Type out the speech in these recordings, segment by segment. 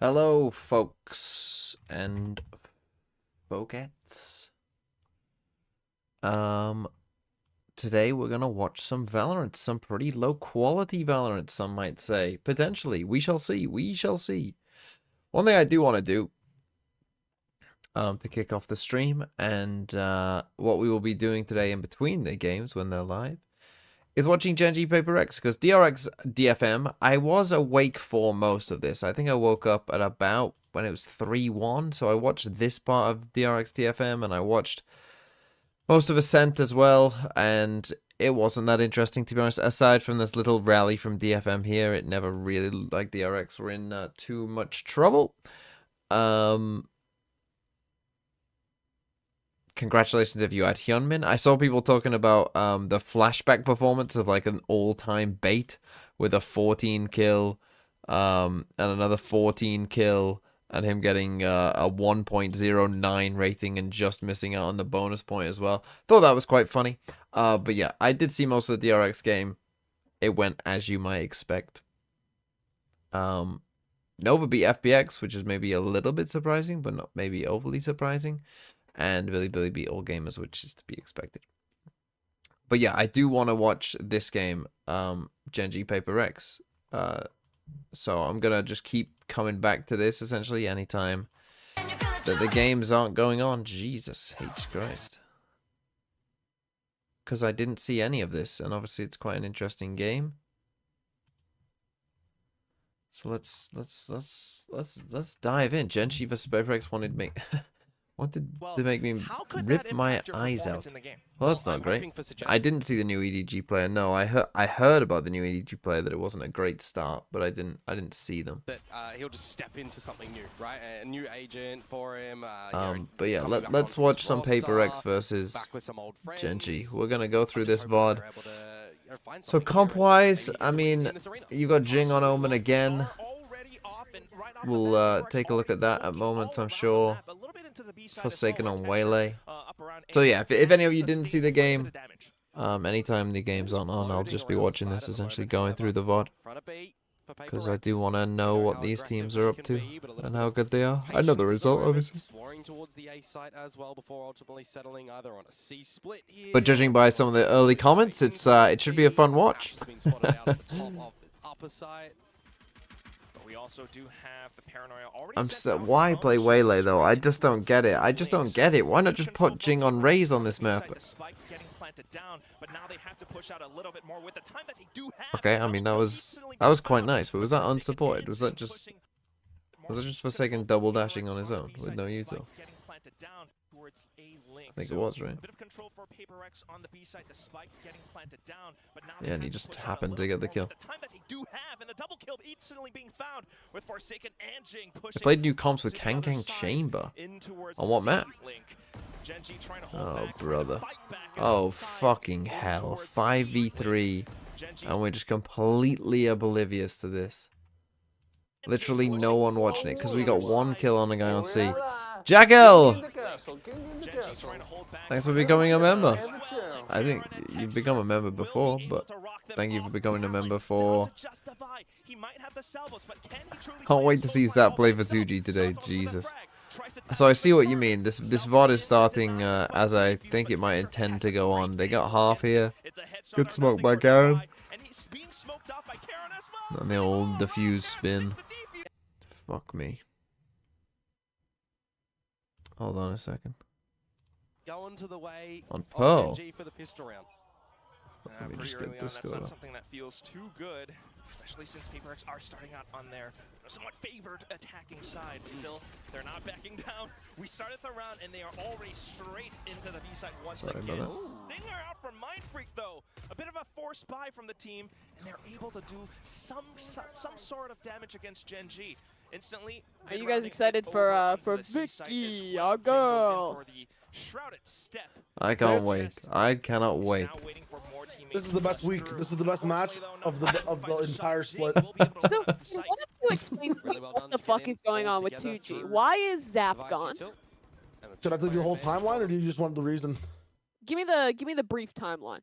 Hello, folks and folkettes. Today we're gonna watch some Valorant, some pretty low quality Valorant, some might say. Potentially, we shall see. We shall see. One thing I do want to do, to kick off the stream, and what we will be doing today in between the games when they're live, is watching Geni Paper Rex, because DRX DFM, I was awake for most of this. I think I woke up at about when it was 3-1, so I watched this part of DRX DFM, and I watched most of Ascent as well, and it wasn't that interesting, to be honest. Aside from this little rally from DFM here, it never really looked like DRX were in too much trouble. Congratulations if you had Hyunmin. I saw people talking about the flashback performance of like an all-time bait with a 14 kill and another 14 kill and him getting a 1.09 rating and just missing out on the bonus point as well. Thought that was quite funny. But yeah, I did see most of the DRX game. It went as you might expect. Nova beat FBX, which is maybe a little bit surprising, but not maybe overly surprising. And Billy beat all gamers, which is to be expected. But yeah, I do want to watch this game, Geni Paper Rex. So I'm going to just keep coming back to this, essentially, anytime that the games aren't going on. Jesus H. Christ. Because I didn't see any of this, and obviously it's quite an interesting game. So let's dive in. Geni vs Paper Rex wanted me... wanted to make me rip my eyes out. Well, that's not great. I didn't see the new EDG player. No, I heard about the new EDG player, that it wasn't a great start, but I didn't see them. That he'll just step into something new, right? A new agent for him. But yeah, let's watch some Paper Rex versus Geni. We're gonna go through this VOD. So comp-wise, I mean, you got Jing on Omen again. We'll take a look at that at moments, I'm sure. Forsaken on Waylay. So yeah, if any of you didn't see the game, anytime the game's on, I'll just be watching this, essentially going through the VOD. Because I do want to know what these teams are up to and how good they are. I know the result, obviously. But judging by some of the early comments, it should be a fun watch. We also do have the paranoia already. I'm still, why play Waylay though? I just don't get it. I just don't get it. Why not just put Jing on Raze on this map? Okay, I mean that was quite nice, but was that unsupported? Was that just Forsaken double dashing on his own with no util? I think it was, right? Yeah, and he just happened to get the kill. I played new comps with Kang Chamber. On what map? Oh, brother. Oh, fucking hell. 5v3. And we're just completely oblivious to this. Literally no one watching it, because we got one kill on the guy on C. Jackal! Thanks for becoming a member. I think you've become a member before, but thank you for becoming a member for... Can't wait to see Zap play for 2G today, Jesus. So I see what you mean. This VOD is starting as I think it might intend to go on. They got half here. Good smoke by Garen. And the old diffuse spin. Fuck me. Hold on a second. On Pearl. Let me just get this going. That's something that feels too good, especially since Paper Rex are starting out on their somewhat favored attacking side. Still, they're not backing down. We started the round and they are already straight into the B side once again. Stinger out from Mind Freak though. A bit of a forced buy from the team, and they're able to do some sort of damage against Geni. Instantly. Are you guys excited for Vicky, our girl? I can't wait. I cannot wait. This is the best week. This is the best match of the entire split. So, why don't you explain to me what the fuck is going on with 2G? Why is Zap gone? Should I tell you the whole timeline, or do you just want the reason? Give me the brief timeline.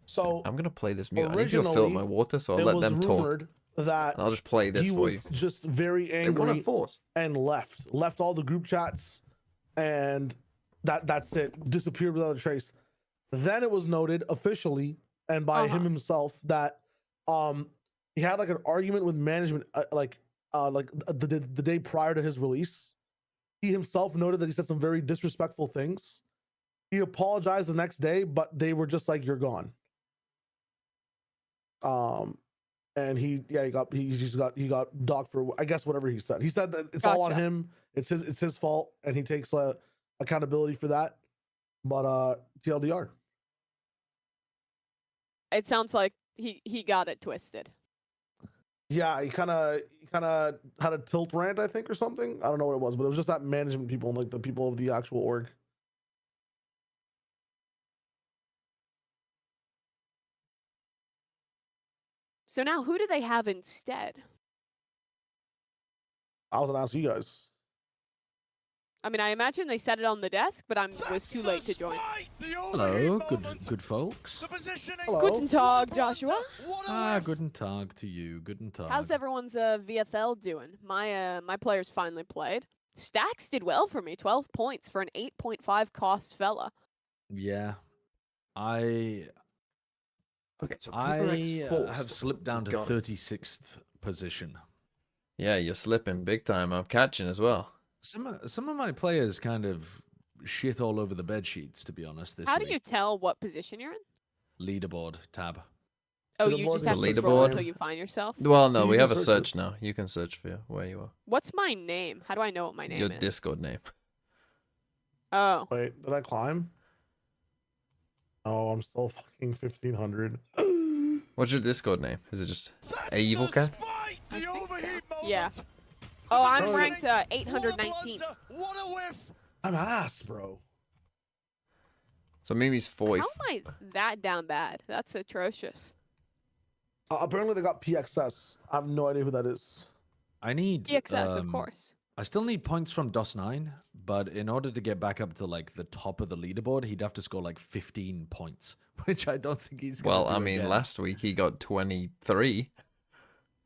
So I'm gonna play this mute. I need to fill up my water, so I'll let them talk. that And I'll just play this he for you. was just very They won angry at force. and left all the group chats, and that's it. Disappeared without a trace. Then it was noted officially and by him himself that he had like an argument with management the day prior to his release. He himself noted that he said some very disrespectful things. He apologized the next day, but they were just like, "You're gone." And he got docked for, I guess, whatever he said. He said that it's all on him. It's his fault, and he takes accountability for that. But TLDR. It sounds like he got it twisted. Yeah, he kind of had a tilt rant, I think, or something. I don't know what it was, but it was just that management people and like the people of the actual org. So now, who do they have instead? I was gonna ask you guys. I mean, I imagine they set it on the desk, but I was too late to join. Hello, good folks. Hello. Guten Tag, Joshua. Guten Tag to you. Guten Tag. How's everyone's VFL doing? My players finally played. Stacks did well for me. 12 points for an 8.5 cost fella. Yeah, Okay, so I Paper X have slipped down to 36th position. Yeah, you're slipping big time. I'm catching as well. Some of my players kind of shit all over the bed sheets, to be honest. This How week. do you tell what position you're in? Leaderboard tab. Oh, you Leaderboard just is have a to scroll leaderboard. until you find yourself? Well, no, You we can have a search search it. now. You can search for where you are. What's my name? How do I know what my name Your is? Discord name. Oh. Wait, did I climb? Oh, I'm still fucking 1500. What's your Discord name? Is it just a evil cat? Yeah. Oh, I'm Sorry. ranked 819. I'm ass, bro. So Mimi's 40. How am I that down bad? That's atrocious. Apparently they got PXS. I have no idea who that is. I need EXS, of course. I still need points from DOS9, but in order to get back up to like the top of the leaderboard, he'd have to score like 15 points, which I don't think he's gonna Well, do I mean, again. last week he got 23.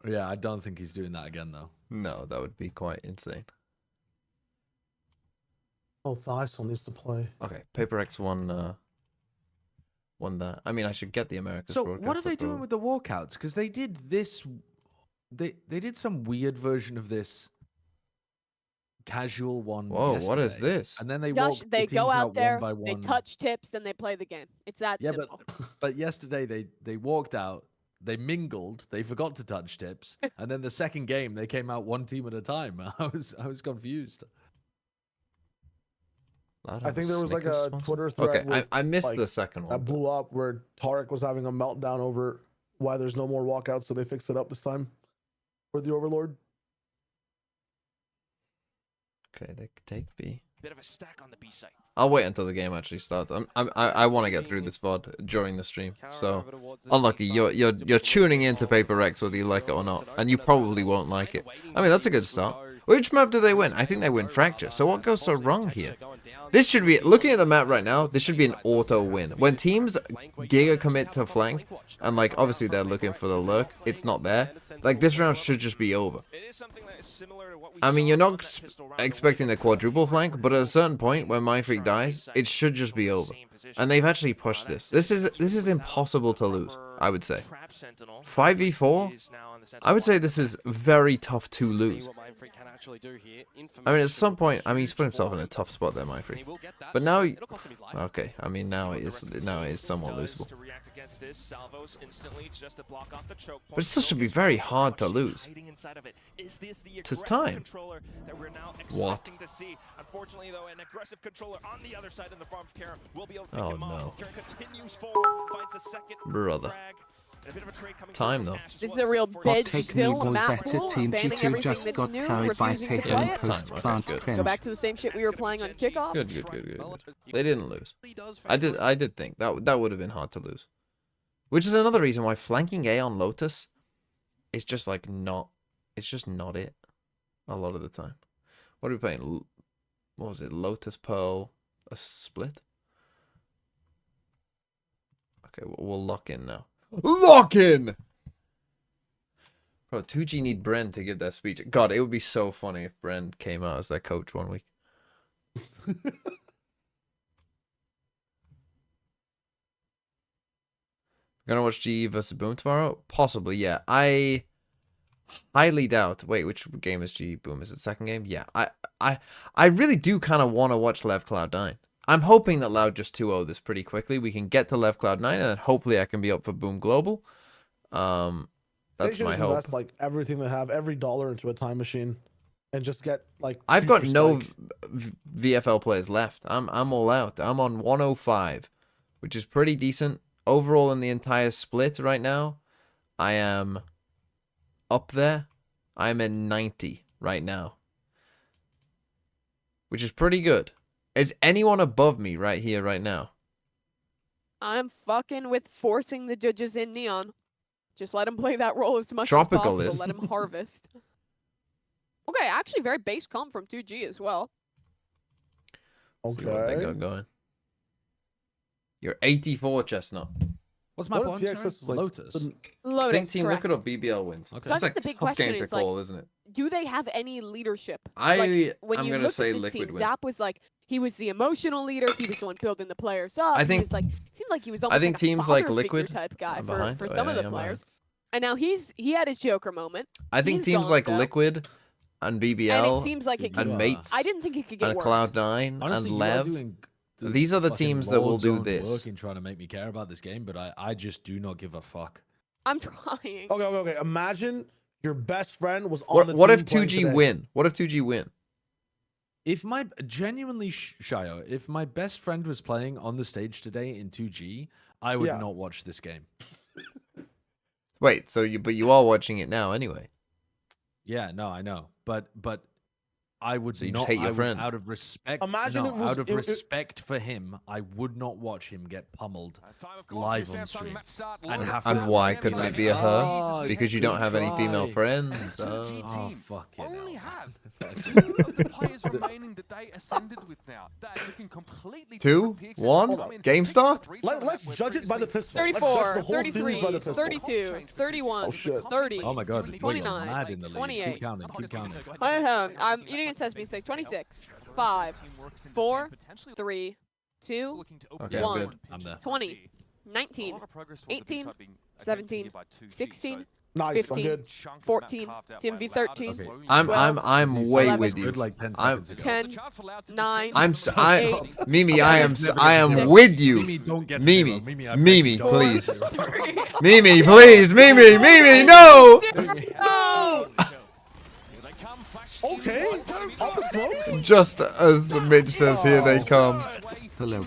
Yeah, I don't think he's doing that again though. No, that would be quite insane. Oh, Thigh still needs to play. Okay, Paper X won that. I mean, I should get the Americas So broadcast. what are they doing with the walkouts? Because they did this, they did some weird version of this casual one. Whoa, what is yesterday, this? And then they Josh, walk they the go teams out there, one by they one. touch tips, then they play the game. It's that Yeah, simple. but yesterday they walked out, they mingled, they forgot to touch tips, and then the second game they came out one team at a time. I was confused. Loud I have think there was like Snickers a sponsor? Twitter thread Okay, with, I missed like, the second that one. blew up where Tarek was having a meltdown over why there's no more walkouts, so they fixed it up this time for the Overlord. Okay, they could take B. Bit of a stack on the B site. I'll wait until the game actually starts. I want to get through this VOD during the stream. So, unlucky, you're tuning into Paper X whether you like it or not, and you probably won't like it. I mean, that's a good start. Which map do they win? I think they win Fracture. So what goes so wrong here? This should be, looking at the map right now, this should be an auto win. When teams giga commit to flank, and like obviously they're looking for the lurk, it's not there. Like this round should just be over. I mean, you're not expecting the quadruple flank, but at a certain point when Mindfreak dies, it should just be over. And they've actually pushed this. This is impossible to lose, I would say. 5v4, I would say this is very tough to lose. I mean, at some point, I mean, he's put himself in a tough spot there, Mindfreak. But now, okay, I mean, now it is somewhat losable. But it still should be very hard to lose. Tis time. What? Unfortunately, though, an aggressive controller on the other side in the farm care will be able to pick Oh him no. off. Karen continues forward, finds a second Brother. frag. A bit of a trade coming Time, through though. from Ash as This is well. a real Forced bid to Taking Technique still was map better. pool, Team banning G2 everything just that's got new, carried by refusing to taking play the it. post Okay, plant good. cringe. Go back to the same shit we were playing on kickoff. Good. They didn't lose. I did think that would have been hard to lose. Which is another reason why flanking A on Lotus is just like not. It's just not it. A lot of the time. What are we playing? What was it? Lotus Pearl, a split. Okay, we'll lock in now. Lock in. Bro, 2G need Bren to give their speech. God, it would be so funny if Bren came out as their coach one week. Gonna watch G versus Boom tomorrow? Possibly, yeah. I highly doubt. Wait, which game is G Boom? Is it second game? Yeah. I really do kind of want to watch LEV Cloud9. I'm hoping that Loud just 2-0 this pretty quickly. We can get to LEV Cloud9 and then hopefully I can be up for Boom Global. That's my hope. Invest like everything they have, every dollar into a time machine, and just get like. I've got futures, no like- VFL players left. I'm all out. I'm on 105, which is pretty decent overall in the entire split right now. I am up there. I'm in 90 right now, which is pretty good. Is anyone above me right here right now? I'm fucking with forcing the judges in Neon. Just let him play that role as much Tropical as possible. is. Let him harvest. Okay, actually very base comp from 2G as well. See what they got Okay. going. You're 84, Chestnut. What's my What if point? PXS Sorry? is like Lotus. the- Lotus, Think Team correct. Liquid or BBL wins. Okay. So I It's think like the a big tough game question to is, like, call, isn't it? Do they have any leadership? I'm When you gonna look say at this Liquid team, win. Zap was like, he was the emotional leader. He was the one building the players up. I He think- was like, seemed like he was almost think like teams a like father figure Liquid- type guy I'm for, behind? for Oh, some yeah, of the I'm behind. players. And now he had his Joker moment. I think He's teams gone, like so- Liquid and And BBL it seems like it and could, and Mates I didn't think it could get and worse. Cloud9 Honestly, and you are Lev. doing the These are the fucking teams that will Lord's do own this. work in trying to make me care about this game, but I just do not give a fuck. I'm trying. Okay. Imagine your best friend was on the What team if playing 2G today. win? What if 2G win? If my genuinely Shio, if my best friend was playing on the stage today in 2G, I would Yeah. not watch this game. Wait, so you are watching it now anyway. Yeah, no, I know, but I would So you just not. hate your I would, friend. out of respect. Imagine no, it was- out of it- respect for him, I would not watch him get pummeled live on stream. And have And to why couldn't it be a her? Oh, Because you good don't have any female try. friends. Oh, fuck it. Only hell. have two of the players remaining that they ascended with now. That you can completely 2, 1, game start. Let's judge it by the pistol. Let's judge 34, the whole series 33, by the pistol. 32, 31, Oh, shit. 30. Oh my god, 29, you're mad in the league. 28. Keep counting, keep counting. I'm eating in Sesame Sticks. 26, 5, 4, 3, 2, Okay, One. good. I'm there. 20, 19, 18, 17, 16, Nice, 15, I'm good. 14, TMV 13, Okay. I'm 12, way 11, with you. Good like 10 I'm- seconds ago. 10, 9, Mimi, I am Six. with you. Mimi, don't get Mimi, zero. Mimi, I Mimi, beg you, don't please. get zero. Mimi, please, Mimi, no! Oh! Okay, off the smoke. Just as Mitch says, here they come. Hello.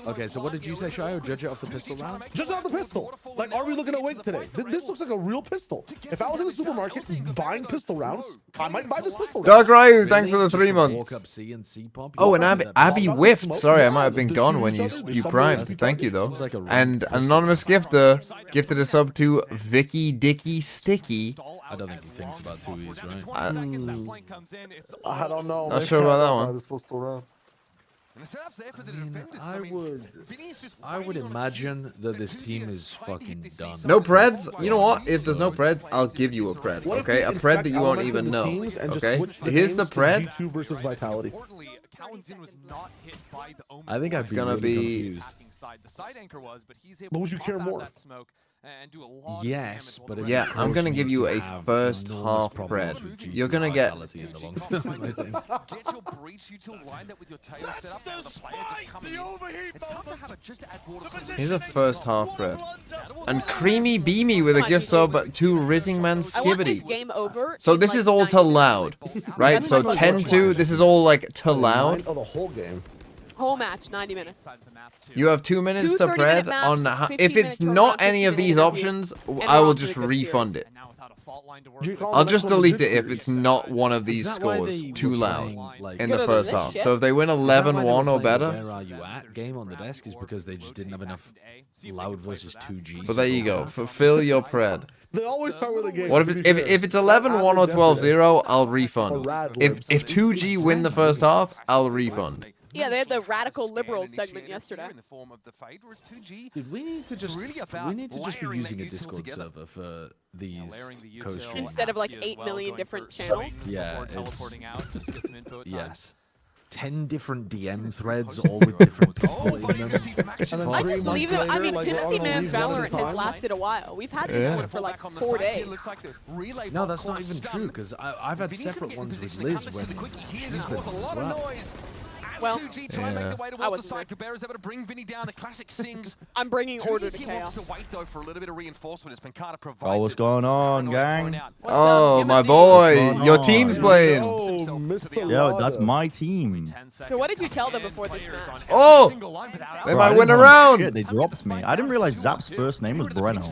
Okay, so what did you say, Shio? Judge it off the pistol round? Just off the pistol. Like, are we looking at Wake today? This looks like a real pistol. If I was in the supermarket buying pistol rounds, I might buy this pistol round. Dark Ryu, thanks for the Really? 3 Just months. Walk up C and C pump? Oh, You and don't Abby, do that. Abby whiffed. Sorry, I might have been Does gone she when use you other? you Does primed. somebody- Thank you though. Sounds like a And pistol. anonymous gifter gifted a sub to Vicky Dicky Sticky. I don't think he thinks about 2Es, right? I don't know. Not Maybe sure about I that might one. buy this pistol round. I would imagine that this team is fucking done. No Preds? You know what? If there's no Preds, I'll give you a Pred. What if Okay, we a Pred that inspect you won't elements of even the know. teams and just Okay, switch the here's the names to Pred. G2 versus Vitality. I think I'd It's be gonna really be- confused. But would you care more? Yes, but Yeah, I'm gonna encourage give me you to a have first enormous half problems Pred. with G2 You're gonna get- vitality in the long term, I think. Get your breach util lined up with your tail set up and the player just coming in. It's tough to have it just to add water to the Here's a first half Pred. And Creamy Beamy with a gift sub to Rising Man I want this Skibbity. game over. So in, this like, is all 9 to minutes. loud, right? That's So my 10-2, this is all like to loud. Oh, the whole game. Whole match, 90 minutes. You have 2 minutes Two to 30-minute Pred maps, on 15 if it's minute not turnaround, any of 15 these minute options, And I we're will off to just the good refund series. it. Do you call I'll it just like one of the delete good it if series? it's not one of Is these that why scores they too were loud playing, like, in Good the on first this half. shit. So if they win Is that why they were 11-1 or playing better, Where Are You At game on the desk is because they just didn't have enough loud versus 2G. but there you go. Fulfill your Pred. They always start with a game. What to if be it's, fair. if it's 11-1 or 12-0, I'll Or refund. rad If libs. 2G win the first half, I'll refund. Yeah, they had the potentially have a radical scan liberals segment initiated yesterday. here in the form of the Fade, whereas 2G Dude, we need to It's just really about be layering using that a util Discord together. server for these layering the co util streams. Instead of, like, ASCII as 8 well, million going different for channels. swings Yeah, before it's- teleporting out just to get some input time. Yes. 10 different DM threads, all with different people in them. And then I 3 just months leave them. I later, mean, like, we're all Timothy gonna Man's leave one at a Valorant has time. lasted a while. We've had this Yeah. one for like 4 days. No, that's not even true, because I've had separate ones with Liz when she's been on as well. Well, try and make Yeah. the way I towards the wasn't side. Cabrera's able to bring Vinny down. The classic sings. I'm bringing order to He chaos. wants to wait though for a little bit of reinforcement as Pancata provides. Oh, what's going on, gang? What's Oh, up, my Timothy? boy, going your on? team's Yo, playing. Yo, Mr. Yo, that's Lada. my team. So what did you tell them before this match? Oh! They Bro, might I win didn't a know round. Shit, they dropped me. I didn't realize Zap's first name was Breno.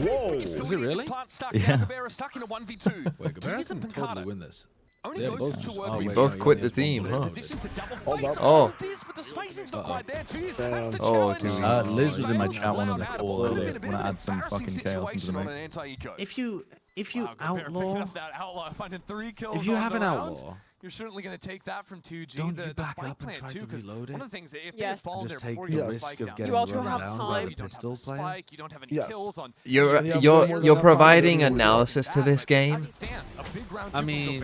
Whoa. Is it really? Yeah. Stuck in a 1v2. Wait, Cabrera can totally win this. Only They're goes both to just- work oh, with We wait, both no, quit he the only team, has huh? one position to double Hold face up. Oh. of this, but the spacing's not Uh-oh. quite there too. Damn. That's the Oh, challenge. dude. Liz was in my Failed chat, wanted to out call a little earlier, bit of wanna an add some fucking embarrassing chaos into the situation on mix. an anti-eco. If you Wow, Cabrera picking outlaw, up that outlaw, finding 3 kills if you on have the an round, outlaw, you're certainly going to take that from 2G. Don't the you back spike up and plant try too, to because reload one it? of the things, if they Yes. had fallen Just there take before the you risk spike of down, getting You also run have down time. by you the don't have pistol the player. spike, you don't have any Yes. kills on. You're And you have you're one more you're than providing that. analysis to this game. I mean,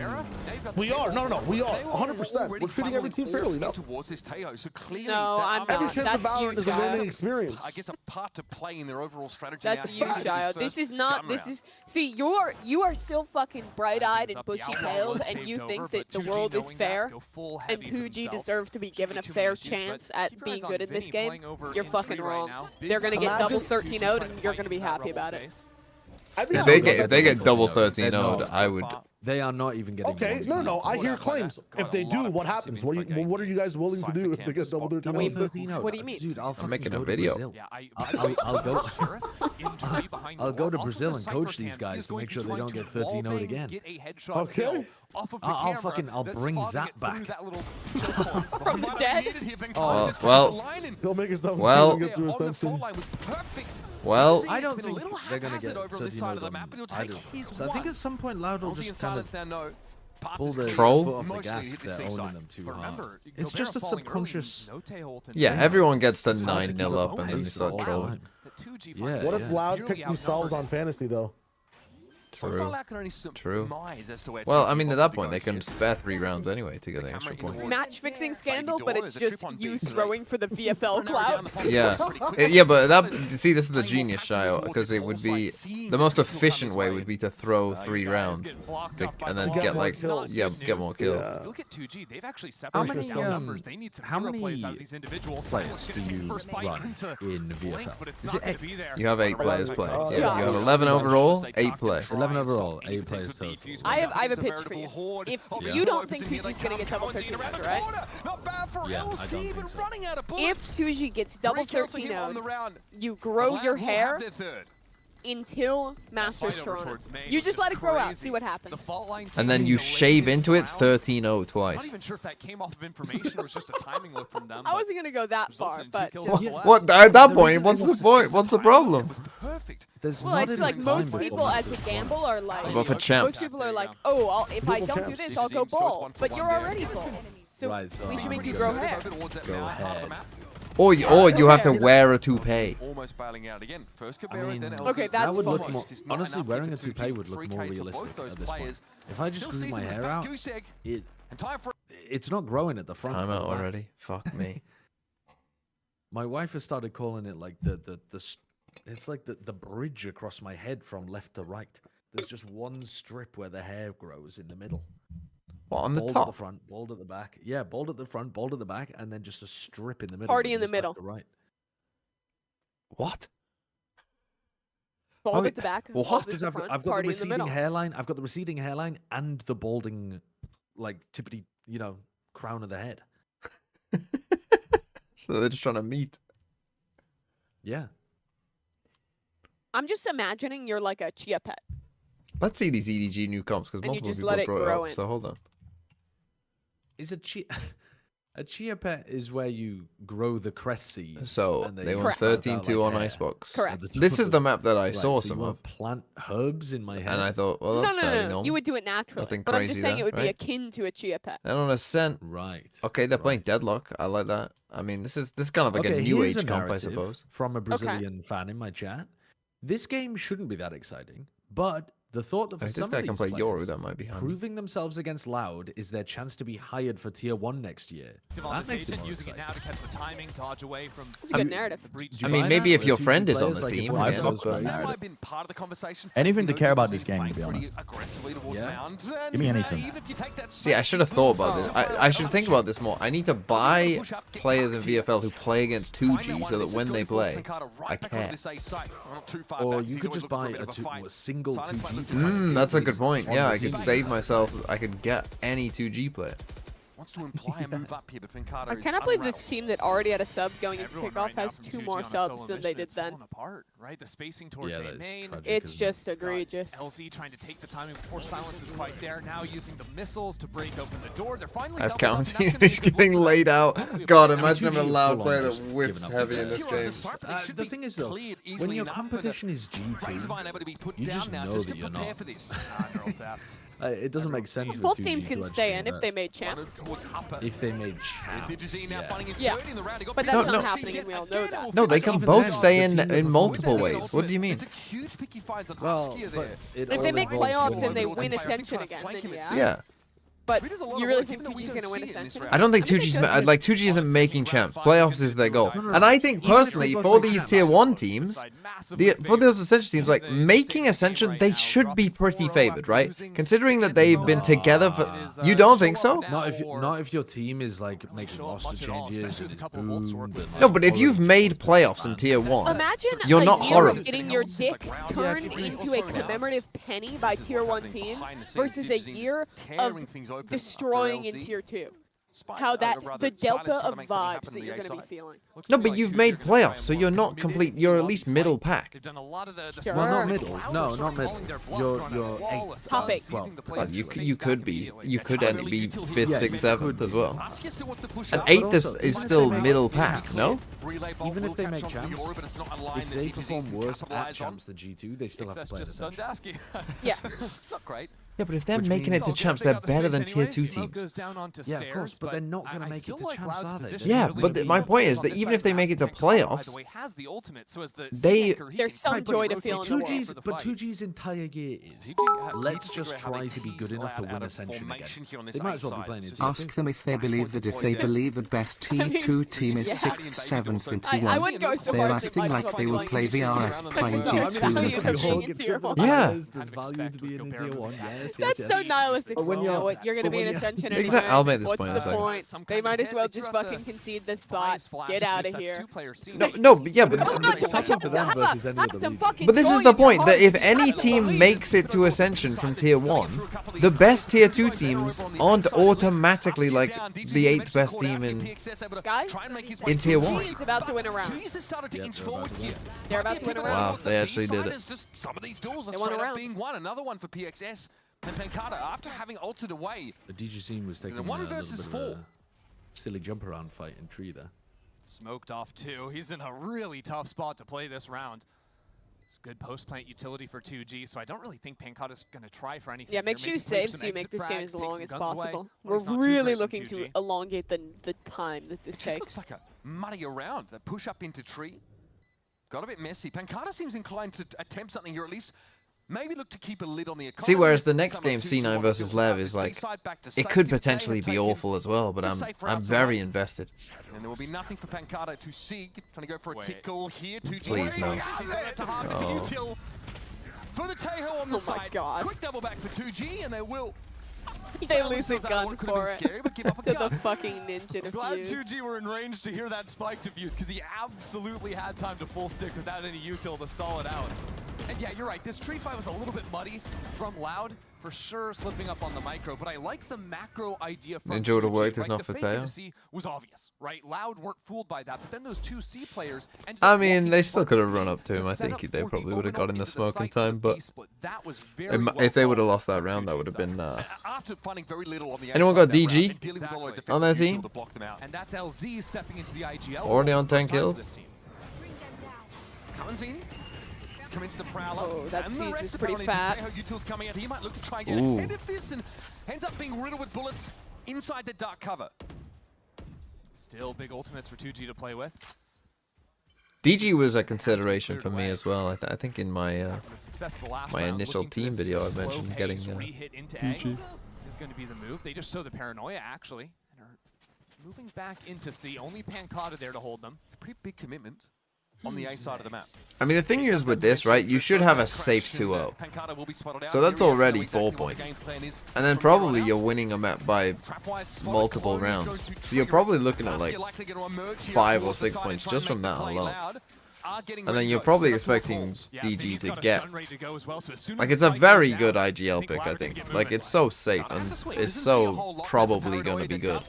We are. No, we are. 100%. We're treating every team fairly now. Towards this Teo, so clearly No, that- I'm Every not. chance of That's Valorant you, is a Shia. learning experience. I guess a part to play in their overall strategy. That's now. you, Huge Shia. first This is not. gun This round. is. See, you are still fucking bright-eyed and up, the bushy-tailed, outlaw was and you saved think over, that but the 2G world is knowing that, fair, go full and heavy for 2G themselves. deserve to be given a Shouldn't be too fair many issues, but chance at keep your being eyes on good in this Vinny game. playing over You're in fucking 3 right wrong. now. They're gonna get Imagine double 2G 13-0'd, trying and to you're fight gonna be in that happy rebel about it. space. I'd be If happy they about get that if they too. get double No, 13-0'd, I would. they are not even getting. Okay, one no, I hear Hold claims. up, got If a they lot do, of what PC happens? being for What are you guys willing to Cypher do if they camp get double spot. 13? Wait, but 13-0. what do you mean? Dude, I'll fucking making a go to video. Brazil. Yeah, I'll go. I'll go to Off of Brazil the and Cypher coach cam, these he guys is to going make sure they try don't to get 13-0'd wallbang, again. get a headshot Okay. kill off of the camera I'll that's bring spotting Zap it through back. that little choke point. From the dead? Well, He'll make his double Well- get through essentially. Well, I don't It's been a think little they're gonna haphazard get over on this side of the 13-0'd map, but he'll on take either. his So I think at some point Loud will Aussie in just kind silence of now, no. Path pull is their clear. Troll? foot off the Mostly gas hit if the they're safe owning side. them too But hard. remember, It's Gobert just a falling early, subconscious. no tail ult in yeah, there. everyone gets to It's hard to 9-0 keep up up and then pace you start all the trolling. time. That 2G Yeah, finds What it if yeah. Loud severely picked themselves on outnumbered. fantasy though? True. True. Well, I mean, at that point, they can spare 3 rounds anyway to get the extra camera point. Match fixing scandal, but it's Doors, a just trip on you B, so throwing for the VFL clout. Yeah. Yeah, but that, see, this is the genius, Shio, because it would be, the most efficient way would be to throw 3 rounds, and then get get more like, kills. yeah, get more kills. Yeah. If you look at 2G, they've actually separated many, down numbers. They need some how hero many plays out of these individuals. players Someone's do gonna take you first fight run into in Blink, VFL? but it's Is not it gonna 8? be there. You have 8 players playing. Yeah. Yeah, you have 11 overall, 8 play. 11 overall, 8 players total. I have a pitch for you. If you don't think 2G's gonna get double 13-0'd, right? Not bad for Yeah, I don't LC, think but so. running out of If bullets. 2G gets double 3 kills for him on 13-0'd, the round. you grow Lad your will have hair their third. until Masters Fight over Toronto. towards main You was just let it grow out, crazy. see what The happens. fault line And then came you delayed shave this into it round. 13-0 I'm twice. not even sure if that came off of information or was just a timing look from them. I but wasn't gonna go that results far, in 2 but kills just- nonetheless. What, at that The point, reason what's it the was point? What's the problem? Perfect. There's well, not it's enough like time most before people as a Masters gamble are like, But for most champs. people are like, oh, if I Double don't do champs. this, I'll go bald. But you're already bald. So Right, so we should I'm make you gonna grow hair. Go ahead. Or you have to wear a toupee. Almost bailing out again. First I Cabrera, mean, then LC. Okay, that that's would look fine. more. It's not Honestly, enough wearing a to toupee would look 3K more for both realistic those at this point. players. If I just Still grew sees my them hair back out, goose egg, it and time for it's not growing at the front. Time or out the back. already. Fuck me. My wife has started calling it like it's like the bridge across my head from left to right. There's just one strip where the hair grows in the middle. What, on the Bald at the top? front, bald at the back. Yeah, bald at the front, bald at the back, and then just a strip in the middle. Party that in the goes left middle. to Right. What? Bald Oh, at the back. what? bald at Because the I've front, got the party in the receding middle. hairline. I've got the receding hairline and the balding, like tippity, crown of the head. So they're just trying to meet. Yeah. I'm just imagining you're like a chia pet. Let's see these EDG new comps because And you multiple just people let it brought grow up. in. So hold on. Is a A chia pet is where you grow the crest seeds. So and they you won Correct. sprout out 13-2 on hair Icebox. Correct. at the top This of is the map that I Right, saw so some you of, want to plant herbs in my head. and I thought, well, that's fairly normal. You would do it naturally. Nothing But I'm just crazy saying there, it would be right? akin to a chia pet. And on Ascent, Right. okay, they're playing right. Deadlock. I like that. I mean, this is kind of like Okay, a new here's age a comp, I narrative suppose. from a Brazilian fan in my chat. This game shouldn't be that exciting, but the thought that for If some this guy of can these play Yoru, players, that might be handy. proving themselves against Loud is their chance to be hired for Tier 1 next year. On That this makes it agent, more using it now to catch the timing, dodge away from It's a good narrative. the breach. Do I you mean, buy maybe that? if your The 2G friend is on players, the like, if team, one I of yeah. fuck those with guys- that. That might have been part of the conversation. Anything to You know, care about Teams this game, to playing be pretty honest. aggressively towards Yeah. Mound, Give me and, anything. even if you take that See, I space, should have you thought will about this. find out I should how think much about this more. I need to buy players in VFL who play against 2G so that when they play, I care. Or you could just buy a single 2G. That's a good point. On Yeah, the I could team. save myself. I could get any 2G player. Wants to imply a move up here, but Pincado I is cannot believe this unraveled. team that already had a sub going into Everyone kickoff right now has from 2 2G more on a subs solo than they mission, did it's then. falling apart, right? The spacing towards Yeah, A that is main. tragic. It's isn't it? just egregious. LZ trying to take the timing before silence is quite there. Now using the missiles to break open the door. They're finally I've doubled up, and that's counted. gonna be a He's good look getting for them. laid out. Has to be a God, pretty imagine Imagine having a you loud full-on player just that whips giving up heavy the in this Tier one game. is a start, but they should The be thing is, though, cleared when easily your enough for the competition is Razorvine G2, able to be put you down just now know just that to you're prepare not. for this. Neural theft. It doesn't make sense for Both 2G teams to can actually stay in if they invest. made champs. If they made champs, Yeah, but that's not happening, and we all know that. No, they can Even both then, stay the team that in multiple performs ways. What do you mean? There's a huge pick he finds on Well, Huskia but there. it If all they make involves playoffs winning and they those win games. Ascension again, then yeah. Yeah. But It is a lot you of really work, think even though we 2G's don't gonna win see it in this Ascension? round. I don't think I mean, 2G's they could. like 2G isn't making champs. Playoffs is their goal, and I think personally for these tier 1 teams, for those Ascension teams, like making Ascension, they should be pretty favored, right? Considering that they've been together for. You don't think so? Not if your team is like making roster changes and is boomed. And, No, like, but if you've already made just playoffs in fans. tier 1, Imagine You're a not year horrible. of getting your dick turned into a commemorative penny by tier 1 teams versus a year of destroying in tier 2. How that the delta of vibes that you're going to be feeling. no, but you've made playoffs, so you're not complete. You're at least middle pack. They've done a lot of the Sure. Well, not Sure. middle. No, not middle. You're 8th. Top 8. 12th. Well, you could be. You could end be 5th, Yeah, 6th, you 7th as well. Huskia still wants to push And up. 8th But also, is even if still they make- middle pack, no? Even if they make champs, if they perform worse at champs than G2, they still have to play an just stunned Ascension. Dasky. Yeah. Not great. Yeah, but if they're Which making means- it to champs, they're better than tier 2 teams. Yeah, of course, but they're not going to make it to champs, are they? Yeah, but my point is that even if they make it to playoffs, they- There's some joy to feel in the world. 2G's, but 2G's entire year is let's just try to be good enough to win Ascension again. They might as well be playing in tier Ask them if they believe that if they believe that best T2 team is 6th, 7th, and I T1, wouldn't go so they're far as to acting might like as they well will be play playing VRS T2. playing No, G2 it's in value Ascension. being in tier 1. Yeah. There's value to being in tier 1. Yes, That's so nihilistic. But when You know you're- what? You're going to but be when in you're- Ascension anyway. Exactly. I'll make this point in a What's the second. point? They might as well just fucking concede the spot. Get out of here. No, but yeah, but I'm not It's nothing for them versus any other region. But this is the point, that if any team makes it to Ascension from tier 1, the best tier 2 teams aren't automatically like the 8th best team in. Guys, In tier 2G 1. is about to win a round. Teams have started to Yeah, inch they're forward about to here. They're about to win a round. Wow, they actually did it. Just some of these duels are They won a straight up round. being won. Another one for PXS and Pancata after having ulted away. The DG scene was taking then 1 a little versus bit of 4. a silly jump around fight in tree there. Smoked off too. He's in a really tough spot to play this round. It's good post-plant utility for 2G, so I don't really think Pancata's going to try for anything. Yeah, here. make sure you Maybe play save some so you make exit this game frags, as take long some as guns away. possible. Well, We're it's not too really great from looking to 2G. elongate the time that this Just takes. looks like a muddy around. They push up into tree. Got a bit messy. Pancata seems inclined to attempt something here, at least. Maybe look to keep a lid on the economy. See, whereas the next game, C9 versus LEV, is like, it could potentially be awful as well, but I'm very invested. And there will be nothing for Pancata to seek. Trying to go for a Wait. tickle here. 2G. Please, no. Oh. For the Tejo on the Oh my side. God. Quick double back for 2G, and they will. They lose a themselves out of gun what could have for been it. scary, but give up a To gun. the fucking ninja Glad defuse. 2G were in range to hear that spike defuse because he absolutely had time to full stick without any util to stall it out. And yeah, you're right. This tree fight was a little bit muddy from LOUD. for sure slipping up on the micro, but I like the macro idea from Ninja would have 2G, worked if right? not The for fake Teo. into C was obvious, right? Loud weren't fooled by that, but then those two C players ended I up mean, walking they in still front could of have run B up to him. I set think up they for probably the would have got in the into smoke in site for the time, but B split. That was very well if they would have called lost that from round, that 2G would have side. been. After finding very little on the Anyone outside got of that round DG and dealing with all our on defensive their usual team? to block them out. And that's LZ stepping into the IGL. Already role on for the 10 first time for kills? this team. Kalanzini come into the Prowler. Oh, that and the C's rest is pretty apparently, fat. Teho Util's coming out. He might look to try and get Ooh. ahead of this and ends up being riddled with bullets inside the dark cover. Still big ultimates for 2G to play with. DG was a consideration for me as well. I think in my The success of the last my round, initial looking for team this video, I slow mentioned pace getting re-hit into DG. A is going to be the move. They just show the paranoia actually and are moving back into C. Only Pancata there to hold them. It's a pretty big commitment on the A side of the map. I mean, the thing is with this, right? You should have a safe 2-0. So that's already 4 points. And then probably you're winning a map by multiple rounds. So you're probably looking at like 5 or 6 points just from that alone. And then you're probably expecting DG to get. Like, it's a very good IGL pick, I think. Like, it's so safe and it's so probably going to be good.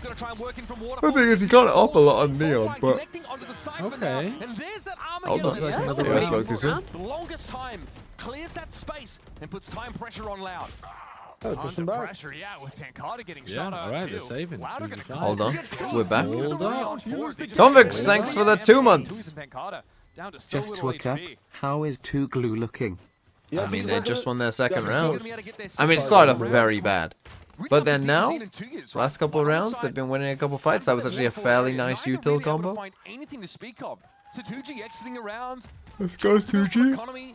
The thing is, he can't up a lot on Neon, but. Okay. Hold on. Yeah, Maybe I spoke too soon. The longest time clears that space and puts time pressure on Loud. Oh, push Under him back. pressure, yeah, with Pancata getting Yeah, shot out alright, too. they're saving. Loud are gonna 2v5. Hold on. We're back. Hold up. Convicts, thanks for the 2 months. Just to look up, how is 2 Glue looking? Yeah, I mean, he's they working just it. won their second Yeah, round. I mean, it started off very bad. But then now, last couple of rounds, they've been winning a couple fights. That was actually a fairly nice util combo. Anything to speak of. So 2G exiting around. Let's go, 2G. Economy.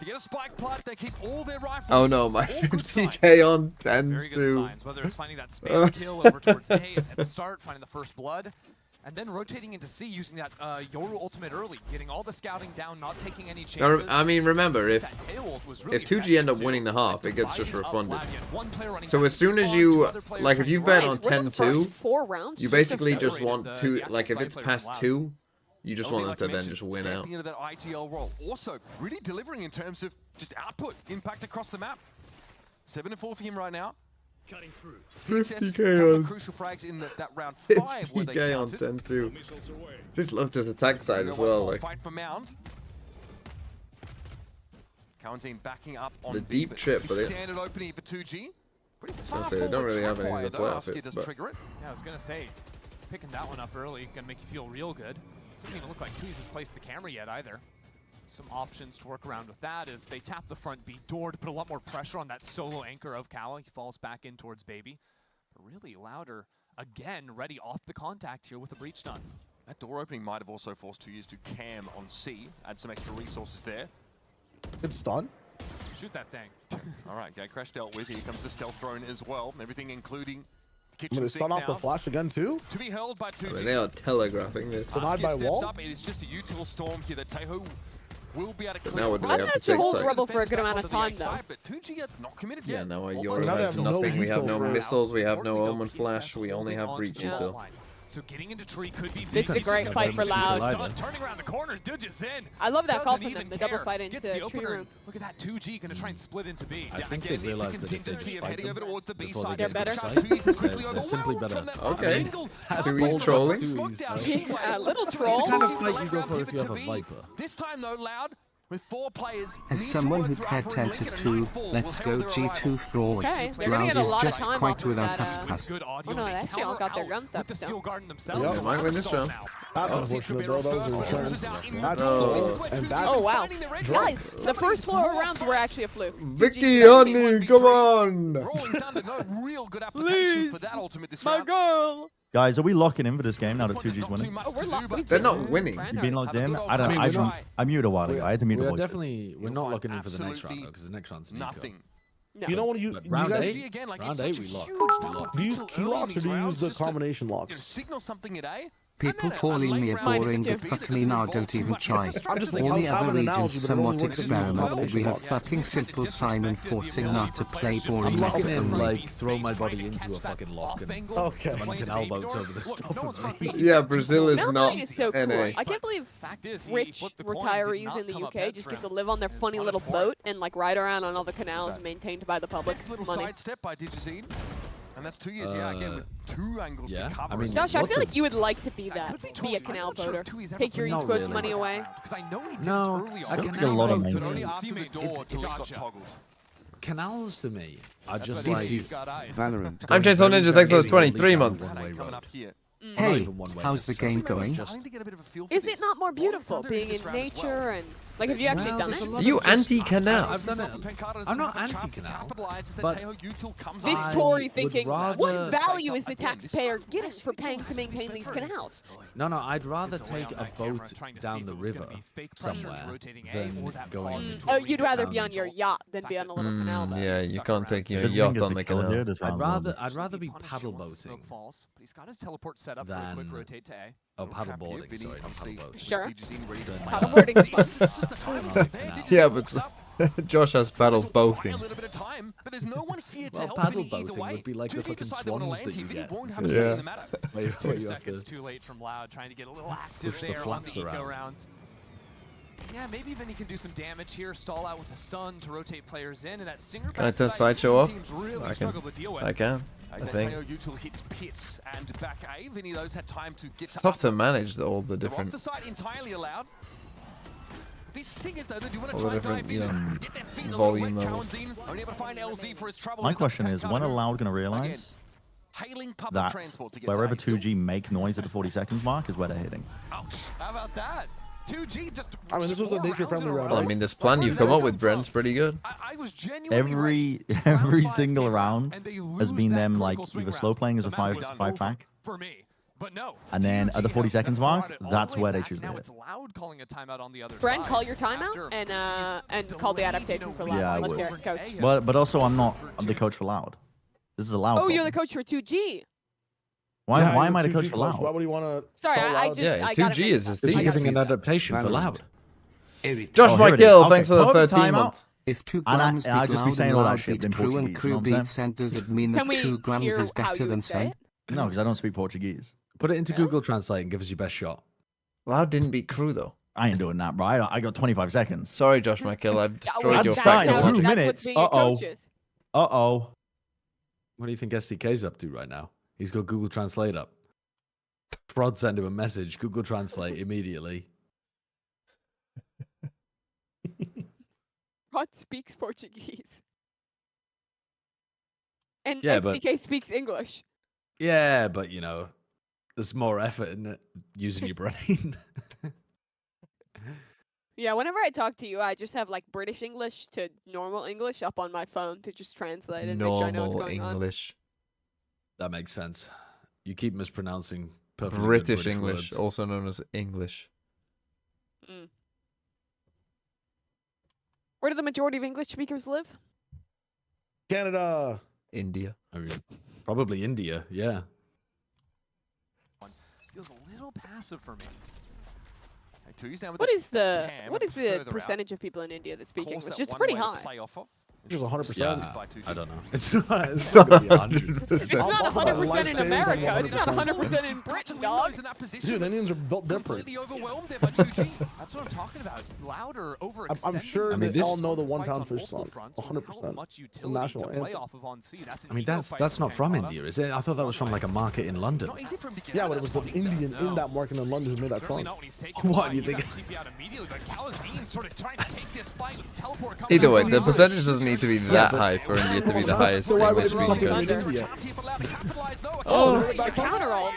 To get a spike plant, they keep all their rifles. Oh no, my All good 50k on Very good 10-2. signs, whether it's finding that spam kill over towards A at the start, finding the first blood, and then rotating into C using that Yoru ultimate early, getting all the scouting down, not taking any chances. Now, I mean, remember, if That Tailwolf was really 2G end up effective, winning the too. half, it gets just Dividing up refunded. Loud. You had one player running So back as to soon as spawn, you, two other players like, if you trying bet to on rise. We're the first 10-2, 4 rounds. you just basically just separated want the to, active like, if side it's players past from 2, you just LZ, want them like to I then mentioned, just win out. stepping into that IGL role. Also, really delivering in terms of just output, impact across the map. 7-4 for him right now. 50k on crucial frags in that round 5 where they 50k on counted. 10-2. Just love to the attack side as well. Like, Fight for Mound. Kalanzini backing up on The B, deep but trip for the- standard opening for 2G. Pretty I far was gonna say, they don't forward really have trap anything wire, to though. play off Askia it, does but- trigger it. Yeah, I was gonna say, picking that one up early, gonna make you feel real good. Doesn't even look like Tease has placed the camera yet either. Some options to work around with that is they tap the front B door to put a lot more pressure on that solo anchor of Kala. He falls back in towards Baby. But really, Louder, again, ready off the contact here with the breach done. That door opening might have also forced 2U's to cam on C, add some extra resources there. Good stun. Shoot that thing. All right, Gatecrash dealt with. Here comes the stealth drone as well. Everything including I'm kitchen gonna sink stun off the now. flash again too. To be held by 2G. I mean, they are telegraphing this. Denied Askia by steps wall? up. It is just a util storm here that Teho will be able to But clear. now what do I they have managed to to take hold side? Rebel for a good amount of time, though. But 2G are not committed Yeah, yet. no, Almost. Yoru Now they has have no nothing. We have no util. missiles. We have no Importantly, though, Omen PSS Flash. We only have holding Breach onto the util. line. So getting into tree could be This is a big. great He's fight for just Loud. stunned, turning around the corners, Dudge's in. I love that call Doesn't from them, even the double care. fight into Gets the tree opener. room. Look at that 2G gonna try and split into B. I think again, they've realized the that if they contingency just of fight heading them over towards the B before side. they They're get to better. the site, 2U's is quickly they're simply overwhelmed better. from that Okay. angle. That's Who is bold trolling? enough. Smoked Two out. is, Yeah, a little It's the troll. kind of The fight late you go round for if you pivot have a to B. Viper. This time though, Loud with 4 players. As need to someone work who through paired upper 10 link to and a 2, 9-4 let's will go herald their G2 arrival. forwards. Okay, they're gonna Loud get a is lot of just time quite off of without that, us pass. Good audio. Oh, no, they actually all got their guns up with the still. steel guarding themselves. Yep. They might win this round. That's Oh, unfortunate though. That was a return. That's Oh. and that's Oh, wow. Guys, the first 4 rounds were actually a fluke. Vicky, honey, come on! Rolling Thunder, no real good application for that ultimate this round. girl. Guys, are we locking in for this game now that 2G's winning? Oh, we're locked. They're not winning. You've been locked in? I don't I mean, know. we're not- I muted a while ago. I had to mute We the are voice. definitely we're not You'll looking in find for the next round absolutely though, because the next round's Nico. Nothing. No. You know what you But do round you guys eight, Again, like round it's 8 such we a locked. huge We double locked. do you use kill key early in locks or these do you use rounds the just to, combination you know, locks? signal something at A, People calling me a boring but fucking now don't even try. All the other regions somewhat experiment, but we have fucking simple Simon forcing not to play boring I'm meta in, only. like, throw my body into a fucking lock and someone can elbow over the top of me. Yeah, Brazil is Melbourne not is so cool. NA. I can't believe Fact is, rich retirees in the UK just get to live on their funny little boat and like ride around on all the canals maintained by the public. Little Money. sidestep by Digicine. And that's 2 years, yeah, again, with 2 angles to cover. I mean, Josh, I lots feel of- like you would like to be that. Be a canal boater. Take your Not esports really. money away. Because I know he did No, it early I on. can see a lot of But names. only after the door till it got Gotcha. toggled. Canals to me are just This like... is got eyes. Valorant. I'm Chainsaw Ninja, thanks for the 23 months. Coming up here. Hey, how's the game going? Trying to get a bit of a feel for Is this. it not more beautiful Thunder being this in round as well. nature and like have you actually Well, done there's a it? lot You of just- anti-canal. I've done it. I'm not anti-canal, but This I Tory would thinking, rather- what value is the taxpayer getting for paying to maintain these canals? No, I'd rather It's away take on a that camera, boat trying to see down if the it was gonna river be fake pressure somewhere rotating A, than or that going... pause into Oh, a you'd rather rebound be on your angel. yacht than be on a little canal. then. Yeah, you can't take your Good yacht thing on it's the a killer here canal. this I'd round, rather Robert. be Punish paddle him once the boating smoke falls, but he's got his teleport set up for a quick than... rotate to A. Oh, paddle boarding, sorry, not paddle boating. Sure. Than, Paddleboarding's fun. Yeah, but Josh has paddle boating. Well, paddle boating would be like the fucking swans that you get. Yeah. Where you 2 have seconds to too late from Loud, trying to get a little active push the there on flaps the eco around. round. Yeah, maybe even he can do some damage here, stall out with a stun to rotate players in, and that stinger Can I turn backside Sideshow up? teams really I struggle to deal with. can. I think. Util hits pit and back A. Vinny those had time to get It's tough to manage all the They're off different. the side entirely allowed. This thing is though, they do want to All try the and dive different, in you and know, get their feet a volume little wet. levels. Kawanzin only able to find LZ for his trouble. My He's up question is, when are Pancado. LOUD going to realize Hailing public that transport to get wherever to A. 2G make noise at the 40 seconds mark is where they're hitting? Ouch. How about that? 2G just. I mean, this was a nature-friendly round. Well, I mean, this plan you've come up with, Brent's pretty good. I was genuinely Every Round single five round and they has lose been that them like critical swing either round. slow playing as The a match was 5 over pack, For me. But no. and then at the 40 TUG seconds has mark, brought it all that's the way where they back. choose to Now hit. it's Loud calling a timeout on the other Bren, side. call your timeout After and call the adaptation for Loud. Yeah, I Let's would. hear it, coach. But also I'm the coach for LOUD. This is a LOUD. Oh, you're the problem. coach for 2G. Why Yeah, why he's am I the 2G coach for Why LOUD? would you want to? Sorry, I just Yeah, I got 2G is his Is he team. giving an adaptation for Valorant. Loud? Josh Oh, here it is. Michael, Okay, thanks for the put 13 timeout. months. If 2 And grams I'll beat just be loud saying and all that loud shit beat in crew and Portuguese, crew you know what beat I'm scent, does it mean Can that we 2 grams hear is how better you than would say scent? it? No, because I don't speak Portuguese. Put it into Really? Google Translate and give us your best shot. Loud didn't beat Crew though. I ain't doing that, bro. I got 25 seconds. Sorry, Josh Michael, I've destroyed I'm your starting facts. to and lose. logic. That's what minutes. being a Uh-oh. coach is. Uh-oh. What do you think SDK's up to right now? He's got Google Translate up. Fraud sent him a message. Google Translate immediately. Rod speaks Portuguese. And Yeah, but- SDK speaks English. Yeah, but you know, there's more effort in it using your brain. Yeah, whenever I talk to you, I just have like British English to normal English up on my phone to just translate and make sure I know what's Normal going on. English. That makes sense. You keep mispronouncing perfectly good British English, words. also known as English. Mm. Where do the majority of English speakers live? Canada. India. I mean, probably India, yeah. Feels a little passive for me. What is the percentage of people in India that speak English? It's pretty high. Which is 100%. Yeah, I don't know. It's not, It's not not gonna be 100%. It's not I'll talk about 100% in life savings and America. It's not 100%. 100% in Britain, dog. Dude, Indians are built different. overwhelmed there by 2G. That's what I'm talking about. Louder over. I'm sure I mean, they this- all know the One Pound Fish song. How 100%. much It's a national utility to play anthem. off of on C. That's an I mean, ego that's fight that's for not from Pancada. India, is it? I thought that was from like a market in London. Not easy for him to get Yeah, out but it of was that an spot. Indian in that market in London who made that Certainly song. not when he's taking What, the you fight. think- He got TP out immediately, but Calazine sort of trying to take this fight with teleport coming Either out way, from the behind. percentage doesn't need to be that high for India to be the highest So why would English it not speaking be country. India? Oh, your counter roll.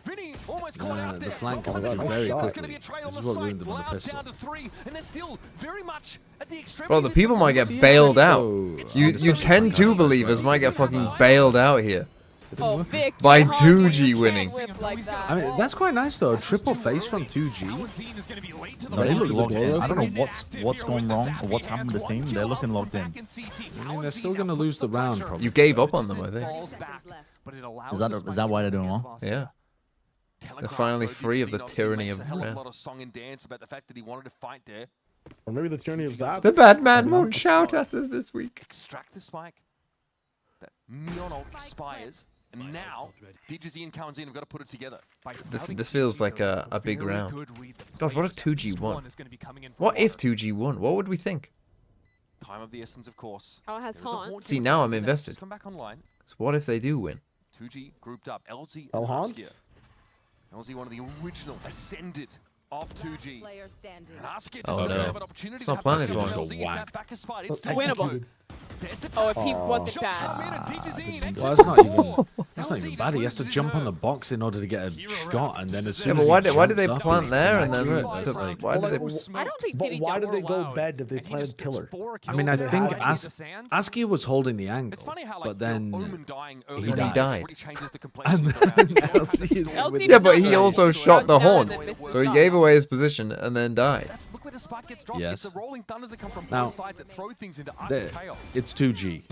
Vinny almost caught out The there. flank Well, comes that's in a very shot. It's quickly. gonna be a trade This on is the what side. ruined them on the Loud pistol. down to 3, and they're still very much at the extremity. Bro, the people might get See, bailed I out. think so. You 10-2 believers might get fucking bailed out here. Oh, Vic, By you're hungry. 2G You can't winning. whip like that. I mean, that's quite nice though. A triple face from 2G. Calazine is gonna be late to the No, they ball. look logged in. I don't know He's what's active gone here with wrong the or what's zapping, happened to this and team. one They're kill looking out logged back in. CT. I mean, they're still Calazine gonna now lose the puts round, pressure. probably. You gave up on them, I think. Falls back, but it allows Is that the is spike that to why they're doing remain well? against Vasa. Yeah. They're finally free of the tyranny of a hell of a Ren. lot of song and dance about the fact that he wanted to fight there. Or maybe the tyranny of Zap. The bad man won't shout at us this week. Extract the spike. That neon ult expires. And now, DJZ and Kawanzin have got to put it together. This feels like a big round. God, what if 2G won? What if 2G won? What would we think? Time of the essence, of course. Oh, it has haunt. See, now I'm invested. Come back online. So what if they do win? 2G grouped up. LZ Oh, and haunt? Askia. LZ, one of the original ascended of 2G. And Askia Oh, doesn't no. have an opportunity It's to not have Askia planted from for him. LZ. Is that back a spot? It's Winnable. Oh, if he wasn't bad. Well, that's not even bad. He has to jump on the box in order to get a shot, and then as soon Yeah, as but why he did they jumps up, plant it's there and then inaccurate. That's like, why did they? I don't think But DD why did they go allowed, bed if they and he planted just gets pillar? 4 I mean, I kills think in the sands. Askia was holding the angle, It's funny how, like, but then Omen dying he early died. died. really changes the complexion And of the round. then LC is LC with did Yeah, but he not also die. shot the Crouched down horn, and then missed the so he shot. gave away his position and then died. Look where the spike gets dropped. Yes. It's the rolling thunders that come from Now, both sides that throw things into utter There, chaos. it's 2G.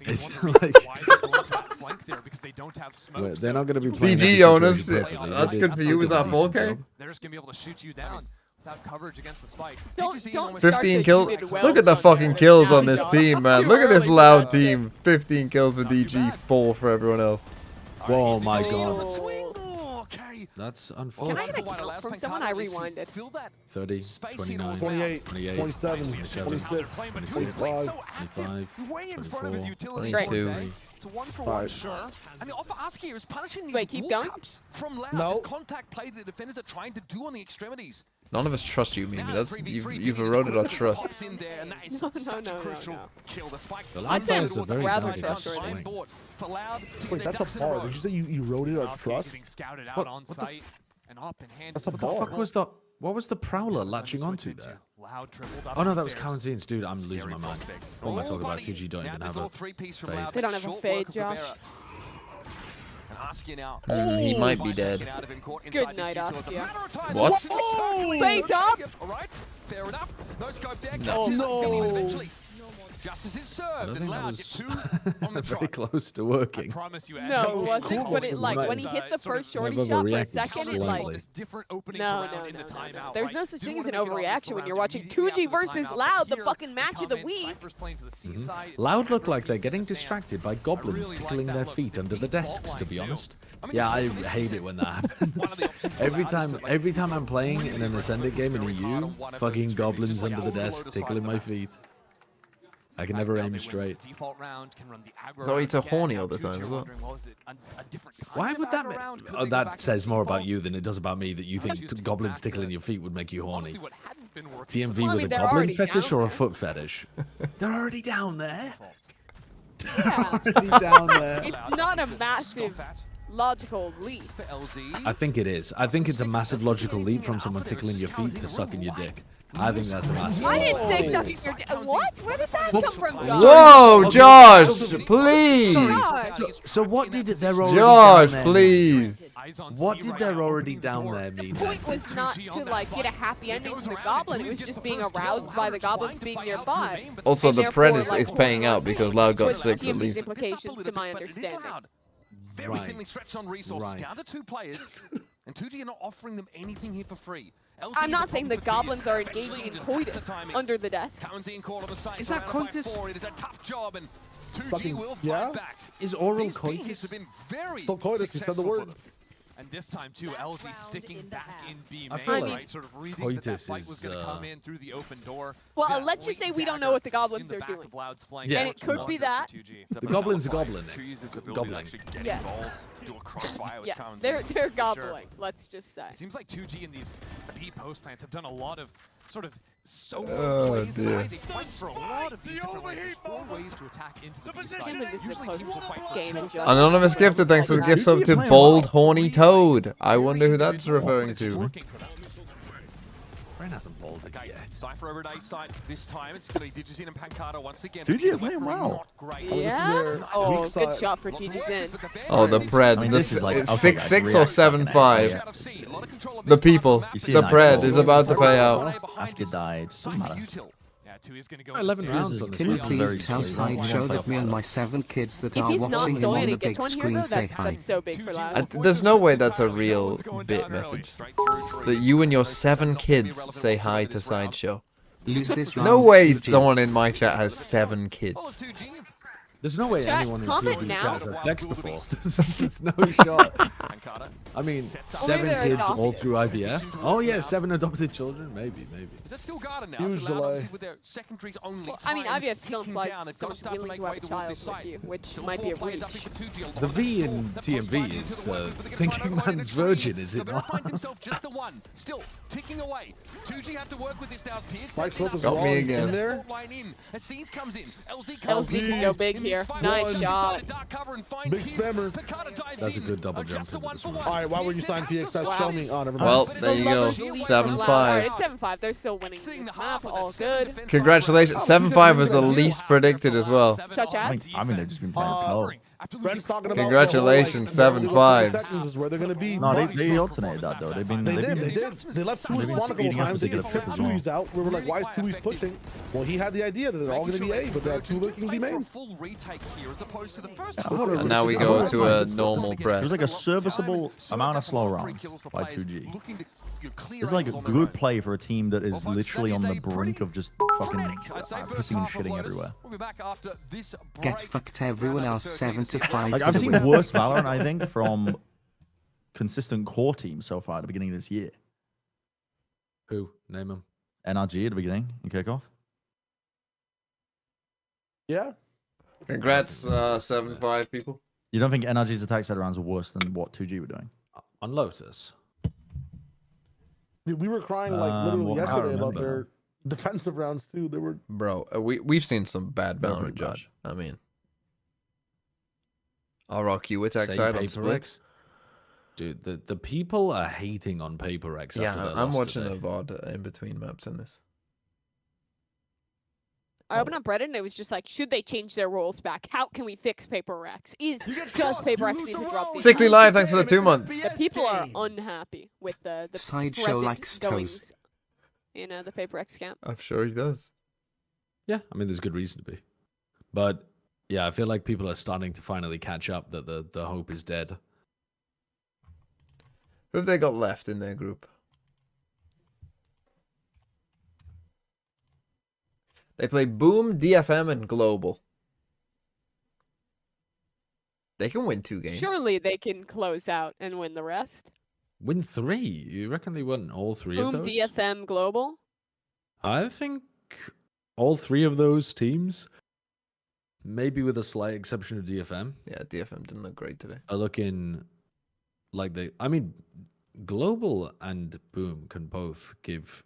It's One of the like reasons why they blocked that flank there, because they don't have smoke, they're so not going to be playing DG every owners, situation perfectly. They that's did good for you. a Was that decent 4K? job. they're just gonna be able to shoot you down without coverage against the spike. Don't DJZ start almost- the 15 kills. you did well Look at the Sunday, fucking and kills now on this Josh. team, man. Too Look at this early for loud that shit. team. 15 kills for DG, 4 for everyone else. Oh my god. Oh, okay. That's Can I unfortunate. get a count from someone? I rewinded. Feel that 30, space 29, 28, 28, 27, 27, 26, 25, 25. way in front of his 24, utility. 22. points, eh? It's a 1-for-1, Alright. sure. And the offer ask here is punishing these Wait, keep going? walk-ups from Loud. No. This contact play that the defenders are trying to do on the extremities. None of us trust you, Mimi. Now That's 3v3, you've Geni's eroded our quickly trust. pops in there, and that is No, such a no, crucial no. kill. The spike The flies Loud players towards are the very right rather side, frustrating. fine board for Loud to get Wait, their that's a ducks in a bar. row. Did you say you eroded our Alski trust? getting scouted out What- on what the site and up and handed. That's a What the bar. fuck was the... What was the Prowler latching onto there? Loud tripled up Oh no, on that was stairs. Kawanzin's. Dude, I'm losing my mind. What am I talking about? 2G don't even have a fade. They don't have a fade, Josh. And Askia now. He might be dead. Good night, Askia. What? Oh, face up! All right, fair enough. No scope there. No. Catches No. that Geni eventually. Justice is I served, don't and think that Loud was get 2 on the very trot. close to I working. promise you, No, it wasn't. But it like Right. when he hit the first shorty I've shot for a overreacted second, it slightly. like this different opening no, around no, in no, the no, timeout. no. There's right? no such Do thing as wanna an make it obvious overreaction when around you're watching immediately 2G after the versus timeout, Loud, but the here fucking we match of come the in, week. Cypher's playing to the seaside. It's Loud a looked like they're piece in getting the sand. distracted by I goblins really like tickling that their look. feet under the Deep ball desks, to be flying, too. honest. I mean, Yeah, I this hate is it when that one happens. of the options for Every Loud is time, to, like, every time I'm playing in an really Ascended game in very hard EU, on one of fucking those goblins just, like, under the overload desk, the side tickling of my that. feet. I can never aim straight. Default round can run the aggro So he's a round again. horny Now all the 2G time as are well. wondering, well, is it a different kind Why of would that aggro make... round? Could Oh, they go back that to says more about default? you than it does about me, that you think choose to go goblins back to tickling your feet would make you horny. Honestly, what hadn't been working TMV for Well, I with mean, a they're goblin already fetish down or a there. foot fetish? They're already down there. Yeah. down there. It's not a massive logical leap. For LZ. I think it is. I think it's a massive logical leap from someone tickling your feet to sucking your dick. I think that's a massive. I didn't say sucking your dick. What? Where did that come from, Josh? Whoa, Josh, please. Josh. So what did they're already Josh, down there please. Eyes on What C did right they're now, already opening the down door. there mean? The point was not to like get a happy ending from the goblin. It was just being aroused by the goblins being nearby. Also, And the therefore, pred like, is paying out because Loud got with 6 at TMV's least. implications to my understanding. Very Right. thinly stretched on resources. Right. Down to 2 players, and 2G are not offering them anything here for free. LZ I'm is not a saying the problem for 2G. goblins are Eventually engaging in just taps the coitus timing. under the desk. Kawanzin call on the site, Is that surrounded by coitus? 4. It is a tough job, and 2G Sucking- will fight yeah? back. Is oral These B hits coitus? have been very Still coitus, he said the successful for word. them. And this time too, LZ sticking back in B I main, feel like right? Sort of reading that coitus fight was going to is, come in through the open door. Well, That let's just say late we don't know dagger what the goblins in are the back doing. of Loud's flank. Yeah. And it could be that. The goblin's a goblin. To use his ability Gobbling. to actually get Yes. involved, do a crossfire with Yes, Kawanzin. they're gobbling. Let's just say. It seems like 2G and these B post plants have done a lot of sort of solo Oh, plays. dear. They fight for a lot of these different ways. There's 4 ways to attack into the B side. I think this is a Usually close teams will fight for game in 2. general. Anonymous gifted, thanks for the gift sub to Bold Horny Toad. I wonder who that's referring to. Working for them. Ren hasn't bowled it Okay, yet. Cypher over at A side. This time it's going to be Digizin and Pancata once again. 2G are But playing well. not great. Yeah? their Oh, weak good side. shot for Lots of TG's workers in. with the Banter Oh, the range. pred. I mean, This this is like- is okay, 6-6 or react. 7-5. Out of C. A lot of control of The this part of people. map. You see The an pred icon. is about to pay out. Askia died. Doesn't Cypher matter. util. Yeah, Tui is going to go 11 into stairs. rounds on this Can you one. I'm very please tell sorry. Sideshow that me and my 7 kids that If are he's not watching him Zoe on and the he gets big one here, screen though, say hi? that's so big for Loud. There's no way that's a real bit message. That you and your 7 kids say hi to Sideshow. Lose this round. No way 2G. someone in my chat has 7 kids. There's no way Chat, anyone in comment PvP's now. chat has had sex before. There's no shot. I mean, 7 they're kids all adopted. through IVF? Oh yeah, 7 adopted children? Maybe. Is that still Garden now? Huge So Loud, delay. obviously, with their secondaries only I mean, time IVF still ticking implies down, they've got to someone's start to willing make to way have a towards child this with side. you, which Still might 4 be a players reach. up into 2G, a lot The of V stall. in That TMV post-fight is into the work, but they're thinking trying to go in man's a tree. virgin, is it Gabera not? finds himself just the one, still ticking away. 2G have to work with this now as PX Spike sets Smoke it is up. Got me wrong again. in there. Line in. As C's comes in, LZ LZ comes can go big in this here. fight. Nice Inside shot. the dark cover and finds Big his. spammer. Picard dives That's a in. good double jump Just a into one this for one. one. All right, why would you sign PXS? Show me. Oh, never mind. Well, there you go. Lovers lead for Loud. 7-5. Alright, it's 7-5. They're still winning Seeing this the half map. of that All seven good. defense Congratulations. line. 7-5 was the least predicted as well. Such as? I mean, they've just been playing slow. Brent's talking about Congratulations, the whole, like, 7-5. seconds is where they're gonna be. No, they alternated that though. They've been. They they've did. been, They did. They left Tui's They've been spawn a couple speeding up times. as They they get get tripped as well. Tui's out. We were like, why is Tui's pushing? Well, he had the idea that they're all gonna be A, but there are 2 looking to be main. Full retake here as opposed to the first And now we go to a normal It press. was like a serviceable amount of slow rounds by 2G. It's like a good play for a team that is literally on the brink of just fucking pissing and shitting everywhere. We'll be back after this Get break. fucked everyone else 7-5. Like I've seen worse Valorant, I think, from consistent core teams so far at the beginning of this year. Who? Name him. NRG at the beginning in kickoff. Yeah. Congrats, 7-5 people. You don't think NRG's attack set rounds are worse than what 2G were doing? On Lotus. Dude, we were crying like literally well, I yesterday about remember. their defensive rounds too. They were Bro, we've seen some bad They're Valorant, pretty bad. Josh. I mean, I'll rock you attack Say side on Paper split. Rex. Dude, the people are hating on Paper Rex. Yeah, after their I'm loss watching today. a VOD in between maps in this. I opened up Reddit and it was just like, should they change their rules back? How can we fix Paper Rex? Does Paper Rex need to drop these? Sickly Live, thanks for the 2 months. The people are unhappy with the Sideshow present likes goings toes. in the Paper Rex camp. I'm sure he does. Yeah, I mean, there's good reason to be. But yeah, I feel like people are starting to finally catch up that the hope is dead. Who have they got left in their group? They play Boom, DFM, and Global. They can win 2 games. Surely they can close out and win the rest. Win 3? You reckon they won all 3 of Boom, those? DFM, Global. I think all 3 of those teams, maybe with a slight exception of DFM, Yeah, DFM didn't look great today. are looking like they. I mean, Global and Boom can both give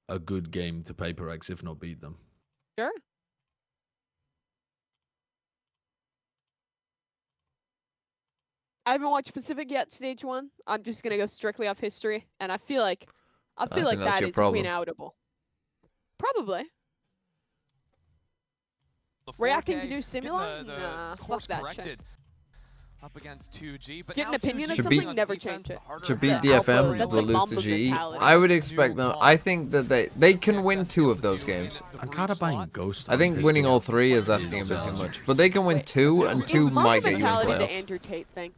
a good game to Paper X, if not beat them. Sure. I haven't watched Pacific yet, stage 1. I'm just gonna go strictly off history, and I feel like think that's that your is problem. win-outable. Probably. Reacting to new stimuli? Nah, fuck that shit. Up against 2G, but Get an now opinion 2G of To something, beat- never change it. To beat Yeah, DFM, that's we'll like lose to Mamba GE. mentality. I would expect them. I think that they can win 2 of those games. I'm kind of buying Ghost. I think winning all 3 is asking a bit too much. But they can win 2, and 2 It's Mamba might get you in mentality the playoffs. Andrew Tate thing.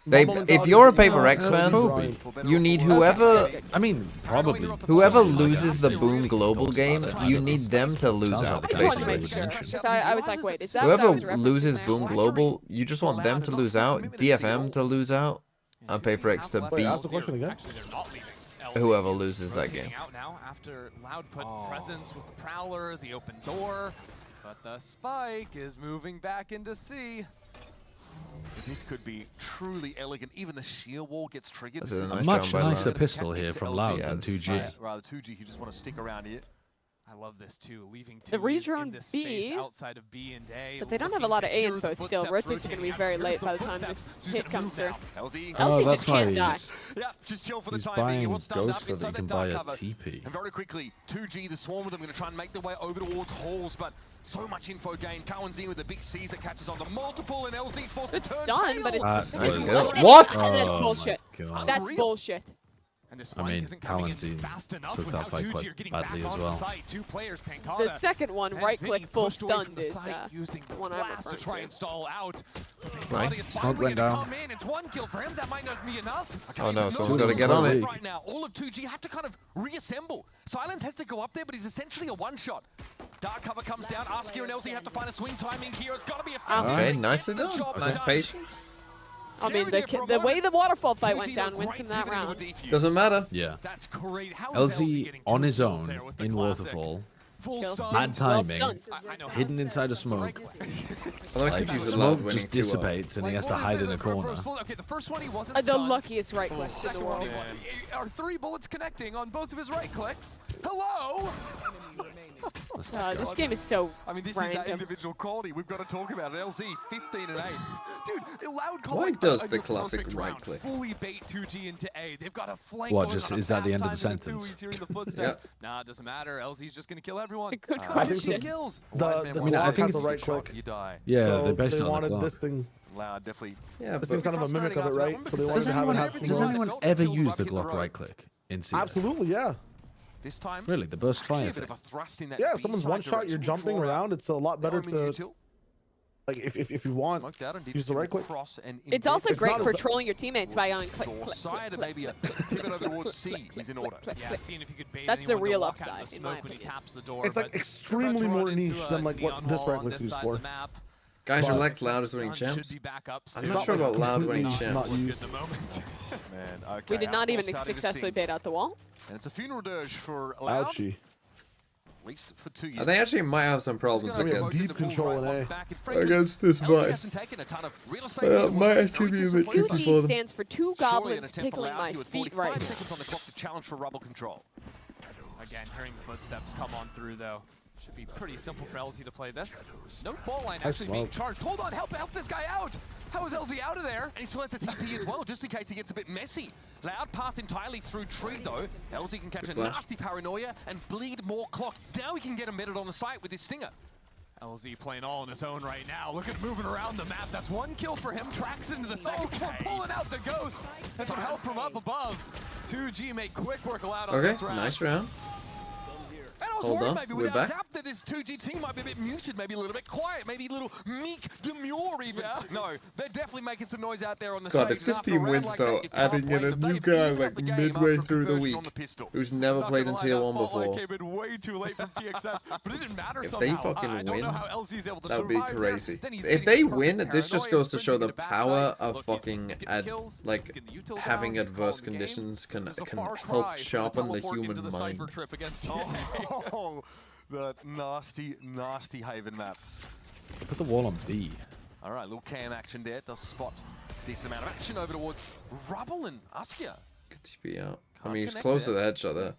If you're a Paper X fan, Kobe. you need whoever I mean, probably. loses the Boom Global game, you need them to lose Sounds out. like I just wanted to Basically, make sure. 'Cause I was like, wait, is that what I whoever was referencing loses there? Boom Global, you just want them to lose out, DFM to lose out, and Paper X to Wait, ask beat the question again. Actually, they're not leaving. whoever loses that Rotating game. out now after Loud put presence with the Prowler, the open door, but the spike is moving back into C. This could be truly elegant. Even the sheer wall gets triggered. That's a This is nice Much job by nicer Loud. pistol here from Loud Yeah, than this is 2G. nice. Rather 2G, you just want to stick around here. I love this too, leaving The two reads are in on this space B, outside of B and A. But they don't have a lot of A info still. Rotate's going to be very late by the time this hit comes through. LZ. LZ that's just why can't die. he's, Yeah, just chill for the he's time being. He buying wants to stand up Ghost so that inside he that can dark buy a cover. TP. And very quickly, 2G, the swarm of them, going to try and make their way over towards halls, but so much info gain. Cowan's in with the big C's that catches on the multiple, and LZ's forced to It's turn stunned, but it's tails. just That was it's good. loaded. What? That's Oh my bullshit. God. That's Unreal. bullshit. And this I flank mean, isn't coming in Palanzine fast enough took that without fight 2G quite are getting badly back as onto well. the site. Two players, Pancata The second one, and right Vinny click full pushed away from stunned, the is site using the one I'm blast to referring try to. and stall out. Right. Is Smoke finally went gonna down. come in. It's one kill for him. That might not be enough. Oh no, no someone's got to get on it. Right now, all of 2G have to kind of reassemble. Silence has to go up there, but he's essentially a one-shot. Dark cover comes down. Askia and LZ have to find a swing timing here. It's got to be a Okay, nicely done. job Nice done. patience. I mean, the way the waterfall fight went down wins him that round. Doesn't matter. Yeah. That's great. How is LZ getting on two his kills own there with the in classic? Waterfall, Full Kill stun. bad Well timing, stunned. I know. hidden inside a smoke. I like Like, to use the smoke loud winning just 2-0. dissipates and he has to what is hide it? in a corner. Okay, the first one he wasn't The stunned. luckiest right clicks in the Second one, world. are 3 bullets connecting on both of his right clicks? Hello? That's This disgusting. game is so I mean, this is that random. individual quality we've got to talk about. LZ, 15 and 8. Dude, loud call. Why does the classic right click? Fully bait 2G into A. They've got a flank. What, going just- on a is that the fast end of the time into sentence? He's hearing the footsteps. Nah, it doesn't matter. LZ's just gonna kill everyone. Good I question. think so. Skills. The Wise man the wants I Glock think has the it's- right click. You die. Yeah, so they're based they on the wanted clock. this thing. Loud, definitely. Yeah, This but thing's kind of a mimic of it, right? So they wanted Does to have it anyone, have every does more. time- anyone Felt ever until use right the hit the Glock road. right click in CS? Absolutely, yeah. This time, Really, the burst actually fire a bit thing. of a thrust in that Yeah, if someone's B-side one shot, you're direction. jumping Draw around. It's a lot better Omen to util. like if you want. Smoked out and did use the right click. cross and It's also It's great not for as- trolling your teammates by going click, door click, side click, and maybe a click, click, pivot over click, towards click, C. click, He's in click, order. click, Yeah, click. seeing if you could bait That's the anyone to real walk out of the upside, in my smoke when he opinion. taps the door. It's like but they're extremely about to more run into niche a than like what neon this wall right on click this is side of for. the map. guys But- elect loud as winning Stun should champs. be back up I'm soon. not sure about loud Completely winning not champs. Good used. in the moment. Man, okay. We did not even starting to successfully sing. bait out the wall. And it's a funeral dirge for Loud. Ouchie. At least for 2 years. They actually might have some problems gonna be a against deep control in A. against this LZ vibe. hasn't taken a ton of real estate. Might actually be a bit tricky for 2G them. stands for two goblins tickling my feet right now. Seconds on the clock to challenge for rubble control. Again, hearing the footsteps come on through, though. Should be pretty simple for LZ to play this. No fall line actually being smoke. charged. Hold on, help this guy out! How is LZ out of there? And he still has a TP as well, just in case he gets a bit messy. Loud path entirely through tree though. LZ can catch Good a flash. nasty paranoia and bleed more clock. Now he can get embedded on the site with his stinger. LZ playing all on his own right now. Look at moving around the map. That's one kill for him. Tracks into the second one, pulling out the ghost. And some help from up above. 2G make quick work allowed on Okay, this round. nice round. And I was Hold worried on, maybe we're without back. Zap that this 2G team might be a bit muted, maybe a little bit quiet, maybe a little meek, demure even. Yeah. No, they're definitely making some noise out there on the God, stage. if this And after a team round wins like though, that, you can't adding in blame a them. new They've guy evened like up the game midway after a through the conversion week on the pistol. who's never Not played gonna in lie, tier that 1 fault line before. came in way too late from PXS, but it didn't matter If they somehow. fucking I don't win, know how LZ's able to that would be survive there. crazy. Then he's If getting they perfect win, this just paranoia, goes to show sprinting the to backside. power of Look, fucking getting kills, he's like getting the util having down, he's calling adverse the game. conditions can This is a can far help cry from sharpen the teleport into human the Cypher mind. trip against Oh, the nasty, nasty Haven map. Put the wall on B. All right, little cam action there. Does spot decent amount of action over towards Rubble and Askia. Good TP out. I Can't mean, he's connect close to there. the headshot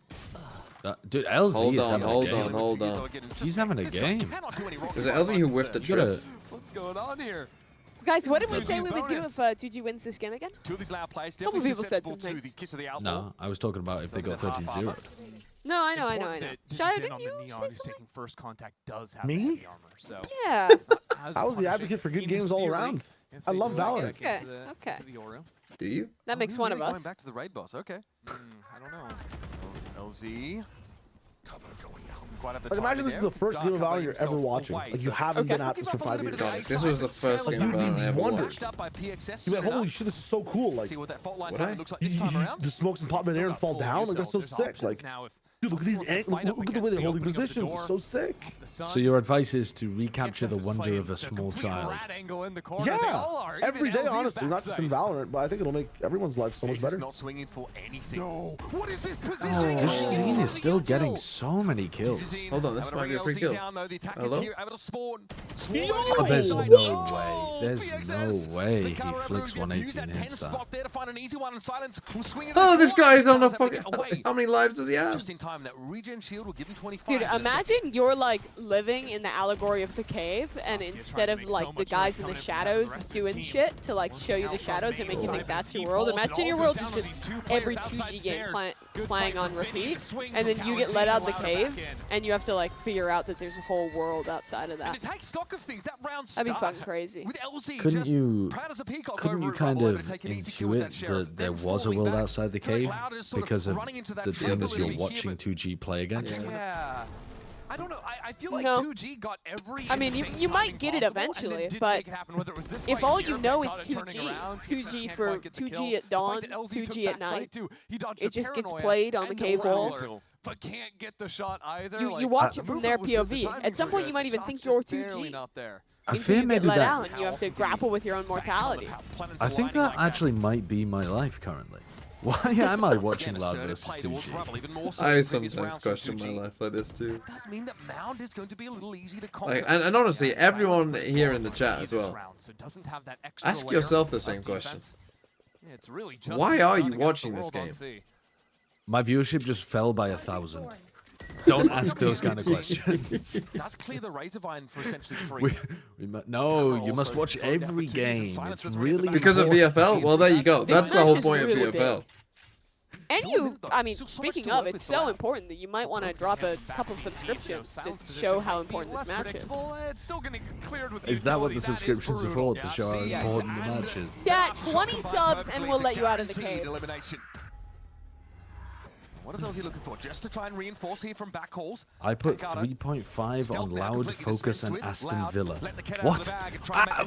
there. Dude, LZ Hold is on, having hold a game. on, hold on. He's having a This guy game. cannot do any wrong. Was it LZ who whiffed the You gotta, trip? What's going on here? Guys, what did we This is say we would do bonus. if 2G wins this game again? Two of these loud players Couple definitely people said susceptible some to things. the kiss of the outlaw. no, I was talking about if they got 13-0. No, I know. Important that Shadow, Digis in didn't on you the say Neon who's something? taking first contact does have Me? the heavy armor, so Yeah. as I was the punishing advocate for good in games all theory, around. if I they love do get Valorant. back into Okay, the- okay. into the Oro. Do you? That makes one of Going us. back to the raid boss. Okay. I don't know. LZ. Quite have the Like imagine timing this is there. the first Dark game of covering Valorant you're ever himself watching. away, Like you so- haven't been Okay. at this for 5 years. God, if this was the first Like, game you'd of Valorant I be ever wondered. watched. Up by PXS. You're like, soon holy enough. shit, this is so cool. Like See what that fault line Would timing I? looks like you, this time you around. just smoke some pop in the air and fall down. Like that's so sick. Like dude, look at these look at the way they're holding positions. It's so sick. So your advice is to recapture the wonder of a small child. Yeah, every day, honestly, not just in Valorant, but I think it'll make everyone's life so much He's better. not swinging for anything. No. What is this Oh, positioning? this scene is still getting so many kills. Hold on, this might be a free kill. Down, though. The attack Hello? is here, able to spawn. Oh, there's no way. There's no way he flicks 118 and hits that. spot there to find an easy one, and Silence will swing it Oh, in this the guy is on a corner. fucking. How many lives does he have? Just in time time. That regen shield will give him 25. Dude, imagine you're like living in the allegory of the cave, and instead of like the guys in the shadows doing shit to like show you the shadows and make you think that's your world, imagine your world is just every 2G game playing on repeat, and then you get let out of the cave, and you have to like figure out that there's a whole world outside of that. And to take stock of things, that round That'd be fucking crazy. with LZ Couldn't just you proud as a peacock couldn't you over kind Ebola of to take an easy kill with intuit Sheriff. that there Then was a falling world back, outside the kinda cave Cloud is sort because of running into that the trap teams you're ability. watching 2G play against? Yeah. I don't know. I feel like No. 2G got every. I mean, you might get it eventually, but if all you know is 2G, 2G for 2G at dawn, 2G at night, it just gets played on the cave walls. But can't get the shot either. You watch it from their POV. At some point, you might even think you're 2G. I Until fear you get maybe let that. out and you have to grapple with your own mortality. I think that actually might be my life currently. Why am I watching Loud versus 2G? I sometimes question my life like this too. That does mean that Mound is going to be a little easy to Like, conquer. and honestly, everyone here in the chat as well, ask yourself the same question. Why are you watching this game? My viewership just fell by 1,000. Don't ask those kind of questions. That's clear the Razorvine for essentially free. No, you must watch every game. It's really Because of important. VFL? Well, there you go. That's the not whole just point of really VFL. And you, I mean, speaking of, it's so important that you might want to drop a couple subscriptions to show how important this match is. Is that what the subscriptions are for? To show how important the match is? Yeah, 20 subs and we'll let you out of the cave. What is LZ looking for? Just to try and reinforce here from back halls. I put 3.5 on Loud, Focus, and Aston Villa. What?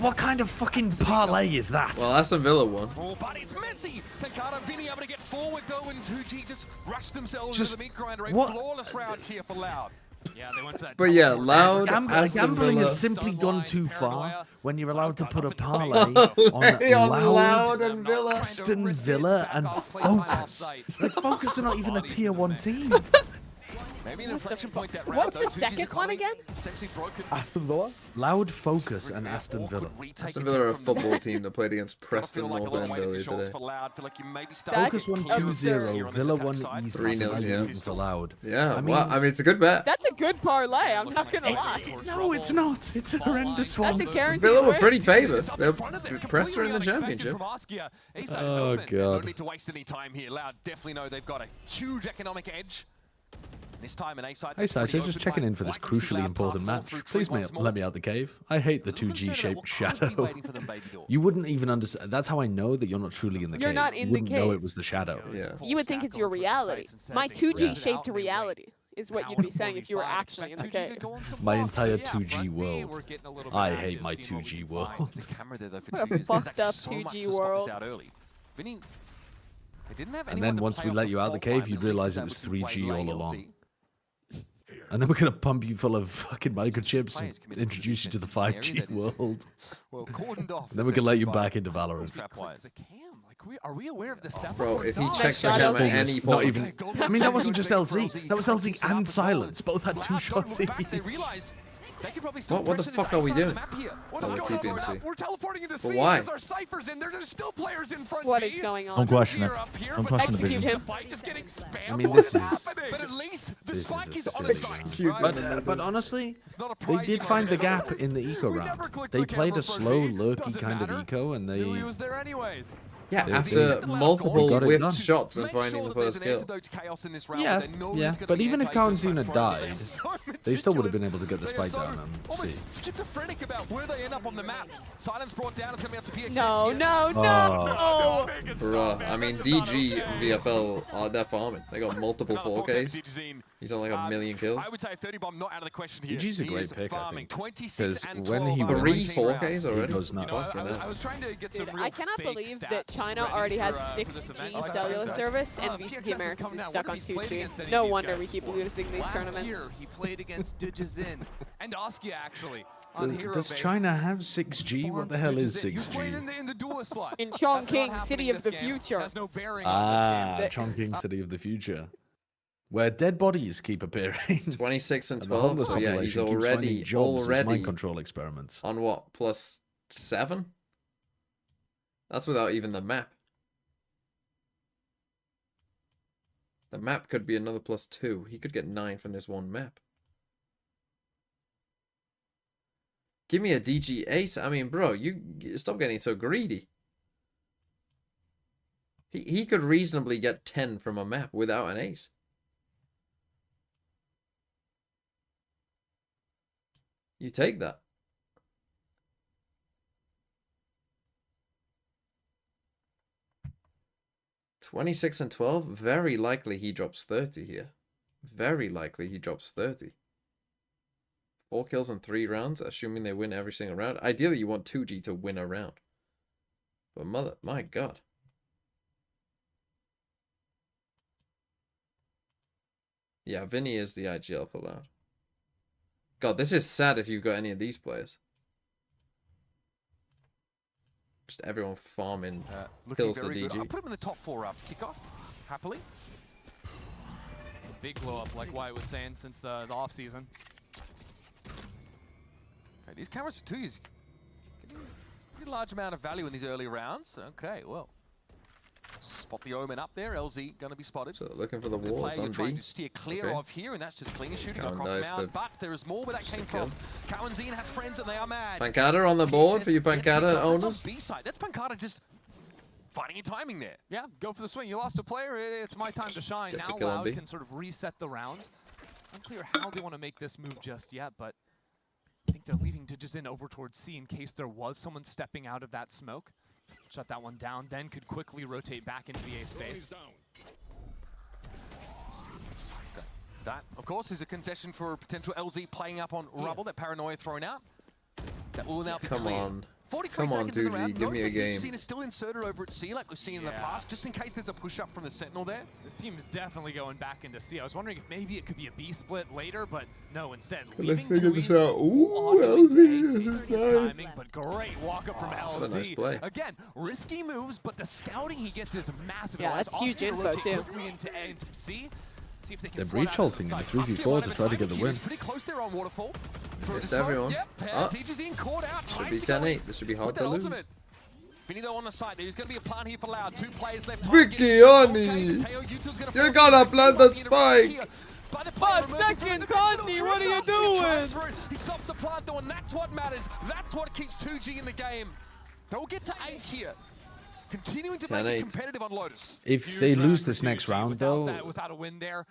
What kind of fucking parlay is that? Well, Aston Villa won. Oh, but it's messy. Pencado being able to get forward though, and 2G just rushed themselves into the meat grinder. A flawless round here for Loud. Yeah, they went for that. But yeah, Loud, Aston Gambling Villa. has simply gone too far when you're allowed to put a parlay on Loud and Villa. Aston Villa, and Focus. Like, Focus are not even a tier 1 team. Maybe an inflection point that round. What's the second one again? Aston Villa? Loud, Focus, and Aston Villa. Aston Villa are a football team that played against Preston North End earlier today. Focus won 2-0, Villa won easy. 3-0, yeah. For Loud. Yeah, well, I mean, it's a good bet. That's a good parlay, I'm not gonna lie. No, it's not. It's a horrendous one. That's a guaranteed Villa were win. pretty favored. They're Preston are in the championship. Oh, God. No need to waste any time here. Loud definitely know they've got a huge economic edge. This time an A-side. Hey, Sacha, just checking in for this crucially important match. Please let me out the cave. I hate the 2G-shaped shadow. You wouldn't even understand. That's how I know that you're not truly in the cave. You're not in the You wouldn't know cave. it was the shadow. Yeah. You would think it's your reality. My 2G-shaped reality is what you'd be saying if you were actually in the cave. My entire 2G world. I hate my 2G world. What a fucked up 2G world. And then once we let you out of the cave, you'd realize it was 3G all along. And then we're going to pump you full of fucking microchips and introduce you to the 5G world. And then we can let you back into Valorant. Are we aware of the step? Bro, if he Nice checks the shot, cam at LZ. any Not point, even. I mean, that wasn't just LZ. That was LZ and Silence. Both had 2 shots each. What the fuck are we doing? What Oh, is the going on? TPMC. We're teleporting into But C why? because our ciphers in there. There's still players in front. What is going Don't on? question it. Don't question the Execute vision. him. Just getting spammed. I mean, What this is is- happening? But at least the this is spike a is on silly his game. side. Right? But honestly, It's not a they prize did money. find the gap in the eco We round. never clicked They the played camera a for slow, me. lurky Doesn't kind of matter. eco, and Knew he they... was there anyways. yeah, They after got multiple it whiffed done. shots and Make finding sure the that there's first an kill. antidote to chaos in this round, Yeah, that no one yeah. is gonna But be even if anti-Zone Kawanzuna front. died, They're so they still would have been meticulous. able to get the They are spike so down and almost see. schizophrenic about where they end up on the map. Silence brought down. It's coming up to PXS No, here. no, Oh. no! Bruh, I mean, DG and VFL, they're farming. They got multiple 4Ks. He's on like a million kills. I would say 30 bomb not out of the question here. DG's a He great is pick, I farming think. 26 Because and when 12 he out of Three these 4Ks rounds. He already? goes nuts. Fucking hell. I was trying to get Dude, some real I cannot fake believe that stats China ready already has for this 6G event. cellular service and PXS VCT Americas coming is out. stuck What on have you played against 2G. any No of these wonder guys we keep before? losing these Last tournaments. year, he played against Dujazin and Askia actually. On Hero Does Base. China have 6G? What the hell is He was playing 6G? in the duo slot. In That's not Chongqing, happening city in of this the game. future. Has no bearing on this game. Chongqing, City of the Future. Where dead bodies keep appearing. 26 and And the 12, homeless so yeah, he's population keeps finding already jobs as mind control experiments. on what, +7? That's without even the map. The map could be another +2. He could get 9 from this one map. Give me a DG ace. I mean, bro, you stop getting so greedy. He could reasonably get 10 from a map without an ace. You take that. $26 and $12. Very likely he drops 30 here. Very likely he drops 30. 4 kills in 3 rounds, assuming they win every single round. Ideally, you want 2G to win a round. But my God. Yeah, Vinny is the IGL for LOUD. God, this is sad if you've got any of these players. Just everyone farming kills to DG. I'll put him in the top 4 after kickoff, happily. Big blow up, like Wyatt was saying, since the off season. Okay, these cameras for 2 is getting a pretty large amount of value in these early rounds. Okay, well. Spot the Omen up there. LZ going to be spotted. So looking for the walls on B. Trying to steer clear of here, and that's just clean shooting across mound. But there is more where that came from. Kawanzine has friends, and they are mad. Pancada on the board for you Pancada owners. B-side. That's Pancada just finding your timing there. Yeah, go for the swing. You lost a player. It's my time to shine. Now LOUD can sort of reset the round. Unclear how they want to make this move just yet, but I think they're leaving Digits in over towards C in case there was someone stepping out of that smoke. Shut that one down, then could quickly rotate back into the A space. That, of course, is a concession for potential LZ playing up on Rubble. That paranoia thrown out. That will now be clear. On. Come on, dude, give me a game. Is still inserted over at C like we've seen in the past, just in case there's a push-up from the Sentinel there. This team is definitely going back into C. I was wondering if maybe it could be a B split later, but no, instead. Let's figure this out. Ooh, LZ, this is timing, but great walk-up from LZ. Nice play. Again, risky moves, but the scouting he gets is massive. Yeah, that's huge info, too. Into C. See if they can They're breach halting in the 3v4 to try to get the win. Pretty close there on Waterfall. Missed everyone. Yep, in, caught out. Should be 10-8. This should be hard to lose. Finny though on the side. There's going to be a plan here for LOUD. 2 players left. Vikiani! You gotta plant the spike! 5 seconds, Andy, what are you doing? He stops the plant though, and that's what matters. That's what keeps 2G in the game. They'll get to 8 here. Continuing to make it competitive on Lotus. If they lose this next round, though, without a win there,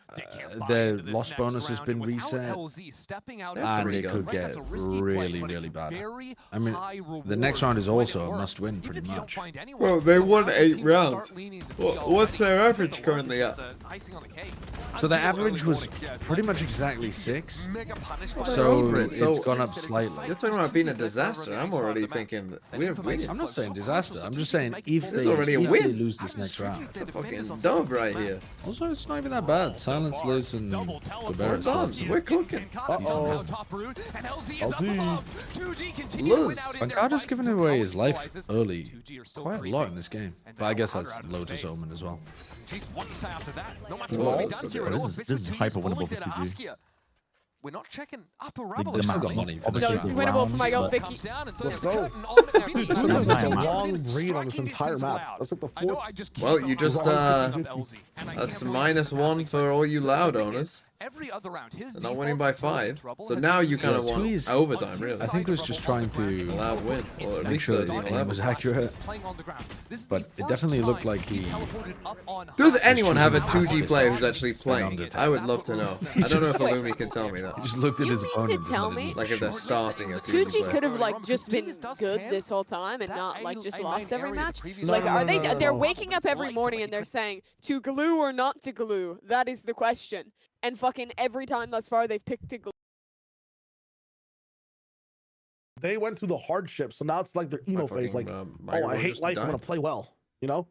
their loss bonus has been reset, and it could get really, really bad. I mean, the next round is also a must-win, pretty much. Well, they won 8 rounds. What's their average currently at? So their average was pretty much exactly 6. So it's gone up slightly. You're talking about being a disaster. I'm already thinking that we're winning. I'm not saying disaster. I'm just saying if this is already a win. They lose this next round. That's a fucking dub right here. Also, it's not even that bad. Silence lives and Barrett dubs. We're cooking. Uh-oh. Luz. Pancada's given away his life early quite a lot in this game. But I guess that's Lotus Omen as well. This is hyper winnable for 2G. We're not checking upper Rubble. They've still got money. No, it's winnable for my girl Vicky. Let's go. There's like a long read on this entire map. That's like the 4th. Well, you just that's -1 for all you LOUD owners. Every other round, his not winning by 5. So now you kind of want overtime, really. I think it was just trying to LOUD win, or at make least sure that his game was accurate. But it definitely looked like he... Does anyone have a 2G player who's actually playing? I would love to know. I don't know if Illumi can tell me that. He just looked at his opponent. You mean to tell me? Like if they're starting a 2G 2G player. could have like just been good this whole time and not like just lost every match. Like are they? They're waking up every morning and they're saying to glue or not to glue. That is the question. And fucking every time thus far they've picked to glue. They went through the hardship, so now it's like their emo phase. Like, oh, I hate life. I'm gonna play well. You know.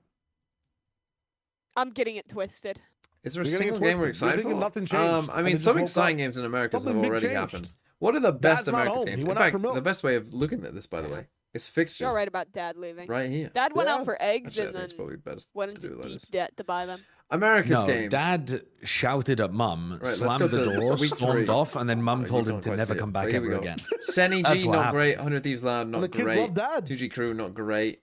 I'm getting it twisted. Is there a single game we're excited for? Nothing changed. I mean, some exciting games in America have already happened. What are the best American teams? In fact, the best way of looking at this, by the way, is fixtures. You're right about Dad leaving. Right here. Dad went out for eggs Actually, and then probably best went into deep debt to buy them. America's games. Dad shouted at Mum, Right, slammed the door, stormed off, and then Mum told him to never come back ever again. Senny G, not great. 100 Thieves LOUD, not the kids great. love Dad. 2G Crew, not great.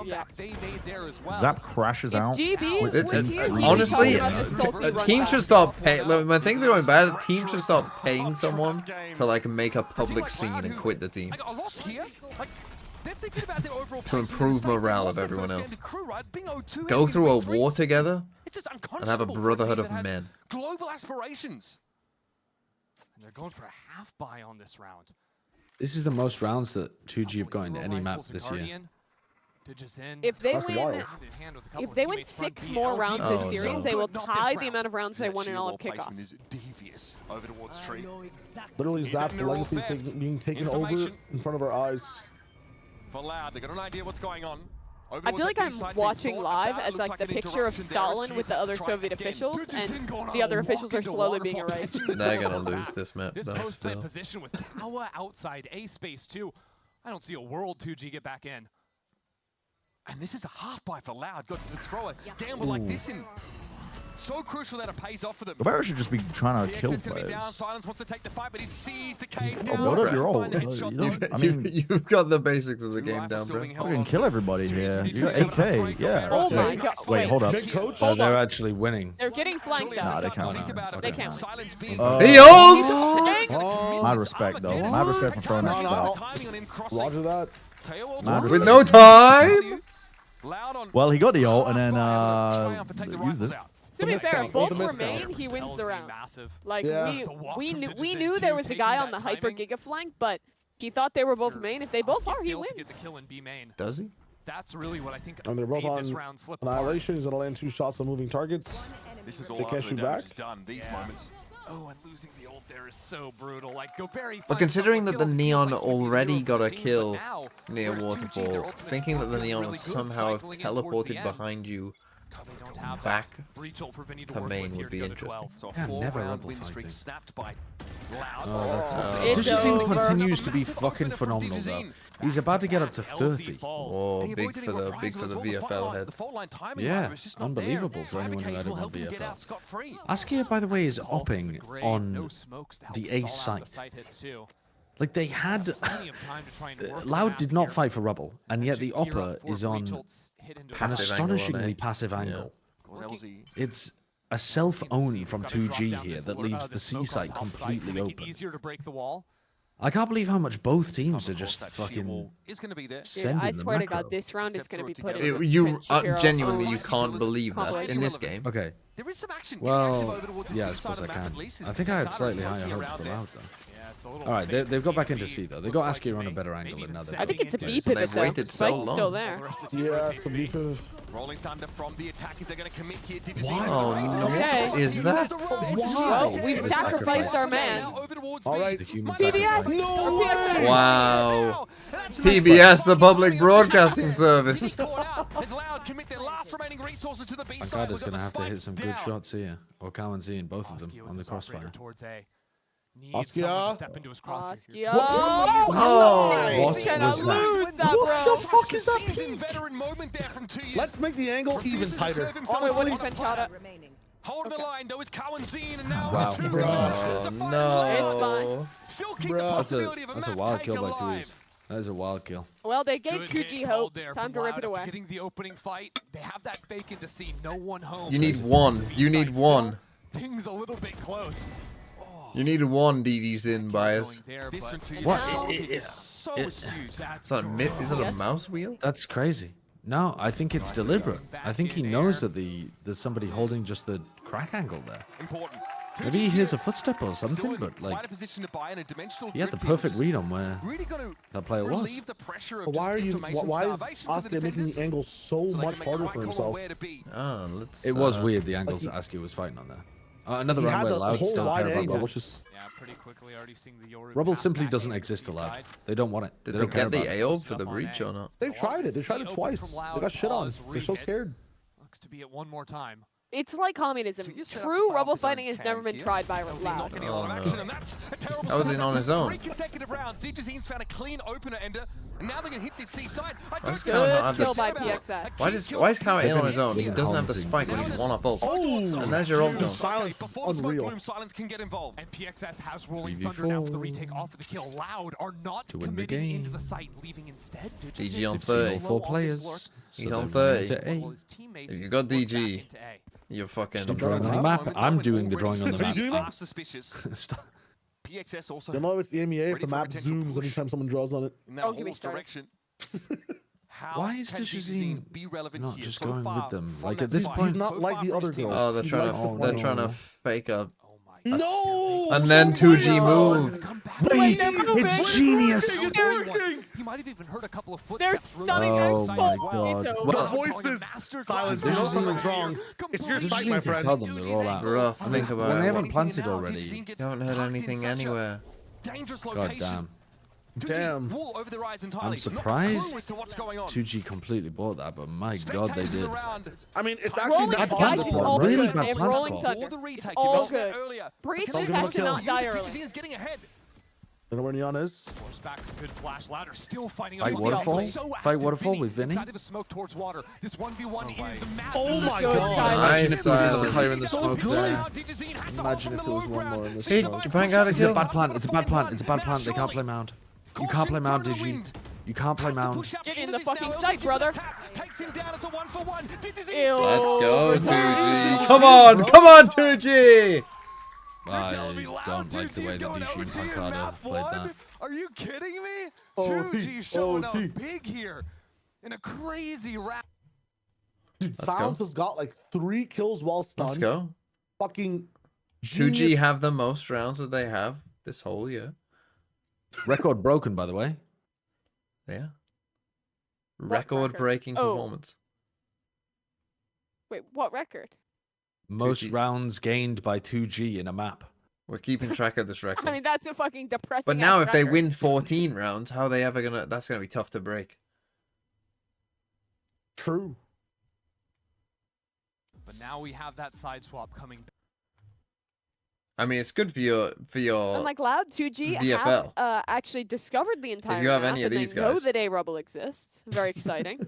comeback they made there as well. Zap crashes out. GB, Honestly, a team should start paying. When things are going bad, a team should start paying someone to like make a public scene and quit the team. To improve morale of everyone else. Go through a war together and have a brotherhood of men. Global aspirations. And they're going for a half buy on this round. This is the most rounds that 2G have got in any map this year. If they win 6 more rounds this series, they will tie the amount of rounds they won in all of kickoff. Literally, Zap's legacy is being taken over in front of our eyes. For LOUD, they got an idea what's going on. I feel like I'm watching live as like the picture of Stalin with the other Soviet officials, and the other officials are slowly being erased. They're gonna lose this map. This though, post-play still. position with power outside A space too. I don't see a world 2G get back in. And this is a half buy for LOUD. Got to throw a gamble like this in. So crucial that it pays off for them. Gobert should just be trying to kill PXS gonna be players. down. Silence wants to take the fight, but he sees the cave Oh, down. what up, you're Find old. a headshot You there. know, I mean, You've got the basics of the Two game rifles down, still bro. being held fucking on. kill everybody here. You got AK, yeah. Oh my Yeah. god. Wait, hold up. Big coach? Hold They're on. actually winning. They're getting flanked Surely though. Nah, they it's time to can't. think about it. They can't. Silence being He ults! Dang. Mad respect, though. Mad respect for throwing that No, shot. Roger that. Mad With respect. no time! Well, he got the ult and then used it. To be fair, miscount. both It was a remain, miscount. he wins the round. Massive. Like Yeah. we knew there was a guy on the hyper giga flank, but he thought they were both main. If they both are, he To get wins. the kill in B main. Does he? That's really what I think And they're both made this on round slip apart. Annihilation. He's gonna land 2 shots on moving targets. This is They all can't after the shoot damage back? is done. These moments. Oh, and losing the ult there is so brutal. Like, Gobert But considering that the feels Neon like he'd be the already hero got for a the team, kill but now, near whereas 2G, their Waterfall, ultimate thinking that the feeling Neon really would good somehow have cycling in towards the teleported end. behind you They don't have back that breach ult for Vinny to to work main with here would to be go to interesting. 12. So a Yeah, never 4-round rebel win fighting. streak snapped by LOUD. Oh, that's It's Digizine over. continues to be fucking phenomenal, though. He's about to get up to 30. Oh, big for the VFL heads. Yeah, unbelievable for anyone who had him on VFL. Askia, by the way, is opping on the A site. Like, they had... LOUD did not fight for Rubble, and yet the Opper is on an Passive angle on astonishingly A. passive angle. It's a self-own from 2G here that leaves the C site completely open. Easier to break the wall. I can't believe how much both teams are just fucking Dude, sending I the swear to macro. God, this round is going to be put in. It, the you Prince Shapiro genuinely own you can't believe that compilation. in this game. Okay. There is some action. Well, yeah, I suppose I can. I think I had slightly higher hopes for LOUD, though. Alright, they've got back into C, though. They got Askia on a better angle, and now they're I think it's a B They've pivot though. waited so Spike's still long. there. Yeah, some defense. Rolling thunder from the attackers. They're going to commit here. Oh, Okay. what is that? Well, we've sacrificed our man. All right. the human PBS! sacrifice. PBS! Wow. PBS, the public broadcasting service. Pancada's gonna have to hit some good shots here, or Cowan's seeing both of them on the crossfire. Askia? Askia! Oh, what Cannot was that? lose that, bro. fuck is that peak? Let's make the angle even tighter. Oh, wait, what is Pancada? Hold the line though, it's Cowanzine, and now Wow. two Bro. Oh, no. It's fine. Still keep Bro. the That's possibility of a a map wild take kill by alive. 2Es. That is a wild kill. Well, they gave 2G hope. Time to rip it away. Getting the opening fight, they have that fake into C, no one home. You need one. You need one. Ping's a little bit close. You need one DD's in bias. This from 2 What? is so astute. Is that a Yes. mouse wheel? That's crazy. No, I think it's deliberate. I think he knows that there's somebody holding just the crack angle there. Important. Maybe he hears a footstep or something, but Quite a like position to buy in a dimensional he had the drift here, which perfect is read on where really gonna that player was. relieve the pressure of But why are just you? information Why is starvation for the Askia making defenders, the angle so so they much can make a harder right for call on himself? where to be. Oh, let's. It was weird the angles that Askia was fighting on there. Another He round had where the LOUD whole still wide care about angle, Rubble. which is Yeah, pretty quickly already seeing the Yoru Rubble path simply back doesn't into exist to C LOUD. side. They don't want it. Did They they don't care get the about it. AO for the breach or not? they've tried it. They tried it open twice. from LOUD, They got shit on. pause, They're so read it. scared. Looks to be it one more time. It's like communism. So you set up to True play rubble off his own fighting has never been camp tried by LZ LOUD. not getting a lot of Oh, action, no. and that's a terrible That was start. in on That's his own. 3 consecutive rounds. Digizine's found a clean opener ender, and now they're gonna hit this C side. I Why does don't Cowan think not have Good the kill by s- PXS. Why is Cowan in on his own? He Second doesn't have the Holmes spike when he's one off ult. Oh, And there's your ult dude, gun. silence is Before the smoke unreal. bloom, Silence can get involved. And PXS has Rolling Thunder now for the retake off of the kill. LOUD are not To win the committing into game. the site, leaving instead DG on Digizine to 30. slow Four on players. this lurk, so He's they're on running 30. to A. while his teammates If you got work back DG, into A. you're fucking. Stop drawing on the map. I'm doing the drawing on the What are you map. doing? Are suspicious. Stop. PXS also You know it's the MEA if ready the for a map potential zooms push anytime someone draws on it. in that Don't get me Hall's started. direction. How Why is can Digizine be relevant not here just so going with far them? from Like, that at this side? point- He's not So like far the for other his team. girls. Oh, they're He trying likes to. to They're fight trying to on. fake a No! And then 2G moved. Wait, it's genius. He might have even heard a couple of They're footsteps. stunning their Oh my spot. God. It's Well, The over. voices. Silence. This You know is something's even- wrong. It's your This sight, is my you can friend. tell them they're all out. Rough. Think When about they it. haven't planted already. You haven't heard anything anywhere. Dangerous God location. damn. Damn. Wall over their eyes entirely. I'm Not a surprised clue as to what's going on. 2G completely bought that, but my God, they Spectators in the did. round. I mean, it's actually Rolling, not guys, it's possible. all Really good. bad They have plan Rolling spot. Thunder. Or the retake, It's you all mentioned that good. earlier. Breach Because just Don't has give to him a not kill. die DGZ early. is getting ahead. You know where Neon is? Force back, good flash. Louder still fighting Fight on Waterfall? So Fight active. Waterfall Vinny with Vinny? inside of a smoke towards water. This 1v1 is massive. Oh my Good God. silence. Imagine if there was Silence. a player in the So smoke good. there. Imagine if there was one more in the Hey, smoke. Japan got a It's a kill. bad plan. It's a bad plan. It's a bad plan. They can't play Mound. You can't play Mound, Digi. You can't play Mound. Get in the fucking sight, brother. Takes him down. It's a 1-for-1. Ew. Let's go, Good 2G. Come on, come on, 2G. I don't like the way that Digi and Pancada played that. Are you kidding me? OT, 2G showing up OT. big here in a crazy round. Dude, Let's Silence go. has got like 3 kills while stunned. Let's go. Fucking 2G genius. have the most rounds that they have this whole year. Record broken, by the way. Yeah. record? Record-breaking Oh. performance. Wait, what record? Most 2G. rounds gained by 2G in a map. We're keeping track of this record. I mean, that's a fucking depressing. But now, ass if they record. win 14 rounds, how are they ever gonna? That's gonna be tough to break. True. But now we have that side swap coming. I mean, it's good for your. Unlike Loud, 2G VFL. have actually discovered the entire you have map, any of and these they know guys. that A-Rubble exists. Very exciting.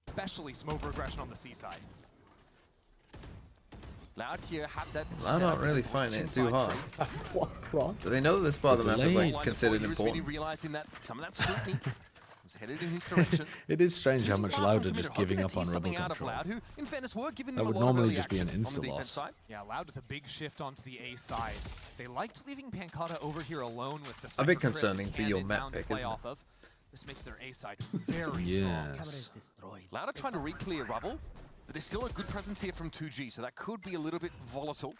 Especially smoke regression on the seaside. Loud here had that. I'm not really finding it too hard. What, bro? Do they know that this part of the map is Delayed. like considered He was really important? realizing that some of that scrutiny was headed in his direction. It is strange how 2G much far Loud from are just committed, giving hoping up to on tease rebel something out of control. Loud, who, in fairness, were giving That them a would lot of normally early just be an action on the insta-loss. defense side. Yeah, Loud with a big shift onto the A side. They liked leaving Pancada over here alone with the A bit Cypher crit concerning and for your cannon map down to pick, play isn't it? off of. This makes their A side very strong. Yes. Loud are trying to re-clear rubble, but there's still a good presence here from 2G, so that could be a little bit volatile.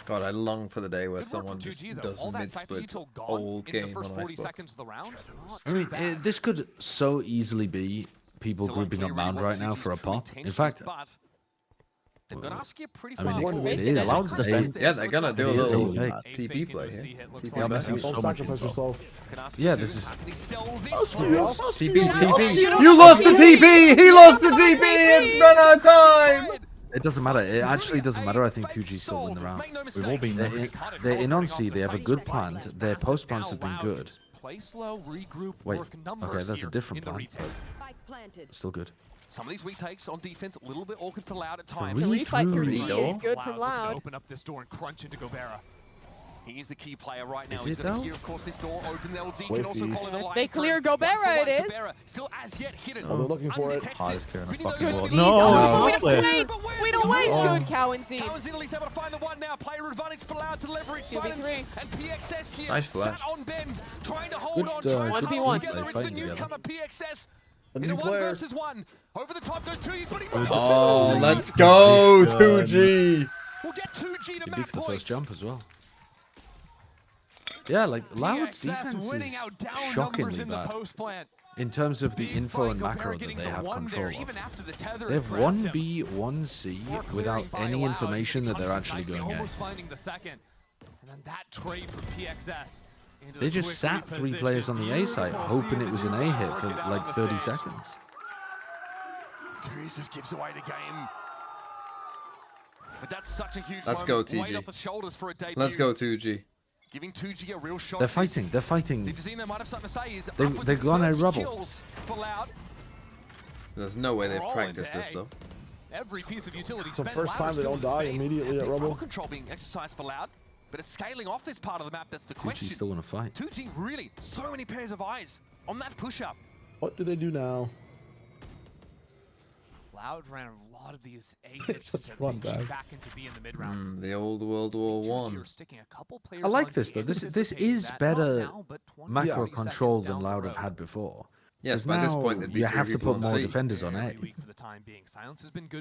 God, I long for the day where Good work someone from just 2G, though. does All that Cypher mid-splits util gone all in the game first on 40 Xbox. seconds of the round. Not I mean, too bad. this could so easily be people Still grouping up unclear really Mound what right now 2G's for a true pop. In intentions, fact, but they've got Askia pretty I far mean, forward. it Yeah, is. Loud's It's defense. Yeah, they're gonna do a It is little all fake. TP play here. TP Yeah, back. Messi- Don't so much sacrifice info. yourself. Can Askia Yeah, do this is- happily sell this Askia. one? TP, TP. You lost the TP! He lost the TP! It's run out of time! It doesn't matter. It actually doesn't matter. I think 2G still win the round. We've all been there. They're in on C. They have a good plan. Their post plans have been good. Play slow, regroup, Wait, work numbers okay, that's a here different in the plan. retake. Still good. Some of these retakes on defense, a little bit awkward for Loud at times. Re- The refight through through E Lido. is good Loud from looking to Loud. open up this door and crunch into Gobera. He is the key player right now. Is He's it going to though? hear, of course, this door open. LD Wait can also for follow the If line. they clear through. Gobera, One for one, it is. Gobera still as yet hidden. Oh, they're looking for it. Undetected. Hardest clear in a Vinny fucking knows Good world. Z's. No, Oh, we not don't clear. wait. But where's We the don't wait. one? Good Cow and Z. Cowan's in at least able to find the one now. Player advantage for Loud to leverage 2v3. silence. And PXS here Nice flash. sat on bend, trying to hold on, Good, trying to 1v1. hold together. Play, It's the fighting together. newcomer PXS. A In a new 1 player. versus 1. Over the top goes 2G, but he Oh, let's go, 2G! We'll get 2G to He match beefed the points. first jump as well. Yeah, like Loud's PXS defense winning is out down numbers shockingly in the bad post plant. in terms of the Big info fight, and Gobera macro that getting they the have one there, control even of. after the tether They have had grabbed him. 1B, 1C More without clearing by any Loud. information that they're Punishes actually nicely, going A. almost finding the second. And then that trade from PXS. into They the just quick sat 3 players on the A site, hoping it was an A hit for like 30 seconds. Therese just gives away the game. But that's such a huge Let's moment. go, Weight TG. off the shoulders for a debut. Let's go, 2G. Giving 2G a real shot. They're at this. fighting, they're fighting. Digizine might have something to say. Is They've- upwards they've of gone a 30 rubble. kills for Loud. There's no way they've We're all practiced into this, A. though. Every piece of utility It's the spent. first Loud time is they still don't in die space. immediately at Big Rebel. ball control being exercised for Loud, but it's scaling off this part of the map. That's the 2G question. still want to fight. 2G really, so many pairs of eyes on that push-up. What do they do now? Loud ran a lot of these A hits Just into run reaching back. back into B in the mid rounds. The old World War 2G One. are sticking a couple players I like on this B, though. This anticipating is that, not better now, but 20, macro 30 seconds control down than the Loud have road. had before. Yes, by this point, you have to put more defenders on A.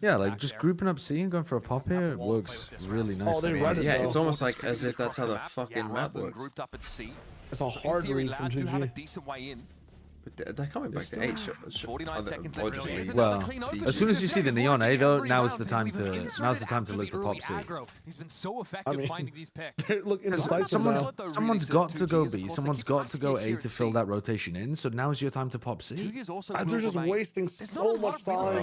Yeah, like just grouping up C and going for a pop here works really nicely. Yeah, it's almost like as if that's how the fucking map works. It's a hard read from GG. But they're coming back to A. 49 seconds left. Well, as soon as you see the neon A though, now's the time to look to pop C. He's been so effective finding these picks. Look, someone's got to go B. Someone's got to go A to fill that rotation in. So now's your time to pop C. They're just wasting so much time. They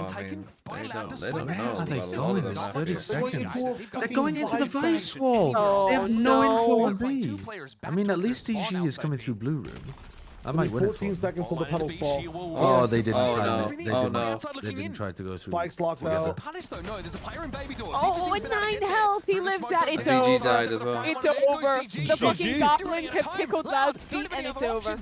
don't know. Where are they going? There's 30 seconds. They're going into the vice wall. Oh, they have no info on no. B. I mean, at least EG is coming through blue room. I might win 14 seconds till the pedals fall. Oh, they didn't time it. They didn't try to go through. Spike's locked out. Oh, with 9 health, he lives that. It's GG over. died as well. It's over. The fucking goblins have tickled Loud's feet, and it's over.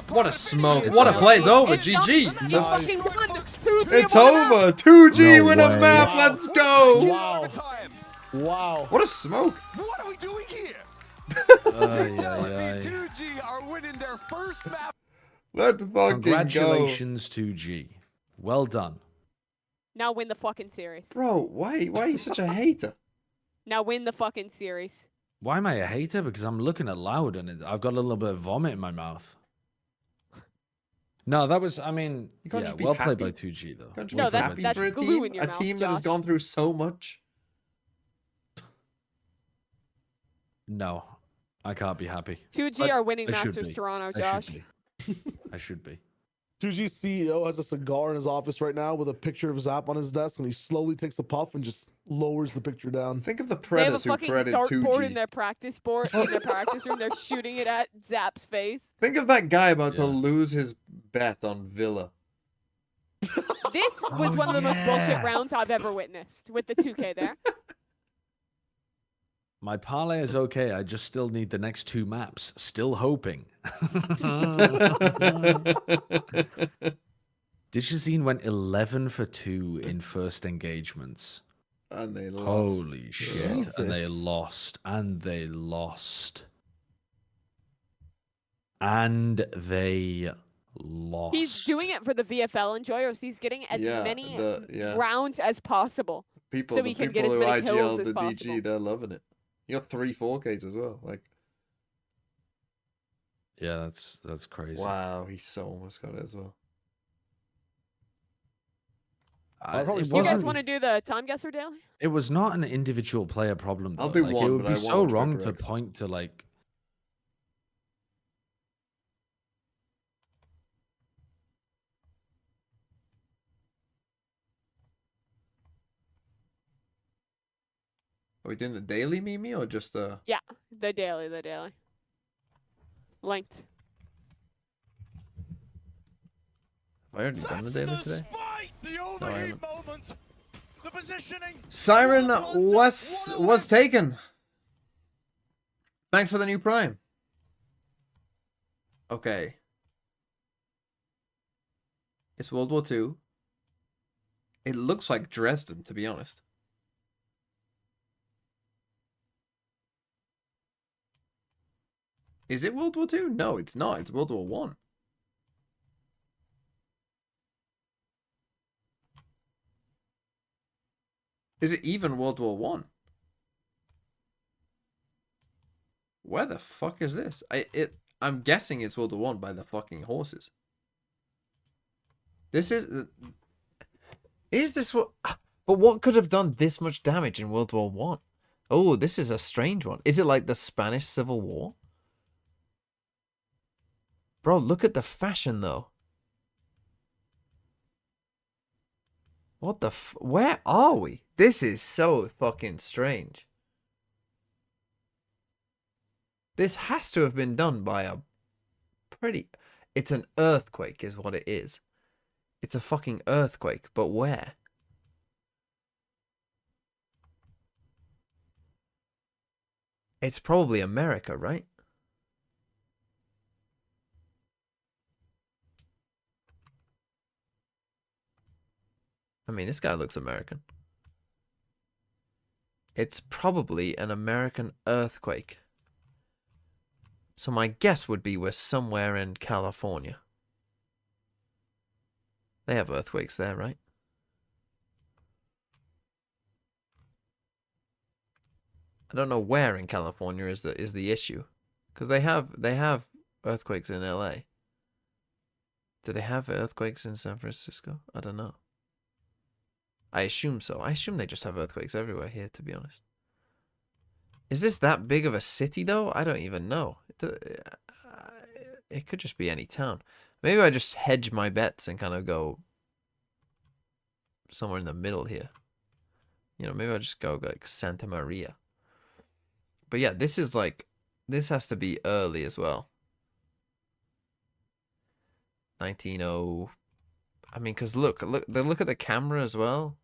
What a smoke. What a play. It's over. GG. He's fucking won. It's over. 2G win a map. Let's go. Wow. Wow. What a smoke. What are we doing here? 2G are winning their first map. Let's fucking Congratulations, 2G. Well done. Now win the fucking series. Bro, why are you such a hater? Now win the fucking series. Why am I a hater? Because I'm looking at Loud and I've got a little bit of vomit in my mouth. No, that was, I mean, yeah, well played by 2G though. No, that's glue in your a mouth, team that has gone through so much. No, I can't be happy. 2G are winning Masters Toronto, Josh. I should be. 2G's CEO has a cigar in his office right now with a picture of Zap on his desk, and he slowly takes a puff and just lowers the picture down. Think of the They have a predators who fucking predated dartboard 2G. in their practice board in their practice room. They're shooting it at Zap's face. Think of that guy about to lose his bet on Villa. This was one of the most bullshit rounds I've ever witnessed with the 2K there. My parlay is okay. I just still need the next 2 maps. Still hoping. Digizine went 11 for 2 in first engagements. And they lost. Holy shit. Jesus. And they lost. And they lost. And they lost. He's doing it for the VFL enjoyers. He's getting as many rounds as possible. People, so he can get as many kills as possible. DG, they're loving it. You got 3 4Ks as well. Like, yeah, that's crazy. wow, he so almost got it as well. You guys want to do the time guesser daily? It was not an individual player problem. Though. I'll do like, one. It would but be I so won't wrong to Rex. point to like. Are we doing the daily Mimi or just the? Yeah, the daily. Linked. Have I already done the daily today? No, I haven't. Siren was taken. Thanks for the new Prime. Okay. It's World War II. It looks like Dresden, to be honest. Is it World War II? No, it's not. It's World War One. Is it even World War One? Where the fuck is this? I'm guessing it's World War One by the fucking horses. This is this what? But what could have done this much damage in World War One? Oh, this is a strange one. Is it like the Spanish Civil War? Bro, look at the fashion though. What the where are we? This is so fucking strange. This has to have been done by a pretty... It's an earthquake is what it is. It's a fucking earthquake, but where? It's probably America, right? I mean, this guy looks American. It's probably an American earthquake. So my guess would be we're somewhere in California. They have earthquakes there, right? I don't know where in California is the issue, because they have earthquakes in LA. Do they have earthquakes in San Francisco? I don't know. I assume so. I assume they just have earthquakes everywhere here, to be honest. Is this that big of a city, though? I don't even know. It could just be any town. Maybe I just hedge my bets and kind of go somewhere in the middle here. You know, maybe I just go like Santa Maria. But yeah, this is like, this has to be early as well. 1900. I mean, because look at the camera as well.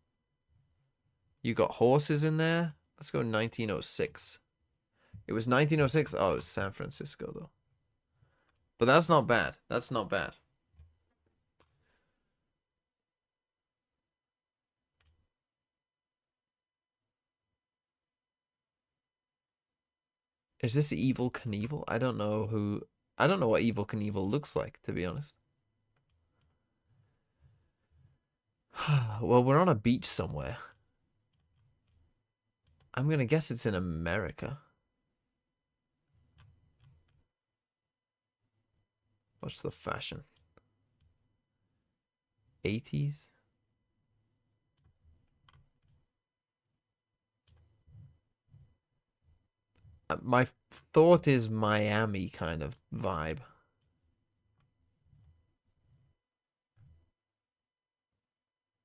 You got horses in there. Let's go 1906. It was 1906. Oh, it was San Francisco, though. But that's not bad. That's not bad. Is this Evil Knievel? I don't know who... I don't know what Evil Knievel looks like, to be honest. Well, we're on a beach somewhere. I'm gonna guess it's in America. What's the fashion? 80s? My thought is Miami kind of vibe.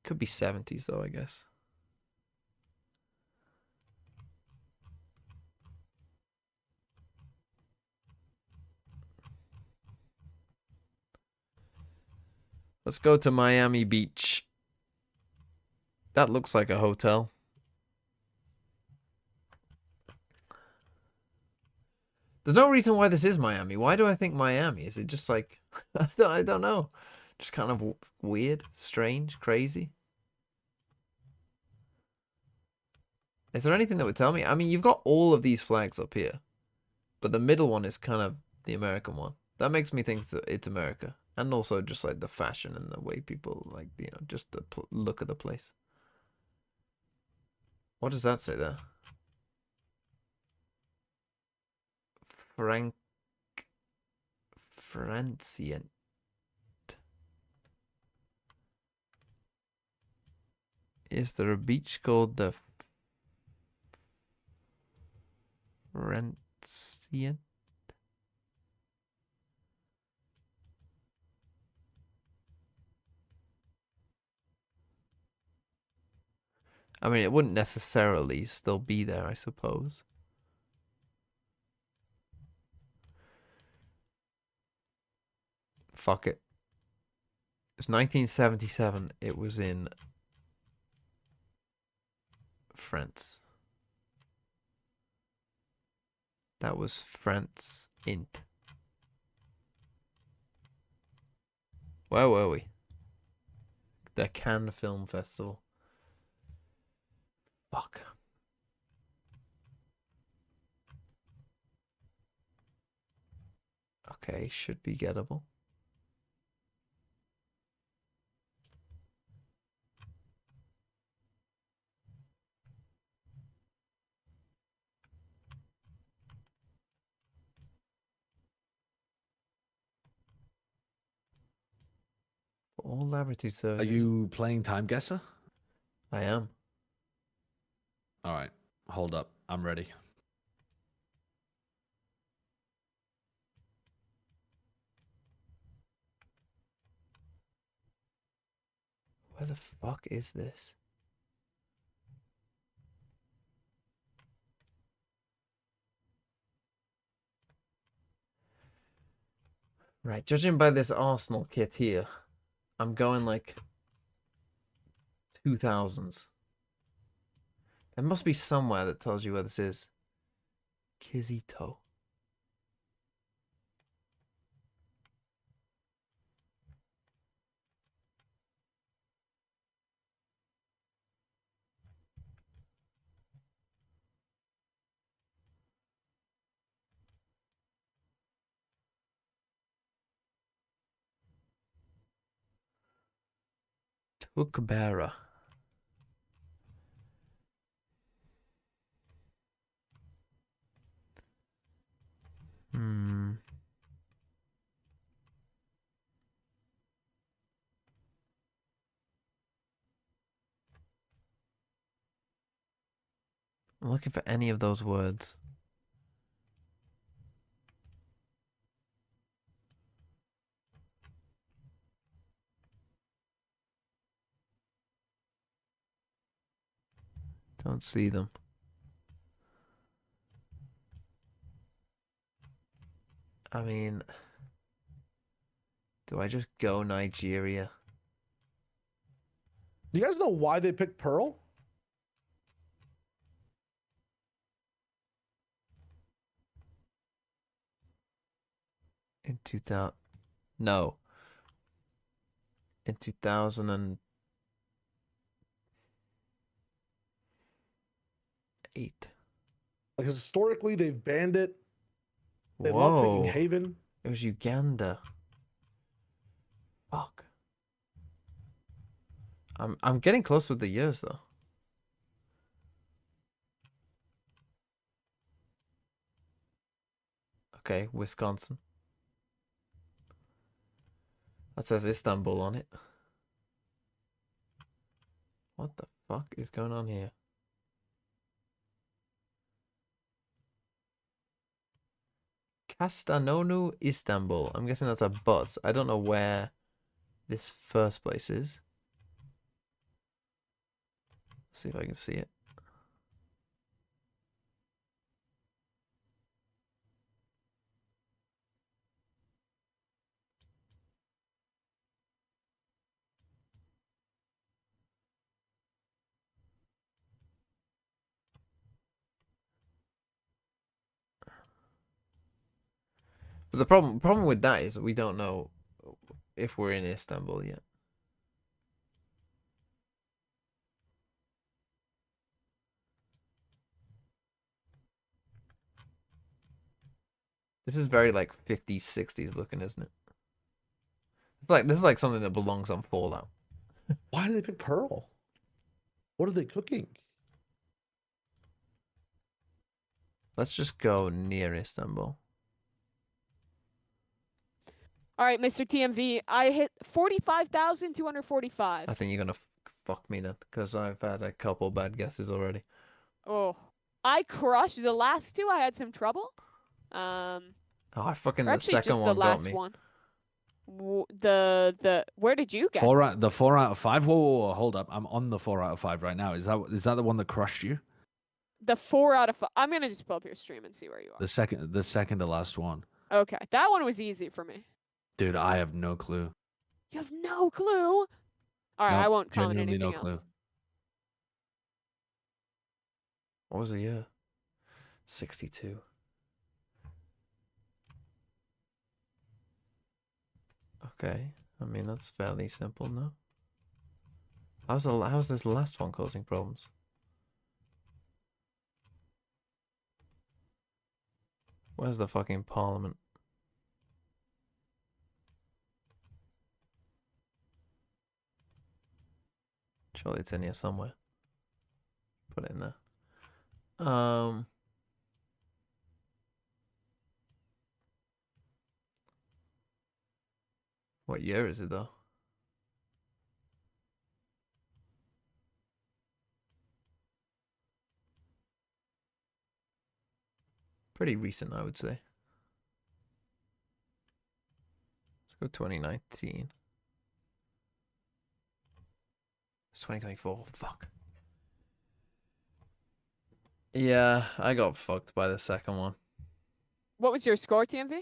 Could be 70s though, I guess. Let's go to Miami Beach. That looks like a hotel. There's no reason why this is Miami. Why do I think Miami? Is it just like... I don't know. Just kind of weird, strange, crazy. Is there anything that would tell me? I mean, you've got all of these flags up here. But the middle one is kind of the American one. That makes me think that it's America. And also just like the fashion and the way people like, you know, just the look of the place. What does that say there? Francient. Is there a beach called the Francient? I mean, it wouldn't necessarily still be there, I suppose. Fuck it. It's 1977. It was in France. That was France Int. Where were we? The Cannes Film Festival. Fuck. Okay, should be gettable. All laboratory services. Are you playing Time Guesser? I am. All right, hold up. I'm ready. Where the fuck is this? Right, judging by this Arsenal kit here, I'm going like 2000s. There must be somewhere that tells you where this is. Kizito. Hook bearer. Hmm. I'm looking for any of those words. Don't see them. I mean, do I just go Nigeria? Do you guys know why they picked Pearl? In 2000, no. In 2008. Like historically, they've banned it. They love picking Haven. It was Uganda. Fuck. I'm getting close with the years though. Okay, Wisconsin. That says Istanbul on it. What the fuck is going on here? Kastanonu, Istanbul. I'm guessing that's a bus. I don't know where this first place is. Let's see if I can see it. But the problem with that is that we don't know if we're in Istanbul yet. This is very like 50s, 60s looking, isn't it? It's like this is like something that belongs on Fallout. Why did they pick Pearl? What are they cooking? Let's just go near Istanbul. All right, Mr. TMV, I hit 45,245. I think you're gonna fuck me then, because I've had a couple bad guesses already. Oh, I crushed the last two. I had some trouble. Oh, I fucking Or the actually second just one the got last me. one. The where did you guess? The 4 out of 5. Whoa, hold up! I'm on the 4 out of 5 right now. Is that the one that crushed you? The 4 out of 5. I'm gonna just pull up your stream and see where you are. The second to last one. Okay, that one was easy for me. Dude, I have no clue. You have no clue. All right, Nope, I won't comment genuinely anything no clue. else. What was the year? 62. Okay, I mean that's fairly simple, no? How's this last one causing problems? Where's the fucking parliament? Surely it's in here somewhere. Put it in there. What year is it though? Pretty recent, I would say. Let's go 2019. It's 2024. Fuck. Yeah, I got fucked by the second one. What was your score, TMV?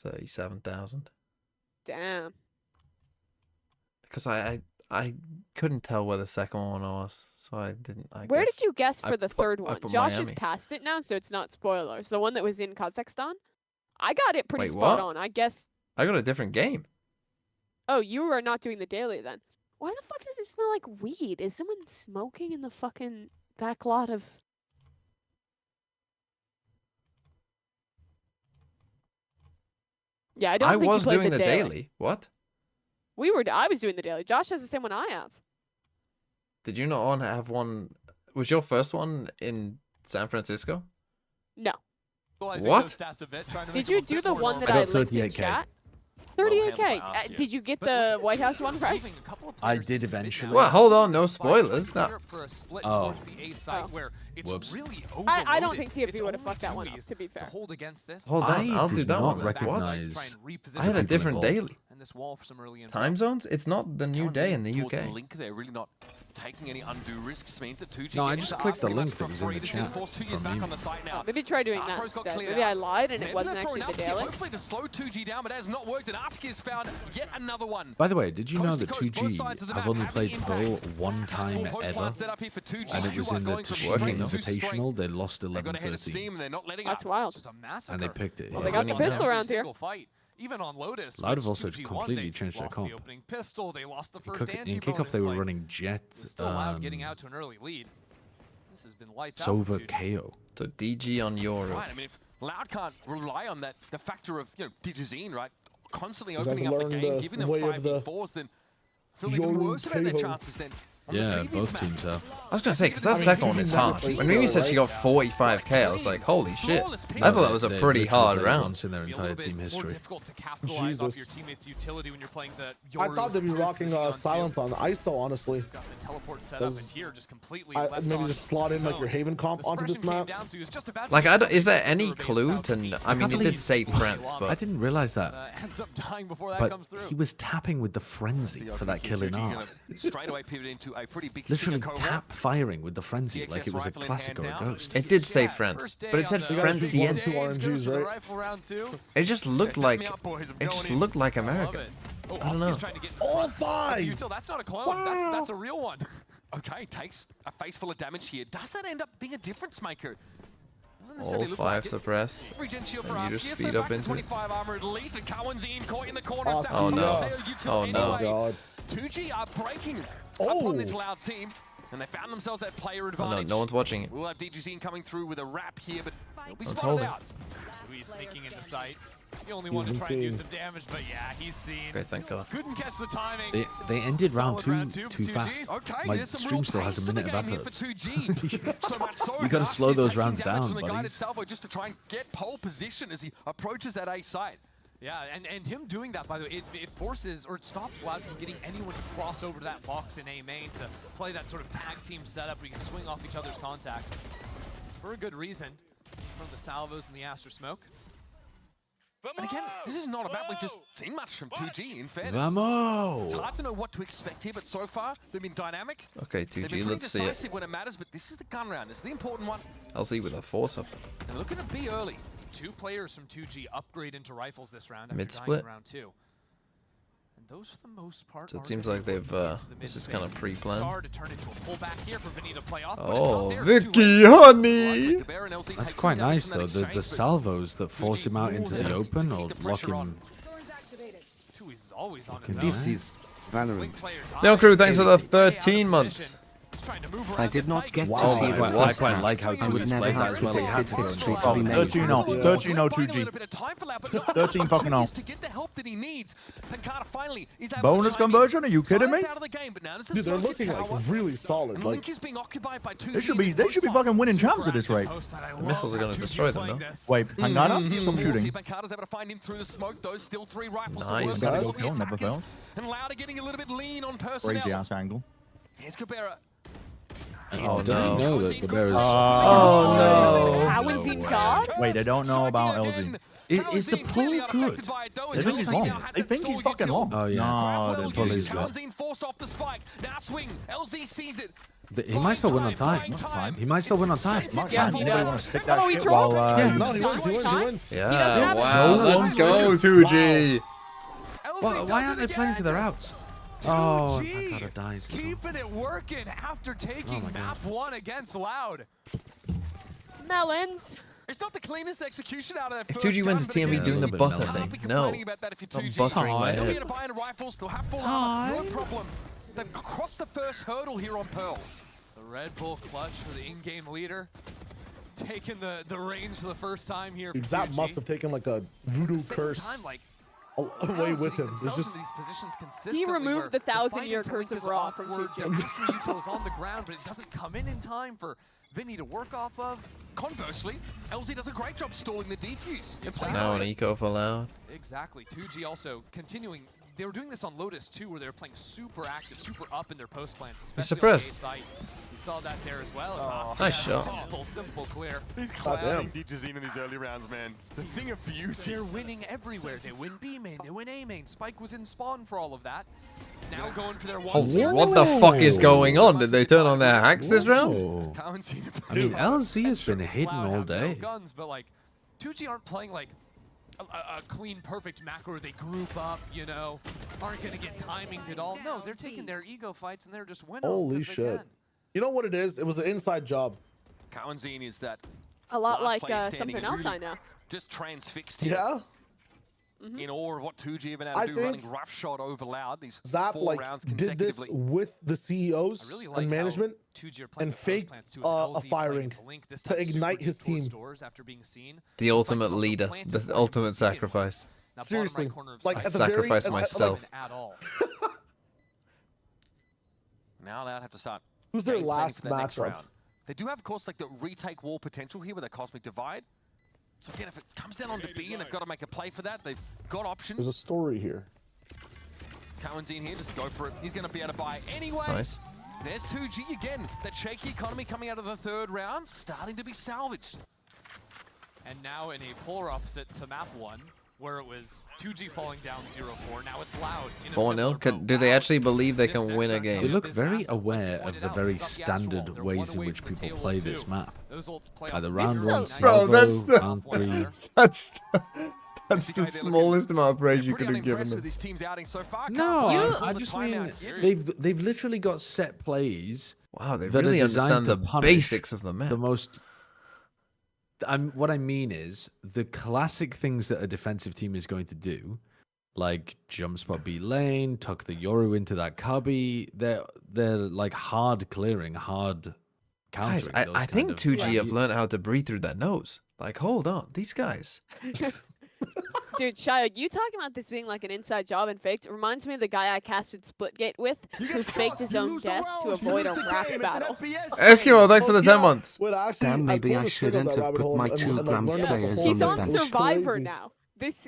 37,000. Damn. Because I couldn't tell where the second one was, so I didn't. Where did you guess for the third one? Josh has Miami. passed it now, so it's not spoilers. The one that was in Kazakhstan? I got it pretty Wait, spot what? on. I guess. I got a different game. Oh, you are not doing the daily then. Why the fuck does it smell like weed? Is someone smoking in the fucking back lot of... Yeah, I don't think you played doing the daily. What? I was doing the daily. Josh has the same one I have. Did you not have one? Was your first one in San Francisco? No. What? Did you do the one that I linked in chat? 38K. Did you get the White House one, right? I did eventually. Well, hold on, no spoilers. No. Oh. Whoops. I don't think TFB would have fucked that one up, to be fair. Hold on, I'll do that one. Recognize. I had a different daily. Wall for some early Time zones? It's not the new day in the UK. Link there, really not taking any undue risks. Means that 2G No, I just clicked the link that was in the chat. Maybe try doing that instead. Maybe I lied and it wasn't actually the daily. Hopefully to slow 2G down, but it has not worked. And Aski has found yet another one. By the way, did you know that 2G have only played Pearl one time ever? And it was in the Tashini Invitational. They lost 11-13. That's wild. And they picked it. Well, they got the pistol around here. Even on Lotus, LOUD have also completely changed their comp. They lost the first In kickoff, they were running Jet, getting out to an early lead. This has been lights Sova out. KO. So DG on Europe. Right, I mean, if LOUD can't rely on that, the factor of, Digizine, right, constantly opening up the game, giving them 5v4s, then feel even worse about their chances then. Yeah, both teams have. I was gonna say, because that second one is hard. When Mimi said she got 45k, I was like, holy shit. I thought that was a pretty hard round. Once in their entire team history. Jesus. I thought they'd be rocking silence on ISO, honestly. Maybe just slot in like your Haven comp onto this map. Like, is there any clue to? I mean, it did say France, I but didn't realize that. But he was tapping with the frenzy for that kill in art. Straight away pivoted into a pretty big Literally tap firing with the frenzy like it was a classic or a ghost. it did say France, but it said Francien. Two RNGs, right? It just looked like America. I don't know. All 5! That's not a clone. That's a real one. Okay, takes a face full of damage here. Does that end up being a difference maker? All 5 suppressed. And you just speed up into it. Oh no. Oh no. God. 2G are breaking upon this LOUD team, and they found themselves that player advantage. No one's watching it. We'll have DGZ coming through with a wrap here, but he'll be Don't spotted hold it. out. He's sneaking into sight. The only one to try and do some damage, but yeah, he's seen. Okay, thank God. Couldn't catch the timing. They ended round Solid two round too 2 fast. Okay, My there's some stream real still has pace a to the minute of game here for adverts. 2G. So much so, You gotta Aski slow is those taking rounds damage down, from the guided buddies. salvo just to try and get pole position as he approaches that A site. Yeah, and him doing that, by the way, it forces, or it stops LOUD from getting anyone to cross over to that box in A main to play that sort of tag team setup where you can swing off each other's contact. It's for a good reason, from the salvos and the Aster smoke. And again, this is not about we've just seen much from 2G, in fairness. Vamos! It's hard to know what to expect here, but so far, they've been dynamic. Okay, They've 2G, been pretty let's see it. decisive when it matters, but this is the gun round. This is the important one. LZ with a force up. And they're looking to be early. 2 players from 2G upgrade into rifles this round after Mid-split. dying in round 2. And those, for the most part, So it are seems gonna like be they've, working into the this is mid kind of space. pre-planned. Star to turn into a pullback here for Vinny to play off, but it's Oh, not there. It's too Vicky, late. honey! That's quite nice though, the salvos that force him out into the open or lock him. Two is always on his own. This is Valorant. Neon Crew, thanks for the 13 months. I did not get to Wow, see I the quite- I quite like how I Two would is never played that have as well. He had predicted to go. history to be made. 13-0. 13-0 2G. 13 fucking 0. To get the help that he needs. Pancada finally is able Bonus to chime in. conversion? Are you kidding me? Silence out of the game, but now there's a Dude, they're smoky looking like tower, really solid. and Like, Link is being occupied by 2G. They should be fucking winning champs at this rate. The missiles are going to destroy them, though. Wait, Pancada? Stop shooting. Pancada's able to find him through the smoke. Those still 3 rifles Nice. to work Pancada with go kill, the never attackers. fails. And LOUD are getting a little bit lean on personnel. Crazy ass angle. Here's Cabrera. Oh, Don't no. you know that the bear is... Oh, no. How is he God? Wait, they don't know about LZ. Is the pull good? They think he's long. They think he's fucking long. Oh yeah. No, The pull is good. Forced off the spike. Now swing. LZ sees it. He might still win on time. Time. He might still win on time. Mark Yeah, time. he Anybody does. want to stick that Oh, he shit dropped while it. no, he wins, he wins, he wins. Yeah, have wow, it. let's go, 2G. Why aren't they playing to their outs? Oh, Pancada dies as well. Keeping it working after taking my God. map 1 against LOUD. Melons. It's not the cleanest execution out of that If first 2G wins, gun, it's but TMB again, doing the a little bit butter mellow. thing. Can't be No. complaining about that if you're I'm 2G. buttering my They'll be head. able to buy in rifles. They'll have full armor. No problem. They've crossed the first hurdle here on Pearl. The Red Bull clutch for the in-game leader. Taking the range for the first time here. Dude, for that 2G. must have taken like a At voodoo the same curse. time, like, away with him. It's just he removed the 1,000-year curse of Raw from 2G. Mystery Util is on the ground, but it doesn't come in time for Vinny to work off of. Conversely, LZ does a great job stalling the defuse. Now an eco for Loud. Exactly. 2G also continuing. They were doing this on Lotus too, where they were playing super active, super up in their post plans, especially on the A site. We saw that there as well. Nice shot. Simple clear. These clouding Digizine in these early rounds, man. It's a thing of beauty. They're winning everywhere. They win B main, they win A main. Spike was in spawn for all of that. Now going for their one. What the fuck is going on? Did they turn on their hacks this round? I mean, LZ has been hidden all day. Guns, but like 2G aren't playing like a clean, perfect macro where they group up, you know, aren't going to get timing at all. No, they're taking their ego fights and they're just winning. Holy shit. You know what it is? It was an inside job. Cowanzine is that a lot like something else I know. Just transfixed him. Yeah. In awe of what 2G have been able to do, running rough shot over Loud. These Zap 4 rounds did this with the CEOs and management and faked a firing to ignite his team. The ultimate leader, the ultimate sacrifice. Seriously, like I sacrifice myself. Now Loud have to start. Who's their last matchup? They do have, of course, like the retake wall potential here with the Cosmic Divide. So again, if it comes down onto B and they've got to make a play for that, they've got options. There's a story here. Cowanzine here, just go for it. He's going to be able to buy anyway. Nice. There's 2G again. That shaky economy coming out of the 3rd round, starting to be salvaged. And now in a polar opposite to map 1, where it was 2G falling down 0-4, now it's Loud. 4-0? Do they actually believe they can win a game? They look very aware of the very standard ways in which people play this map. Either round 1, salvo, round 3. That's the smallest amount of praise you could have given them. No, I just mean they've literally got set plays. Wow, they really understand the basics of the map. The most. What I mean is the classic things that a defensive team is going to do, like jump spot B lane, tuck the Yoru into that cubby. They're like hard clearing, hard countering. Guys, I think 2G have learned how to breathe through their nose. Like, hold on, these guys. Dude, Shia, you talking about this being like an inside job and faked reminds me of the guy I casted Splitgate with, who faked his own death to avoid a rap battle. Eskimo, thanks for the 10 months. Damn, maybe I shouldn't have put my 2 grams players He's on the on bench. Survivor now.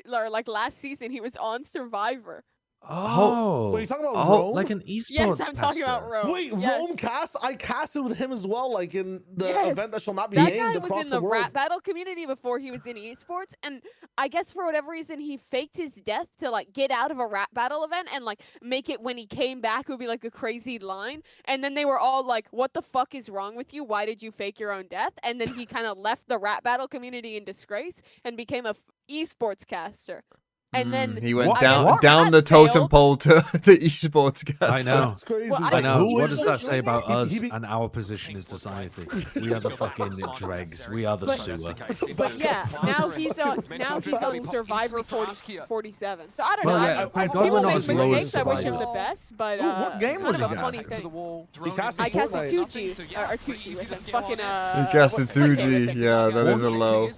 Like last season, he was on Survivor. Oh, wait, you talking about Rome? Like an esports Yes, I'm talking about Rome. Wait, yes. Rome cast? I casted with him as well, like in the event that shall not be that named guy across was in the world. rap battle community before he was in esports, and I guess for whatever reason he faked his death to like get out of a rap battle event and like make it when he came back it would be like a crazy line, and then they were all like, "What the fuck is wrong with you? Why did you fake your own death?" And then he kind of left the rap battle community in disgrace and became a esports caster. And then he went down the totem pole to esports guys. I know. That's crazy. Well, I know. What does that say about us and our position in society? We are the fucking dregs. We are the sewer. But yeah, now he's on Survivor 47. So I don't know. Yeah, people make mistakes. I wish him the best, but what game was kind he of a funny casting? thing. I casted 2G or 2G with him. Fucking He casted 2G. Yeah, that is a low.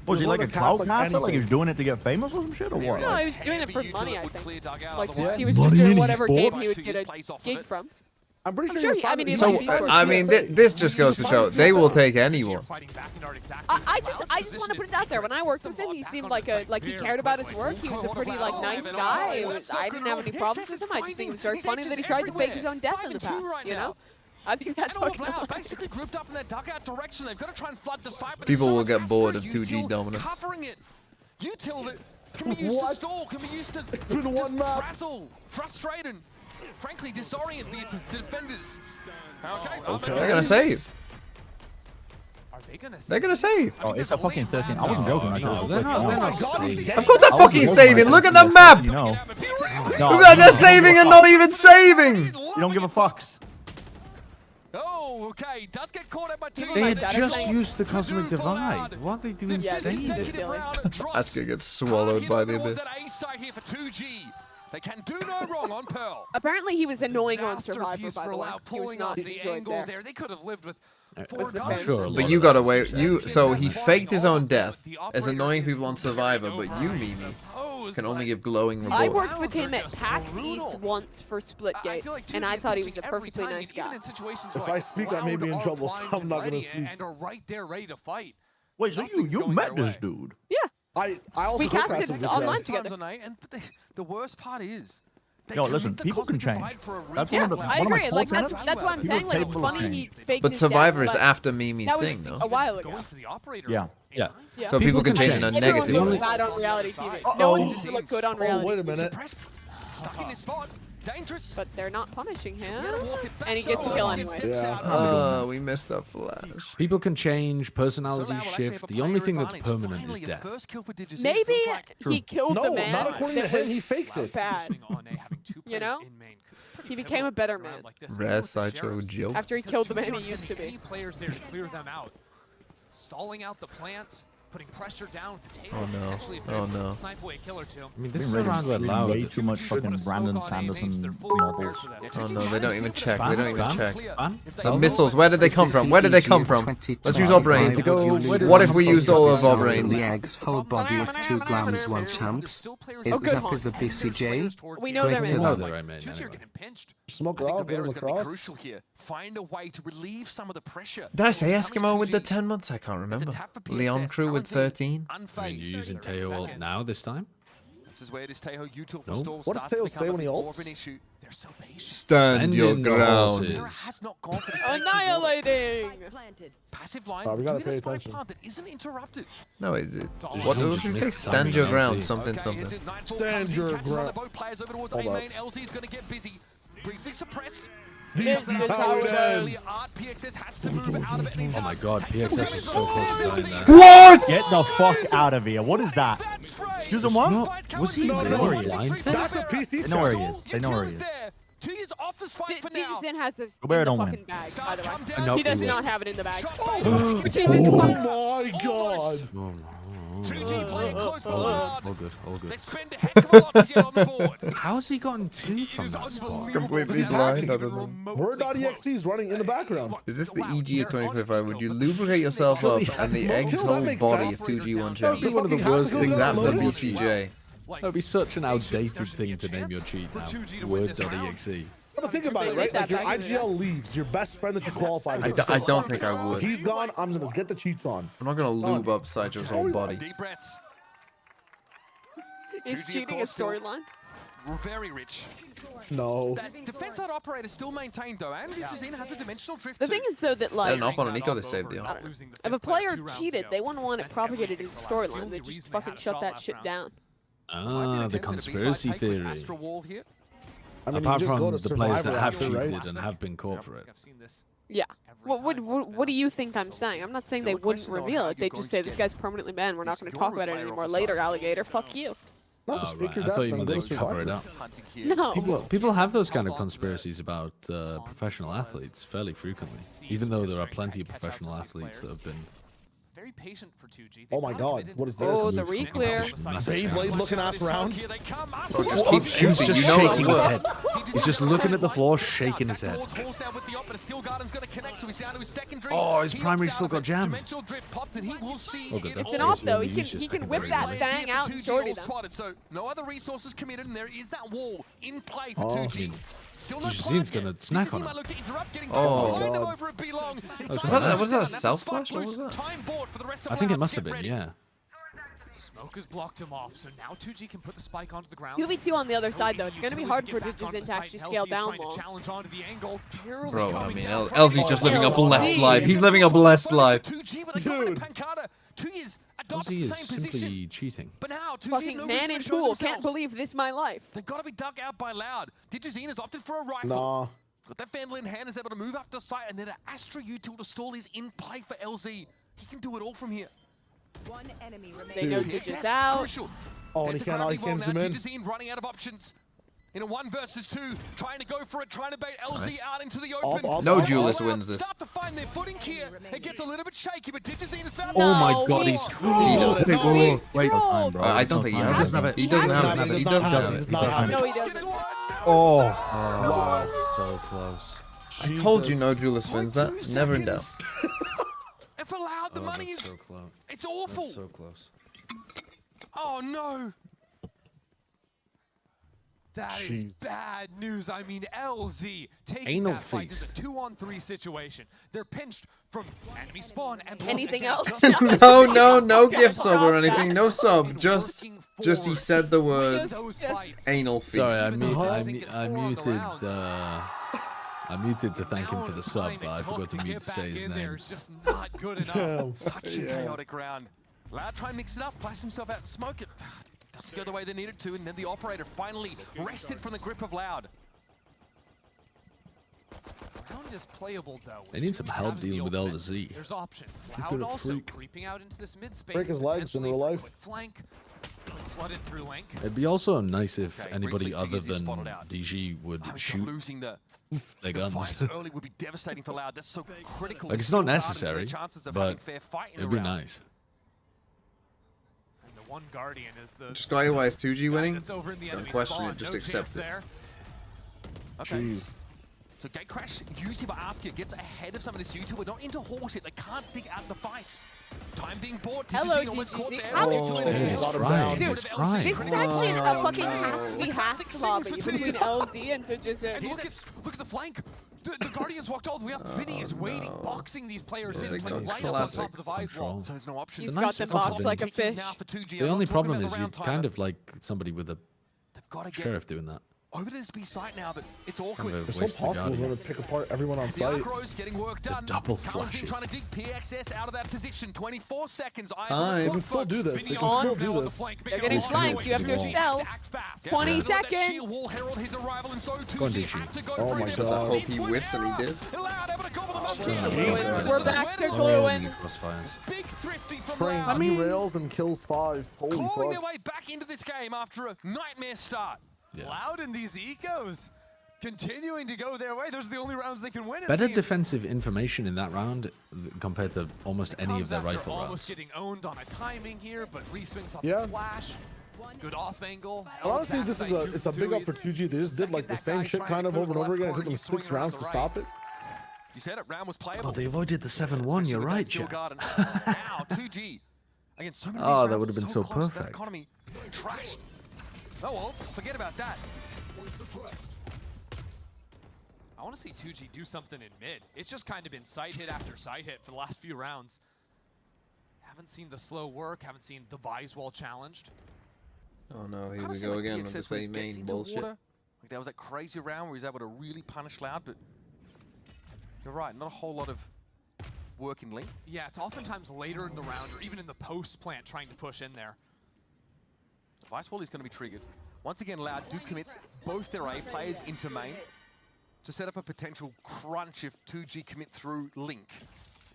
Was he like a cloud caster? Like he was doing it to get famous or some shit, or what? No, he was doing it for money, I think. Like, he was just doing whatever game he would get a gig from. I'm pretty sure. I mean, this just goes to show they will take anyone. I just want to put it out there. When I worked with him, he seemed like he cared about his work. He was a pretty like nice guy. I didn't have any problems with him. I just think it was very funny that he tried to fake his own death in the past. You know. I think that's fucking basically grouped up in their dugout direction. They've got to try and flood the site. People will get bored of 2G dominance. Covering it. Util that can be used to stall, can be used to frazzle, frustrate, and frankly disorient the defenders. Okay. They're gonna save. They're gonna save. Oh, it's a fucking 13. I wasn't joking. I told you. Of course they're fucking saving. Look at the map. No. They're saving and not even saving. You don't give a fuck. Oh, okay. Does get caught out by two. They had just used the Cosmic Divide. What are they doing? Yeah, this is silly. That's gonna get swallowed by the abyss. They can do no wrong on Pearl. Apparently he was annoying on Survivor, by the way. He was not enjoyed there. They could have lived with But you got away. So he faked his own death as annoying people on Survivor, but you, Mimi, Can only give glowing reports. I worked with him at PAX East once for Splitgate, and I thought he was a perfectly nice guy. If I speak, I may be in trouble, so I'm not gonna speak. And are right there ready to fight. Wait, so you met this dude? Yeah. I also We casted online together. The worst part is. Yo, listen, people can change. That's one of the I one of my agree. core Like tenets. that's why I'm saying like it's funny he faked But his Survivor death, is but after Mimi's that was thing, though. a while ago. Yeah. Yeah. Yeah. So people can change in a Everyone negative looks way. bad on reality TV. No one used to look good on reality. wait a minute. Stuck in this spot. Dangerous. But they're not punishing him, and he gets a kill anyway. Yeah. We missed that flash. People can change, personalities shift. The only thing that's permanent is death. Maybe he killed the No, man. not according to him. He faked it. Bad. You know? He became a better man Rare sideshow joke. after he killed the man he used to be. Players there to clear them out. Stalling out the plant, putting pressure down with the tail. Oh, no. Potentially Oh, no. snipe away a kill or two. I mean, this is around where loud. Way too much fucking Brandon Sanderson novels. Oh no, they don't even check. They don't even Spam? check. Spam? The missiles, where did they come from? Where did they come from? Let's use our brain. What if we used all of our brain? The egg's whole body of 2 grams 1 chumps. Is good Zup is the BCJ? We know they're Great in. to No, know. they're right, anyway. Smoke I think raw, the get him bear is going to be across. crucial here. Find a way to relieve some of the pressure. Did I say Eskimo with the 10 months? I can't remember. tap for Leon PXS, crew with 13? I mean, you're using Teo ult now this time? This is where this Teho util for No. stall What does starts to Teo become say a when he bit more ults? of an issue. They're so patient. Stand Send your in the ground. horses. Terra has not gone for this Annihilating. passive line. Oh, we gotta to get a pay spike attention. plant that isn't interrupted. No, what did he say? Stand your ground, something, something. Stand your ground. Both players over towards Hold A up. main. LZ is going to get busy. Briefly suppressed. This is how it ends. PXS has to move out of it. Oh my god, PXS was so close to dying there. What? Get the fuck out of here. What is that? Excuse me, what? No, was he No, really no. blind? That's a PC They know where he check. is. They know where he is. 2 years off the spike for now. Digizin has this in Bear the don't fucking win. bag, by the way. I know He does he will. not have it in the bag. Oh Jesus fucking my god. Oh, 2G playing close but hard. all good, all They good. spend a heck of a lot to get on the board. How's he gotten 2 from that spot? Completely blind, I don't know. Word.exe is running in the background. Is this the EG of 2025? Would you lubricate yourself up and the egg's whole body is 2G1 That would be champ? one of the worst Is things that the ever. BCJ? That would be such an outdated thing to name your cheat now. Word.exe. But think about it, right? Like your IGL leaves, your best friend that you qualified with. I don't think I would. He's gone, I'm gonna get the cheats on. I'm not gonna lube up Sideshow's whole body. Deep breaths. Is 2G, of cheating a course, still storyline? Very rich. No. That defense side operator still maintained though, and Digizin has a dimensional drift. The too. thing is though that They're like, not on an eco, they saved the I don't know. If a player cheated, they wouldn't want it propagated as a storyline. They just fucking shut that shit down. Ah, the conspiracy theory. Astra wall here. I mean, Apart you just go from to the players Survivor that have after, right? cheated and have been caught for it. I've seen this. Yeah. What do you think I'm saying? I'm not saying they wouldn't reveal it. They just say this guy's permanently banned. We're not going to talk about it anymore later, alligator. Fuck you. No, Oh, just right. fake your I thought death you and meant go they would cover it Survivor. up. No. People have those kind of conspiracies about professional athletes fairly frequently, even though there are plenty of professional athletes that have been. Very patient for 2G. Oh my god, what is this? Oh, the re-clear. Beyblade looking half around. Just keep shooting, He's you just know it shaking his will. head. He's just looking at the floor, shaking his head. Oh, his primary still got jammed. It's That's an op nice. though. Maybe He he's just can fucking whip that crazy. thing out and shorty them. So no other resources committed, and there is that wall in play for Oh. 2G. Still no Digizin's gonna snack on him. Oh, God. was that a self flash? What was that? I think it must have been, yeah. Smoke has blocked him off, so now 2G can put the spike onto the ground. QB2 on the other side though. It's going to be hard for Digizin to actually scale down long. Bro, I mean, LZ's just living a blessed life. He's living a blessed life. Dude. 2 years LZ adopts the is same simply position. cheating. But now 2G Fucking no man reason and to show tool. Can't themselves. believe this my life. They've got to be dug out by Loud. Digizin has opted for a rifle. Nah. Got that Vandal in hand, is able to move up the site, and then an Astra util to stall is in play for LZ. He can do it all from here. One enemy They know remaining. Dig is out. Crucial. Oh, There's he the can't gravity wall zoom now. in. Digizin running out of options. In a 1 versus 2, trying to go for it, trying to bait LZ out into the open. No duelist wins this. Start to find their footing here. It gets a little bit shaky, but Digizin has found Oh my No, god, he- he's He does. Wait, whoa, whoa. Wait, no time, bro. I don't think he has it. He doesn't have it. He doesn't have it. No, he doesn't. Oh, so close. I told you no duelist wins that. Never in doubt. If allowed, the Oh, money that's is... so close. It's awful. That's so close. Oh no. That is bad news. I mean, LZ taking Anal that fight to feast. the 2-on-3 situation. They're pinched from enemy spawn and Anything else? No gif sub or anything. No sub. Just he said the word anal feast. Sorry, I muted to thank him for the sub, but I forgot to mute to say his name. It's just not good enough. Such a chaotic round. Loud try and mix it up, flash himself out, smoke it. Doesn't go the way they needed to, and then the operator finally wrested from the grip of Loud. Round is playable though. They need some help dealing with LZ. There's options. Loud also creeping out into this mid space. Break his legs in real life. Flank. Flooded through Link. It'd be also nice if anybody other than DG would shoot Losing their guns. early would be devastating for Loud. That's so critical. Like, it's not necessary, but it'd be nice. And the one Guardian is the Just go why is 2G winning? over in the Don't enemy question spawn. it, just No accept chance it. there. Okay. Jeez. So Gatecrash, usually by Askia, gets ahead of some of this YouTube. We're not into horse yet. They can't dig out the vice. Time being bought. Hello, almost caught DGZ. there. How He's frying. Dude, He's frying. this is actually a fucking hacks v hacks lobby between LZ and Digizin. And look at the flank. The Guardians walked all the way up. Vinny is waiting, boxing these players in, they playing got right on top of the classics. vise wall. So there's no options. He's The got nice them thing about boxed like a Vinny- fish. The only problem is you'd kind of like somebody with a They've got to get sheriff doing that. over to this B site now, but it's awkward. Kind of a It's waste so of the possible Guardian. to pick apart everyone on The site. Arcro's getting work done. double Comes in flashes. trying to dig PXS out of that position. 24 seconds. Time. They can still do this. They can still do this. They're getting flanked. You have to excel. 20 seconds. Go on, DG. Oh my I god. hope he whiffs, and he did. We're back to Oh, gluing. new crossfires. Big thrifty from Train Loud. derails and kills 5. Holy Clawing their fuck. way back into this game after a nightmare start. Yeah. Loud in these ecos. Continuing to go their way. Those are the only rounds they can win. it Better seems. defensive information in that round compared to almost any of Comes their after rifle almost rounds. getting owned on a timing here, but re-swings off Yeah. the flash. Good off angle. But honestly, this is it's a big up for 2G. They just did like the same shit kind of over and over again. It took them 6 rounds to stop it. You said it, round was playable. Oh, they avoided the 7-1. You're right, Jack. Now, 2G. Again, so many Oh, of these that rounds would have been are so close, that perfect. Economy trashed. No ults, forget about that. I want to see 2G do something in mid. It's just kind of been side hit after side hit for the last few rounds. Haven't seen the slow work, haven't seen the Vise wall challenged. Oh no, here Kinda we seemed go like again with the PXS when he same gets main into bullshit. water, like that was that crazy round where he was able to really punish Loud, but you're right, not a whole lot of work in Link. Yeah, it's oftentimes later in the round or even in the post plant trying to push in there. Vice Wall is going to be triggered. Once again, Loud do commit both their A players into main to set up a potential crunch if 2G commit through Link.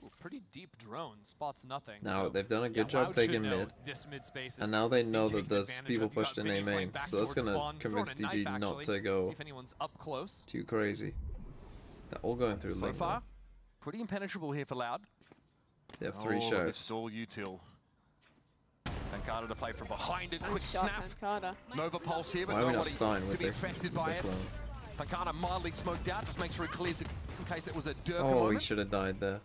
Ooh, pretty deep drone, spots nothing. Now so, they've done a good yeah, job Loud should taking know mid, this mid space and is now they know taken that there's advantage people of. You got pushed in Vinny A playing main, back so that's towards gonna spawn, convince throwing a DG knife, not actually. to go See if anyone's up close. too crazy. They're all going through So Link. far, pretty impenetrable here for Loud. They have 3 Oh, shots. It's all util. Pancada to play from behind it, quick Nice shot, snap. Pancada. Nova pulse here, but Why are we not nobody starting to with be the affected by it. clone? Pancada mildly smoked out, just make sure it clears it in case it was a Durka Oh, he moment. should have died there.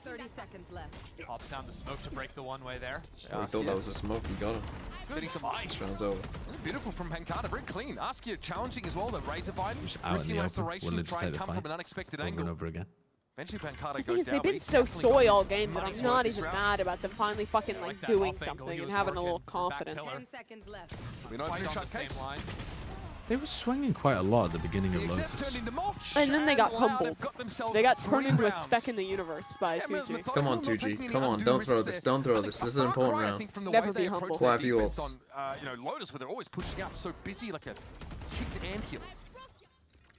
30 seconds left. Pops down the smoke to break the one-way there. Oh, he thought that was a smoke. He got him. Getting some ice. This round's over. Beautiful from Pancada, very clean. Askia challenging as well, the Razor Bite. Just out in Risking the open, laceration willing to to try take and the come fight from an unexpected over and angle. over again. Eventually Pancada The thing goes is, down. they've but been he's so definitely got soy his all game that money's I'm worth not this even round. mad about them finally fucking like like that doing off angle something he and was having a little working for back confidence. pillar. 10 seconds left. We know Fight who on shot the case. same line. They were swinging quite a lot at the beginning of The XS turned Lotus. into Mulch, And then they got Loud have humbled. got themselves They got 3 turned into a rounds. speck in the universe by 2G. Come on, 2G. Come on, don't throw this. Don't throw this. This is an important round. Never be humble. We'll have you defense ults. on, Lotus, where they're always pushing up, so busy like a kicked anthill.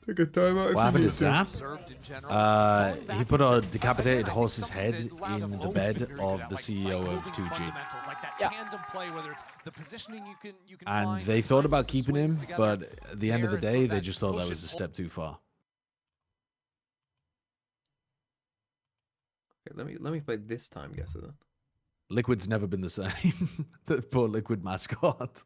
Take a timeout. What happened to Zap? Reserved in general. He put a decapitated horse's head in the bed of the CEO of 2G. Like that Yeah. tandem play, whether it's the positioning you can And find, they thought about some keeping swings him, together but at the end of the there, and so day, they that just thought that push was a and step too far. Okay, let me play this time guesser then. Liquid's never been the same. The poor Liquid mascot.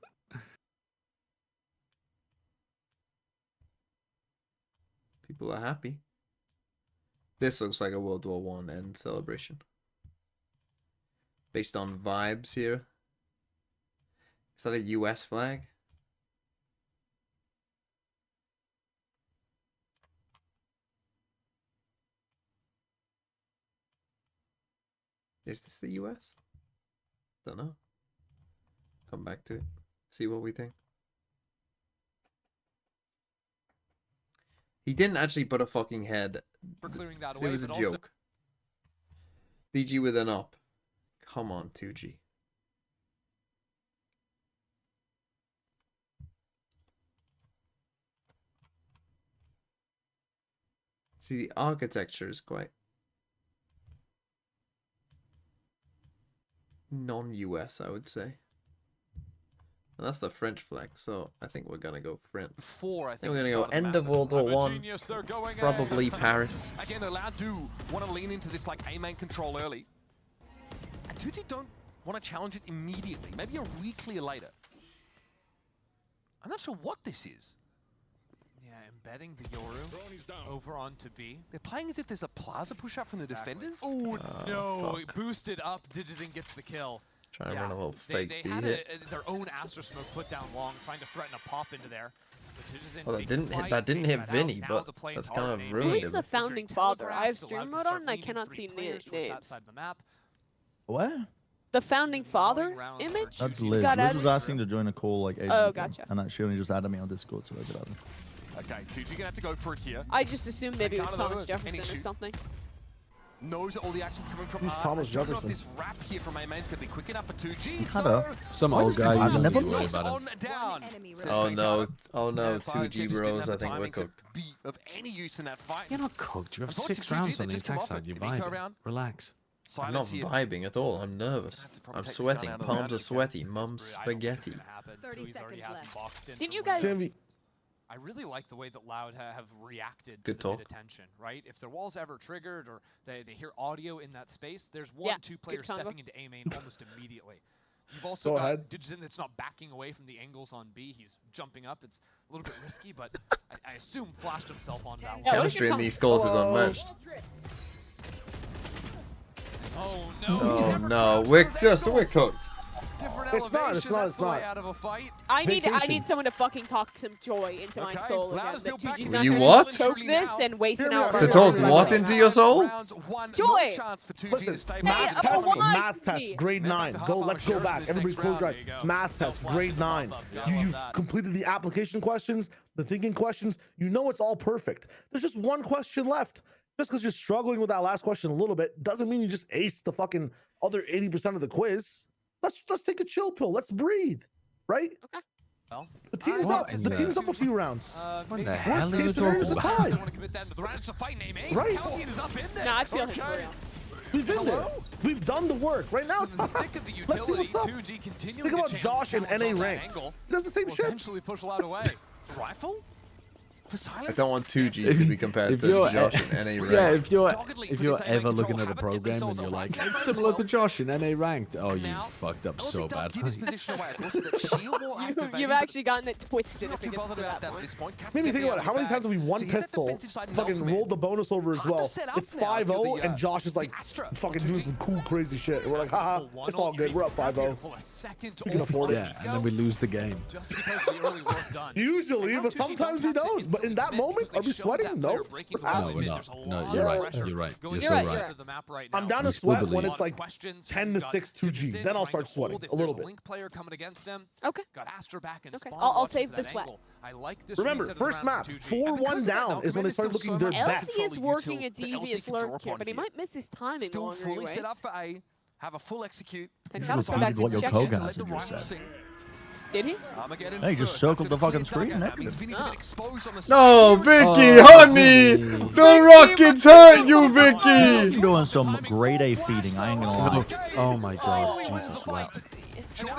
People are happy. This looks like a World War I end celebration. Based on vibes here. Is that a US flag? Is this the US? Don't know. Come back to it. See what we think. He didn't actually put a fucking head. For clearing that away, It was a but also- joke. DG with an up. Come on, 2G. See, the architecture is quite non-US, I would say. And that's the French flag, so I think we're gonna go France. Four, I think we're gonna go end of World War One, probably Paris. Again, the LOUD do want to lean into this like A-main control early. And 2G don't want to challenge it immediately, maybe a re-clear later. I'm not sure what this is. Yeah, embedding the Yoru over onto B. They're playing as if there's a plaza push-up from the defenders. Oh no, fuck. Boosted up, Digizin gets the kill. Trying to run a little They fake B had hit. their own Astro Smoke put down long, trying to threaten a pop into there. Well, that didn't hit Vinny, but that's kind of Who ruined is him. the founding father? I have stream mode on and I cannot see names. What? The founding father image? That's Liz. Got Liz added? was asking to join a call like ages Oh, ago, gotcha. and she only just added me on Discord, so I did add her. Okay, 2G gonna have to go for it here. I just assumed maybe it was Can't allow Thomas any Jefferson or shoot. something. Knows all the actions coming from Who's Thomas I don't know if Jefferson? this wrap here from A-main's gonna be quick enough for 2G. Had So her. Some Why old does guy, he- you I've don't never need to worry It's about on him. down. Enemy Says Oh Banter. no, oh no, And Silence 2G here just didn't bros, have I the think we're timing to cooked. be of any use in that fight. You're not cooked. You have Unfortunately, 6 2G, rounds they on the just come attack off side. it. You're If you go vibing. around, Relax. I'm not Silence here. vibing at all. I'm nervous. Have to probably I'm take this sweating. gun out of the Palms round. are sweaty. Mum's spaghetti. 30 seconds left. Didn't you guys? Timmy, I really like the way that Loud have reacted Good to the talk. mid-attention, right? If their wall's ever triggered or they hear audio in that space, there's Yeah, two players good combo. stepping into A main almost immediately. You've also Go got ahead. Digizin that's not backing away from the angles on B. He's jumping up. It's a little bit risky, but I assume flashed himself on that Yeah, wall. what if Chemistry you in come- these calls is Oh. unmatched. Oh no! Oh no, we're cooked. Different It's not, it's elevation, not, that's it's the way not. out of a fight. I need Vacation. someone to fucking talk some joy into my Okay, soul Loud again. has That built back 2G's in not You gonna what? choke this and waste an Hear me hour. out, by To hear me talk out, myself. what into your soul? Rounds, one, Joy. no chance for 2G Listen, to stay math Hey, test, oh, math why? test, grade 9. Go, let's go back. Everybody close your eyes. Math test, grade 9. You've completed the application questions, the thinking questions. You know it's all perfect. There's just one question left. Just because you're struggling with that last question a little bit doesn't mean you just ace the fucking other 80% of the quiz. Let's take a chill pill. Let's breathe, right? Okay. Well, The team's What up. in The the- teams up a few rounds. What maybe the hell Worst are you case scenario is talking a about? tie. I don't want to commit that into the round. It's a fight name, eh? Right. Calian is up in this. Nah, I feel him for Okay. real. We've been there. We've done the work. Right now, it's In the not. thick of the Let's see utility, what's up. 2G continuing Think to about Josh and challenge NA on that ranked. angle. He does the same Will shit. eventually push Loud away. Rifle? For silence? I don't want 2G to be compared If to you're- Josh and NA Yeah, ranked. if you're Doggedly put ever his A-main looking control, at a haven't given program and themselves a you're like, right it's to similar to slow. Josh in NA ranked, oh, you Now, fucked up also so does bad. give his position away. Of course, that shield wall activated, You've but actually gotten it twisted not if too it gets bothered to about that that at point. this point. Cap's Maybe think definitely about it. How many out times have we of one the bag. So he's at pistol, defensive side, fucking Melvin. rolled the bonus over as Hard to well? set up It's now 5-0, for the, and Josh is like Astra. fucking doing some cool, crazy shit. And we're like, haha, it's all good. We're up 5-0. We can afford it. Yeah, and then we lose the game. Just because the early work done. Usually, And now but 2G sometimes we have to don't. But in that instantly moment, commit are we because they showed that sweating? player No. breaking the No, limit. we're There's not. a No, lot you're of right. pressure You're right. going You're You're so right, into right. the map right I'm now. down to We still sweat when believe. it's like 10 to 6 2G. Then I'll start sweating a little bit. Link player coming against him. Okay. Got Astra back and Okay. spawn. I'll watching save for the that sweat. angle. I like this Remember, reset of the first round map, for 2G. 4-1 down is when they start looking their best. LC is working a util that LC devious can draw lurk here, upon but he here. might miss his timing the Still longer he fully set up waits. for A. Have a full execute. And You gotta should've go back funded to what your injection. Kogan Let the just rifle said. sing. Did he? Armageddon Hey, just first. circled the After fucking clear screen, dugout, Nick. that means Vinny's been exposed on the No, side. Vicky, Oh, honey! Vinny. The rockets hurt you, I'm Vicky! doing some grade A feeding, I ain't gonna lie. Oh my god, Jesus, wow. And now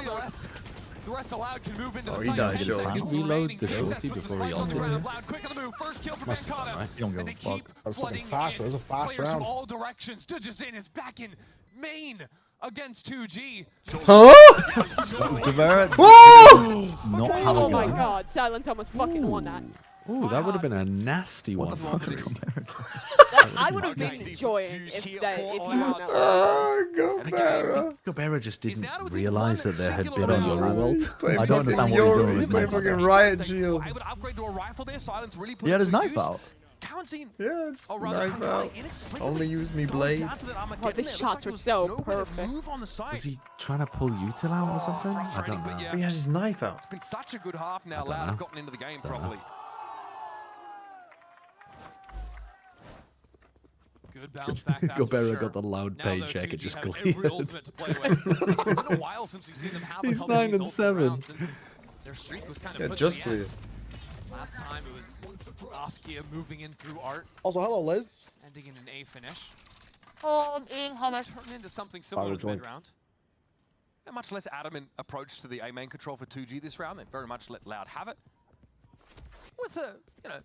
the rest allowed can move into Oh, the he side. died 10 short. seconds Did he reload remaining. the Except shorty puts the before he spike on the ulted ground. him? Loud quick on the move. First kill from Must have Mankata. done, right? You don't give And a they fuck. keep That was fucking flooding fast. in. That was a fast Players round. from all directions. Digizin is back in main against 2G. Huh? Guevara, Whoa! not Oh having my one. god, Silence almost fucking won that. Ooh, that would have been a nasty What one. the fuck is Guevara? I would have been enjoying if he won that. Oh, Gobera. Gobera just He's didn't now within realize one that there had singular been a round. Yoru ult. He's playing I don't fucking understand what he's doing Yoru. with He's his playing knife. fucking Riot Shield. I would upgrade to a rifle there. Silence really put He had it his to knife use. out. Yeah, just knife out. Only use me blade. Oh, the shots were so perfect. Was he trying to pull util out or something? I don't know. But he has his knife out. It's been such a good half now. LOUD have gotten into the game properly. Good bounce back. Gobera got the LOUD paycheck. It just cleared. He's 9 and 7. Their streak was kind of Yeah, just cleared. Last time it was Askia moving in through art. Also, hello, Liz. Ending in an A finish. Turned into something similar to mid-round. A much less adamant approach to the A main control for 2G this round. They very much let LOUD have it. With a,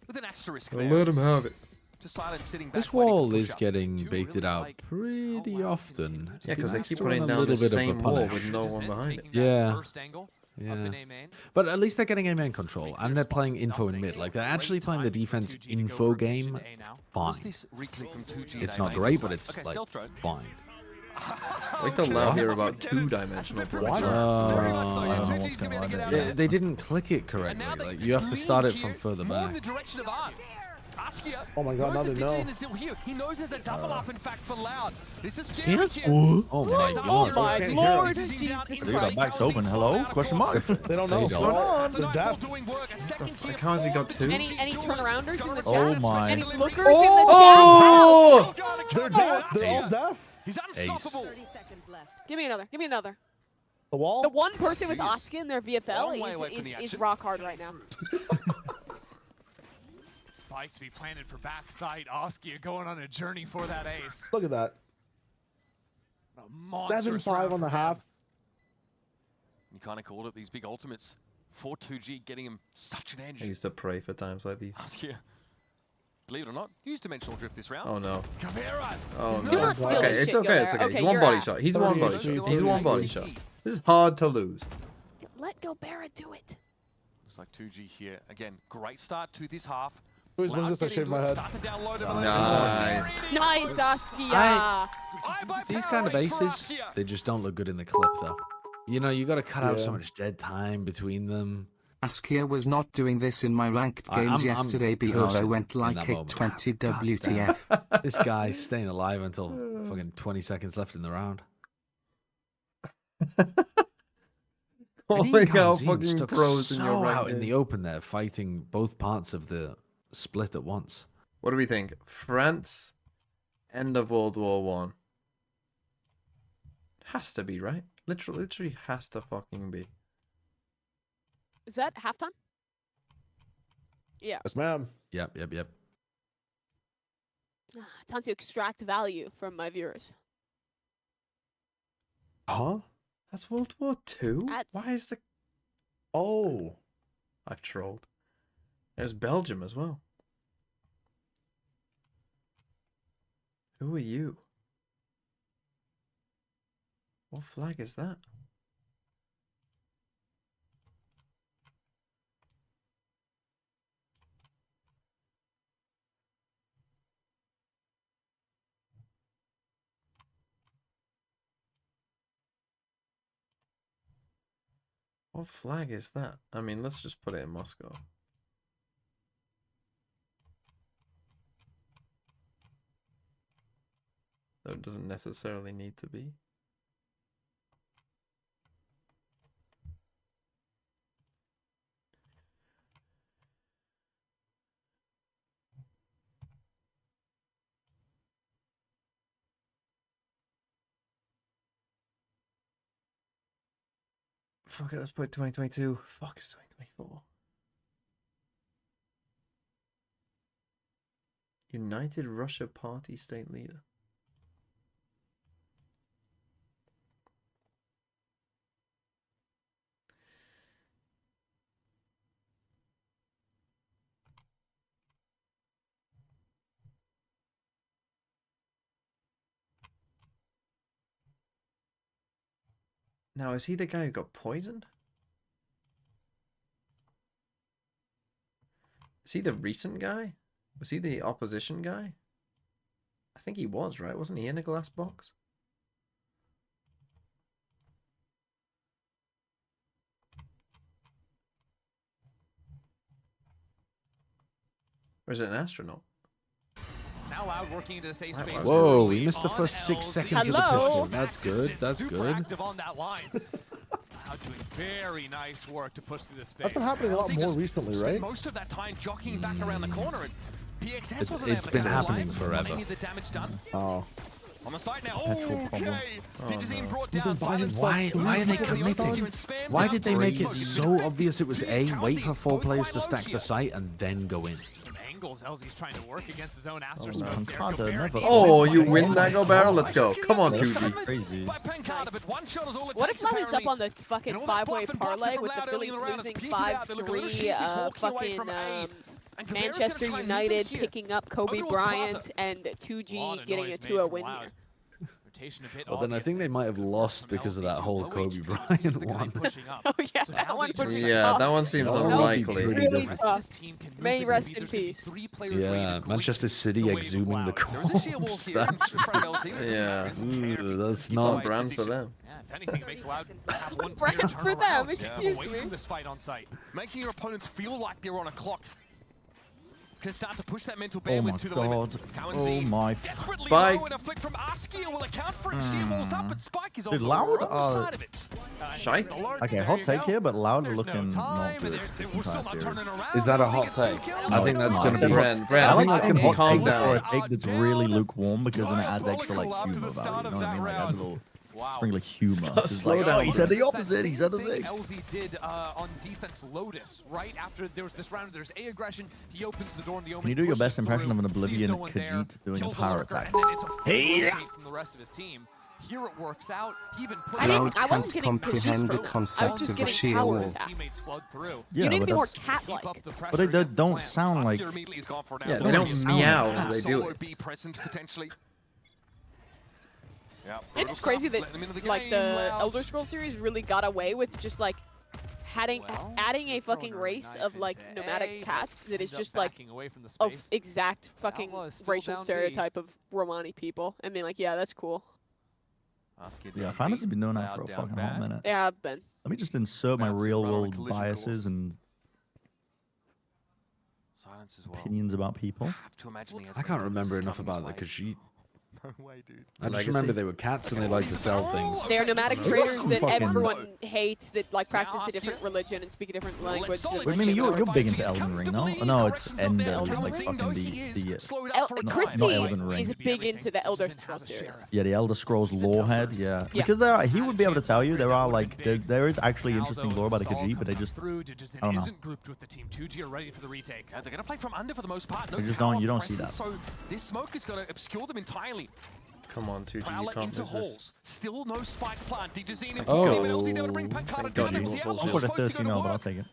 with an asterisk there. Let him have it. To silence sitting back. This wall is getting baited out pretty often. Yeah, because they keep putting down the same wall with no one behind it. Yeah. Yeah. But at least they're getting A main control, and they're playing info in mid. Like, they're actually playing the defense info game fine. It's not great, but it's, like, fine. Wait till LOUD hear about two-dimensional play. Yeah, they didn't click it correctly. Like, you have to start it from further back. Oh my god, now they know. He knows there's a double up, in fact, for LOUD. This is scary. Oh my god. Oh my lord, Jesus Dude, Christ. our back's open. Hello? Question mark. They don't know what's going on. They're deaf. Like, how has he got two? Any turnarounders in the chat? Oh my. Any lookers Oh! in the chat? They're deaf. They're all deaf. He's unstoppable. 30 seconds left. Give me another. Give me another. The wall? The one person with Askia in their Long way away from VFL the is action. rock hard right now. Spike to be planted for backside. Askia going on a journey for that ace. Look at that. 7-5 on the half. You kind of called it, these big ultimates. 4-2G getting him such an edge. I used to pray for times like these. Askia, believe it or not, used dimensional drift this round. Oh no. Gobera. Oh Do no. not steal Okay, this it's shit, okay, it's Gobera. okay. Okay, He's one you're body ass. shot. He's one body 38. shot. He's one body shot. This is hard to lose. Let Gobera do it. Looks like 2G here. Again, great start to this half. Who's wins this? I shaved my head. Start to download it. Nice. Nice, Askia. These kind of aces, they just don't look good in the clip, though. You know, you got to cut out so much dead time between them. Askia was not doing this in my ranked games yesterday. BRO went like a 20 WTF. This guy's staying alive until fucking 20 seconds left in the round. Calling out fucking pros in your out right in the open there, fighting both parts of the split at once. What do we think? France, end of World War One. Has to be, right? Literally has to fucking be. Is that halftime? Yeah. Yes, ma'am. Yep. Time to extract value from my viewers. Huh? That's World War Two? That's- Why is the... Oh. I've trolled. There's Belgium as well. Who are you? What flag is that? What flag is that? I mean, let's just put it in Moscow. Though it doesn't necessarily need to be. Fuck it, let's put 2022. Fuck, it's 2024. United Russia Party State Leader. Now, is he the guy who got poisoned? Is he the recent guy? Was he the opposition guy? I think he was, right? Wasn't he in a glass box? Or is it an astronaut? It's now Loud working into the safe space. Whoa, we missed the first 6 seconds of the pistol. That's good. That's super good. active on that line. Loud doing very nice work to push through the space. That's been happening a lot more recently, right? Most of that time jockeying back around the corner, and PXS wasn't It's been happening forever. Any of the damage done? Oh. On the side now. Okay. Digizine brought He's down been buying Silence. Why are they committing? Why did they make it so obvious it was A, wait for 4 players to stack the site, and then go in? Some angles LZ's trying to work against his own Astro no, Smoke. Pancada never- Oh, you win that go barrel? Let's go. Come on, 2G. Crazy. What if Loud is up on the fucking 5-way parlay with the Phillies losing 5-3, fucking Manchester United picking up Kobe Bryant and 2G getting a 2-0 win here? Well, then I think they might have lost because of that whole Kobe Bryant one. Oh yeah, that one would be Yeah, tough. that one seems That would be unlikely. pretty Really different. tough. May he rest in peace. Yeah, Manchester City exhuming the corpse. That's Yeah. Ooh, that's It's on not brand for them. Yeah, if anything, it makes Loud have one Brand clear for them, turnaround excuse away me. from this fight on site. Making your opponents feel like they're on a clock. Can start to push that mental Oh my bandwidth to the limit. god. Oh my. Desperately Spike. low, and a flick from Askia will account for it. Sheer walls up, but Spike is on Dude, the Loud wrong are- side of it. Shite. Okay, hot take here, but Loud are There's looking no not time, good and this we're still entire not series. turning around. Is that a LZ hot gets 2 take? kills. I think that's gonna be. Brand, I like that's taking gonna be hot calm take for a down. take that's really lukewarm because then it adds extra like humor value. You know what I mean? Like adds a little sprinkle of humor. It's Slow like, down. oh, he said the It's that opposite. He said the same thing thing. LZ did on defense Lotus, right after there was this round. There's A aggression. He opens the door and the Omen Can you do your pushes best impression through, of an sees Oblivion no one there, Khajiit doing a kills the power lurker, attack? and then it's a Hey! rotate from the rest of his team. Here it works out. He even put I Loud wasn't can't getting comprehend the Khajiit. I was concept just of a getting sheer power wall. attack. teammates flood through. You Yeah, need to but be more that's. cat-like. Keep up the pressure But they against the don't plan. sound like. Askia immediately is gone for an Yeah, out. they don't sound meow like as they do Solo it. B presence potentially. Yeah, And it's crazy that like the Elder Scrolls series really got away with just like adding a fucking race of like nomadic cats that is just like of exact fucking racial stereotype of Romani people. I mean, like, yeah, that's cool. Yeah, Fantasy's been doing that for a fucking hot minute. Yeah, I've been. Let me just insert my real world biases and Silence as well. opinions about people. Have to imagine he has I can't like remember this enough coming about the his way. Khajiit. No way, dude. I just Legacy. remember they were cats and they like to sell things. They're nomadic Those traders are that fucking- everyone hates that like practice a different religion and speak a different language. solid. and Wait, Mimi, shit. you're big into Elden Ring, no? No, it's Ender, who's like fucking Christy not Elden Ring. is big into the Elder Scrolls series. Yeah, the Elder Scrolls lore head, yeah. Because there are, he would be able to tell you there are like there is actually interesting lore about the Khajiit, but they just I don't know. Isn't grouped with the team. 2G are ready for the retake. They're gonna play from under for the most part. No You just tower don't- you don't see presence, that. So this smoke is gonna obscure them entirely. Come on, 2G, you Prowler can't into miss this. halls. Still no spike plant. Digizine Oh. but LZ able to bring Pancada Thank down. God There you was the were full outlaw I'll put a supposed to go 13 to mil, but I'll work. take it.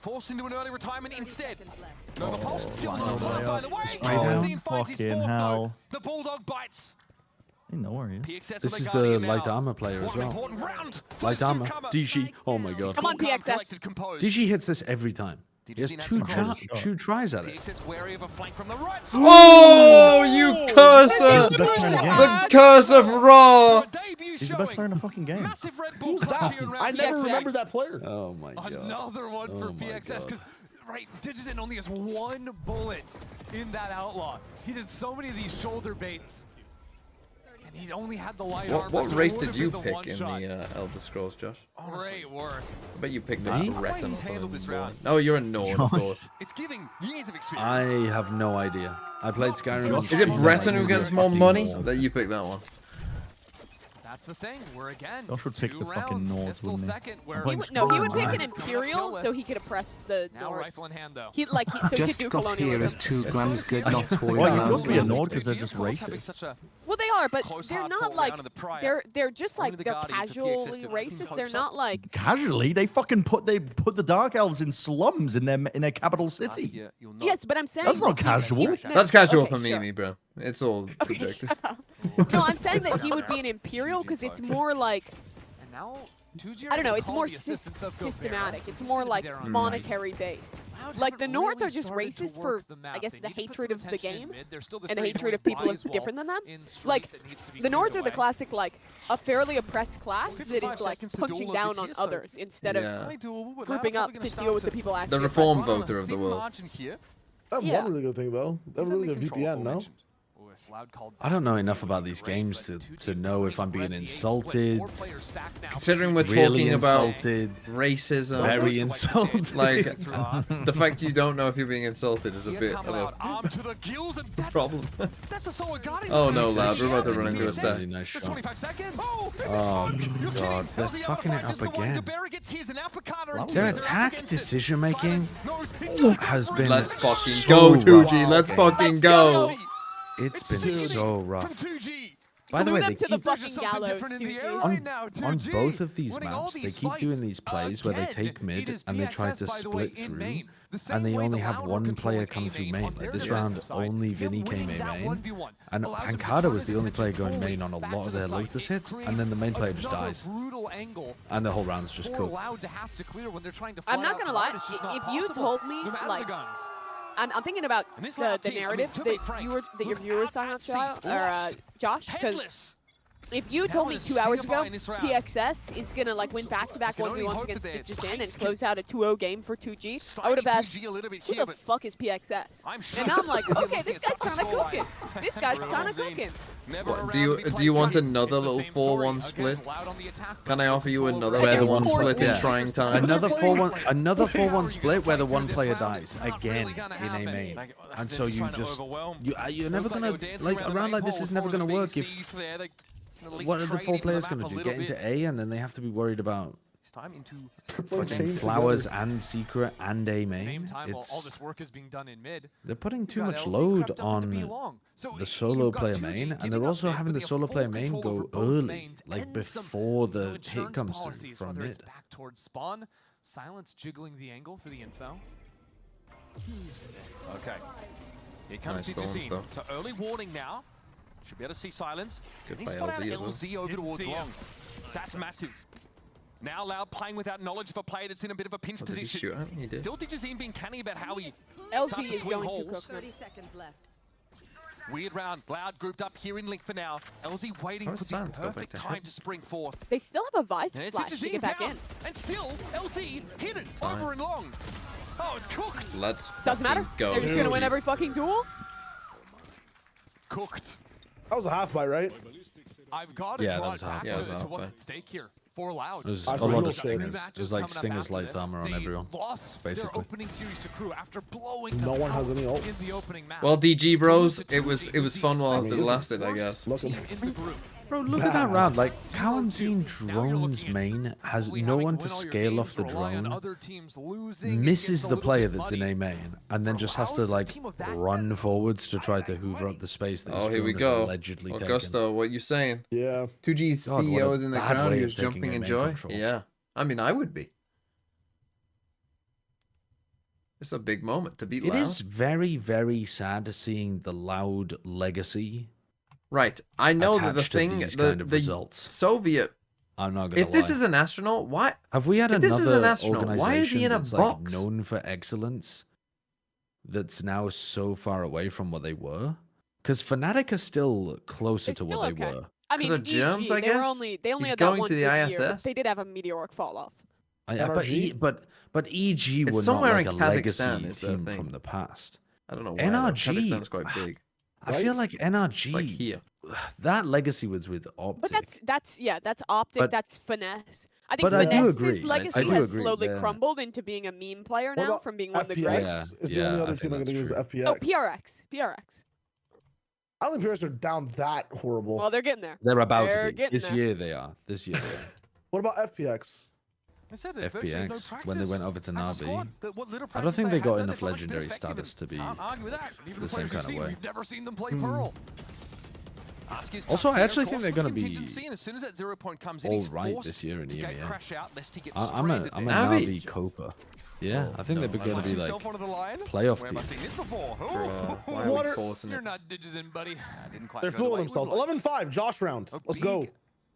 Forced into an early retirement instead. Nova Oh, Pulse still line not up blown, there. by the way. Spray down. Digizine finds his Fucking fourth hell. note. The Bulldog bites. I didn't know where he is. PXS This with is the the Guardian light now. armor player as What an well. important round. Light First armor. newcomer. DG. Oh my god. Come on, Cool, calm, PXS. collected, composed. DG hits this every time. He has two tries at it. PXS wary of a flank from the right. Oh, you cursor! He's the best player in the game. The curse of Raw! He's the best player in the fucking game. Massive Red Bull Who's that? clutching around I never PXS. remembered that player. Oh my god. Another one for Oh my PXS God. because right, Digizine only has one bullet in that outlaw. He did so many of these shoulder baits, and he only had the light armor. What so it race would've did you been the pick one in shot. the Elder Scrolls, Josh? Great work. I bet you picked Me? a How Breton or he's handled this something. round. Oh, you're a Nord, of Josh. course. It's giving years of I experience. have no idea. I played Skyrim. on Is it stream, Breton like, who gets really more money? interesting. That you picked that one. That's the thing. We're again. Josh would pick two the fucking rounds, Nords, pistol wouldn't he? second, I'm where playing No, he would Skyrim. pick an Nice. Imperial so he could oppress the now Nords. rifle in hand though. He so he could Just do got here as colonialism. 2 grams good, not toys Well, you allowed. must be a to Nord because they're just racist. Well, they are, but Close, they're hard not fought like round in the prior. they're just Only like the they're Guardian for casually PXS to racist. hope They're so. not like Casually, they fucking put the Dark Elves in slums in their capital city. yes, but I'm saying That's not that casual. No, That's casual okay, for sure. Mimi, bro. It's all Okay, subjective. shut up. No, I'm saying that he would be an Imperial because it's more like And now 2G I don't know. able to It's call more the assistance of Gobert. systematic. It's Seems more to be like there on site. monetary based. Loud Like the haven't Nords really are just started to racist work for the map. I guess They the need to put hatred some of the attention in game mid. There's still this and the very hatred of annoying people bodies wall different than them. in street Like that needs to be the cleared Nords are the away. classic like a fairly oppressed class that 55 is like seconds to punching duel down this on year, so others instead of Yeah. grouping up to deal with the people actually. The reform oppressed. voter of the world. Here. That's one really good thing, though. That's a really good VPN, no? I don't know enough about these games to know if I'm being insulted. Considering we're really talking about insulted, racism, very insulted. Like the fact you don't know if you're being insulted is a bit of a problem. Oh no, Loud, we're about to run into a stat. Really nice shot. Oh god, they're fucking it up again. Their attack decision making has been. Let's fucking so go, rough. 2G. Let's fucking go. It's been so rough. By the Glue way, them they to the keep fucking gallows, 2G. on both of these maps. They keep doing these plays where they take mid and they try to split through, and they only have one player come through main. Like this round, only Vinny came in main, and Pancada was the only player going main on a lot of their Lotus hits, and then the main player just dies, and the whole round's just cooked. I'm not gonna lie, if you told me, like, I'm thinking about the narrative that your viewers signed up to, Josh, because if you told me 2 hours ago PXS is gonna like win back-to-back 1v1s against Digizin and close out a 2-0 game for 2G, I would have asked, who the fuck is PXS? And now I'm like, okay, this guy's kind of cooking. This guy's kind of cooking. What, do you want another little 4-1 split? Can I offer you another 4-1 split in trying time? Another 4-1 split where the one player dies again in a main, and so you're never gonna, like, a round like this is never gonna work if what are the 4 players gonna do? Get into A and then they have to be worried about fucking Flowers and Secret and A main. All this work is being done in mid. They're putting too much load on the solo player main, and they're also having the solo player main go early, like before the hit comes through from mid. Back towards spawn. Silence jiggling the angle for the info. Okay. Here comes Digizin. So early warning now. Should be able to see Silence. Good He's by spot out LZ as well. LZ over towards Long. That's massive. Now Loud playing without knowledge of a player that's in a bit of a pinch position. Did he shoot him? He did. Still Digizin being canny about how he LZ is going to cook. 30 seconds left. Weird round. Loud grouped up here in Link for now. LZ waiting for the perfect time to spring forth. They still have a Vice flash to get back in. And still, LZ hit it over and Long. Oh, it's cooked. Let's Doesn't matter. go. They're just gonna win every fucking duel. Cooked. That was a half buy, right? I've got to draw it back to what's at stake here for Loud. There's a lot of Stingers. There's like Stingers light armor on everyone. Basically. Their opening series to Crew after blowing no one has any ults. in the opening match. Well, DG bros, it was fun whilst it lasted, I guess. Bro, look at that round. Like, Kalanzine Drone's main has no one to scale off the drone, misses the player that's in A main, and then just has to, like, run forwards to try to hoover up the space that his here we drone has go. allegedly Augusto, taken. what you saying? Yeah. 2G's God, what CEO a is in the bad crowd. way He of was taking jumping A in main joy. control. Yeah. I mean, I would be. It's a big moment to beat It Loud. is very, very sad seeing the Loud legacy. Right. I know that the attached to thing, these the kind of results. Soviet. I'm not gonna If this lie. is an astronaut, why? Have we had if this is an another astronaut, why is he in a organization that's, box? like, known for excellence that's now so far away from what they were? Because Fnatic are still closer to what they were. I mean, of germs, I they guess? were only they only He's had that going one to the good year, but ISS? they did have a meteoric fall off. But EG It's were somewhere not like in a Kazakhstan, legacy is the team thing. from the past. I don't know why. NRG, Kazakhstan's quite big. I feel like NRG. It's like here. That legacy was with Optic. But that's Optic, But- that's Finesse. I think but I do Finesse's agree. legacy I do has agree, slowly yeah. crumbled into being a meme player What now about from being one of the FPX? greats. Yeah, Is the yeah, only I other think team I'm that's going to use true. FPX. Oh, PRX. I don't think PRX are down that horrible. Well, they're getting there. They're about They're to be. getting This there. year they are. This year they are. What about FPX? FPX, when they went over to Navi, I don't think they got enough legendary status to be the same kind of way. We've never seen them play Pearl. Also, I actually think they're going to be as soon as that 0 point comes in, all he's right forced this year in to EMEA. crash out lest he gets I'm a stranded there. Navi? Navi Copa. Yeah, I think they're going to be like Himself onto the line. playoff Where have I team. seen this before? Why are we forcing You're it? not Digizin, buddy. Didn't quite They're go the fooling way we would themselves. like. 11-5, Josh round. Let's go.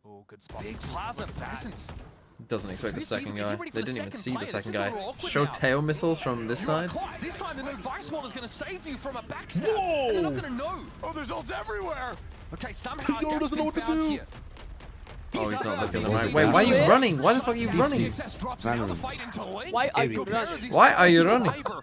Oh, good spot. Big plaza presence. Doesn't expect the This second season, is he guy. ready for They the didn't even second see the player? second This is a guy. little awkward Show now. tail missiles from this You're side. caught. This time the no Vice Wall is going to save you from a backstab. And they're not going to know. Oh, there's ults everywhere. Okay, somehow Yo doesn't know what to found do. here. Oh, he's not looking He's right. not Wait, why are you looking. running? Why the fuck are you running? PXS drops out of the fight into lane. Why are you Compare running? these Why are you to running? Viper.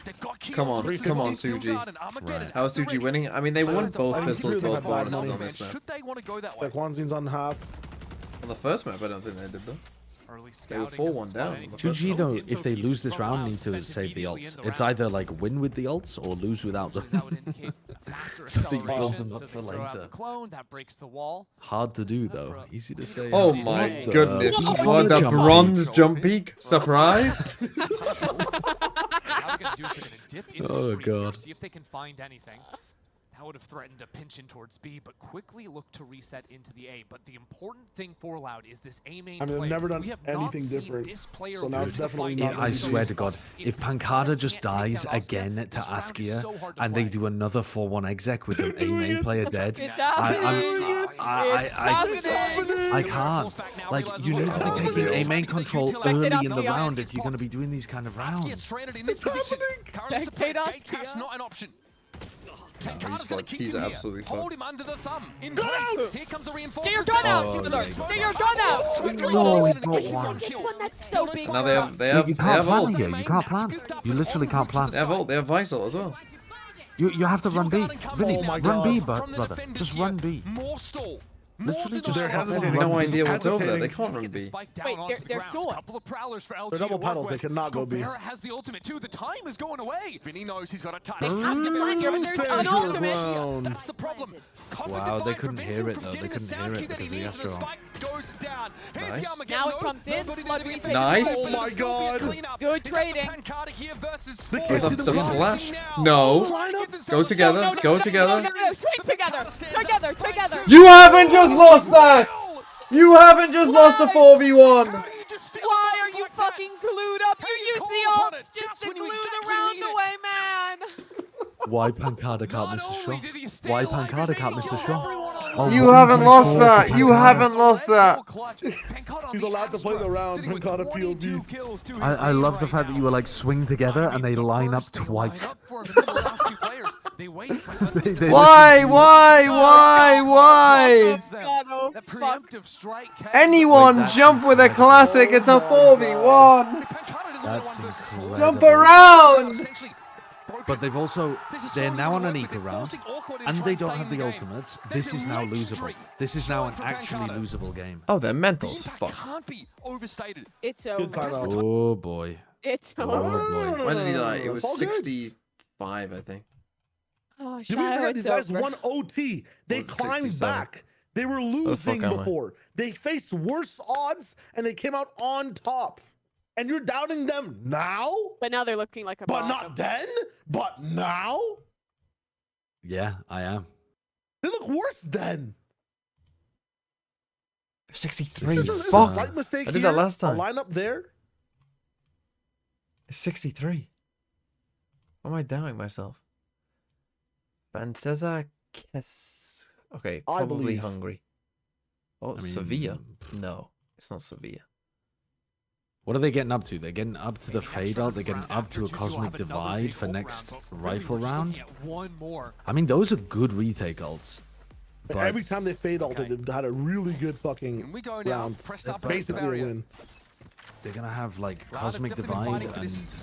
Come on, Suji. Right. How is Suji winning? I mean, they won both pistols, both bonuses on this map. Should they want to go that way? Like Wanzin's on half. On the first map, I don't think they did though. Early They were scouting 4-1 is down. spotting. 2G though, if they lose this round, need to save the ults. It's either like win with the ults or lose without them. That would indicate faster So they build acceleration, them up so for they throw out later. the clone, that breaks the wall. Hard to do though. Easy to say. Oh hard to my do. goodness. What What the jump bronze jump peak? Surprise? How they're gonna do is they're gonna dip into Oh, street here, God. see if they can find anything. That would have threatened to pinch in towards B, but quickly look to reset into the A. But the important thing for Loud is this A main I mean, play. they've never done We have anything not seen different, this player so now it's lose the definitely fight not in gonna I be this swear game. to God, if Pancada Pancada just can't take dies that Oscar, again to this round is Askia so hard to and they play. do another 4-1 exec with an A main player dead, It's happening. I can't. Like, you need to be taking A main control early in the round if you're going to be doing these kind of rounds. stranded in this position. Currently Spectate suppressed. Gate Askia. Cash not an option. he's Pancada's gonna fucked. keep He's him here. absolutely Hold fucked. him under the thumb. In place. Here comes a reinforcement. Get your gun out, Oh, Timothy. yeah, Get your gun out. No, he got one. This one that's so big. Now they have You can't plan ult. here. You can't plan. You literally can't plan. They have ult. They have Visal as well. You have to run B. Vinny, Oh my run B, God. brother. Just run B. More stall. Literally just They're fucking They hesitating. have run no B. idea what's over there. They Hesitating. can't run B. Wait, they're sore. Couple of prowlers for LG They're double to work pedals. They with. cannot go B. Gobert has the ultimate too. The time is going away. Vinny knows he's got a touch. They have to plan here, but there's Stand an your ultimate. ground. That's the problem. Wow, they couldn't hear it, though. They couldn't hear it because of the Astro. Goes down. Here's Nice. the arm again. Now it Load. comes in. Nobody Flood there to be retake. Nice. Oh my God. Good trading. Pancada here versus The Sport. kid With to some the right. flash. No. Go together. Go together. No, swing together. Together. You haven't just lost that. You haven't just lost a 4v1. Why are you fucking glued up? You use the ults just to glue the round away, man. Why Pancada can't miss a shot? Why Pancada can't miss a shot? Oh, You what haven't a lost for that. You Pancada. haven't lost that. He's allowed to play the round. Pancada POV. I love the fact that you were like swing together and they line up twice. Why? That preemptive strike. Anyone jump with a classic. It's a 4v1. That's incredible. Jump around. But they're now on an eco round, and they don't have the ultimates. This is now losable. This is now an actually losable game. Oh, their mental's fucked. Can't be overstated. It's Good over. timeout. Oh boy. It's Oh over. boy. When did he die? It was That's all good. 65, I think. Oh, Did we Shio, forget it's these guys over. won OT? They Well, it's climbed 67. back. They were the fuck losing am I? before. They faced worse odds and they came out on top. And you're doubting them now? But now they're looking like a But bottom. not then? But now? Yeah, I am. They look worse then. 63. It's a Fuck. slight mistake I did that here, last time. A lineup there. It's 63. Why am I doubting myself? Francesa Kes. Okay, I probably believe. Hungary. Oh, I mean, Sevilla? No, it's not Sevilla. What are they getting up to? They're getting up to the fade out. They're getting up to a cosmic divide for next rifle round. I mean, those are good retake ults. But But every time they fade ulted, they've had a really good fucking We go now. round. Pressed up Basically a barrier. win. they're gonna have like Loud cosmic definitely divide fighting for and this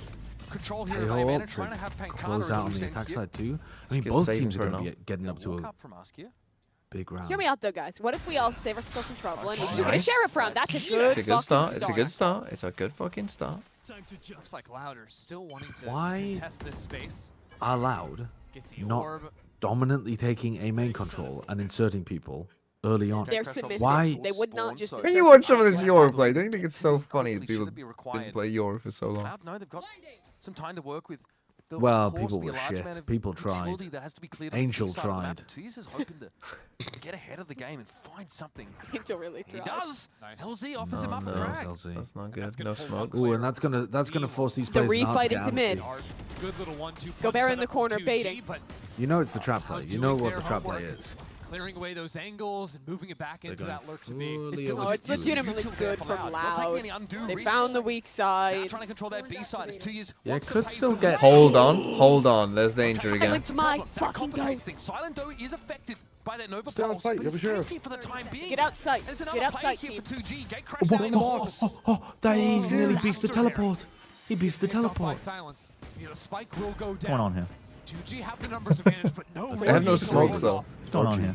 control here of Tail Amanda, to trying to have Pancada close as a out on loose the end attack here. side too. I Let's mean, get both saving teams are for gonna now. be getting up to Walk a up from Askia. big round. Hear me out though, guys. What if we all save ourselves some trouble and we just get a Nice. sheriff round? That's a good It's a good fucking start. It's a good start. It's a good fucking start. Looks like Louder still wanting to Why? contest this space. Are Loud Get the not orb. dominantly taking a main control and inserting people early on? They're submissive. Why? They would not just. When you watch some of this Euro play, don't you think it's so funny that Should people it be required? didn't play Euro for so long? Cloud, no, they've got some time to work with. There'll Well, of course people be a were large shit. amount of People tried. utility that has to be cleared on the Angel B side of the map. tried. Tuyes is hoping to get ahead of the game and find something. Angel really He tried. does. Nice. LZ offers him No, up no, a frag. LZ. That's not That's good. gonna No pull smoke. one Ooh, and that's gonna force these The players not to refight get into out mid. of Our good little 1-2 Go punch Bear in setup the from corner 2G, baiting. but You know it's the trap play. You know what the trap play Outdoing is. clearing away those angles and moving it back They're into going that lurk to be. fully Oh, it's overdo it. legitimately good from Loud. They found the weak Now side. trying to control that B side. It's 2 years. Yeah, Wants to could pay still for get- the Hold on. There's danger again. It's my That fucking complicates goat. things. Silent though is affected by that Nova Stay on pulse, site, but have a he's sheriff. safe here for the time being. Get outside. There's Get another play outside, here team. for 2G. Gate crash down in the box. That he nearly beefed the Faster there. teleport. He beefed the Picked up by teleport. Silence. You know, Spike will go down. What's going on here? 2G have the numbers advantage, but no. They have no smokes though. What's going on here?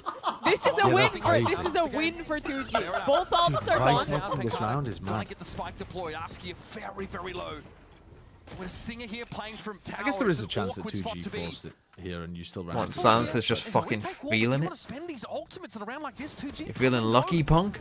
This is a win for 2G. Both ults are Vice gone. not in this round is Trying mad. to get the spike deployed. Askia very, very low. With a Stinger here playing from tower. I guess there is it's a an chance that awkward spot 2G to be. forced it here and you still ran. What, Sans is just fucking feeling it? Spend these ultimates in a round like this, 2G. You feeling lucky, punk?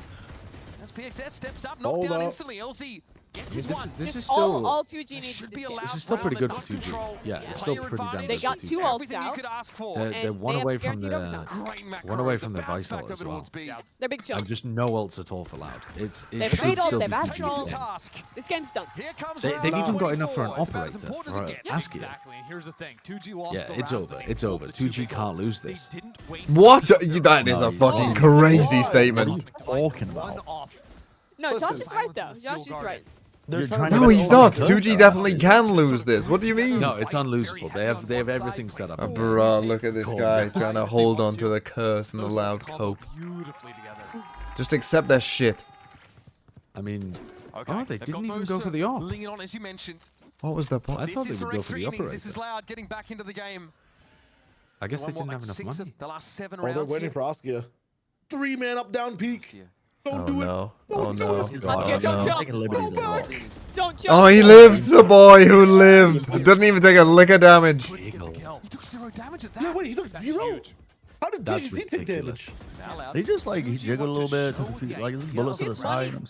As PXS steps up, knocked down instantly. LZ This is still all 2G needs should to be do. allowed. This is still pretty good for Rounds 2G. control. Yeah, it's still pretty damn They good got for 2 2G. ults Everything you out. could ask for. They're and one they have away from guaranteed the overtime. Great macro. one away The from the bounce Vital back as over well. towards B. They're big chills. And just no ults at all for Loud. It They've should played ult, still be they've had 2G's troll. game. This game's done. Here comes They've round even got enough for an 24. It's about as operator, important for as it gets. Askia. Exactly, and here's the thing. 2G lost Yeah, the it's round, over. but they It's pulled over. the two 2G big can't ults. lose They this. didn't waste What? the That is a No, fucking you- crazy What statement. are you talking One about? off. No, Josh Listen. is right though. Josh is right. They're You're trying trying to to No, make he's it all not. good. 2G definitely can lose this. What do you mean? No, it's unlosable. They have everything set up. Bro, look at this Cool. guy trying to hold on to the curse and the Those Loud ults combo cope. beautifully together. Just accept their shit. I mean, Okay, oh, they they've didn't got even those go two for the off. leaning on, as you mentioned. What was the point? I This thought is they would for go for extra the innings. This is operator. Loud getting back into the game. I guess they One more, didn't have like enough 6 money. of the last 7 Oh, they're rounds. waiting for Askia. 3-man up down peak. Don't Oh do it. no. Oh Don't do no. it. Let's Oh go, don't no. jump. Taking liberties Go as well. back. Don't jump. Oh, he lives, the boy who lived. Didn't even take a lick of damage. He took 0 damage at Yeah, that. wait, he took That's 0? huge. How did That's DGZ take ridiculous. damage? Now Loud. He just like he 2G jiggled a want little to bit, took a show few the like his idea bullets to the His side. body You know what I'm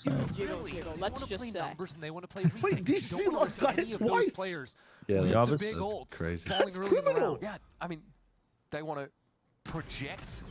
saying? jiggle. Let's just say. They want to play Wait, retake. these You don't want to Seahawks got risk any hit of those twice. players. Yeah, Yeah, It's a that's- big that's ult. crazy. Falling That's early in the criminal. round. Yeah, I mean, they want to project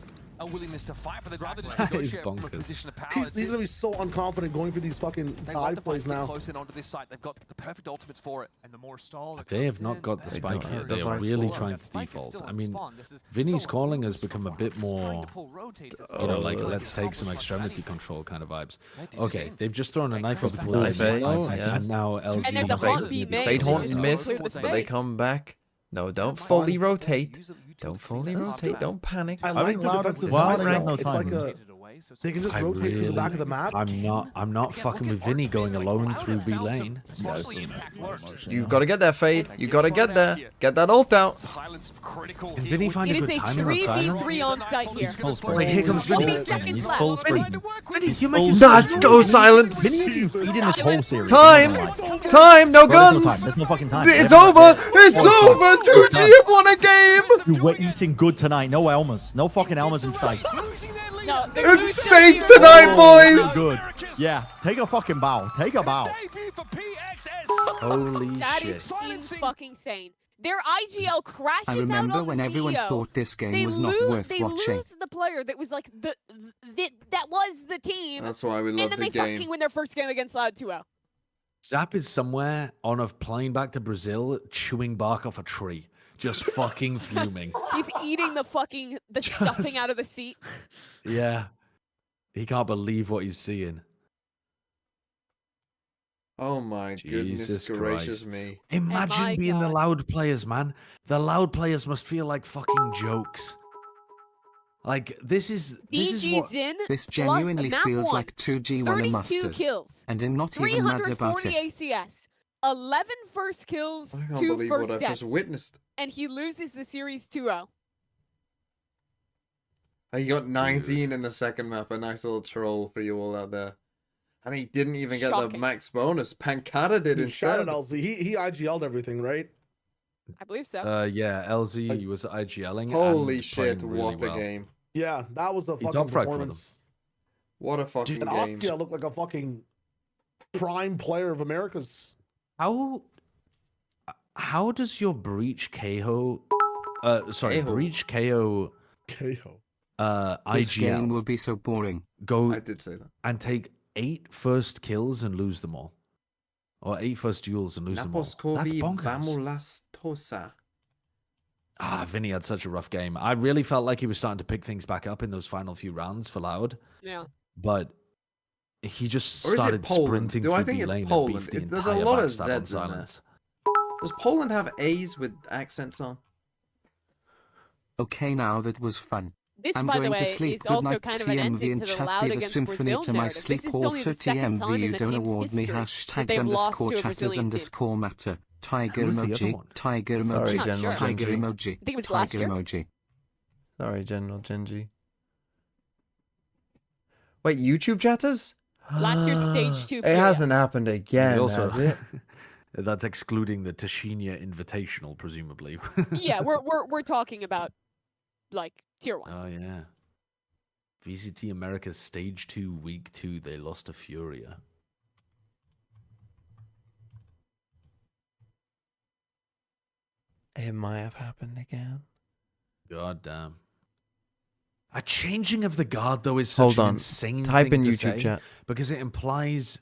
a willingness to fight, but they'd rather just That is negotiate from a bonkers. position of power. He's It's gonna be so unconfident going for these fucking They want dive the fight plays to get now. close in onto this site. They've got the perfect ultimates for it. And the more stall that They have comes not in, got the better spike don't here. have They the are right really spot. trying That to spike is default. still I on mean, spawn. This is Vinny's so calling has unusual become a for bit Rockets trying more, to pull rotates. It's you know, not like really let's take some accomplish much of extremity anything. control kind of vibes. They did Okay, Geni. they've just thrown a knife over Fade. towards Fade, A, yeah. and now LZ. And there's a Fade- heartbeat made. Fade to Haunt just missed, clear the but they space. come back. No, don't Fine. fully rotate. Use Don't fully That's rotate. fine. Don't panic. I I like think the Loud defensive Wow, side they right got now. no It's time. like a Rotated away, so it's they can just I rotate to the back of the map. I'm not fucking with Vinny going alone through B lane. Especially impact works. You've got to get there, Fade. You got to get there. Get that ult out. Silence critical. Can here Vinny with find It a is good a timing on silence? 3v3 on site here. He's full sprint. Wait, here comes 20 Vinny. seconds He's left. full sprint. Vinny, you're full making Let's go, Silence. Vinny has been feeding this whole series. Time. I'm not gonna lie. Time. No Bro, there's no time. guns. There's no fucking time. It's over. It's over. 2G have won a game. Dude, we're eating good tonight. No Elmas. No fucking Elmas in sight. No, It's safe tonight, boys. Good. Yeah. Take a fucking bow. Take a bow. Debut for PXS. Holy That shit. is fucking insane. Their IGL crashes I out remember on when the everyone CEO. thought this game They was not lose, worth they watching. lose the player that was like that was the team, That's why we and love then the they fucking game. win their first game against Loud 2-0. Zap is somewhere on a plane back to Brazil chewing bark off a tree. Just fucking fuming. He's eating the stuffing out of the seat. Yeah. He can't believe what he's seeing. Oh my goodness Jesus gracious Christ. me. Imagine my being the God. Loud players, man. The Loud players must feel like fucking jokes. Like, this is what... BG Zin, This genuinely map feels one, like 2G won a 32 Masters. kills, And I'm not even mad about 340 it. ACS, 11 first kills, I can't 2 believe first what I've deaths, just witnessed. and he loses the series 2-0. He got 19 in the second map. A nice little troll for you all out there. And he didn't even get the Shocking. max bonus. Pancata did Shout instead. out LZ. He IGL'd everything, right? I believe so. Yeah, LZ Like- was IGLing. Holy and shit, playing really what a well. game. Yeah, that was a He fucking top fragged for them. performance. What a fucking And game. Askia looked like a fucking prime player of America's. How does your Breach KO... sorry, KO. Breach KO KO. This game IGL will be so boring. go I did say that. and take 8 first kills and lose them all? Or 8 first duels and lose them all? That's Naposkovi bonkers. Vamolastosa. Vinny had such a rough game. I really felt like he was starting to pick things back up in those final few rounds for Loud, Yeah. but he just Or is it started Poland? sprinting Do I through think B it's lane Poland? and beefed the There's a entire lot of backstab on Zs in there. silence. Does Poland have A's with accents on? Okay, now that was fun. This, I'm by the going way, to sleep. is Good also night, kind of an TMV ending and to the chat. Loud Give a against symphony Brazil to my narrative. sleep. This is only Also, the second time TMV, in you the don't team's award me. history that Hashtag they've lost underscore to a chatters Brazilian team. underscore matter. Tiger Who's the other emoji. one? Tiger Sorry, emoji. General Tiger Genji. emoji. I think it was last Tiger year. emoji. Sorry, General Genji. Wait, YouTube chatters? Last year's stage 2 It Furia. hasn't happened again, We also- has it? That's excluding the Tashinia Invitational, presumably. Yeah, we're talking about like tier 1. Oh yeah. VCT America's Stage 2 Week 2. They lost to Furia. It might have happened again. God damn. A changing of the guard, though, is such an insane Type thing in to YouTube say, chat. because it implies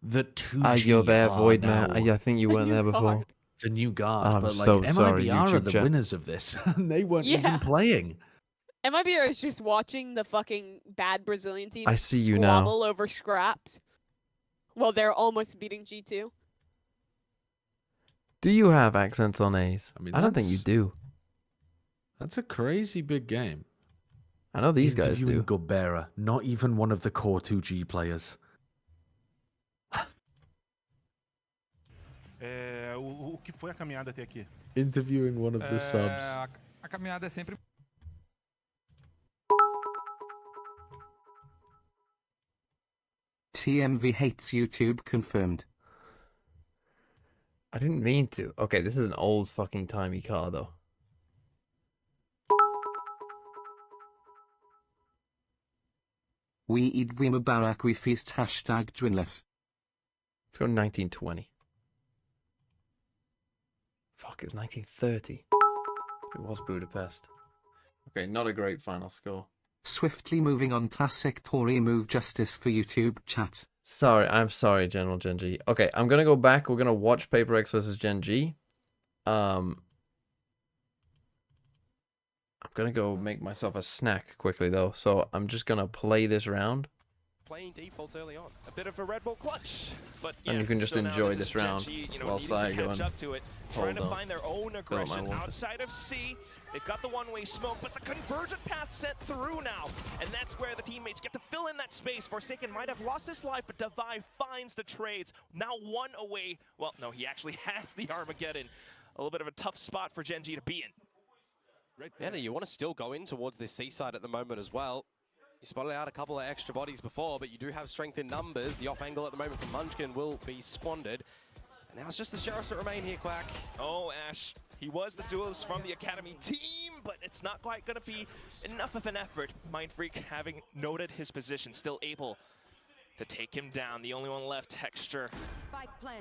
that 2G You're there, are Void now Man. I think you weren't there before. the new guard. I'm but like so sorry, MIBR are YouTube the chat. winners of this, and they weren't even playing. MIBR is just watching the fucking bad Brazilian team I see you now. squabble over scraps. Well, they're almost beating G2. Do you have accents on A's? I mean, I don't think you do. That's a crazy big game. I know these guys do. Gobera, not even one of the core 2G players. O que foi a caminhada até aqui? Interviewing one of the subs. A caminhada é sempre. TMV hates YouTube confirmed. I didn't mean to. Okay, this is an old fucking timey car though. We eat we Mubarak we feast hashtag Dwinless. Let's go 1920. Fuck, it was 1930. It was Budapest. Okay, not a great final score. Swiftly moving on, classic Tory move, justice for YouTube chat. Sorry, I'm sorry, General Gen G. Okay, I'm gonna go back. We're gonna watch Paper Rex versus Gen G. I'm gonna go make myself a snack quickly though, so I'm just gonna play this round. Playing defaults early on. A bit of a Red Bull clutch, but and you can just enjoy this round whilst I go and up to it, trying to find their own aggression outside of C. They've got the one-way smoke, but the convergent path set through now, and that's where the teammates get to fill in that space. Forsaken might have lost his life, but Divide finds the trades. Now one away. Well, no, he actually has the Armageddon. A little bit of a tough spot for Gen G to be in. Yeah, you want to still go in towards this C-side at the moment as well. You spotted out a couple of extra bodies before, but you do have strength in numbers. The off angle at the moment from Munchkin will be squandered. And now it's just the Sheriffs that remain here, Quack. Oh, Ash. He was the duelist from the Academy team, but it's not quite going to be enough of an effort. Mindfreak, having noted his position, still able to take him down. The only one left, Texture,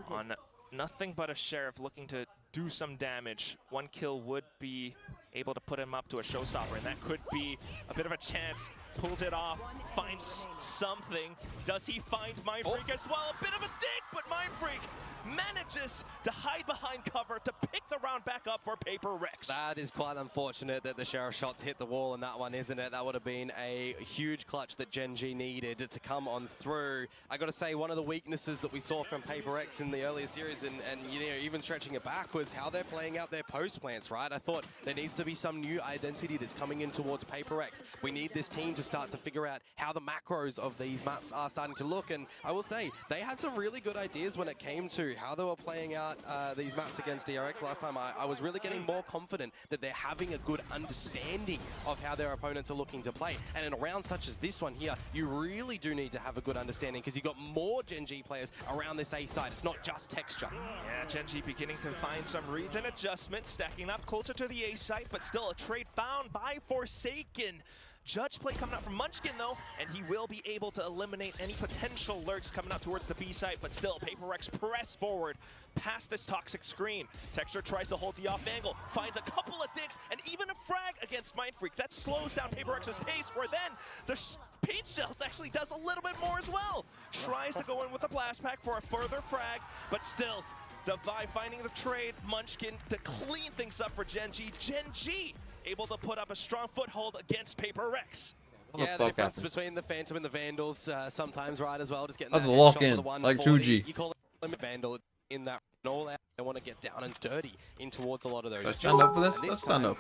on nothing but a Sheriff looking to do some damage. One kill would be able to put him up to a showstopper, and that could be a bit of a chance. Pulls it off, finds something. Does he find Mindfreak as well? A bit of a dig, but Mindfreak manages to hide behind cover to pick the round back up for Paper Rex. That is quite unfortunate that the Sheriff shots hit the wall in that one, isn't it? That would have been a huge clutch that Gen G needed to come on through. I got to say, one of the weaknesses that we saw from Paper Rex in the earlier series, and you know, even stretching it back, was how they're playing out their post plants, right? I thought there needs to be some new identity that's coming in towards Paper Rex. We need this team to start to figure out how the macros of these maps are starting to look, and I will say they had some really good ideas when it came to how they were playing out these maps against DRX last time. I was really getting more confident that they're having a good understanding of how their opponents are looking to play, and in a round such as this one here, you really do need to have a good understanding because you've got more Gen G players around this A side. It's not just Texture. Yeah, Gen G beginning to find some reads and adjustments, stacking up closer to the A site, but still a trade found by Forsaken. Judge play coming out from Munchkin though, and he will be able to eliminate any potential lurks coming out towards the B site, but still Paper Rex press forward past this toxic screen. Texture tries to hold the off angle, finds a couple of digs, and even a frag against Mindfreak. That slows down Paper Rex's pace, where then the Paint Shells actually does a little bit more as well. Tries to go in with a blast pack for a further frag, but still, Divide finding the trade, Munchkin to clean things up for Gen G. Gen G able to put up a strong foothold against Paper Rex. Yeah, the difference between the Phantom and the Vandals sometimes, right, as well, just getting that lock shot in, for the like 2G. You call it Vandal in that all out. They want to get down and dirty in towards a lot of those. Let's stand up for this. Let's stand up.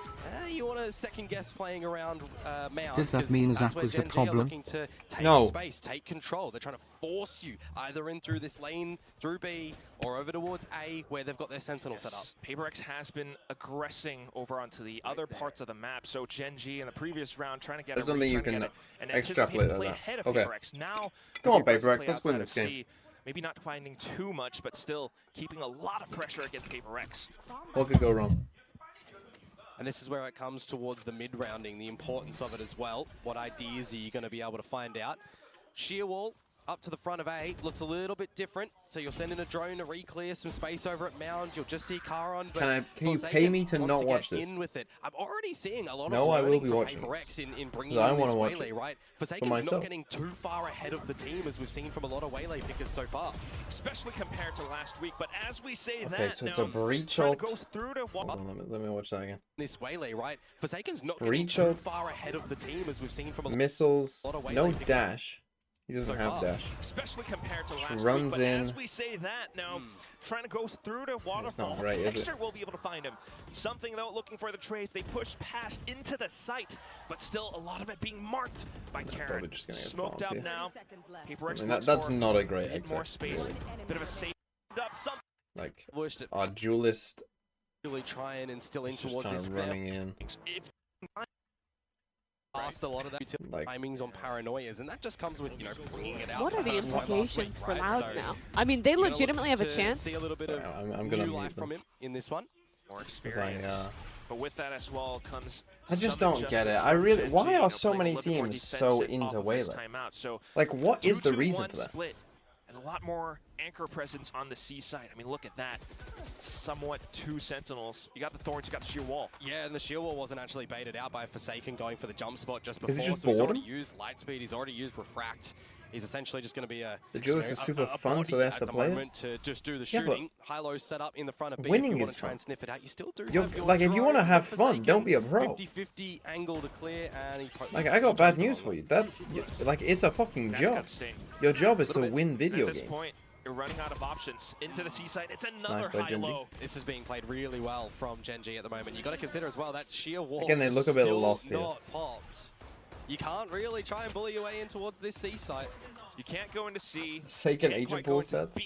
You want to second guess playing around Mount. Does that mean Zach was the problem? Looking to take space, take control. They're trying to force you either in through this lane, through B, or over towards A, where they've got their Sentinel set up. Paper Rex has been aggressing over onto the other parts of the map, so Gen G in the previous round trying to get There's nothing you can extrapolate on that. Okay. Now, come on, Paper Rex, let's win this game. Maybe not finding too much, but still keeping a lot of pressure against Paper Rex. What could go wrong? And this is where it comes towards the mid-rounding, the importance of it as well. What ideas are you going to be able to find out? Sheer Wall, up to the front of A looks a little bit different. So you'll send in a drone to re-clear some space over at Mound. You'll just see Charon. But can you pay me to not watch this? In with it. I'm already seeing a lot no, of I will be watching in bringing in this Waylay, right? Forsaken's not getting too far ahead of the team, as we've seen from a lot of Waylay pickers so far. Especially compared to last week. But as we say okay, so it's a breach ult. Hold on, let me watch that again. This Waylay, right? Forsaken's not getting too far ahead of the team, as we've seen from a missiles, lot of Waylay no pickers. Dash. He doesn't have dash. Especially compared to last runs week, but in. as we say that now, trying to go through to Waterfall, not right, Texture will be able to find him. Something though, looking for the trades, they push past into the site, but still a lot of it being marked by Karen. Smoked up now. I mean, that's not a great exit. More space, really. Bit of a safe up, something. Like our duelist. Really trying and still in towards kind this of running in. A lot of that timings on paranoias, and that just comes with, you know, bringing it out. What are the implications for LOUD now? I mean, they legitimately have a chance. See a little bit of I'm gonna new life from him in this one. More experience. But with that as well comes. I just don't get it. I really. Why are so many teams so into Waylay? Like, what is the reason for that? And a lot more anchor presence on the C side. I mean, look at that. Somewhat two sentinels. You got the thorns, you got the sheer wall. Yeah, and the sheer wall wasn't actually baited out by Forsaken going for the jump spot just before. Is he just so he's already used light speed, he's already used refract. He's essentially just going to be a. The duelist is super fun, so they have to play it. To just do the shooting. High-low set up in the front of B. Winning if you is want to try fun. and sniff it out, you still do. Like, if you want to have fun, don't be a pro. 50-50 angle to clear, and like, I got bad news for you. That's like, it's a fucking job. Your job is to win video games. You're running out of options into the seaside. It's another high-low. This is being played really well from Geni at the moment. You got to consider as well that sheer wall. Again, they look a bit lost here. Not popped. You can't really try and bully your way in towards this C site. You can't go into C. Sacred agent pool stats.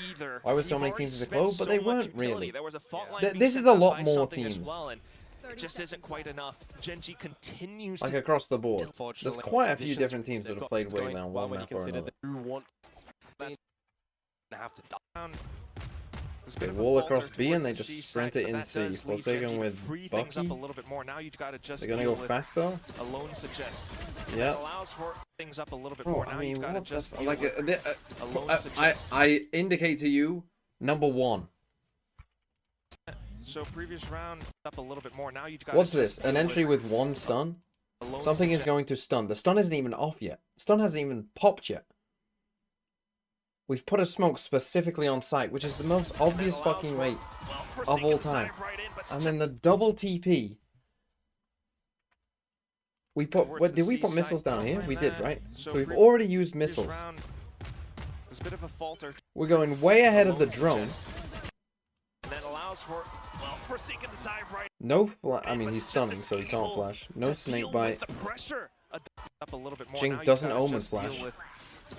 Either. Why were so many teams to close? But they weren't really. There was a fault line this is a lot more teams. Well, and it just isn't quite enough. Genji continues like across the board. There's quite a few different teams that have played Waylay on one map or another. Have to down. They wall across B and they just sprint it in C. Forsaken with Bucky. They're gonna go fast though. Alone suggest. Yeah. Allows for things up a little bit more. I mean, what the I indicate to you number 1. So previous round up a little bit more. Now you got. What's this? An entry with 1 stun? Something is going to stun. The stun isn't even off yet. Stun hasn't even popped yet. We've put a smoke specifically on site, which is the most obvious fucking way of all time. And then the double TP. We put. What, did we put missiles down here? We did, right? So we've already used missiles. We're going way ahead of the drone. No I mean, he's stunning, so he can't flash. No snake bite. Jing doesn't omen flash.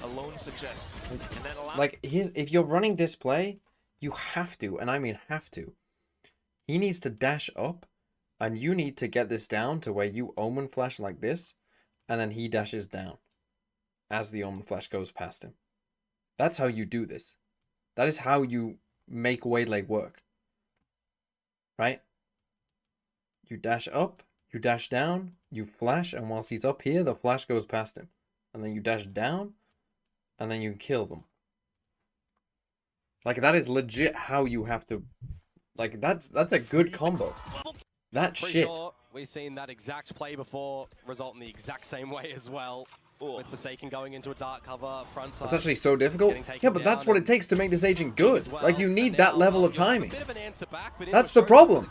Alone suggest. Like, if you're running this play, you have to, and I mean have to. He needs to dash up, and you need to get this down to where you omen flash like this, and then he dashes down as the omen flash goes past him. That's how you do this. That is how you make Waylay work. Right? You dash up, you dash down, you flash, and whilst he's up here, the flash goes past him. And then you dash down, and then you kill them. Like, that is legit how you have to. Like, that's a good combo. That shit. Sure we've seen that exact play before result in the exact same way as well. With Forsaken going into a dark cover, front side. That's actually so difficult. Yeah, but that's what it takes to make this agent good. Like, you need that level of timing. That's the problem.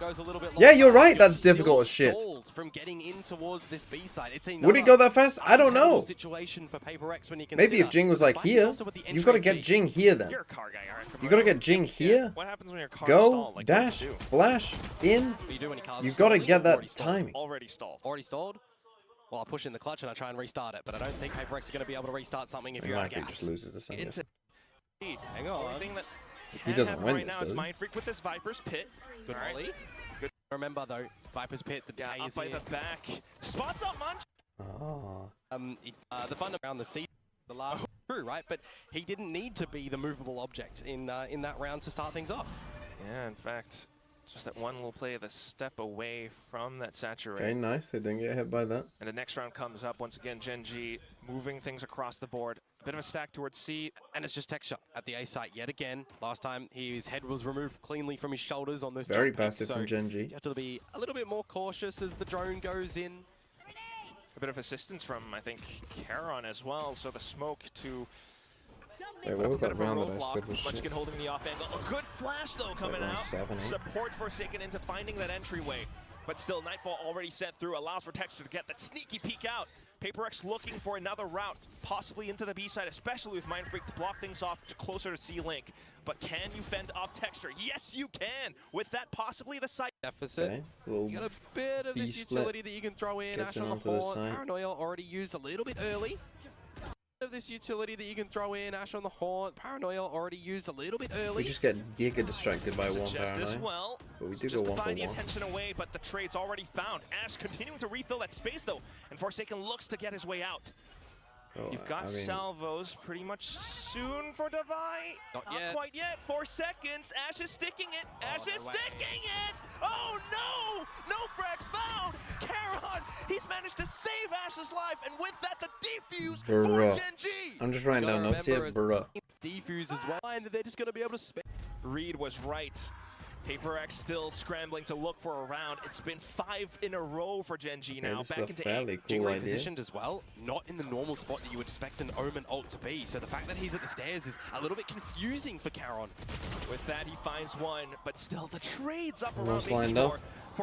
Yeah, you're right. That's difficult as shit. Would it go that fast? I don't know. Maybe if Jing was like here, you've got to get Jing here then. You've got to get Jing here. Go, dash, flash, in. You've got to get that timing. Already stalled. Well, I'll push in the clutch and I try and restart it, but I don't think HyperX is going to be able to restart something if you're out of gas. Just loses the same. Hang on. He doesn't win this, does he? With this Viper's Pit. Good volley. Good. Remember though, Viper's Pit, the day is by the back. Spots up, Munch. Oh. The fun around the seat, the last through, right? But he didn't need to be the movable object in that round to start things off. Yeah, in fact. Just that one little play, the step away from that saturate. Okay, nice. They didn't get hit by that. And the next round comes up. Once again, Genji moving things across the board. Bit of a stack towards C. And it's just tech shot at the A site yet again. Last time his head was removed cleanly from his shoulders on this very jump pick, passive so from Geni. you have to be a little bit more cautious as the drone goes in. A bit of assistance from, I think, Charon as well. So the smoke to... Wait, what was that round that I said was shit? Munchkin holding the off angle. A good flash though coming out. Support Forsaken into finding that entryway. But still, Nightfall already sent through, allows for Texture to get that sneaky peek out. PaperX looking for another route, possibly into the B side, especially with Mind Freak to block things off closer to C-Link. But can you fend off Texture? Yes, you can! With that, possibly the site deficit. Okay. You got a bit of this utility that you can throw in. Ash on the horn. Paranoia already used a little bit early. Of this utility that you can throw in. Ash on the horn. Paranoia already used a little bit early. We just get giga distracted by one Paranoia. As well. But we do just go one to for buy the one. attention away, but the trade's already found. Ash continuing to refill that space though, and Forsaken looks to get his way out. Oh, You've got salvos pretty much soon for Devi. Not quite yet. 4 seconds. Ash is sticking it. Ash is sticking it. Oh no! No frags found. Charon. He's managed to save Ash's life, and with that, the defuse for Geni. I'm just writing down notes here. Bruh. Defuse as well, and they're just going to be able to spend. Reed was right. PaperX still scrambling to look for a round. It's been 5 in a row for Geni now. This back is a into fairly G cool idea. Positioned as well, not in the normal spot that you would expect an Omen ult to be. So the fact that he's at the stairs is a little bit confusing for Charon. With that, he finds one, but still the trades up Almost around lined up.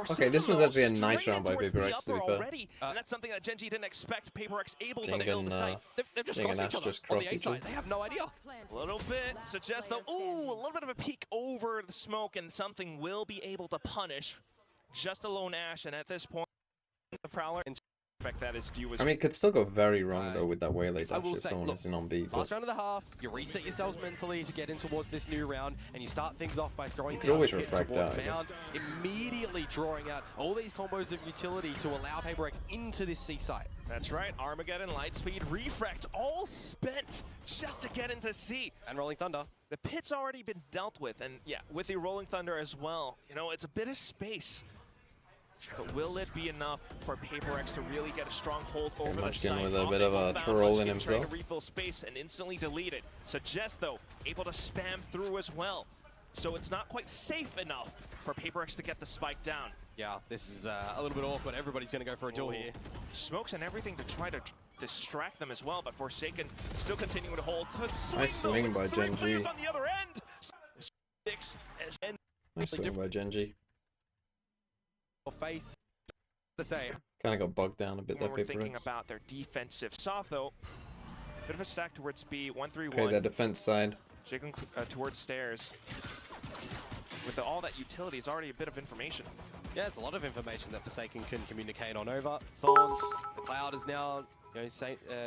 Okay, this was actually a nice round by PaperX, to be fair. And that's something that Geni didn't expect. PaperX able to Jing nail the site. They've just crossed each other on the A side. They have no idea. A little bit suggests though, ooh, a little bit of a peek over the smoke, and something will be able to punish just a lone Ash. And at this point, the Prowler that is due as I mean, it could still go very wrong though with that waylay dash if someone isn't on B. Last round of the half, you reset yourselves mentally to get in towards this new round, and you start things off by throwing down always towards refract out, Mound, immediately drawing out all these combos of utility to allow PaperX into this C site. That's right, Armageddon, Lightspeed, Refract, all spent just to get into C. And Rolling Thunder. The pit's already been dealt with, and yeah, with the Rolling Thunder as well. You know, it's a bit of space. But will it be enough for PaperX to really get a strong hold over the Munchkin site? with a bit of a troll in himself. Trying to refill space and instantly delete it. Suggest though, able to spam through as well. So it's not quite safe enough for PaperX to get the spike down. Yeah, this is a little bit awkward. Everybody's going to go for a duel here. Smokes and everything to try to distract them as well, but Forsaken still continuing to hold. Nice swing by Geni. On the other end. Nice swing by Geni. Face to say. Kind of got bogged down a bit there, We're thinking about their defensive. Soft though, bit of a stack towards B, 1-3-1. Okay, their defense side. Shaking towards stairs. With all that utility, is already a bit of information. Yeah, it's a lot of information that Forsaken can communicate on over. Thorns, the Cloud is now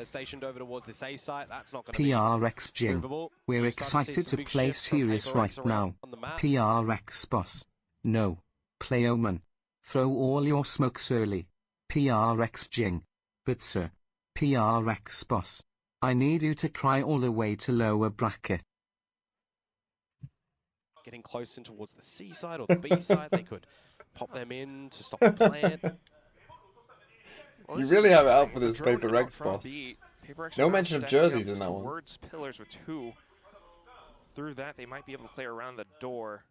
stationed over towards this A site. That's not going to be PRX Jing. We're excited to play serious right now. PRX boss. No. Play Omen. Throw all your smokes early. PRX Jing. But sir. PRX boss. I need you to cry all the way to lower bracket. Getting close in towards the C side or the B side, they could pop them in to stop the plant. Well, you really have it out for this PaperX boss. No mention of jerseys in that one. Words pillars with 2. Through that, they might be able to play around the door.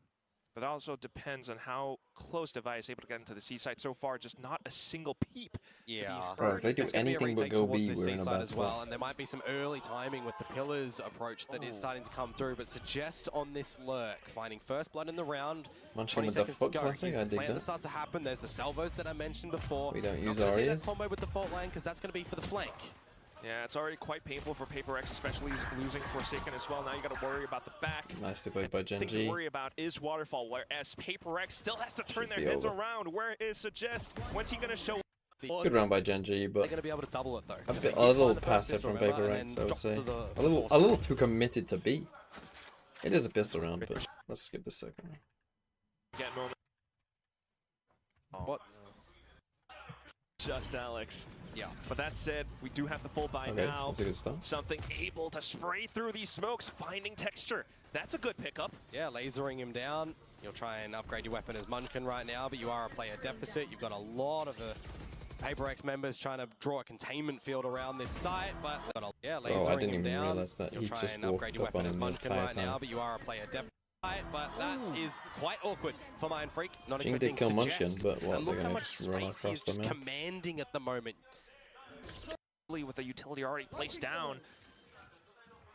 But it also depends on how close Devi is able to get into the C side. So far, just not a single peep. Yeah, bro, if they do anything but go B, we're in a bad spot. And there might be some early timing with the pillars approach that is starting to come through. But suggest on this lurk, finding first blood in the round. Munchkin with the foot classic, I dig that. That starts to happen. There's the salvos that I mentioned before. We don't use Arias. See Arias. that combo with the fault line because that's going to be for the flank. Yeah, it's already quite painful for PaperX, especially losing Forsaken as well. Now you got to worry about the back. Nicely played by Geni. The thing to worry about is Waterfall, whereas PaperX still has to turn their heads around. Where is Suggest? When's he going to show? Good round by Geni, but they're going to be able to double it though. A little passive from PaperX, I would say. A little too committed to B. It is a pistol round, but let's skip the second round. Get moment. What? Just Alex. Yeah, but that said, we do have the full buy now. That's a good start. Something able to spray through these smokes, finding texture. That's a good pickup. Yeah, lasering him down. You'll try and upgrade your weapon as Munchkin right now, but you are a player deficit. You've got a lot of Paper X members trying to draw a containment field around this site, but yeah, I lasering didn't him even down. realize that You'll he try just and upgrade your walked up weapon on as him the Munchkin entire right now, time. but you are a player definitely. But that is quite awkward for Mind Freak. Not Jing expecting did kill Munchkin, suggest. but what, And they're look how gonna much just run space he across is the just map? commanding at the moment. With the utility already placed down,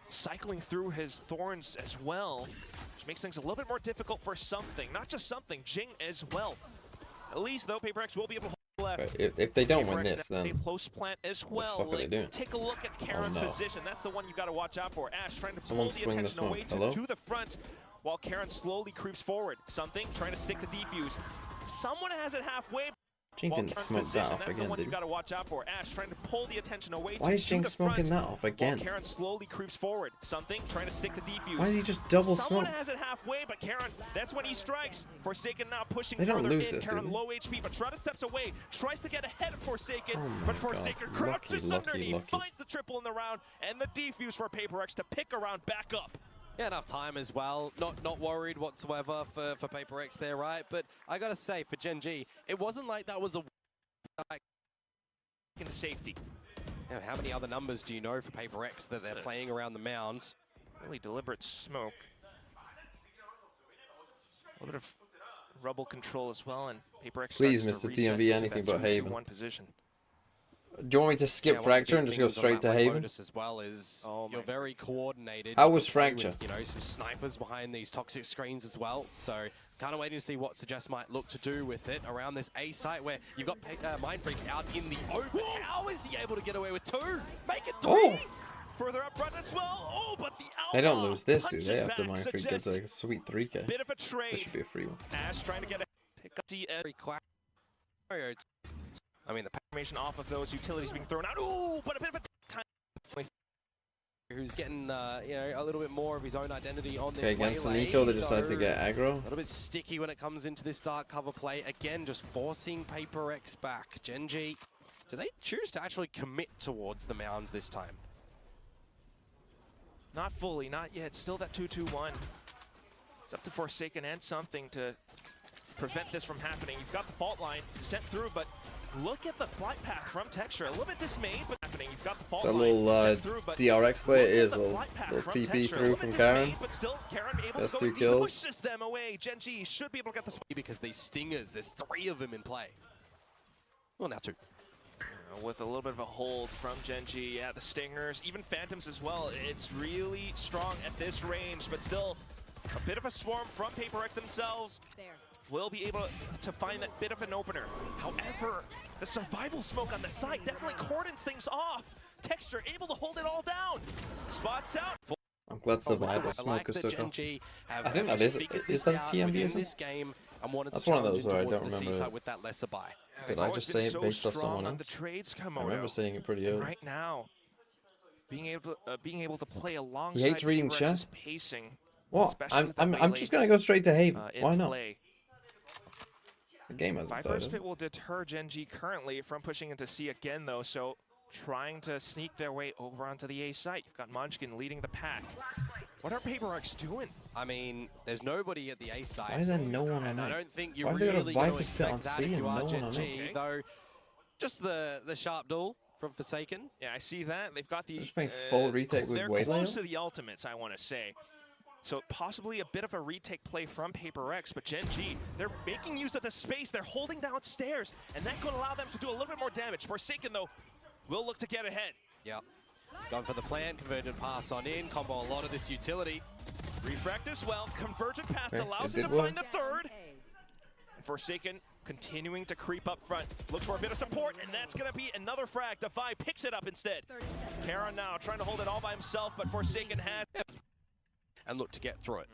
cycling through his thorns as well, which makes things a little bit more difficult for Something. Not just Something, Jing as well. At least though, Paper X will be able to hold left. Right, if they don't win this, then a close plant as well. what the fuck are they doing? Take a look at Karen's no. position. That's the one you got to watch out for. Ash trying to Someone pull the swing the attention away smoke. to the front, while Karen slowly creeps forward. Something trying to stick the defuse. Someone has it halfway. Jing didn't smoke that off That's again, the one did you he? got to watch out for. Ash trying to pull the attention away. Why is Jing the smoking front, that off again? while Karen slowly creeps forward. Something trying to stick the defuse. Why is he just double Someone smoked? has it halfway, but Karen, that's when he strikes. Forsaken now pushing They don't further lose in. this, do Karen they? low HP, but Shrouded steps away. Tries to get ahead of Forsaken, Oh my but Forsaken God. crouches Lucky, underneath, lucky. finds the triple in the round, and the defuse for Paper X to pick a round back up. Yeah, enough time as well. Not worried whatsoever for Paper X there, right? But I gotta say, for Gen G, it wasn't like that was a in the safety. Now, how many other numbers do you know for Paper X that they're playing around the mounds? Really deliberate smoke. A little bit of rubble control as well, and Paper X. Please, starts to Mr. reset TMV, into anything that but Haven. 2-2-1 position. Do you want me to skip Yeah, Fracture and just go straight to Haven? As well is you're very coordinated. How You was can play Fracture? with, you know, some snipers behind these toxic screens as well. So kind of waiting to see what Suggest might look to do with it around this A site where you've got Mind Freak out in the open. How is he able to get away with 2? Make it 3. Oh. Further up front as well. Oh, but the They don't Outlaw lose this, do punches they? After back. Mind Freak gets Suggest like a sweet 3K. bit of a trade. This should be a free one. Ash trying to get a pick up the I mean, the information off of those utilities being thrown out. Ooh, but a bit of a time. Who's getting, you know, a little bit more of his own identity on this Okay, against waylay. Nico, they decided to get aggro. A little bit sticky when it comes into this dark cover play. Again, just forcing Paper X back. Gen G, do they choose to actually commit towards the mounds this time? Not fully, not yet. Still that 2-2-1. It's up to Forsaken and Something to prevent this from happening. You've got the fault line sent through, but look at the flight path from Texture. A little bit dismayed, but happening. You've got the fault So a line little sent through, but DRX play look at is the a little flight path from TP Texture. A through little from bit Karen. dismayed, but still Karen able That's to 2 go kills. pushes them away. Gen G should be able to get the spot. Because these stingers, there's 3 of them in play. Well, now 2. With a little bit of a hold from Gen G. Yeah, the Stingers, even Phantoms as well. It's really strong at this range, but still a bit of a swarm from Paper X themselves. Will be able to find that bit of an opener. However, the survival smoke on the site definitely cordons things off. Texture able to hold it all down. Spots out. I'm glad survival smoke is took off. I think that is that a TMV, isn't it? That's one of those where I don't remember. With that lesser buy. Did I just say it based off someone The else? trades I remember saying it pretty early. right now, being able to play alongside He hates reading Paper X's chat? pacing. What? especially with the I'm melee, just gonna go straight to Haven. in Why not? play. The game hasn't Viper's started. Pit will deter Gen G currently from pushing into C again, though, so trying to sneak their way over onto the A site. You've got Munchkin leading the pack. What are Paper X doing? I mean, there's nobody at the A side. Why is there no one on And I A? don't think you're Why have they got a really going to Viper's Pit on expect that C if and you no are one Gen on A? G, though. Just the sharp duel from Forsaken. Yeah, I see that. They've got the... They're just playing full retake with They're Waylay? close to the ultimates, I want to say. So possibly a bit of a retake play from Paper X, but Gen G, they're making use of the space. They're holding downstairs, and that could allow them to do a little bit more damage. Forsaken, though, will look to get ahead. Yep. Going for the plant, convergent pass on in, combo a lot of this utility. Refract as well. Convergent paths Okay, allows it him to did find the third. And Forsaken continuing to creep up front. Looks for a bit of support, and that's going to be another frag. Defy picks it up instead. Karen now trying to hold it all by himself, but Forsaken has... And look to get through it.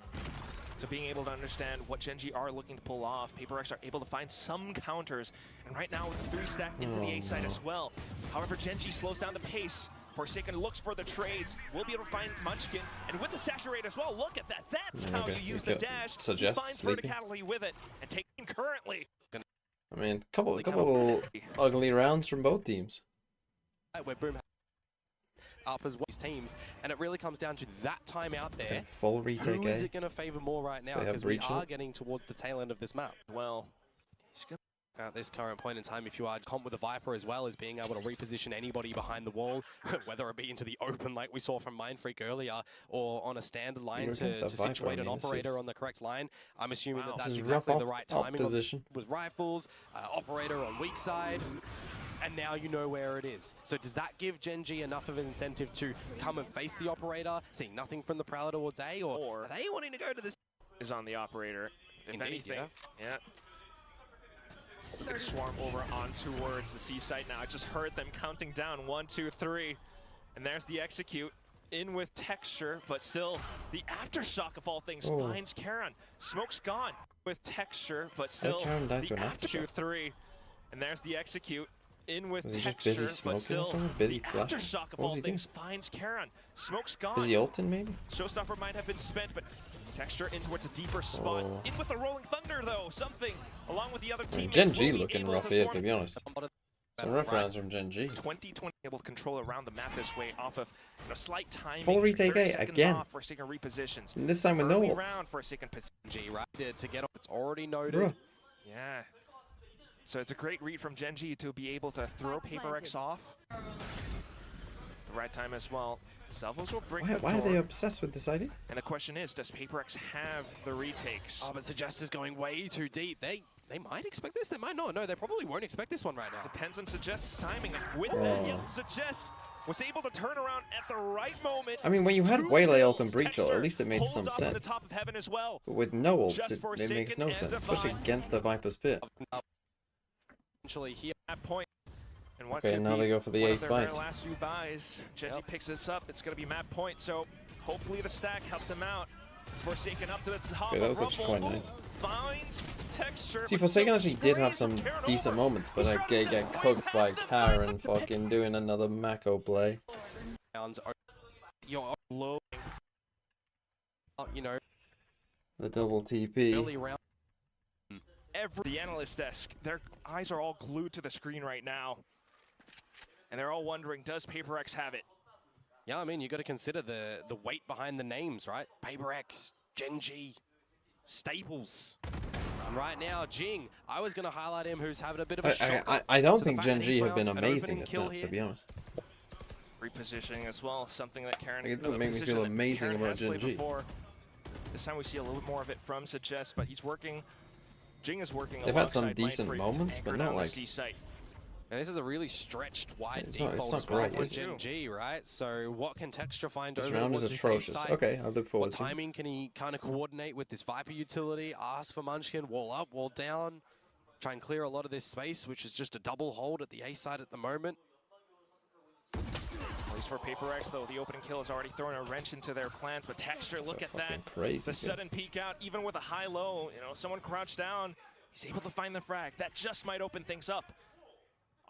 So being able to understand what Gen G are looking to pull off, Paper X are able to find some counters. And right now with the 3 stack into the A side as well. However, Gen G slows down the pace. Forsaken looks for the trades. We'll be able to find Munchkin. And with the saturate as well, look at that. That's how you use the dash. Suggest finds sleeping. verticality with it. And taking currently. I mean, couple ugly rounds from both teams. Where Boom up as well as teams, and it really comes down to that time out there. Okay, full retake Who is A. it going to favor more right now? So they have Because we breach are up. getting towards the tail end of this map. Well, he's going At this current point in time, if you are comp with a Viper as well, is being able to reposition anybody behind the wall, whether it be into the open like we saw from Mindfreak earlier, or on a standard line to situate an operator on the correct line. I'm assuming that that's exactly the right timing position. With rifles, operator on weak side, and now you know where it is. So does that give Geni enough of an incentive to come and face the operator, seeing nothing from the Prowler towards A, or are they wanting to go to this? Is on the operator. If Indeed, anything, yeah. You can swarm over on towards the C site now. I just heard them counting down 1, 2, 3, and there's the execute in with texture, but still the aftershock of all things finds Karon. Smoke's gone with texture, but still the after 2, 3, and there's the execute in with texture, but still the aftershock of all things finds Karon. Smoke's gone. Is he ulting maybe? Showstopper might have been spent, but texture in towards a deeper spot. In with the Rolling Thunder though, something along with the other teammates. Geni looking rough here, to be honest. Some rough rounds from Geni. 2020 able to control around the map this way off of slight timing. Full retake A again. For second repositions. And this time with no ults. Round for a second position. Right to get up, it's already noted. Bruh. Yeah. So it's a great read from Geni to be able to throw Paper X off. The right time as well. Salvos will bring why are they obsessed with this idea? And the question is, does Paper X have the retakes? Oh, but Suggest is going way too deep. They might expect this, they might not. No, they probably won't expect this one right now. Depends on Suggest's timing. With that, Suggest was able to turn around at the right moment. I mean, when you had Waylay ult and Breach ult, at least it made some sense. The top of heaven as well. But with no ults, it makes no sense, especially against the Viper's Pit. Eventually here at point. And what okay, now they go for the A fight. Their last few buys. Geni picks this up. It's going to be map point, so hopefully the stack helps them out. It's Forsaken up to the top. Okay, that was actually quite nice. Finds texture. See, Forsaken actually did have some decent moments, but I get cooked by Karon fucking doing another Mako play. You're low. You know. The double TP. The analyst desk, their eyes are all glued to the screen right now. And they're all wondering, does Paper X have it? Yeah, I mean, you got to consider the weight behind the names, right? Paper X, Geni, Staples. And right now, Jing, I was going to highlight him, who's having a bit of a shock. I don't think Geni have been amazing this map, to be honest. Repositioning as well, something that Karon... It doesn't make me feel amazing about Geni. This time we see a little bit more of it from Suggest, but he's working... Jing is working. They've had some decent moments, but not like. And this is a really stretched wide default as well for Geni, right? So what can Texture find over? This round is atrocious. Okay, I look forward to it. What timing can he kind of coordinate with this Viper utility? Ask for Munchkin, wall up, wall down, try and clear a lot of this space, which is just a double hold at the A side at the moment. At least for Paper X, though, the opening kill has already thrown a wrench into their plans. But Texture, look at that. Crazy the sudden peek out, even with a high-low, you know, someone crouched down. He's able to find the frag. That just might open things up.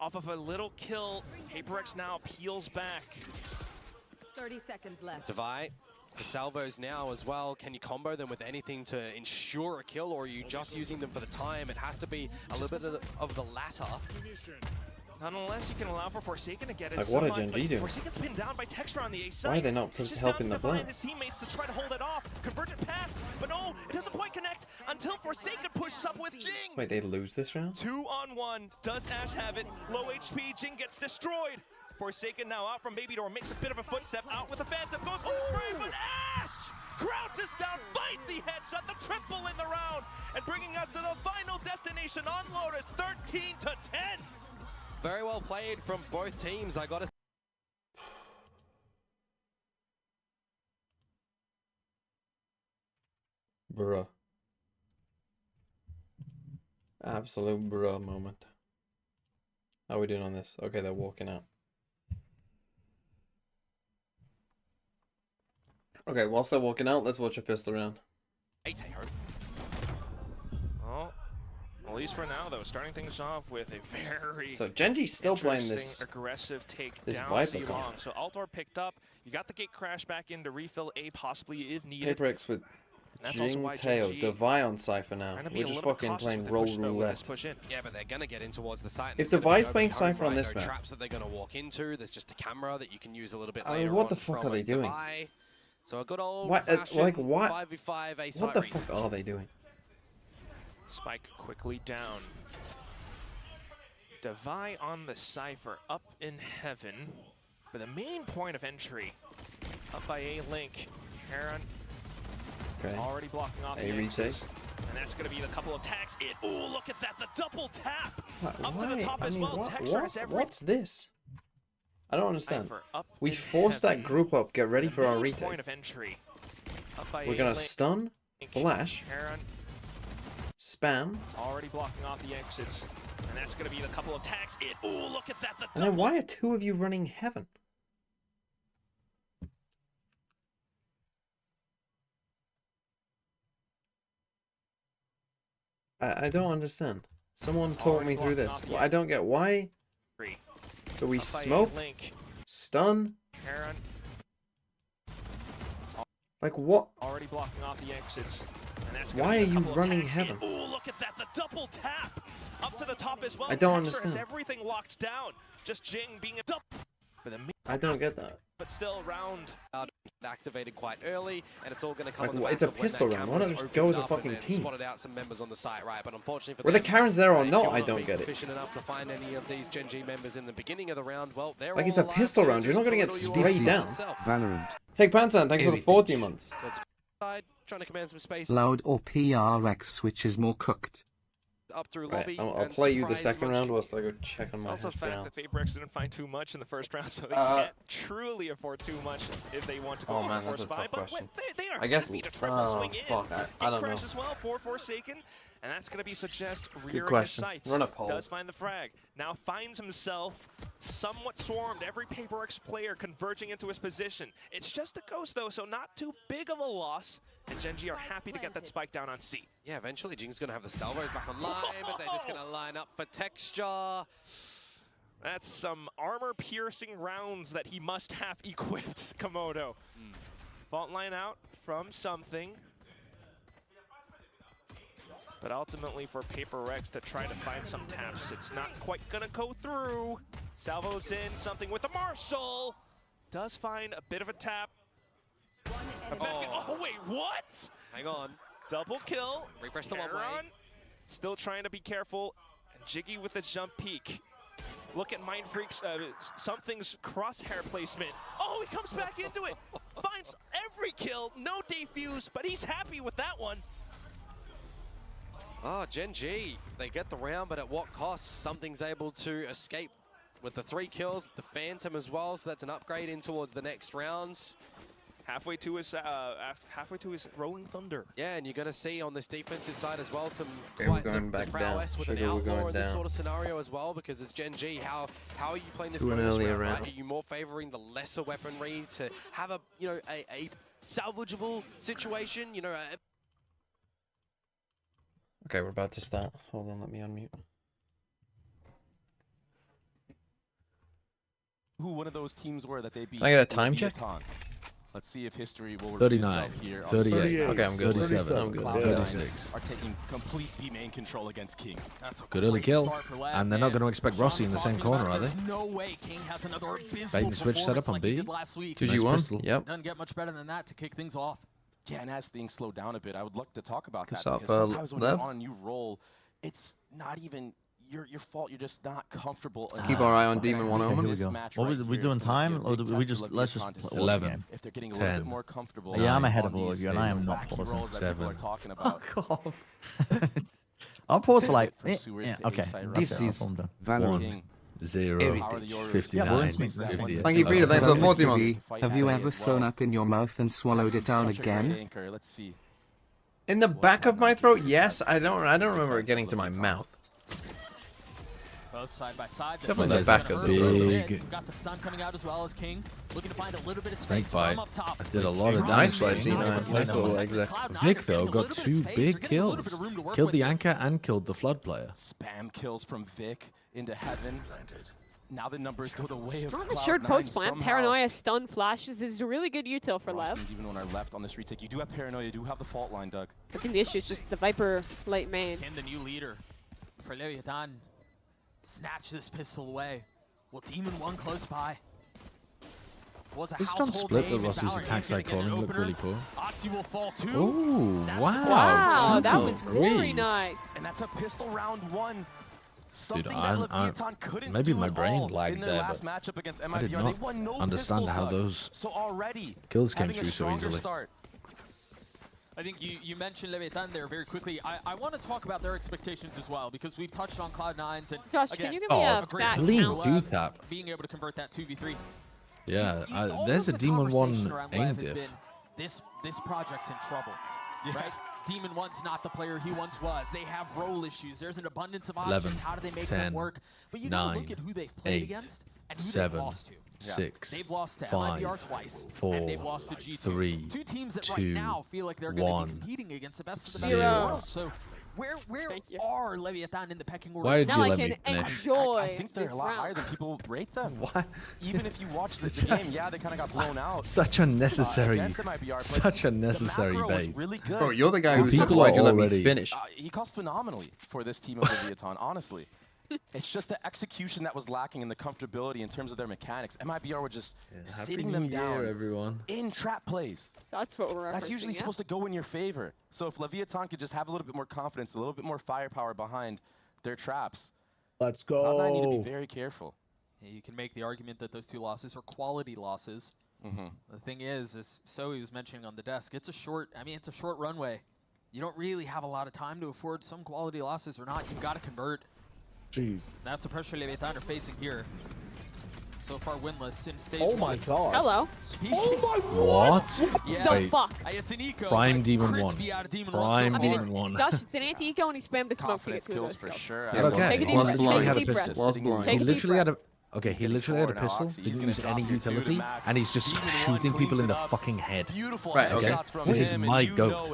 Off of a little kill, Paper X now peels back. 30 seconds left. Divide. The salvos now as well. Can you combo them with anything to ensure a kill, or are you just using them for the time? It has to be a little bit of the latter. Not unless you can allow for Forsaken to get it. Like, what are Geni doing? Forsaken's pinned down by Texture on the A side. Why are they not helping the plant? His teammates to try to hold it off. Convergent paths, but no, it doesn't quite connect until Forsaken pushes up with Jing. Wait, they lose this round? 2-on-1. Does Ash have it? Low HP. Jing gets destroyed. Forsaken now out from Baby Door, makes a bit of a footstep out with the Phantom, goes for the spray, but Ash crouches down, finds the headshot, the triple in the round, and bringing us to the final destination on Lotus, 13-10. Very well played from both teams, I gotta say. Bruh. Absolute bruh moment. How are we doing on this? Okay, they're walking out. Okay, whilst they're walking out, let's watch a pistol round. Well, at least for now, though, starting things off with a very so Genji's still playing this aggressive take this down C long. So Altor picked up. You got the gate crash back in to refill A possibly if needed. Paper X with Jing, Teo, Devi on Cypher now. We're just fucking playing roll roulette. Yeah, but they're gonna get in towards the site. If Devi's playing Cypher on this map, traps that they're gonna walk into. There's just a camera that you can use a little bit I mean, later what on the fuck from are they doing? Devi. So a good old like what? 5v5 A what the fuck are they doing? Spike quickly down. Devi on the Cypher up in heaven. But the main point of entry up by A-Link. Heron already blocking off the exits. And that's going to be the couple of tags in. Oh, look at that. The double tap. Up to the top as well. What's this? I don't understand. We forced that group up. Get ready for our retake. Point of entry. We're going to stun, flash, spam. Already blocking off the exits. And that's going to be the couple of tags in. Oh, look at that. And then why are two of you running heaven? I don't understand. Someone talk me through this. I don't get why. So we smoke, stun. Like what? Already blocking off the exits. Why are you running heaven? Oh, look at that. The double tap. Up to the top as well. I don't understand. Everything locked down. Just Jing being a double. I don't get that. But still, round activated quite early, and it's all going to come. Like, it's a pistol round. Why not just go as a fucking team? Spotted out some members on the site, right? But unfortunately, were the Karens there or not? I don't get it. Efficient enough to find any of these Gen G members in the beginning of the round. Well, they're like it's a pistol round. You're not going to get sprayed down. Valorant. Take Pantan. Thanks for the 40 months. So it's trying to command some space. Loud or PRX switch is more cooked. Up through lobby. I'll play you the second round whilst I go check on my also the fact rounds. that FavorX didn't find too much in the first round, so they can't truly afford too much if they want to go man, for that's a tough question. They are I guess happy to triple swing in. Fuck, I don't know. As well for Forsaken, and that's going to be suggest rear question. sights. Run a poll. Does find the frag. Now finds himself somewhat swarmed. Every PaperX player converging into his position. It's just a ghost though, so not too big of a loss. And Gen G are happy to get that spike down on C. Yeah, eventually Jing's going to have the salvos back online, but they're just going to line up for texture. That's some armor-piercing rounds that he must have equipped, Komodo. Fault line out from something. But ultimately for PaperX to try to find some taps, it's not quite going to go through. Salvo's in, something with the Marshall. Does find a bit of a tap. Oh, wait, what? Hang on. Double kill. Refresh the one way. Still trying to be careful. And Jiggy with the jump peek. Look at Mind Freak's, something's crosshair placement. Oh, he comes back into it. Finds every kill. No defuse, but he's happy with that one. Oh, Gen G. They get the round, but at what cost? Something's able to escape with the 3 kills. The Phantom as well, so that's an upgrade in towards the next rounds. Halfway to his Rolling Thunder. Yeah, and you're going to see on this defensive side as well some quite the prowess with an outlaw in this sort of scenario as well, because as Gen G, how are you playing this bonus round, right? Are you more favoring the lesser weaponry to have a, you know, a salvageable situation, you know? Okay, we're about to start. Hold on, let me unmute. Who one of those teams were that they beat? Can I get a time check? Let's see if history will 39, here. 38, okay, I'm good. 37, I'm good. 36. Are taking complete B main control against King. That's a good early kill, and they're not going to expect Rossi in the same corner, are they? No way King has another Bait and switch set up on B. 2G1, yep. Doesn't get much better than that to kick things off. Yeah, and as things slow down a bit, I would like to talk about that, up, because sometimes when you're on a new role, it's not even your fault. You're just not comfortable. Let's keep our eye on Demon 1 Here we go. What are we doing time, or do we just let's just play 11, if they're getting a 10. little bit more comfortable. Yeah, I'm ahead of all of you, and I am not pausing. 7. I'll pause for like. Yeah, okay. This is Valorant. 0, 59, 50. Thank you, Peter. Thanks for the 40 months. Have you ever thrown up in your mouth and swallowed it down again? Let's see. In the back of my throat, yes. I don't remember it getting to my mouth. Both side by side. Definitely the back of the big. Got the stun coming out as well as King. Looking to find a little bit of Snake space bite. from up top. I did a lot of Nice damage. by C9. Nice little exec. Vic, though, got 2 big kills. Killed the anchor and killed the flood player. Spam kills from Vic into heaven. Now the numbers go the way of Strong assured post plant. Paranoia stun flashes is a really good util for Lev. Even when I left on this retake, you do have Paranoia, you do have the fault line, Doug. I think the issue is just the Viper light main. Can the new leader for Leviathan snatch this pistol away? Will Demon 1 close by? Was a This done household split the name in Rossi's Valorant. attack side calling looked really poor. Otzi will fall too. Ooh, wow. Wow, that was Great. very nice. And that's a pistol round 1. Dude, maybe my brain lagged there, but I did not understand how those kills came through so easily. I think you mentioned Leviathan there very quickly. I want to talk about their expectations as well, because we've touched on Cloud9's and Josh, again, can you give me a fat clean count? 2-tap. Being able to convert that 2v3. Yeah, there's a Demon 1 aim diff. This project's in trouble, right? Demon 1's not the player he once was. They have role issues. There's an abundance of options. 11, How do they make 10, them work? But you 9, gotta look at who they've played 8, against and who 7, they've lost to. 6, They've lost to 5, LIVR twice, 4, and they've lost to G2. 3, Two teams that 2, right now feel like they're going to 1, be competing against the best of the 0. best in the world. So where are Leviathan in the pecking order? Why did now you I let can me finish? enjoy I think they're this a lot round. higher than people rate them. What? Even if you watch the game, yeah, they kind of got blown out. Such unnecessary, against MIBR, but such unnecessary the macro was bait. really good. Bro, you're the guy who said, people why'd are you let me already- finish? He cost phenomenally for this team of Leviathan, honestly. It's just the execution that was lacking and the comfortability in terms of their mechanics. MIBR were just sitting them down everyone. in trap plays. That's what we're referencing. That's usually yeah? supposed to go in your favor. So if Leviathan could just have a little bit more confidence, a little bit more firepower behind their traps, Let's Cloud9 need to go. be very careful. Yeah, you can make the argument that those two losses are quality losses. The thing is so he was mentioning on the desk, it's a short runway. You don't really have a lot of time to afford some quality losses or not. You've got to convert. Jeez. That's the pressure Leviathan are facing here. So far winless in stage Oh my 1. god. Hello. Oh my What? Yeah. The fuck? It's an eco. Prime like, Demon crispy 1. out of Demon Prime 1. I mean, Demon 1. Josh, it's an anti-eco and he spammed the smoke to get Confidence through kills those for kills. sure. Yeah, okay. Take a deep Was breath. blind. Take a Had a deep pistol. breath. Was blind. Take He a deep literally had breath. a he literally had a pistol, didn't use any utility, and he's just shooting people in the fucking head. Right, okay. This is my goat.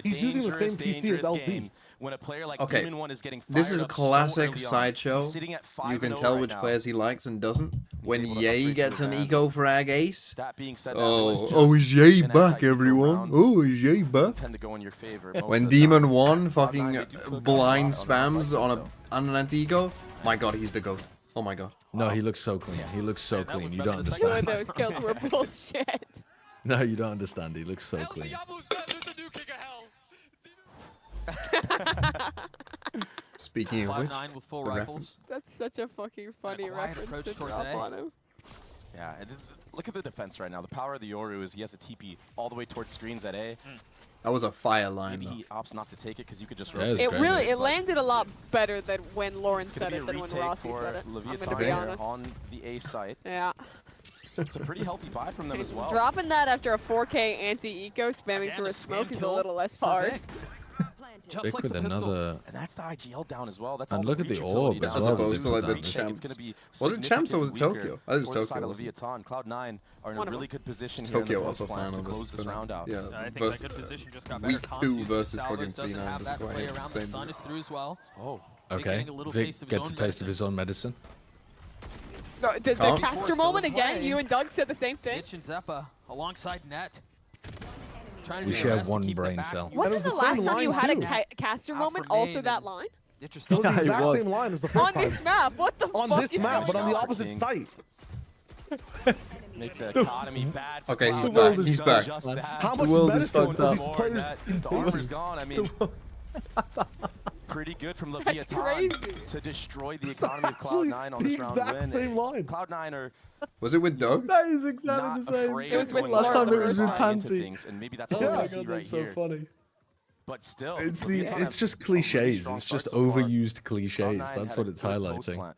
He's using the same PC as LZ. When a player like Okay, Demon 1 is getting this is fired up so classic early on, sideshow. he's sitting at You can 5-0 tell right which now. players he likes and doesn't. When able to Ye upgrade gets to an advance. eco frag ace. That being said, Is Ye back, everyone? Oh, is Ye back? tend to go in your favor most When of the Demon time. 1 Cloud9, fucking they do cook blind up a lot on spams maps like on this, on an anti-eco, my god, he's the goat. Oh my god. No, he looks so clean. He looks so clean. You don't Two of understand. those kills were bullshit. No, you don't understand. He looks so clean. Speaking of which, Cloud9 with full the rifles. That's such a fucking funny quiet reference approach to towards drop A. on him. Yeah, and look at the defense right now. The power of the Yoru is he has a TP all the way towards screens at A. that was a fire line. Maybe Though. he opts not to take it because you could just Yeah, rotate. it's great. It landed a lot better than when Lauren It's gonna said be a it than when retake Rossi for said it. I'm Leviathan gonna be there honest. on the A site. Yeah. It's a pretty healthy buy from them as well. Dropping that after a 4K anti-eco spamming through a smoke is a little less hard. Just Vic like with the pistol. another. And that's the IGL down as well. That's And all look the at the reach orb utility as down. well. As opposed to like the I think champs. it's gonna be Was it champs or was it significantly Tokyo? weaker I was for the side Tokyo. of wasn't it? Leviathan. Cloud9 are in One a of really them. good position It's here in the Tokyo post upper plan to final. close this round out. Yeah, I think versus, that good position just got better. week Comms 2 uses versus Salvage, fucking doesn't C9. have Just that to play quite around. The same. stun is through as well. Oh, Okay, getting a little Vic taste of his gets own a taste of his own medicine. The Calm. caster Still moment in again. play. You and Doug said the same thing. Mitch and Zeppa alongside Net. Trying to We do share their best to one keep them brain back. cell. Wasn't was the the last same time you line had a too. caster Out moment for also nade that and line? It was Interesting. the Yeah, it exact was. same line as the first On time. this map, what the On fuck this is map, going but on the on? opposite site. make the economy bad for Okay, he's Cloud9. back. He's back. Just that. How much world is medicine fucked do up. these players The armor's gone. I mean, pretty good from Leviathan crazy. to destroy the economy of Actually, Cloud9 on the this round exact win. same line. Cloud9 are Was it with Doug? That is not exactly the same. afraid It was of with going last time all it was the in way into Pansy. things, and maybe that's Oh what my we see god, right that's so here. funny. But still, It's Leviathan have it's just a really cliches. strong It's start just so far. overused cliches. Cloud9 That's had what a it's good post highlighting. plant.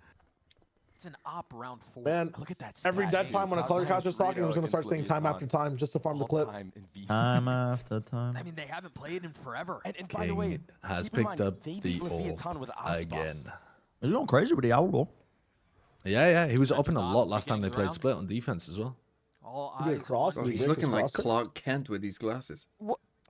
It's an op round 4. Man, Look at that. every stat, dead too. time when a color Cloud9 caster was talking, I was 3-0 going to start against saying time after Leviathan. time just to farm the clip. All-time in VC. Time after time. I mean, they haven't played in forever. And by the way, King has keep in picked mind, up they the beat orb Leviathan with Aspas. again. He's going crazy with the owl roll. Yeah, he was up in a Not lot last time they beginning played round. split on defense as well. All Did it eyes cross? on Oh, Did he's Rick looking like cross it? Clark Kent with these glasses.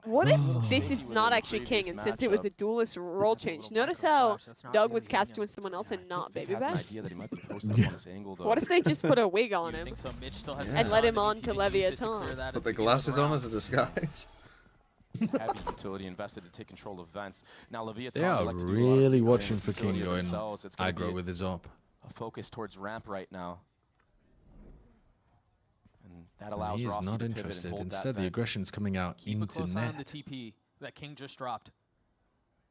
What if Oh. this is not actually King and since it was a duelist role change? Notice how Doug was cast to someone else and not Vic Baby has an Bash? idea that he might be posted up on this angle, though. What if they just put a wig on You him? think so? Mitch still has And let him on to Leviathan. Put the glasses on as a disguise. Heavy utility invested to take control of vents. Now Leviathan They are like to do a lot of really clearing watching for utility King of going themselves. It's gonna aggro be with his op. a focus towards ramp right now. And that And allows he is Rossi not to pivot interested. and hold Instead, that the vent. aggression's coming out Keep a into close eye on the net. TP that King just dropped.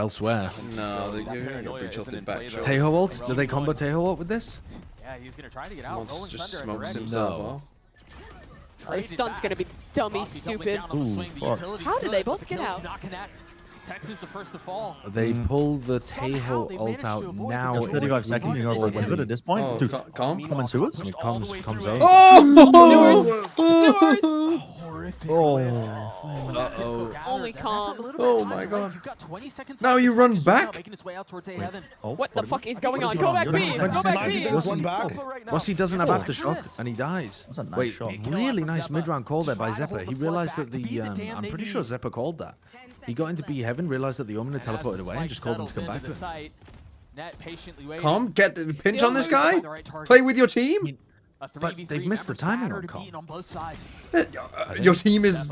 elsewhere. No, they're giving a bridge ulted back. Teho ult? Do they combo Teho ult with this? Yeah, he's gonna try to get out. Wants just Thunder smokes already. himself. His stun's gonna be dummy stupid. Ooh, fuck. How did they both get out? Tex is the first to fall. They pull the Taeho ult out now. 35 seconds. You know, we're good at this point. Dude, Calm. Common sewers. Comes out. Oh! Only Calm. Oh my god. Now you run back? What the fuck is going on? Go back B! Go back B! Rossi doesn't have aftershock and he dies. That's a nice Wait, shot. really nice mid-round call there by Zeppa. He realized that the I'm pretty sure Zeppa called that. He got into B heaven, realized that the Omen had teleported away, and just called him to come back to him. Calm, get the pinch on this guy. Play with your team. But they've missed the timing on Calm. Your team is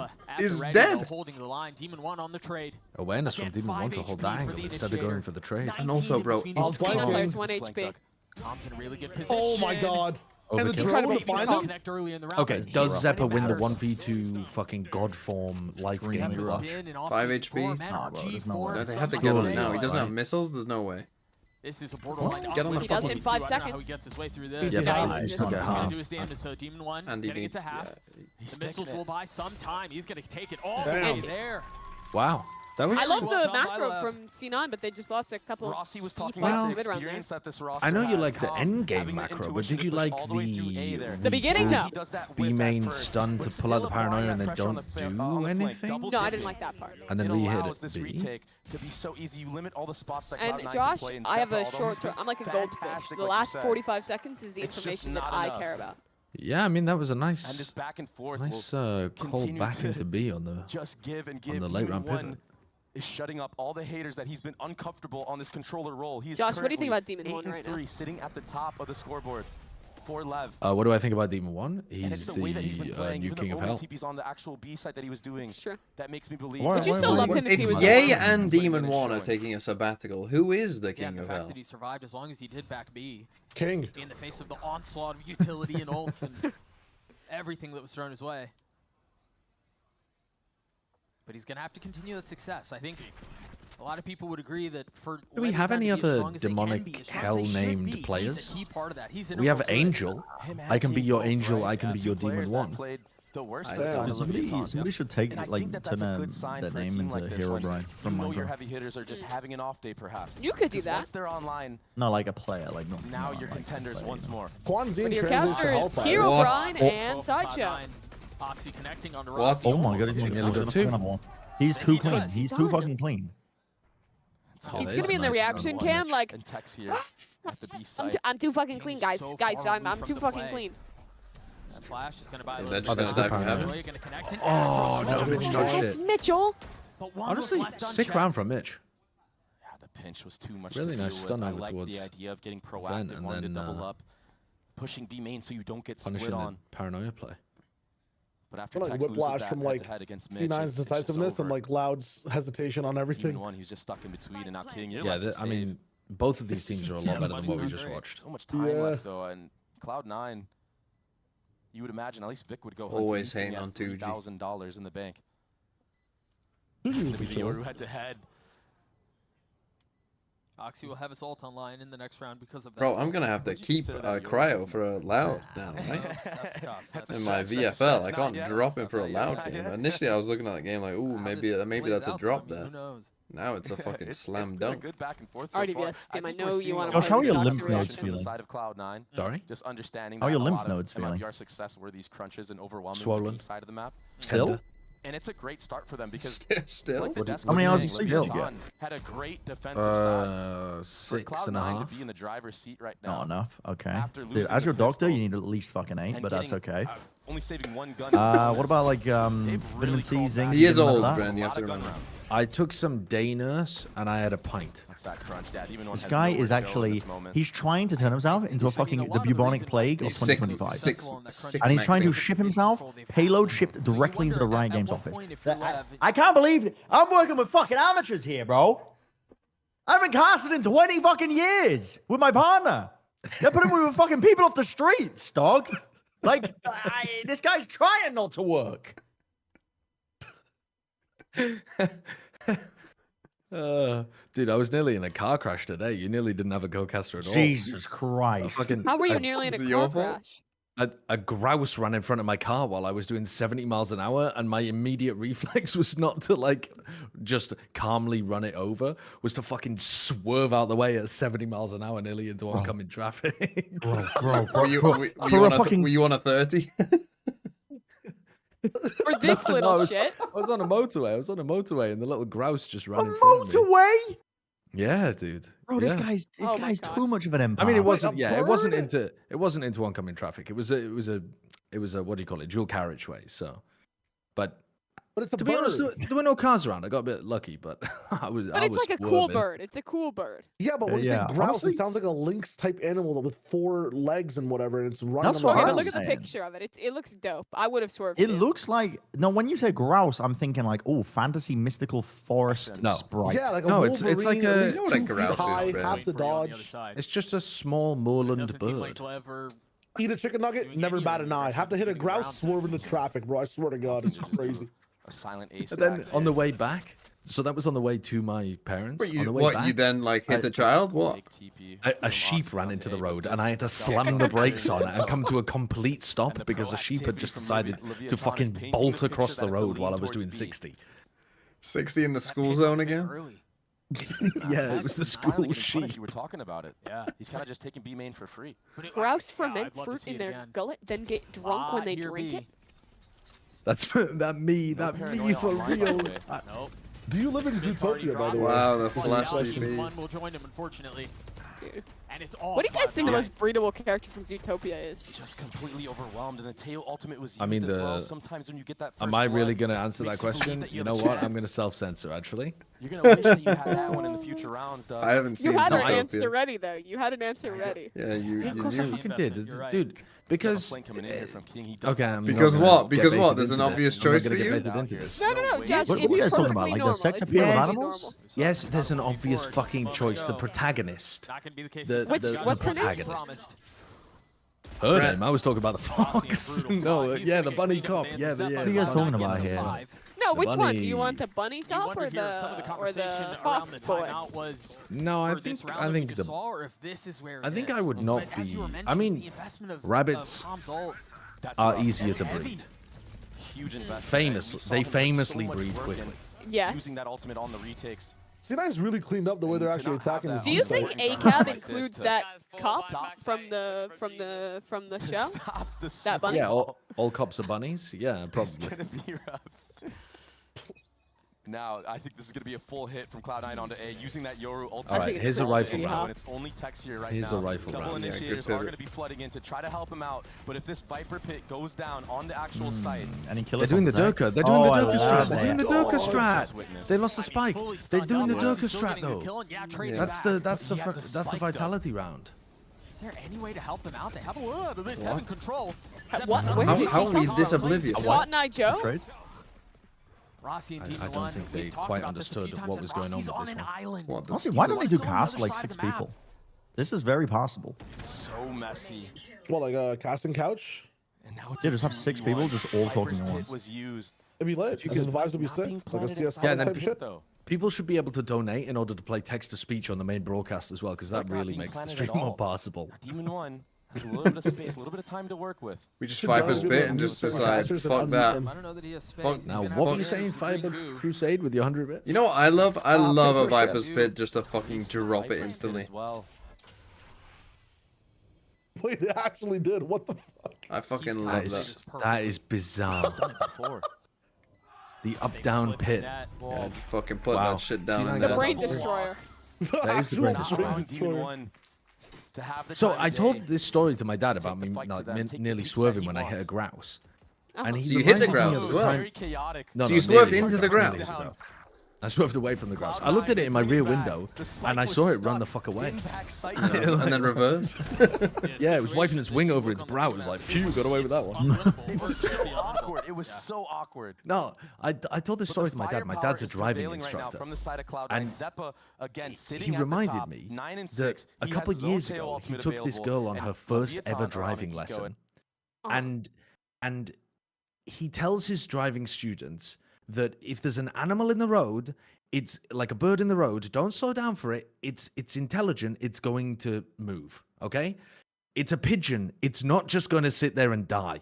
dead. Awareness from Demon 1 to hold that angle instead of going for the trade. And also, bro, There's 1 HP. Oh my god. And the Overkill. trying to find him? Okay, does Zeppa win the 1v2 fucking god form life game rush? 5 HP. Nah, bro, there's no way. No, they have to get it now. He doesn't have missiles. There's no way. This is a borderline. Get on the He does fucking. in 5 How he seconds. gets his way through this. Yeah, Yeah, but he's he's still gonna got He's gonna half. do his damage. So Demon 1 And he getting it needs. to half. He's The missiles will buy some time. He's gonna take it all Damn. the way there. Wow. That was. I love Well the done by macro LEV. from C9, but they just lost a couple. Rossi was talking Well, about the mid-round there. experience that this roster I know you has. like the Calm, end game having the macro, but intuition did you to push like all the way through A there. The beginning, no. He does that B with that main first, stun to but pull out still the paranoia and then pressure on don't the do flank, anything? double No, I dipping. didn't like that part. And then It re-hit allows it. this B. retake to be so easy. You limit all the spots that And Cloud9 can Josh, play and I have Zeppa, a although short he's term. been I'm like a goldfish. fantastic, The like you last said. 45 seconds is the It's just information that not I enough. care about. Yeah, I mean that was a And nice, this back and forth nice will call continue back to into B on the. just give and on give. the late Demon round 1 pivot. is shutting up all the haters that he's been uncomfortable on this controller role. He's Josh, what do you think currently about Demon 1 right now? 8-3, sitting at the top of the scoreboard for LEV. What do I think about Demon 1? And it's He's the way that he's been the playing, new even king the of Omen hell. TPs on the actual B site that he was doing. It's true. That makes me believe. Why- Would you why- still why- love why- him if he If was Ye alive? and Demon It's 1 are showing. taking a sabbatical, who is the Yeah, king the of fact hell? that he survived as long as he did back B King. in the face of the onslaught of utility and ults and everything that was thrown his way. But he's gonna have to continue that success. I think a lot of people would agree that for Do we LEV have to any be as other strong as they can demonic be, as strong as they should hell-named be, players? He's a key part of that. He's We have integral to it. Angel. Him and I can be King your both, angel. right? I can be Two your players Demon that 1. played the worst I for the side of Somebody, Leviathan. somebody should take And I like think that that's a good sign that for a name team into like this Hero when Bride from you know your Minecraft. heavy hitters are just having an off day, perhaps. You could do Because that. Once they're online, Not like a player, like not. now not you're like a contenders player, once you know. more. Kwanzaa But your translates caster to is Hellfire. Hero What? Brine and Sideshow. Oxy connecting onto What? Rossi. Oh my god, he's Nearly gonna got fuck two. another one. He's too clean. He's too Stunned. fucking clean. He's that gonna is be a in the nice reaction one. cam like, And Tex here at the B I'm, site. I'm too fucking clean, guys. so Guys, far I'm removed too from the fucking play. clean. That flash is gonna buy a That little just bit got of dive time. from Joy gonna connect it. Oh, And no, Mitch Mitch dodged dodged Yes, it. Mitchell. But one was Honestly, left sick unchecked. round from Mitch. Yeah, the pinch was too much Really to nice deal stun with. I over like towards the idea of getting Vent proactive, and wanting to then, double up, pushing B main so you don't get Punishing split the on. paranoia play. But after Like Tex loses whiplash that from like head-to-head against Mitch, C9's it's just decisiveness and over. like Loud's hesitation on everything. Demon 1, he's just stuck in between and not kidding. You're Yeah, left to I mean, save. both of these teams are a lot Yeah, better than what we but just there's watched. So much time Yeah. left though, and Cloud9, you would imagine at least Vic would go Always hunting hating on 2G. $3,000 in the bank. It's gonna be the Yoru head-to-head. Oxy will have his ult online in the next round because of that. Bro, I'm gonna have to keep Cryo for a loud now, right? That's tough. That's In my VFL, I can't drop him for a loud game. Initially, I was looking at the game like, ooh, maybe that's a drop there. Who knows? Now it's a fucking slam It's been a dunk. good back and forth so far. RDVS, Tim, I think we're know you seeing want a to Josh, how are your play lymph this nodes reaction. from the feeling? side of Cloud9. Sorry? Just understanding How are that your a lymph lot of nodes feeling? MLBR success were these crunches and overwhelming Swollen. the B side of the map. Still? And it's a great start for them because Still? like the desk How many was hours of saying, sleep did you Leviathan had a great defensive side. For 6 and a Cloud9 half. to be in the driver's seat right now. Not enough. Okay. After Dude, losing as the your doctor, pistol you need at least fucking 8, and but that's getting, okay. Only saving one gun. What about like They've vitamin C, crawled zinc? back. He is and stuff old, like that? Bren. You have A to lot of gun remember. rounds. I took some day nurse and I had a pint. That's that crunch, Dad. Even This guy is actually, he's trying to turn himself into a fucking, the bubonic plague of He's sick, 2025. sick And he's trying to maxing. ship himself, payload shipped directly into the Riot Games office. I can't believe it. I'm working with fucking amateurs here, bro. I haven't casted in 20 fucking years with my partner. They're putting me with fucking people off the streets, dog. Like, this guy's trying not to work. Dude, I was nearly in a car crash today. You nearly didn't have a go-caster at all. Jesus Christ. How were you nearly in a Was it car your fault? crash? A grouse ran in front of my car while I was doing 70 miles an hour, and my immediate reflex was not to like just calmly run it over, was to fucking swerve out the way at 70 miles an hour nearly into oncoming traffic. Were you on a 30? For this little shit. I was on a motorway. And the little grouse just ran in front of me. Motorway? Yeah, dude. Bro, this guy's too much of an empire. I mean, it wasn't into oncoming traffic. It was a what do you call it? Dual carriageway. So, but it's a to bird. be honest, there were no cars around. I got a bit lucky, but But it's like a cool bird. It's a cool bird. Yeah, but when you say grouse, it sounds like a lynx type animal with 4 legs and whatever, and it's running. That's what But look at the picture of it. It looks dope. I would have swerved. It looks like when you say grouse, I'm thinking like fantasy mystical forest sprite. Yeah, like it's like a grouse high, half the dodge. It's just a small moorland bird. Eat a chicken nugget, never bat an eye. Have to hit a grouse, swerve into traffic, bro. I swear to God, it's crazy. A silent ace. And then on the way back, so that was on the way to my parents. But on the way back, you then like hit a child? What? A sheep ran into the road, and I had to slam the brakes on it and come to a complete stop because a sheep had just decided to fucking bolt across the road while I was doing 60. 60 in the school zone again? Yeah, it was the school sheep. You were talking about it. Yeah. He's kind of just taking B main for free. Grouse ferment fruit in their gullet, then get drunk when they drink it. That's that me for real. Do you live in Zootopia, by the way? Wow, the flash One will join him, unfortunately. Dude. And it's all what do you guys think the most breedable character from Zootopia is? Just completely overwhelmed, and the tail ultimate was used I mean, as well. Sometimes when you get that am I really going to answer that question? You know what? I'm going to self-censor, actually. You're going to wish that you had that one in the future rounds, Doug. I haven't seen You had an Zootopia. answer ready, though. You had an answer ready. Yeah, you of course I fucking did. Dude, because... Okay, because what? Because what? There's an obvious choice for you? No, Josh, what are you guys talking about? Like the sex appeal of animals? Yes, there's an obvious fucking choice. The protagonist. What's her name? Protagonist. Her name? I was talking about the fox. No, yeah, the bunny cop. Yeah, what are you guys talking about here? No, which one? Do you want the bunny cop or the fox boy? No, I think I would not be. I mean, rabbits are easier to breed. They famously breed quickly. Yes. Using that ultimate on the retakes. C9's really cleaned up the way they're actually attacking this. Do you think ACAB includes that cop from the show? That bunny? Yeah, all cops are bunnies. Yeah, probably. It's gonna be rough. Now, I think this is going to be a full hit from Cloud9 onto A, using that Yoru ultimate. All right, here's a rifle round. It's only Tex here right here's now. A rifle Double round. initiators are going to be flooding in to try to help him out, but if this Viper pit goes down on the actual site... They're doing the Durka. They're doing the Durka strat. They're doing the Durka strat. They lost the spike. They're doing the Durka strat, though. That's the vitality round. Is there any way to help them out? They have a little bit of this having control. How are we this oblivious? What, Night Joe? Rossi and I don't think they quite understood what was going on with this one. Honestly, why don't they do cast for like 6 people? This is very possible. It's so messy. What, like a casting couch? And now it's just have 6 people just all talking at once. Was used. It'd be lit. Because the vibes would be sick. Like a CS type shit. People should be able to donate in order to play text-to-speech on the main broadcast as well, because that really makes the stream more possible. Demon 1 has a little bit of space, a little bit of time to work with. We just Viper spit and just decide, fuck that. I don't know that he has space. Now, what were you saying, Fiber Crusade with your 100 bits? You know what I love? I love a Viper spit just to fucking drop it instantly. Wait, they actually did. What the fuck? I fucking love that. That is bizarre. The up-down pit. Yeah, just fucking put that shit down in The there. brain destroyer. That is the brain destroyer. So I told this story to my dad about me nearly swerving when I hit a grouse. And he so you hit the grouse as well? No, so you swerved into the grouse? I swerved away from the grouse. I looked at it in my rear window, and I saw it run the fuck away. And then reversed? Yeah, it was wiping its wing over its brow. It was like, phew, got away with that one. It was so awkward. It was so awkward. No, I told this story to my dad. My dad's a driving instructor. From the side of Cloud9, and Zeppa, again, sitting he reminded me 9 and 6. that a couple of years ago, he took this girl on her first ever driving lesson. And he tells his driving students that if there's an animal in the road, it's like a bird in the road, don't slow down for it. It's intelligent. It's going to move. Okay. it's a pigeon. It's not just going to sit there and die.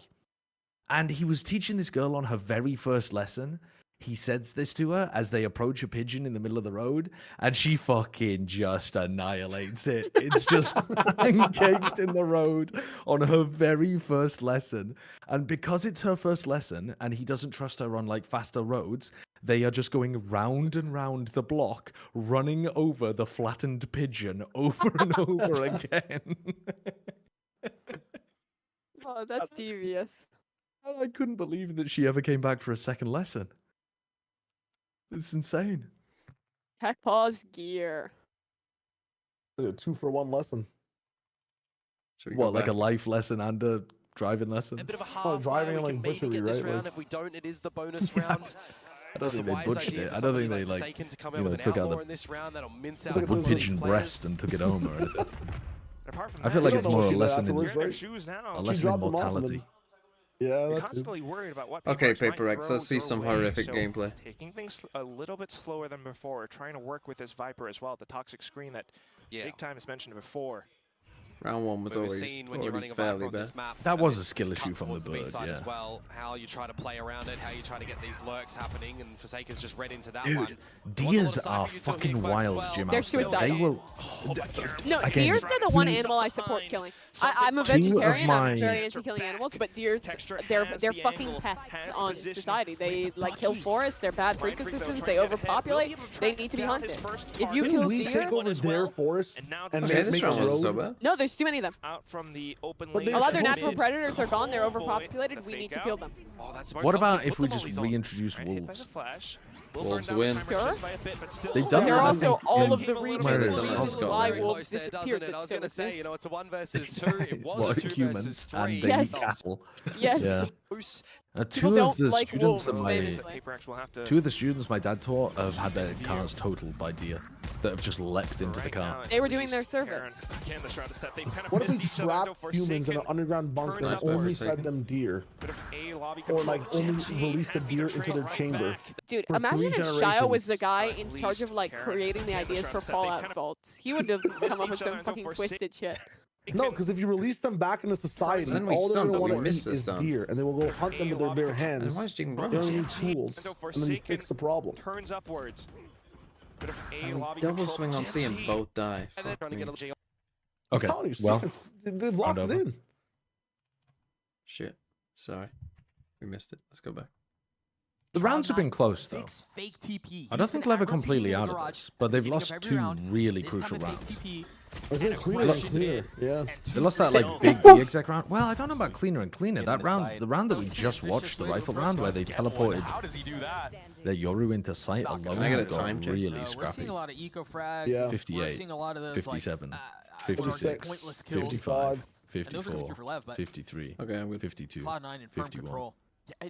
And he was teaching this girl on her very first lesson. He says this to her as they approach a pigeon in the middle of the road, and she fucking just annihilates it. It's just pancaked in the road on her very first lesson. And because it's her first lesson and he doesn't trust her on like faster roads, they are just going round and round the block, running over the flattened pigeon over and over again. Oh, that's devious. And I couldn't believe that she ever came back for a second lesson. It's insane. Tech pause gear. A 2-for-1 lesson. What, like a life lesson and a driving lesson? A bit of a hard driving we like can maybe butchery, get this right? round. If we don't, it is the bonus round. I don't think they butchered it. I don't think they like, you know, took out the wood pigeon breast and took it home or anything. I feel like it's more a lesson in immortality. Yeah, you're constantly worried about what Okay, Paper X Paper might X, throw let's see your some way, horrific so gameplay. Taking things a little bit slower than before, trying to work with this Viper as well, the toxic screen that Big Time has mentioned before. Round 1 was already fairly bad. That was a skill issue from the bird, yeah. yeah. As well, how you try to play around it, how you try to get these lurks happening, and Forsaken's just read into that one. Dude, deers are fucking wild, Jim. They're suicidal. They will. No, Again, deers are the one animal I support killing. I'm a vegetarian. I'm very into killing animals, but deers, they're fucking pests on society. They like kill forests. They're bad for ecosystems. They overpopulate. They need to be hunted. If you kill we deer, take over their forests and this make round a wasn't so road? bad. no, there's too many of them. Out from the open But lane. A lot of their natural predators are gone. They're overpopulated. We need to kill them. What about if we just reintroduce wolves? Wolves win. Sure. They've done They're that. also all of the somewhere reasons in why Scotland. wolves disappeared that still You know, exist. it's a 1 versus 2. It was What, a 2 humans versus 3. and the Yes. cattle. Yes. Yeah. People Two of don't the like students wolves, that my famously. two of the students my dad taught have had their cars totaled by deer that have just leapt into the car. They were doing their service. What if we trap humans in an underground bunker and only fed them deer? Or like only released a deer into their chamber? Dude, for imagine 3 if Shio was the generations. guy in charge of like creating the ideas for Fallout vaults. He would have come up with some fucking twisted shit. No, because if you release them back into society, Then we all they're stunned, going to but we want to missed eat this is stun. deer, and they will go hunt them with their bare hands. why is Jing They wrong? don't need tools, and then you fix the problem. Turns upwards. Double swing on C and both die. Fuck me. Okay, I'm telling you, well, they've locked it over. in. Shit. Sorry. We missed it. Let's go back. the rounds have been close though. Fake TP. I don't think Lev are completely out of this, but they've lost 2 really crucial rounds. It's been cleaner and cleaner, yeah. They lost that like big B-exec round. Well, I don't know about cleaner and cleaner. That round, the round that we just watched, the rifle round where they teleported their Yoru into sight alone, I got a got time check. really We're scrappy. seeing a lot of eco frags. Yeah. We're 58, seeing a lot of those 57, like, 56, pointless kills. 55, And those are gonna be 54, for Lev, but 53, Okay, I'm good. 52, Cloud9 in firm 51. control. Yeah,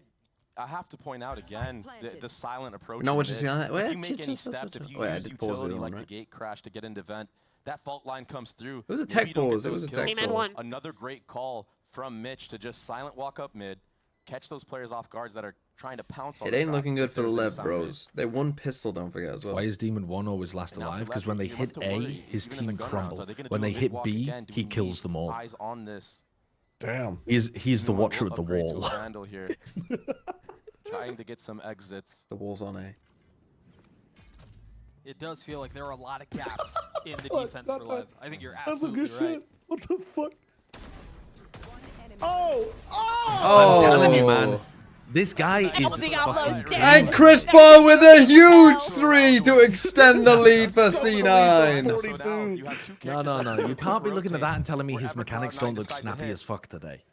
I have to point out again the silent approach. No, of what you see on that? If Wait, you make any steps, if you wait, I use did pause utility it on, like right? the gate crash to get into vent, that fault line comes through. It was a maybe tech you don't get pause. It those was a kills. tech Amen, pause. one. Another great call from Mitch to just silent walk up mid, catch those players off guards that are trying to pounce on It the ain't trap. looking good for the There's Lev some bros. They won pistol, don't forget as well. Why is Demon 1 always last And now for alive? Because Lev, when they you have hit to A, worry, his even in the team gun rounds, crumble. are they gonna When do a they big hit walk B, again? Do he we kills need them all. Eyes on this. Damn. He's the We'll watcher at the upgrade to wall. a Vandal here. Trying to get some exits. The wall's on A. It does feel like there are a lot of gaps in the What? defense Not for that- Lev. I think you're That's some absolutely good right. shit. What the fuck? Oh! I'm telling you, man. This guy is Holding out those fucking... And Chris Paul with a huge 3 to extend the lead for C9. No. You can't be looking at that and telling me his mechanics don't look snappy as fuck today.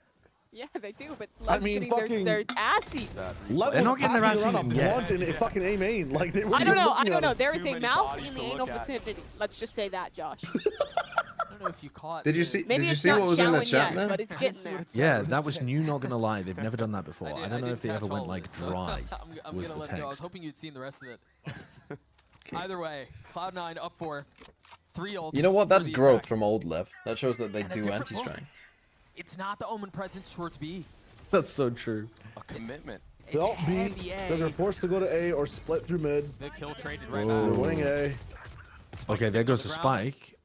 Yeah, they do, but I Lev's mean, getting fucking- their ass eaten. They're not getting their ass eaten yet. Blunt and it fucking aim aim. Like they I don't know. I don't know. know. There is a mouth in the anal vicinity. Let's just say that, Josh. I don't know if you caught. Did you the- see? Maybe Did you it's see not what was in the showing chat, yet, man? but it's getting there. Yeah, that was new, not gonna lie. They've never done that before. I don't know if they didn't ever catch went all like of it, so dry. I'm Was gonna the let it go. I was text. hoping you'd seen the rest of it. Either way, Cloud9 up for 3 ults. You know what? for That's the growth attack. from old Lev. That shows that they And a do different look. anti-strike. It's not the Omen presence towards B. That's so true. A commitment. They all It's B heavy A. because they're forced to go to A or split through mid. The kill traded right They're back. winning A. Okay, there goes the spike.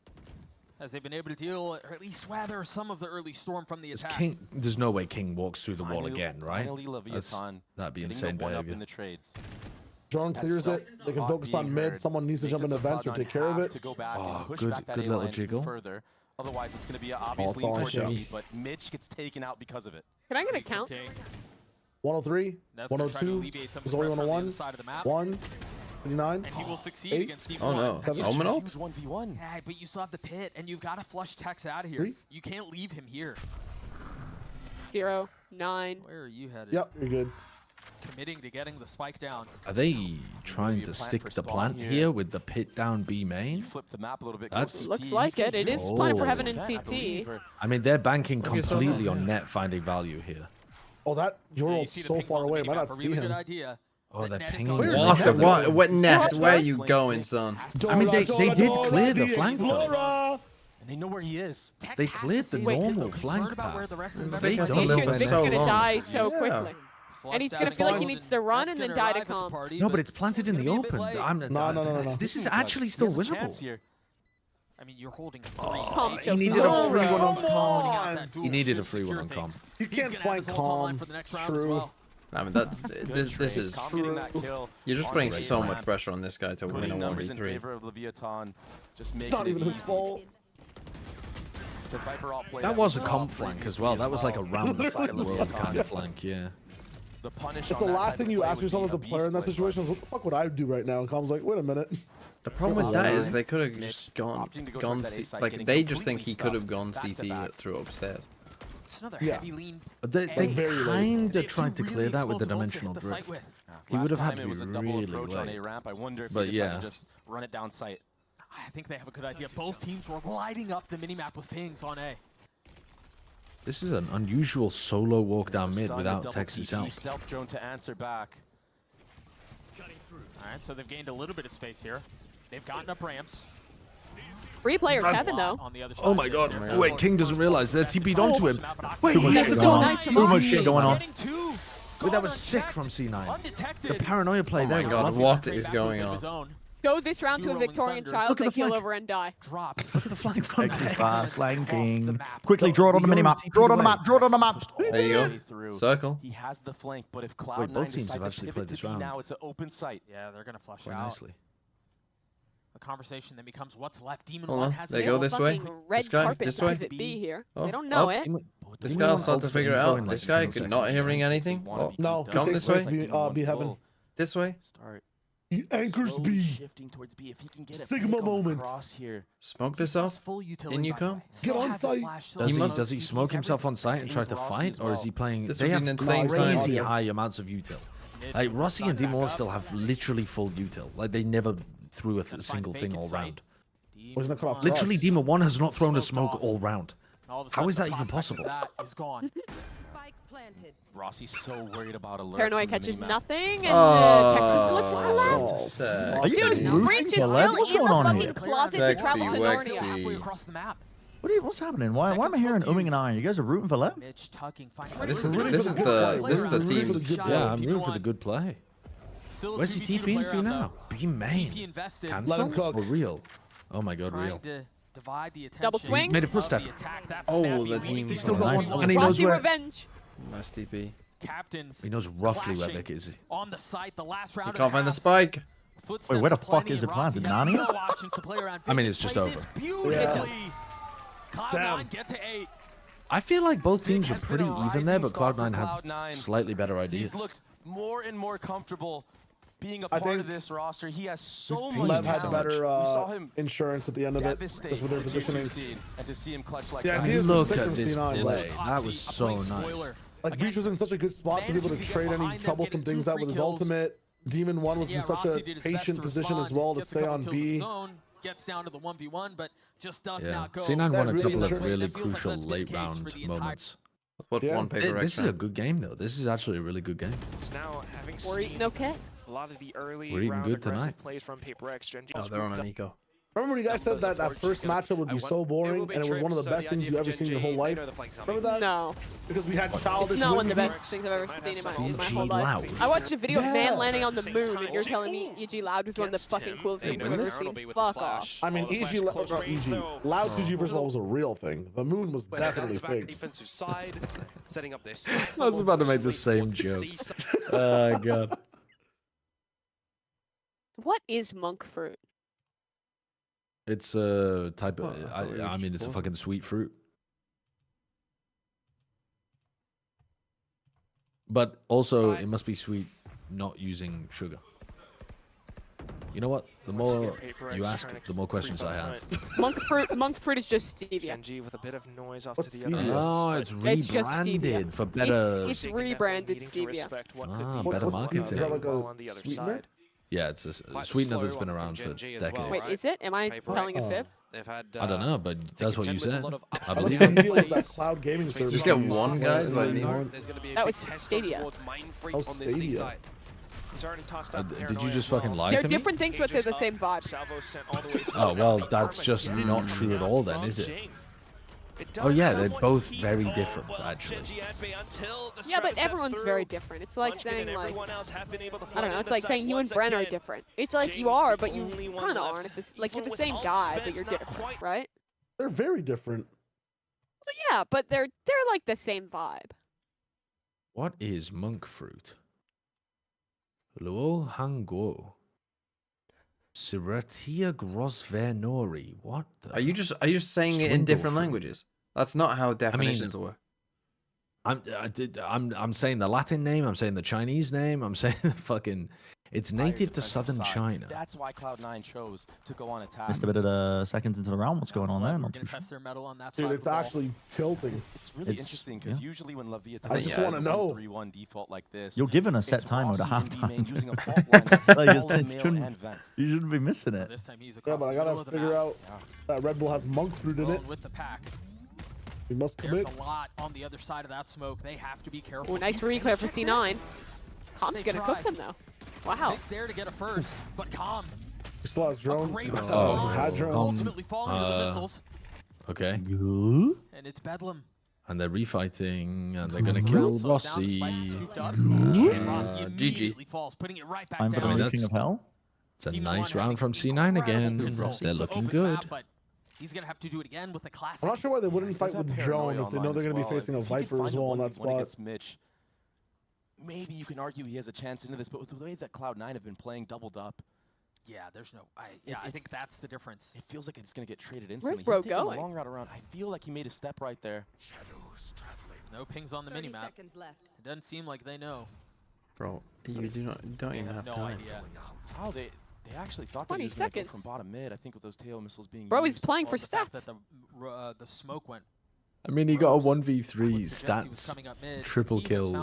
as they've been able to deal, or at least weather some of the early storm from the attack. King, there's no way King walks through the wall again, right? Leviathan That'd be insane behavior. in the trades. Drone clears it. They can focus on mid. Someone needs to jump in the vents or take care of it. To go back and push good, back that good A little line jiggle. further. Otherwise, it's going to be an obvious lean towards B, but Mitch gets taken out because of it. Can I get a count? 103, 102, there's only 101, 1, 29, And he will succeed 8. against Team Oh no, Omenal? Huge 1v1. Yeah, but you still have the pit, and you've got to flush Tex out of here. 3. You can't leave him here. 0, 9. Where are you headed? Yep, you're good. Committing to getting the spike down. Are they trying to stick the plant here with the pit down B main? Flip the map a little bit. That's Looks like it. It is planned for heaven in CT. I mean, they're banking completely on net finding value here. Oh, that Yorl's so far away. Might not see him. Oh, they're net is pinging. going What net? Where are you going, son? I mean, they did clear the flank though. And they know where he is. They cleared the normal flank about where path. the rest of the They The don't issue know is when Vic's they're gonna long. die so Yeah. quickly. And he's gonna feel like he needs to run and then die to calm. No, but it's planted in the open. No. This is actually still He has a winnable. chance here. I mean, you're holding 3. Calm He needed a free one on Calm. He needed a free one on calm. You can't flank calm. True. I mean, this is. Getting that kill You're just on putting the so ramp. much pressure on this guy to win Putting a numbers in 1v3. favor of Leviathan. Just It's making not even it his easy. fault. It's a Viper alt play That was a we saw comp flank as well. That was like a round the side of the world kind of flank, yeah. The punish It's on the that last type thing of you play ask would yourself be as a a player in that beast situation is, what the fuck would I do right now? And Calm's like, wait a minute. The problem with that is they could have Mitch just gone opting to go towards that A side, like getting they just think completely he could have stuffed gone back to CT back. through upstairs. It's another Yeah. heavy lean. But they very late. kind They of have tried to two clear really that with the explosive ults to dimensional hit the site drift. with. He would have Last had time to it be was a double really approach on late. A ramp. I wonder if But they decided yeah. to just run it down sight. I think they have a good idea. Both teams were lighting up the minimap with pings on A. This is an unusual solo walk down mid Stun without double Tex TP, itself. Stealth drone to answer back. All right, so they've gained a little bit of space here. They've gotten up ramps. 3 players, heaven though. On the other Oh side my there, god, so wait, King doesn't realize they're TP'd onto him. Wait, Too much That's shit so going on. nice. Too much shit going on. Wait, that was sick from C9. Undetected. The paranoia play Oh there my was god, lovely. what is going on? Go this round to a Victorian child, Look at they the keel flank. over and die. Dropped. Look at the flank from Texas Tex. fast flanking. Quickly draw it on the minimap. Draw it on the map. Draw it on the map. There you go. Through. Circle. He has the flank, but if Wait, Cloud9 both teams decide have to actually pivot played to this B round. now, it's an open site. Yeah, they're gonna flush Quite out. nicely. The conversation then becomes what's left. Demon Hold 1 on, has they it. go this way. Fucking red This guy, carpet this way. private B here. Oh, They don't know oh. it. This Demon guy'll one start to ultimate figure it info out. in, like, This guy 10 could not seconds. hearing anything. Oh, No, come he this takes way. B heaven. This way. Start He anchors slowly B. shifting towards B. If he can get a Sigma pick on the moment. cross here. Smoke this off. Full utility, In you by the come. way. Get Still on has his site. flash, still Does has he, his does he DCs smoke himself on site and Same try to with Rossi fight, as or is well. he playing? This They would have be an insane crazy time. high amounts of util. Mid Like to Rossi one and side Demon back still up. have literally full util. Like they never threw a Gonna find single thing all vacant site. round. He's gonna cut off Demon Literally, Cross. Demon 1 has not thrown a Smoked smoke off. all round. All of a How sudden, is the that even prospect of possible? That is gone. Spike planted. Rossi's so worried about alert. Paranoia from the catches minimap. nothing, and Texas looks Oh, left. Oh, Are you Dude, rooting Breach is for still Lev? What's in the going on fucking here? closet to Sexy, travel to Narnia. wexy. Halfway across the map. What's happening? Why am I hearing umming and ahhing? You guys are rooting for Lev? Mitch tucking, finding This a is really this good is play. the Play team's. around. Yeah, I'm Demon rooting for the one. good play. Still a Where's he 2v2 to TPing play to around, now? though. Be main. TP invested. Cancel Let him cook. or real? Oh my god, Trying real. to divide the attention. Double swing. Made a of footstep. the attack. That's Oh, snappy, the leading team. to Still the got nice one, and he knows Rossi where. revenge. Nice TP. Captains. He knows roughly where clashing Vic is. on the site. The last round. You of can't find the half. spike. Footsteps Wait, where the plenty, fuck is it and Rossi planted? has Narnia? no options to play around. I mean, Vic it's just played this over. beautifully. Damn. Cloud9 get to 8. I feel like both teams are has been pretty a even there, but rising star Cloud9 for had Cloud9. slightly better ideas. He's looked more and more comfortable being a I part think of this roster. He has so Lev much Lev had talent. better We saw him insurance at the end of it, devastate just with their the tier 2 positioning. scene, and to see him clutch like Yeah, that. he is Look sick at from this C9, play. like- That was so nice. Like Breach was in such a good spot to be able to trade any troublesome things out with his ultimate. Demon 1 was in such a patient position as well to stay on B. Gets down to the 1v1, but just does Yeah, not go. C9 won a really couple of injured. really It feels like crucial that's been the late case round for the entire- moments. What Yeah. one paper This is a Rex good game though. This is actually a really good game. Now, having We're eating seen okay. a lot of the early We're eating round good aggressive tonight. plays from Paper X, Gen G Oh, they're on an eco. Remember when you guys said that first matchup would be so boring and it was one of the best things you've ever seen in your whole life? Remember that? No. Because we had childish. It's not one of the best things I've ever seen in my whole life. I watched a video of man landing on the moon, and you're telling me EG LOUD was one of the fucking coolest things I've ever seen. Fuck off. I mean, EG LOUD 2G first of all was a real thing. The moon was definitely fake. I was about to make the same joke. Oh god. What is monk fruit? It's a type of. I mean, it's a fucking sweet fruit. But also, it must be sweet, not using sugar. You know what? The more you ask, the more questions I have. Monk fruit is just stevia. Genji with a bit of noise off What's to the other. Oh, it's rebranded for better. It's rebranded stevia. Ah, better marketing. Is that like a sweetener? Yeah, it's a sweetener that's been around for decades. Wait, is it? Am I telling a fib? I don't know, but that's what you said. I believe it. it. Cloud gaming service. Just get one, guys. Like me. That was Stadia. Oh, Stadia. Did you just fucking lie to me? They're different things, but they're the same vibe. Oh, well, that's just not true at all then, is it? Oh yeah, they're both very different, actually. Yeah, but everyone's very different. It's like saying, like, I don't know, it's like saying you and Bren are different. It's like you are, but you kind of aren't. Like, you're the same guy, but you're different, right? They're very different. Well, yeah, but they're like the same vibe. What is monk fruit? Luo Hanguo. Siratia Grosvernori. What the? Are you just saying it in different languages? That's not how definitions work. I'm saying the Latin name. I'm saying the Chinese name. I'm saying the fucking. It's native to southern China. That's why Cloud9 chose to go on attack. Missed a bit of the seconds into the round. What's going on there? Not too sure. Test their metal on that Dude, it's actually tilting. It's really interesting because usually when Leviathan I just want to know 3-1 default like this, you're given a set time mode at halftime. You shouldn't be missing it. Yeah, but I gotta figure out that Red Bull has monk fruit in it. With the pack. We must commit. There's a lot on the other side of that smoke. They have to be careful. Oh, nice reclaim for C9. Calm's gonna cook them though. Wow. Nick's there to get a first, but Calm. He still has drone. Had drone. Ultimately falling to the missiles. Okay. And it's Bedlam. And they're refighting, and they're gonna kill Rossi. GG. Falls, putting it right back I'm for the King of Hell. It's a nice round from C9 again. They're looking good. He's gonna have to do it again with the classic. I'm not sure why they wouldn't fight with drone if they know they're gonna be facing a Viper as well on that spot. Maybe you can argue he has a chance into this, but with the way that Cloud9 have been playing doubled up, yeah, there's no. I think that's the difference. It feels like it's gonna get traded instantly. Where's bro He's taking going? a long route around. I feel like he made a step right there. No pings on the minimap. It doesn't seem like they know. Bro, you don't even have no time. idea. Oh, they actually thought that he was going to go from bottom mid. I think with those tail missiles being Bro, used. he's playing for The fact stats. that the smoke went. I mean, he got a 1v3 Stats stats triple kill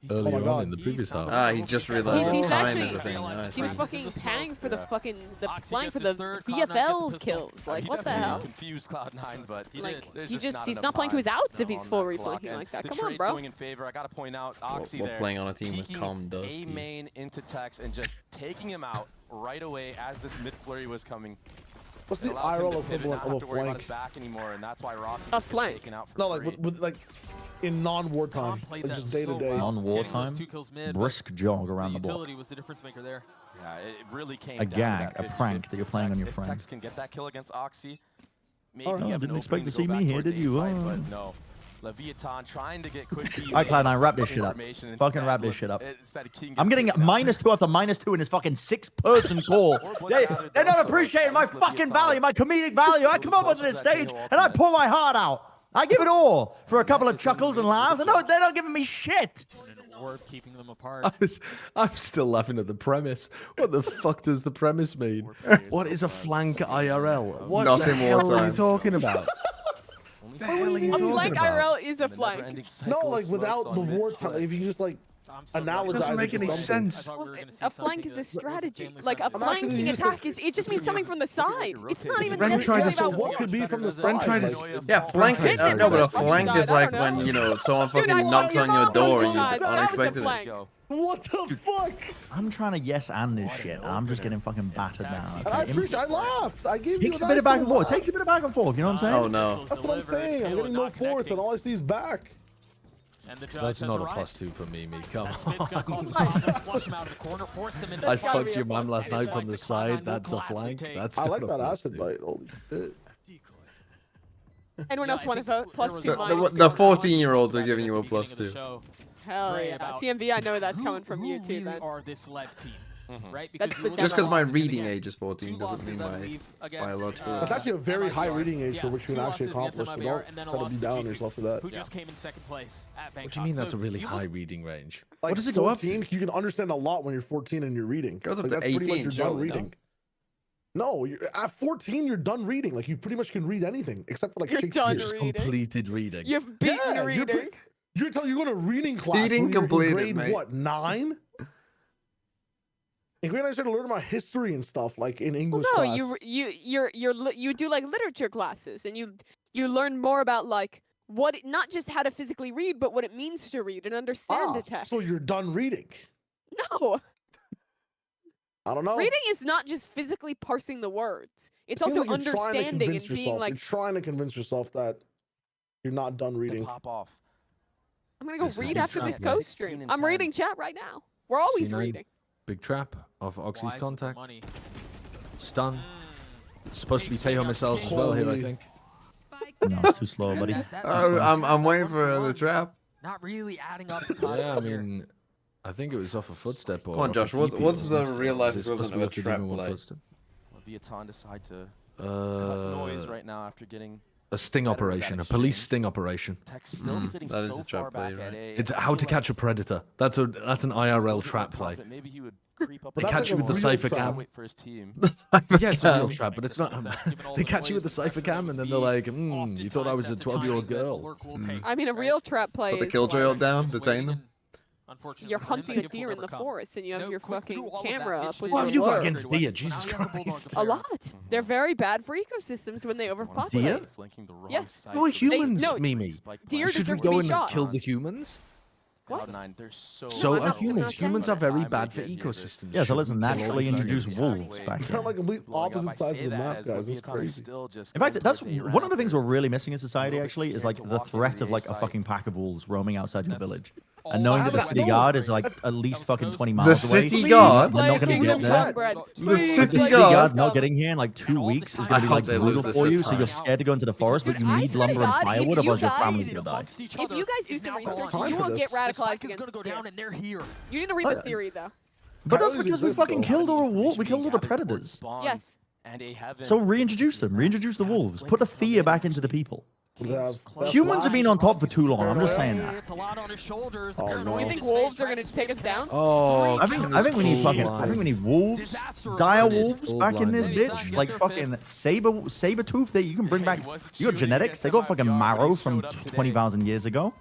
earlier Oh on in the previous half. Ah, he just realized He's time actually, is a thing. Nice. he was fucking paying for the fucking playing for the VFL kills. Like, what the hell? Confused Cloud9, but Like, he's not playing to his outs if he's full reflanking like that. Come on, bro. Going in favor. I gotta point out, Oxy We're there playing on a team with peeking Calm Dusty. A main into Tex and just taking him out right away as this mid flurry was coming. What's the IRL equivalent of a flank? Back anymore, and that's why Rossi A flank. taken out for No, like with like in non-wartime, like just day to day. Non-wartime, brisk jog around the block. Utility was the difference maker there. Yeah, it really came A down gag, to that a prank 50-50 that you're playing on your Tex. friend. If Tex can get that kill against Oxy, maybe Oh, no, you have an didn't expect opening to go see back me here, towards did you? A side, Oh. but no. Leviathan trying to get quick. Alright, Cloud9, wrap this shit up. Fucking wrap this shit up. I'm getting -2 after -2 in this fucking 6-person call. They're not appreciating my fucking value, my comedic value. I come up onto this stage and I pour my heart out. I give it all for a couple of chuckles and laughs. And no, they're not giving me shit. Worth keeping them apart. I'm still laughing at the premise. What the fuck does the premise mean? What is a flank IRL? What Nothing the hell more are you time. talking about? A flank IRL is a flank. No, like without the wartime, if you just like analogize. It doesn't make any sense. Well, a flank is a strategy. Like a flanking attack it just means something from the side. It's not even necessarily about what could be from the side. Yeah, flank. No, but a flank is like when someone fucking knocks on your door and you unexpectedly. What the fuck? I'm trying to yes and this shit, and I'm just getting fucking battered now. I laughed. I gave you. Takes a bit of back and forth. Takes a bit of back and forth. You know what I'm saying? Oh no. That's what I'm saying. I'm getting no force, and all I see is back. And the That's not a +2 for me, come on. I I fucked your mom last night from the side. That's a flank. That's I like that acid bite. Holy shit. Anyone else want to vote? +2. The 14-year-olds are giving you a +2. Hell yeah. TMV, I know that's coming from you too, man. Are this LEV team? Right? That's the Just because my reading age is 14 doesn't mean my biological. That's actually a very high reading age for which you can actually accomplish. So don't try to be down on yourself for that. Who just came in second place at Bangkok. What do you mean that's a really high reading range? Like What does it go up 14, to? You can understand a lot when you're 14 and you're reading. Goes up Like, to that's pretty 18, much you're done surely, reading. No, at 14 you're done reading. Like you pretty much can read anything except for like Shakespeare. Just completed reading. You've beaten reading. You're going to reading class. Reading completed, grade, mate. What, 9? In grade 9, I started learning about history and stuff, like in English Well, class. no, you do like literature classes, and you learn more about like not just how to physically read, but what it means to read and understand a text. So you're done reading. No. I don't know. Reading is not just physically parsing the words. It's It seems also like you're trying to understanding and convince being yourself. like. You're trying to convince yourself that you're not done reading. Pop off. I'm gonna go This read is after this not coast 16 stream. and I'm 10. reading chat right now. We're always C9. reading. Big trap of Oxy's Wise with contact. money. Stun. It's supposed to be Tejo missiles as well here, I think. No, it's too slow, buddy. I'm waiting for the trap. Not really adding up the Yeah, I mean, I think it was off a footstep or. Come on, off a Josh. TP What's or the something. real life Is it supposed equivalent to of be a able to do trap one play? footstep? Viaton decide to cut noise right now after getting A sting operation, a police sting operation. Tech still sitting That is so a trap far back play, at right? A. It's how to catch a predator. That's an IRL trap play. Maybe he would creep up. They But catch that's you like with a the real cipher trap. cam. Wait for his team. Yeah, it's a real trap, but it's not. They catch you with the cipher cam, and then they're like, you thought I was a 12-year-old girl. I mean, a real trap play Put the is killjoy like, down, detain them. you're hunting a deer in the forest, and you have your fucking camera up with What your have you got lure. against deer? Jesus Christ. A lot. They're very bad for ecosystems when they overpopulate. Deer? Yes. Who are humans, no, Mimi? deer Should we deserve to go be and shot. kill the humans? What? So I'm are not humans. saying Humans that. are very bad for ecosystems. Yeah, so let's Shouldn't kill naturally all introduce humans. wolves back You're on in. like complete opposite sides of the map, guys. It's crazy. In fact, that's one of the things we're really missing in society, actually, is like the threat of like a fucking pack of wolves roaming outside your village. And knowing that the city guard is like at least fucking 20 miles away. city guard? They're not going to get there. The city City guard. guard not getting here in like 2 weeks is going to be like hope they lose brutal this for you, at so you're time. scared to go into the forest, but you I need swear to lumber and God, if firewood, you otherwise your guys- family's going to die. If you guys do some research, time you for will get this. radicalized against deer. and they're here. You need to read the theory, though. But that's Coyotes because we exist, fucking though. killed all the wolves. We killed all the predators. Yes. So reintroduce them. Reintroduce the wolves. Put the fear back into the people. That's Humans have been on top for too long. I'm just saying that. It's a lot on his shoulders. Oh, no. You think wolves are gonna take us down? Oh, I think we need fucking. I think we need wolves, dire wolves back in this Full-blooded. bitch. Like fucking saber tooth. That you can bring back. You got genetics. They got fucking marrow from 20,000 years ago.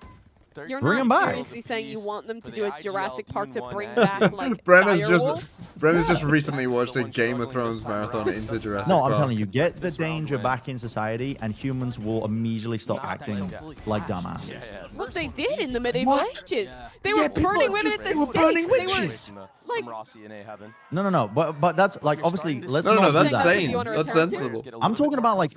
You're Bring 'em not back. seriously saying you want them to do a Jurassic Park to bring back like Brenna's dire just wolves? Brenna's just recently watched a Game of Thrones marathon into Jurassic No, Park. I'm telling you, get the danger back in society, and humans will immediately stop acting like dumbasses. What they did in the medieval ages. They were people- burning women at the they were stakes. burning They were witches. like No. But that's like obviously. Let's No, not do that's that. sane. under That's attack too. sensible. I'm talking about like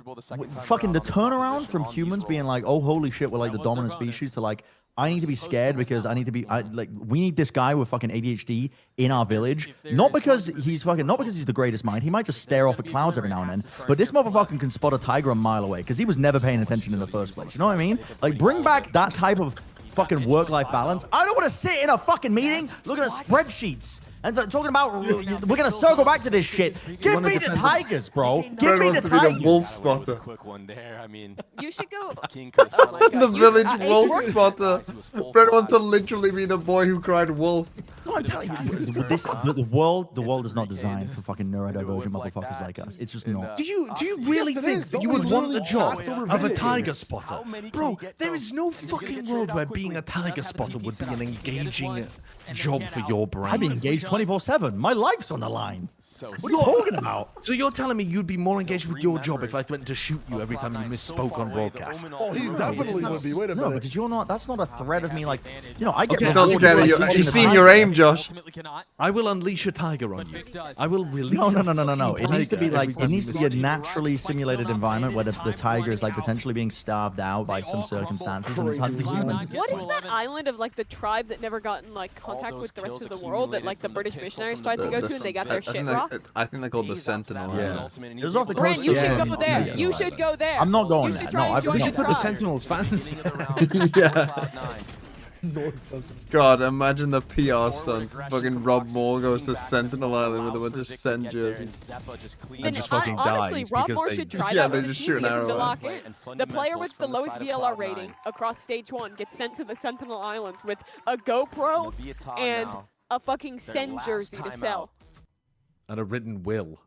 fucking the turnaround from humans being like, oh holy shit, we're like the dominant species, to like, I need to be scared because I need to be like, we need this guy with fucking ADHD in our village. Not because he's the greatest mind. He might just stare off at clouds every now and then. But this motherfucker can spot a tiger a mile away because he was never paying attention in the first place. You know what I mean? Like, bring back that type of fucking work-life balance. I don't want to sit in a fucking meeting looking at spreadsheets and talking about we're gonna circle back to this shit. Give me the tigers, bro. Give me wants the to be the tigers. wolf spotter. Quick one there. I mean, You should go. The village it's wolf worth- spotter. Brent wants to literally be the boy who cried wolf. I'm telling you, the world is not designed for fucking neurodivergent motherfuckers like us. It's just not. Do you really think that you would want the job of a tiger spotter? Bro, there is no fucking world where being a tiger spotter would be an engaging job for your brain. I'd be engaged 24/7. My life's on the line. What are you talking about? So you're telling me you'd be more engaged with your job if I went to shoot you every time you misspoke on broadcast? Oh, he definitely would be. Wait a minute. No, because you're not. That's not a threat of me. Like, you know, I get. He's not scared of you. You've seen your aim, Josh. I will unleash a tiger on you. I will release. No. It needs to be like it needs to be a naturally simulated environment where the tiger is like potentially being starved out by some circumstances and it's hunting humans. What is that island of like the tribe that never got in like contact with the rest of the world that like the British missionaries tried to go to and they got their shit rocked? I think they're called the Sentinel. Yeah. It was off the coast. You should go there. You should go there. I'm not going there. No, we should put the Sentinels fans. Yeah. God, imagine the PR stunt. Fucking Rob Moore goes to Sentinel Island with a bunch of Sen jerseys. And just fucking honestly, dies Rob because Moore they... should try Yeah, that they with just his shoot an teammates arrow to at lock in. The player with the lowest VLR rating across stage 1 gets sent to the Sentinel Islands with a GoPro and a fucking Sen jersey to sell. And a written will.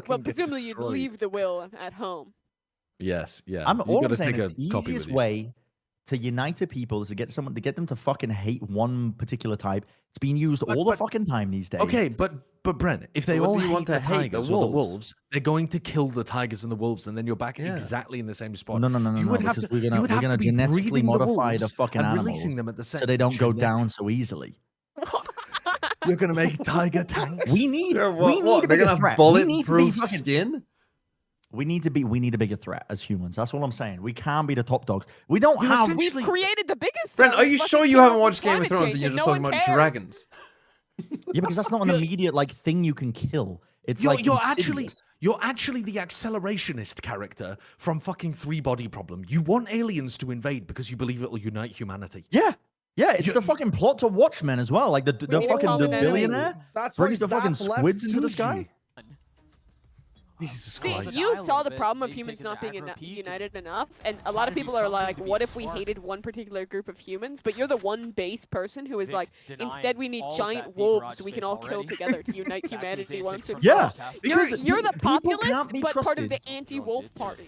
Well, presumably you'd leave the will at home. Yes, yeah. All I'm saying is the easiest way to unite a people is to get them to fucking hate one particular type. It's being used all the fucking time these days. Okay, but Brent, if they all want to hate the wolves, they're going to kill the tigers and the wolves, and then you're back exactly in the same spot. No. Because we're gonna genetically modify the fucking animals releasing them at the same so they don't go down so easily. You're gonna make tiger tanks. We need a bigger threat. Bulletproof skin. We need a bigger threat as humans. That's all I'm saying. We can't be the top dogs. We don't have. We've created the biggest. Brent, are you sure you haven't watched Game of Thrones and you're just talking about dragons? Yeah, because that's not an immediate like thing you can kill. It's like you're actually the accelerationist character from fucking Three Body Problem. You want aliens to invade because you believe it will unite humanity. Yeah, it's the fucking plot to Watchmen as well. Like the billionaire brings the fucking squids into the sky. Jesus See, you saw the problem of humans not being united enough, and a lot of people are like, what if we hated one particular group of humans? But you're the one base person who is like, instead we need giant wolves we can all kill together to unite humanity once and for all. You're the populist, but part of the anti-wolf party.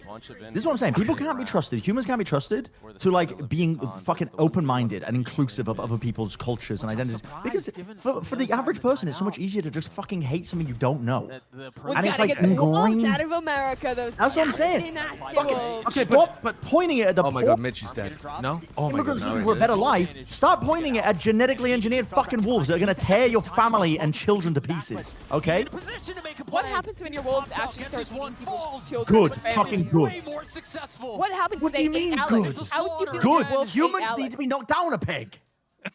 This is what I'm saying. People can't be trusted. Humans can't be trusted to like being fucking open-minded and inclusive of other people's cultures and identities. Because for the average person, it's so much easier to just fucking hate something you don't know. And it's like ingrained. Out of America, those that's what I'm saying. Okay, stop pointing it at the Oh my god, Mitch is dead. No? Oh my god, no, for a better life. Start pointing it at genetically engineered fucking wolves that are going to tear your family and children to pieces. Okay? What happens when your wolves actually start eating people's children? Good. Fucking good. What happens what if do you they mean ate good? Alex? How would you feel good. if the wolf Humans ate need to be knocked down a peg.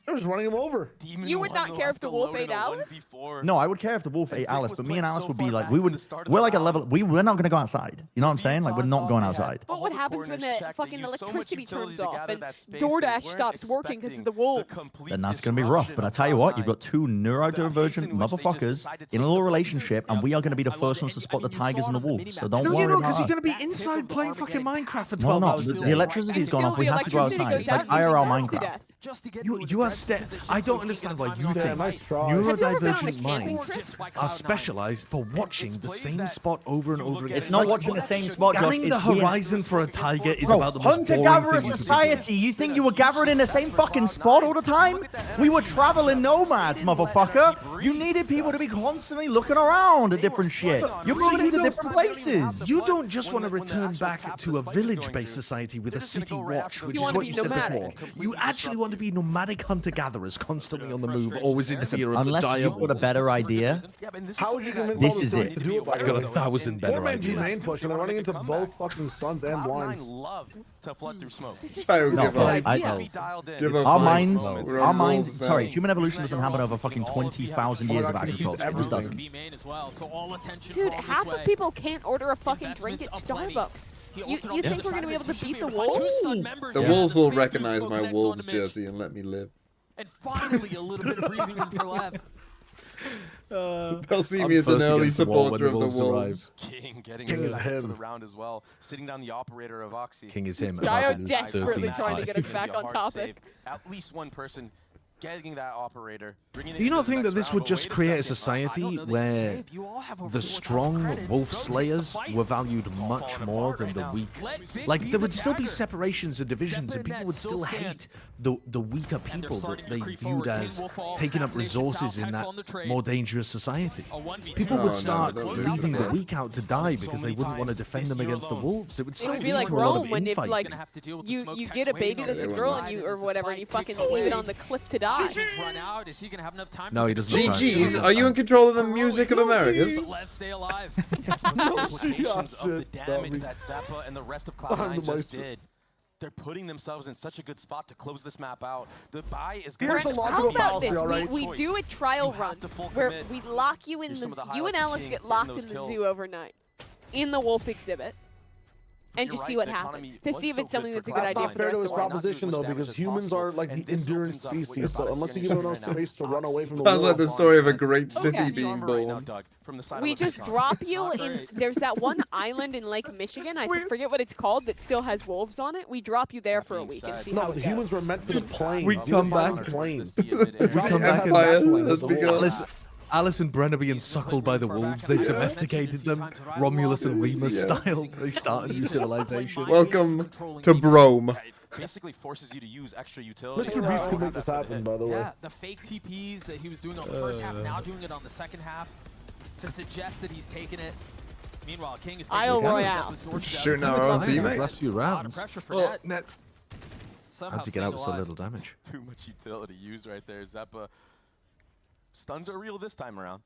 They're just running him over. You would not care if the wolf ate Alice? No, I would care if the wolf ate Alice, but me and Alice would be like, we're like a level, we're not going to go outside. You know what I'm saying? Like, we're not going outside. But what happens when the fucking electricity turns off and DoorDash stops working because of the wolves? Then that's going to be rough. But I tell you what, you've got two neurodivergent motherfuckers in a little relationship, and we are going to be the first ones to spot the tigers and the wolves. So don't worry about because us. you're going to be inside playing fucking Minecraft for 12 hours. The electricity's gone off. We have to go outside. It's like IRL Minecraft. You are I don't understand why you think neurodivergent minds are specialized for watching the same spot over and over again. It's not watching the same spot, Josh. Scanning the horizon for a tiger is about the most hunter-gatherer society. You think you were gathering in the same fucking spot all the time? We were traveling nomads, motherfucker. You needed people to be constantly looking around at different shit. You're moving to different places. You don't just want to return back to a village-based society with a city watch, which is what you said before. You actually want to be nomadic hunter-gatherers, constantly on the move, always in fear of the dire. Unless you've got a better idea, how would you convince this is it. to do it? I've got 1,000 better ideas. Main push, and they're running into both fucking stuns and blinds. To flood through smoke. Our minds. Sorry, human evolution doesn't happen over fucking 20,000 years of agriculture. It just doesn't. Dude, half of people can't order a fucking drink at Starbucks. You think we're gonna be able to beat the wolves? The wolves will recognize my Wolves jersey and let me live. And finally, a little bit of breathing room for Lev. They'll see me as an early supporter of the Wolves. King getting to the round as well, sitting down the operator of Oxy. King is him. Dio desperately trying to get us back on topic. At least one person getting that operator, bringing it. Do you not think that this would just create a society where the strong wolf slayers were valued much more than the weak? Like, there would still be separations and divisions, and people would still hate the weaker people that they viewed as taking up resources in that more dangerous society. People would start leaving the weak out to die because they wouldn't want to defend them against the wolves. It would still be like to a lot of Rome when if infighting. like you get a baby that's a girl and you or whatever and you fucking leave it on the cliff to die. Run out. Is he gonna have enough time? No, he doesn't. GG's, are you in control of the music of Americas? Let's stay alive. Yes, but the implications of the damage that Zappa and the rest of Cloud9 just did. They're putting themselves in such a good spot to close this map out. The buy is going to be how about this? We do a trial run where we lock you in the you and Alice get locked in the zoo overnight in the wolf exhibit. And just see what happens to see if it's something that's a good idea That's for the not fair rest to of his the world. proposition though, because humans are like the endurance species. So unless you give everyone else space to run away from the Sounds like the wolves, story of a great city being born. We just drop you in. There's that one island in Lake Michigan. I forget what it's called that still has wolves on it. We drop you there for a week and see how it the goes. humans were meant for the planes. We come back. Planes. We come back and Alice and Bren are being suckled by the wolves. They've domesticated them, Romulus and Remus style. They start a new civilization. Welcome to Brome. Basically forces you to use extra utility. Mr. Beast can make this happen, by the way. Yeah, the fake TPs that he was doing on the first half, now doing it on the second half, to suggest that he's taking it. Meanwhile, King is taking Isle Royale. Shooting our own teammate. Last few rounds. Pressure for net. How'd you get out with so little damage? Too much utility used right there. Zappa. Stuns are real this time around.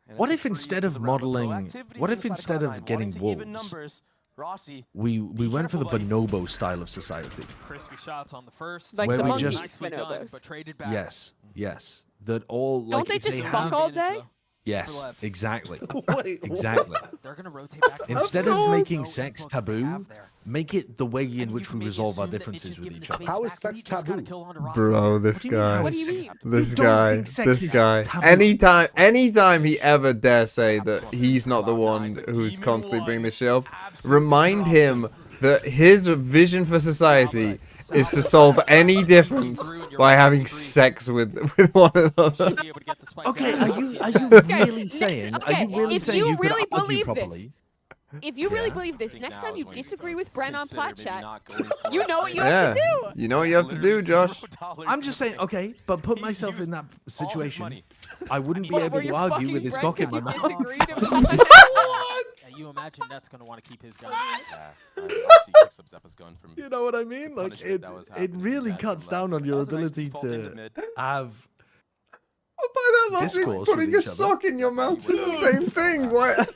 And What if instead of modeling, what if instead of getting wolves, we went for the bonobo style of society? Crispy shots on the first. Like where the we monkeys just bonobos. But traded back. Yes, yes. That all like Don't they if just have- fuck all day? Yes, exactly. Wait, Exactly. They're gonna rotate back. Instead of making sex taboo, make it the way in which we resolve our differences with each other. How is sex taboo? Bro, this guy. What do you mean? This You don't guy. think sex This is guy. taboo? Anytime he ever dare say that he's not the one who's constantly bringing this shit up, remind him that his vision for society is to solve any difference by having sex with one another. Okay, are you really saying? Are you really saying you could argue properly? If you really believe this, next time you disagree with Bren on Plat Chat, you know what you have to do. You know what you have to do, Josh. I'm just saying, okay, but put myself in that situation. I wouldn't be able to argue with this cock in my mouth. You imagine that's gonna want to keep his gun. You know what I mean? Like it really cuts down on your ability to have. By that logic, discourse putting with a each other. sock in your mouth is the same thing. Why?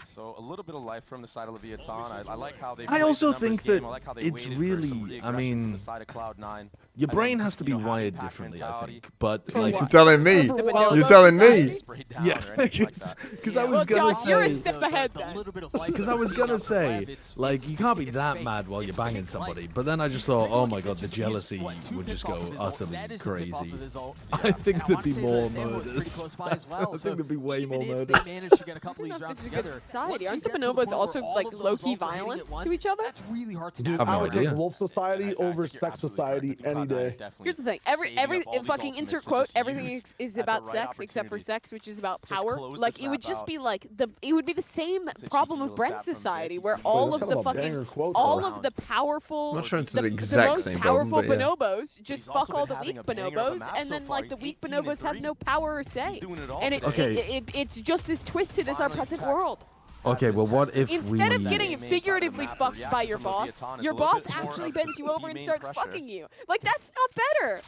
So a little bit of life from the side of Leviathan. I like how they. I also think that I like how they it's waited for some really, of the I aggression from mean, the side of Cloud9. your And brain then, has to be you know, having wired pack differently, I mentality. think. But like, You're telling me. You're telling me. yeah, because I was Well, gonna Josh, you're a say, step ahead then. because I was gonna say, like, you can't be that mad while you're banging somebody. But then I just thought, oh my god, the jealousy would just go utterly crazy. I think there'd be more murders. I think there'd be way more murders. I don't know if this is a good society. Aren't the bonobos also like low-key violent to each other? That's really hard to Dude, I've no I would take idea. wolf society over sex society any day. Here's the thing. Every fucking insert quote. Everything is about sex except for sex, which is about power. Like it would just be like it would be the same problem of Brent's society, where all of the fucking the powerful, I'm not sure it's the the exact most same problem, powerful but yeah. bonobos just fuck all the weak bonobos, and then like the weak bonobos have no power or say. And it's just as twisted as our present world. Okay, well, what if Instead we... of getting figuratively fucked by your boss actually bends you over and starts fucking you. Like, that's not better.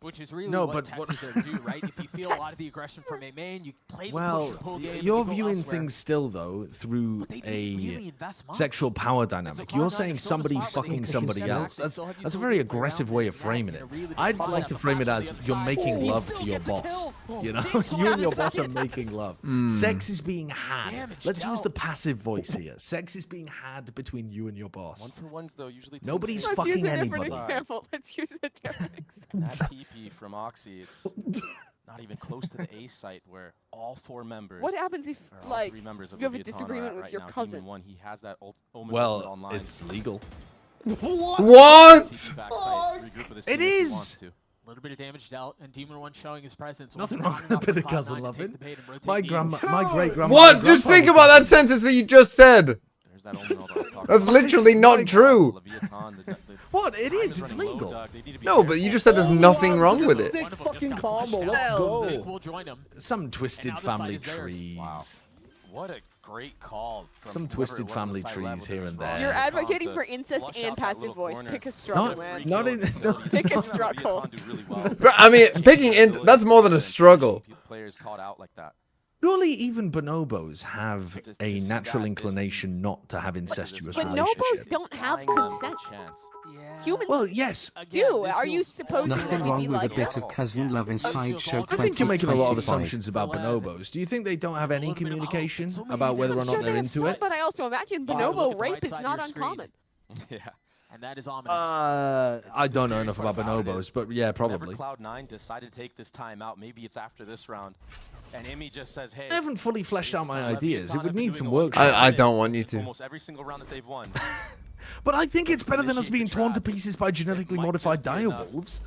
Which is really No, what but what- Texas are do, right? If you feel a lot of the aggression from a main, you play the Well, push and pull game, you're you go viewing elsewhere. things still, though, through But they didn't a really invest much. sexual power dynamic. So You're Cloud9 saying showed us somebody how they fucking could somebody step back, else. they still have the That's a ability very to play aggressive around way it, of framing it. and really I'd define like to the frame it flash as on the you're other making side. love Still to your gets a boss. kill. You know, Takes you and your one boss are second. making love. Sex is being had. Damage Let's use the dealt. passive voice here. Sex is being had between you and your boss. One for ones though usually. Nobody's Let's fucking use a different anybody. example. Let's use a different example. That TP from Oxy, it's not even close to the A site where all four members. What happens if, or all like, three members of you have a Leviathan are disagreement at with right your now. cousin? Human one, he has that Omen ultimate Well, online. it's legal. What? TP backside, this team It if he is! wants to. A little bit of damage dealt, and Demon One showing his presence. Nothing Wasn't wrong with enough a bit for of Cloud9 cousin to loving. take the bait and rotate My knees. grandma, my great grandma. What? Just think about that sentence that you just said. There's that omen that I was talking That's about. literally not true. What? It is. It's legal. No, but you just said there's nothing wrong with it. Sick fucking combo. Let's Well, go. Vic will join him. Some twisted And now the family side is theirs. trees. Wow. What a great call. From Some whoever it twisted was on the family side trees level here that and was there. You're wrong. advocating To for incest flush and out that passive little voice. corner. Pick a struggle, Not- man. not in- no. Pick a struggle. But, I mean, picking that's more than a struggle. Players caught out like that. Surely even bonobos have To a see natural that, inclination not to have incestuous Bonobos relationships. don't have Buying them a consent. chance. Yeah. Humans Well, yes. do. Are you supposing Nothing that we wrong be with a like bit that? of cousin love in Sideshow I think you're making a lot of 2025. assumptions about bonobos. Do you think they don't have any communication about whether or I'm sure not they they're have into some, it? but I also imagine Look bonobo at the rape right is side of not your screen. uncommon. Yeah. And that is ominous. I don't know enough about bonobos, but yeah, Whenever probably. Cloud9 decided to take this time out, maybe it's after this round, and Imi just says, "Hey." I haven't fully fleshed out it's my time. ideas. It Let's would be need doing some a work. I don't want you to. Almost every single round that they've won. But I think it's Let's better than us initiate being the torn to trap. pieces by genetically might modified just be enough. direwolves.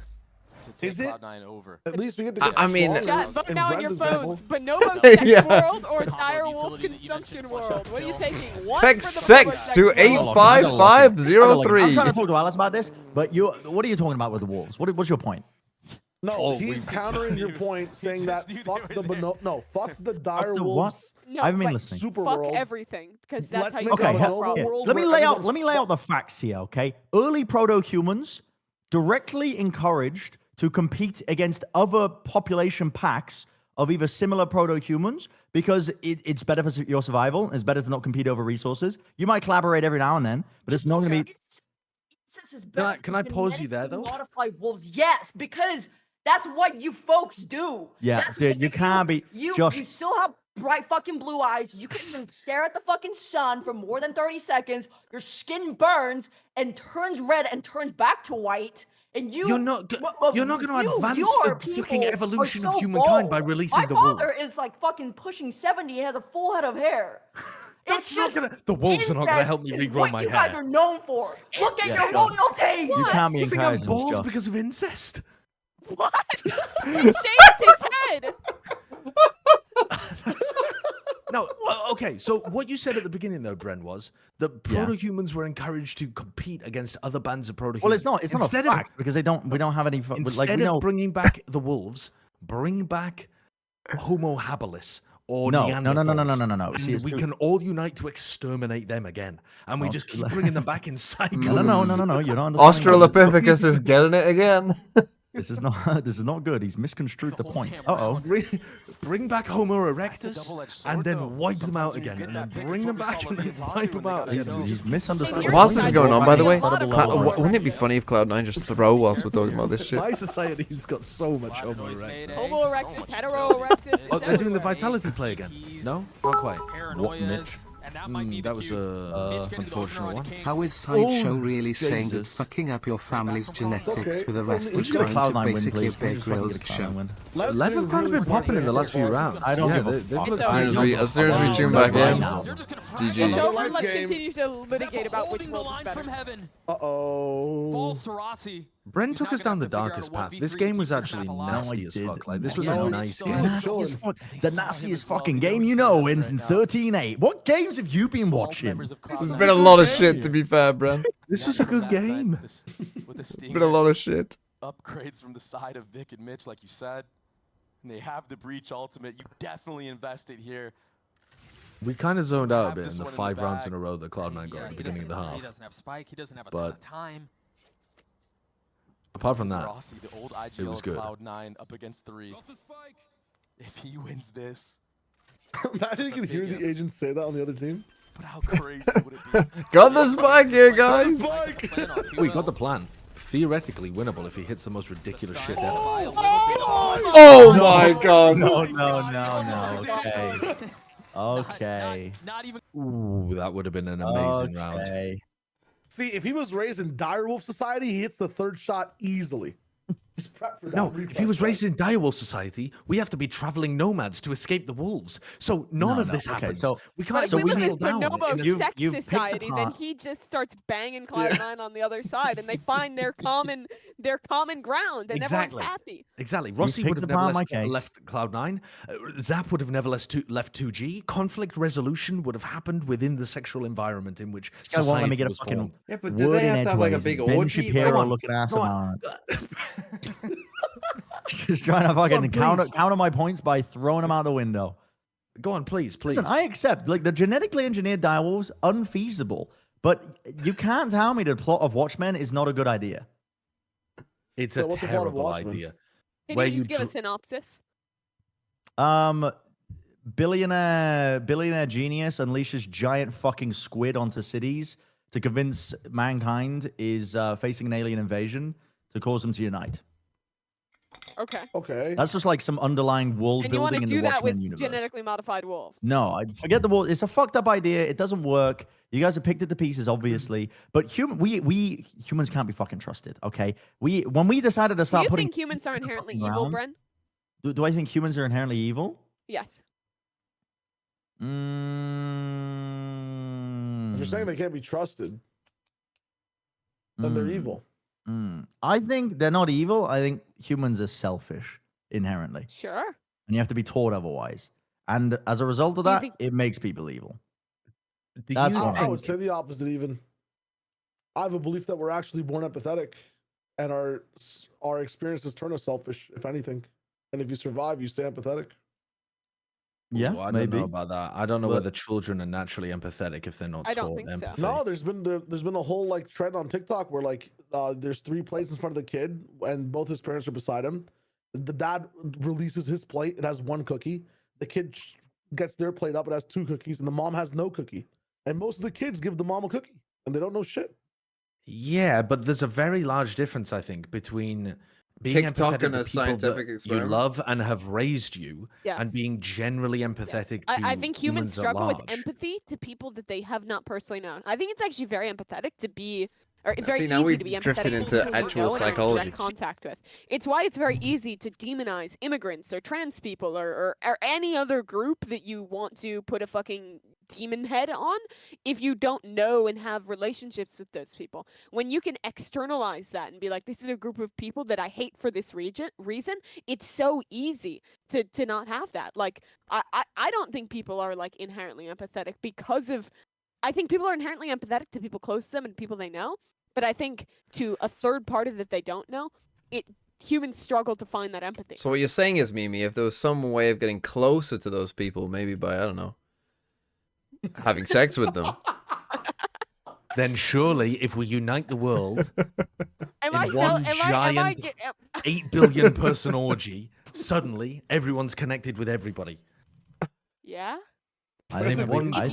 To take Is it? Cloud9 over. At least we get to get I mean- stronger. Chat, vote In now on Brent's your example. phones. Bonobo sex Yeah. world or Combo direwolf utility that you mentioned consumption to flush world? out What are you Phil. taking? One Text for the bonobo sex to world. 85503. I'm trying to talk to Alice about this, but what are you talking about with the wolves? What's your point? No, he's countering your point, saying that fuck the fuck the dire the what? wolves. No, I haven't been but listening. Super fuck world. everything, because that's Let's how you make solve a that bonobo problem. world Let me where lay out. everyone Let me lay out the facts here, okay? Early proto-humans directly encouraged to compete against other population packs of either similar proto-humans because it's better for your survival. It's better to not compete over resources. You might collaborate every now and then, but it's not going to be. Can I pause you there, though? Modified wolves, yes, because that's what you folks do. Yeah, That's dude, what you can't be. You Josh, you still have bright fucking blue eyes. You can even stare at the fucking sun for more than 30 seconds. Your skin burns and turns red and turns back to white. And You're not going to advance the fucking evolution of humankind by releasing the wolf. My father is like fucking pushing 70 and has a full head of hair. That's not gonna. The wolves are not gonna help me Incest is regrow what my you hair. guys are known for. Look at Yeah, your Josh. loyalty. You can't be You think I'm encouraging bald Josh. because of incest? What? He shaves his head. No, okay. So what you said at the beginning, though, Bren, was that proto-humans were encouraged to compete against other bands of proto-humans. Well, it's not. It's not a Instead fact because we don't have any. Instead Like we know. of bringing back the wolves, bring back Homo habilis or No. Neanderthals, No. and See, it's we too- can all unite to exterminate them again, and we No, just keep bringing them back in cycles. No. You're not understanding. Australopithecus is getting it again. This is not good. He's misconstrued the point. Uh-oh. Bring back Homo erectus and then wipe them out again, and then bring them back and then wipe them out again. He's misunderstood. Whilst this is going on, by the way, Incredible wouldn't it be funny if Cloud9 just throw whilst we're talking about this shit? My society's got so much Homo erectus. Homo erectus, hetero erectus. Oh, they're doing the vitality play again. No, not quite. What, Mitch? That was a unfortunate one. How is Sideshow Oh, really saying that Jesus. fucking up your family's genetics okay. for the rest We of should get a trying to Cloud9 win, basically please. a Can we Bear just fucking Grylls get a show? Cloud9 win? Lev have kind of been popping in the last few rounds. I don't give a they've fuck. looked As soon pretty as soon as we tune back in, It's GG. over. Let's continue to litigate about which wolf is better. Uh-oh. Falls to Rossi. Bren took us down the darkest path. This game was actually nasty as fuck. Like, this was a nice game. Nastiest fuck, the nastiest fucking game you know ends in 13-8. What games have you been watching? There's been a lot of shit, to be fair, Bren. This was a good game. It's been a lot of shit. Upgrades from the side of Vic and Mitch, like you said. And they have the Breach ultimate. You definitely invested here. We kind of zoned out a bit This in the one in 5 the rounds bag. in a row that Cloud9 got at the beginning of the He half. doesn't have spike. He doesn't have a But- ton of time. Apart from This that, Rossi, the old IGL it was good. Cloud9 up against 3. If he wins this, Imagine you can hear the agents say that on the other team. but how crazy would it be? Got the spike here, guys. we got the plan. Theoretically winnable if he hits the most ridiculous shit ever. Oh my god. No. Okay. Okay. Not even. Ooh, that would have been an amazing round. Okay. See, if he was raised in direwolf society, he hits the third shot easily. No, if he was raised in direwolf society, we have to be traveling nomads to escape the wolves. So none of this happens. So we can't But if we live in down. bonobo sex society, then he just starts banging Cloud9 on the other side, and they find their common ground, and everyone's happy. Exactly. Rossi would have never left Cloud9. Zap would have never left 2G. Conflict resolution would have happened within the sexual environment in which society was formed. Yeah, but do they have to have like a big orgy? Shapiro looking ass on. Just trying to fucking counter my points by throwing them out the window. Go on, please. Listen, I accept, like, the genetically engineered direwolves, unfeasible. But you can't tell me the plot of Watchmen is not a good idea. It's a terrible idea. Can you just give a synopsis? Billionaire genius unleashes giant fucking squid onto cities to convince mankind is facing an alien invasion to cause them to unite. Okay. That's just like some underlying world building in the Watchmen universe. And you want to do that with genetically modified wolves? No, I forget the wolves. It's a fucked up idea. It doesn't work. You guys have picked it to pieces, obviously. But we humans can't be fucking trusted. Okay. When we decided to start putting. Do you think humans are inherently evil, Bren? Do I think humans are inherently evil? Yes. If you're saying they can't be trusted, then they're evil. I think they're not evil. I think humans are selfish inherently. Sure. And you have to be taught otherwise. And as a result of that, it makes people evil. I would say the opposite even. I have a belief that we're actually born empathetic, and our experiences turn us selfish, if anything. And if you survive, you stay empathetic. Yeah, I don't know about that. I don't know whether children are naturally empathetic if they're not taught empathy. No, there's been a whole like trend on TikTok where like there's 3 plates in front of the kid and both his parents are beside him. The dad releases his plate. It has 1 cookie. The kid gets their plate up. It has 2 cookies, and the mom has no cookie. And most of the kids give the mom a cookie, and they don't know shit. Yeah, but there's a very large difference, I think, between being TikTok and a empathetic to people scientific that experiment. you love and have raised you, and Yes. being generally empathetic to I think humans struggle with large. empathy to people that they have not personally known. I think it's actually very empathetic to be, or very See, now easy we've to be drifted empathetic into to people you actual know and have psychology. direct contact with. It's why it's very easy to demonize immigrants or trans people or any other group that you want to put a fucking demon head on if you don't know and have relationships with those people. When you can externalize that and be like, this is a group of people that I hate for this reason, it's so easy to not have that. Like, I don't think people are like inherently empathetic because of, I think people are inherently empathetic to people close to them and people they know, but I think to a third party that they don't know, humans struggle to find that empathy. So what you're saying is, Mimi, if there was some way of getting closer to those people, maybe by, I don't know, having sex with them, then surely if we unite the world in one giant 8 billion person orgy, suddenly everyone's connected with everybody. Yeah? I think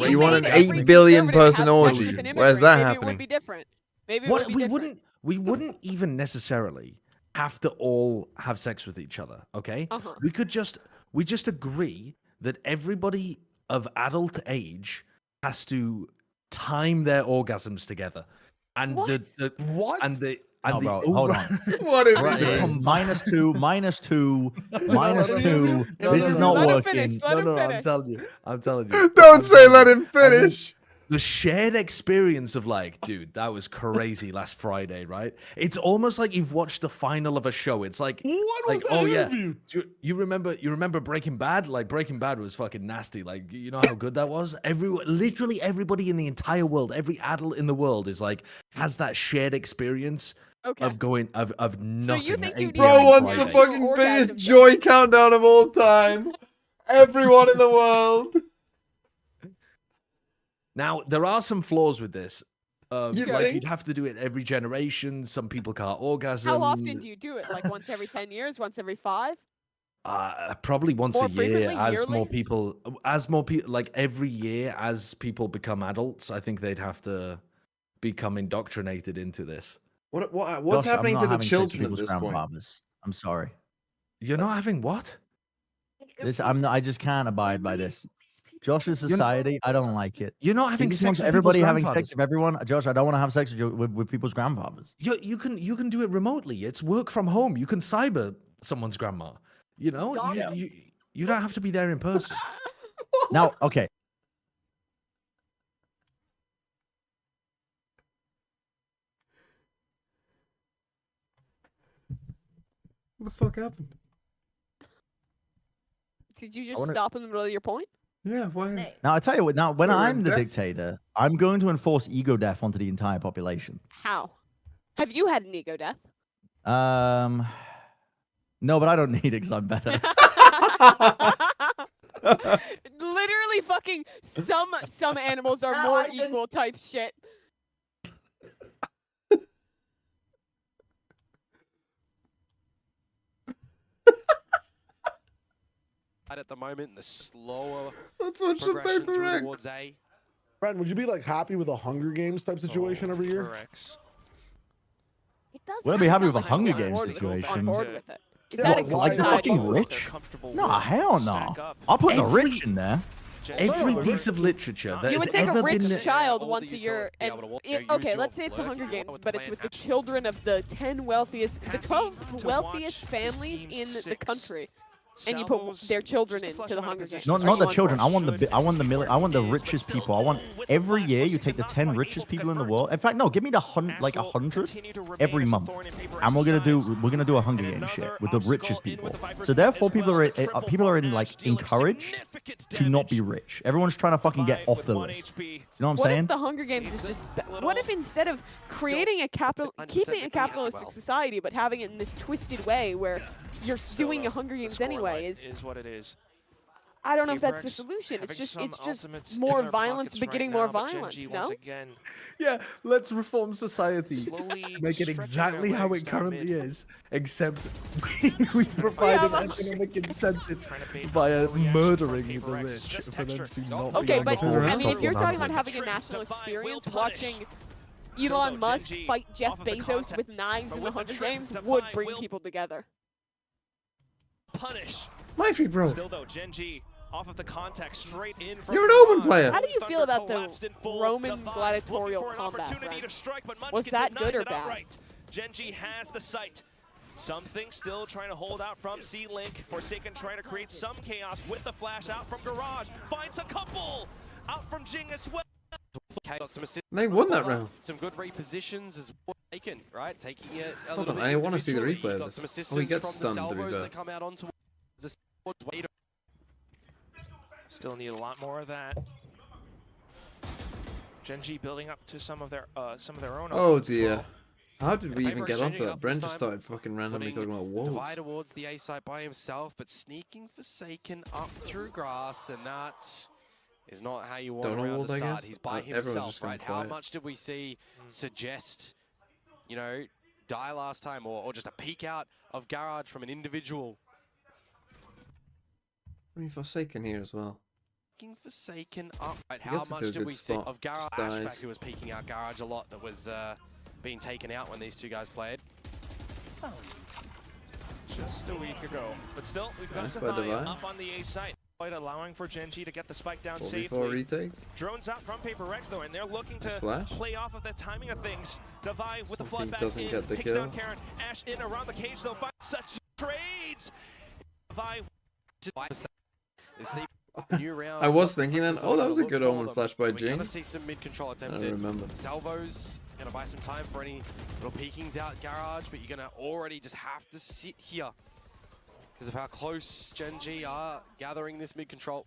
you want an 8 billion person orgy. Where's that happening? Maybe it would be different. Maybe it What, would be different. we wouldn't even necessarily have to all have sex with each other, okay? We just agree that everybody of adult age has to time their orgasms together. And What? No, bro, hold on. What is -2, -2, -2. This is not working. I'm telling you. Don't say let him finish. The shared experience of like, dude, that was crazy last Friday, right? It's almost like you've watched the final of a show. It's like, oh yeah, you remember Breaking Bad? Like Breaking Bad was fucking nasty. Like, you know how good that was? Literally everybody in the entire world, every adult in the world is like, has that shared experience of going of nothing. So you think you Bro wants the fucking biggest joy countdown of all time. Everyone in the world. Now, there are some flaws with this. You like think? you'd have to do it every generation. Some people can't orgasm. How often do you do it? Like once every 10 years? Once every 5? Probably once More a year, frequently, as yearly? more people, like every year as people become adults. I think they'd have to become indoctrinated into this. What's Josh, happening I'm to not the having sex with children at people's this point? grandfathers. I'm sorry. You're not having what? I just can't abide by this. Josh's society, I don't like it. You're not having He sex wants with everybody people's having grandfathers. sex with everyone. Josh, I don't want to have sex with people's grandfathers. You can do it remotely. It's work from home. You can cyber someone's grandma. You know, you don't have to be there in person. Now, okay. What the fuck happened? Did you just stop in the middle of your point? Yeah, why? Now, I tell you what, now, when You're I'm the deaf. dictator, I'm going to enforce ego death onto the entire population. How? Have you had an ego death? No, but I don't need it because I'm better. Literally fucking some animals are more equal type shit. At the moment, the slower Let's watch some progression Paper through Rex. towards A. Brent, would you be like happy with a Hunger Games type situation every year? It does We'll be kinda happy with sound a Hunger like I'm Games on board situation. with it. Is Yeah, that but like the exciting? fucking rich? No, hell no. I'll put the rich in there. Every piece of literature that You has would take ever a rich been child once a year, and okay, let's say it's a Hunger Games, but it's with the children of the 12 wealthiest families in the country, and you put their children into the Hunger Games. Not the children. I want the richest people. I want every year you take the 10 richest people in the world. In fact, no, give me the 100 every month, and we're gonna do a Hunger Games shit with the richest people. So therefore, people are like encouraged to not be rich. Everyone's trying to fucking get off the list. You know what I'm What saying? if the Hunger Games is just? What if instead of creating keeping a capitalistic society, but having it in this twisted way where you're doing a Hunger Games anyway is what it is. I don't know if that's the solution. It's just more violence begetting more violence. No. Yeah, let's reform society. Make it exactly how it currently is, except we provide an economic incentive via murdering the rich for them to not Okay, be but able to I mean, if you're talking about have having a national experience, watching Elon Musk fight Jeff Bezos with knives in the Hunger Games would bring people together. Punish. My free bro. Still though, Geni off of the contact straight in. You're an open player. How do you feel about the Roman gladiatorial combat? Was that good or bad? Geni has the sight. Something still trying to hold out from C-Link. Forsaken trying to create some chaos with the flash out from Garage. Finds a couple out from Jing as well. They won that round. Some good repositions as well taken, right? Taking it. Hold on, I want to see the replay of this. Oh, he gets stunned to be fair. Come out onto Still need a lot more of that. Geni building up to some of their own. Oh offense as dear. well. How did we even get onto that? Brent just started fucking randomly talking about wolves. Divide towards the A site by himself, but sneaking Forsaken up through grass, and that is not how you want around to start. He's by himself, right? How much did we see suggest, you know, die last time, or just a peek out of Garage from an individual? I mean, Forsaken here as well. Forsaken up. Right, how much did we see of Garage? Flashback, who was peeking out Garage a lot, that was being taken out when these two guys played. Just a week ago, but still, we've got Divine up on the A site, quite allowing for Geni to get the spike down safely. Retake. Drones out from Paper Rex though, and they're looking to play off of the timing of things. Divine with the flood back in, get the takes down Karen. Ash in around the cage though, finds such trades. Divine. I was thinking then, oh, that was a good omen flash by Jing. Gonna see some mid-control attempted. I remember. Salvos gonna buy some time for any little peekings out Garage, but you're gonna already just have to sit here because of how close Geni are gathering this mid-control.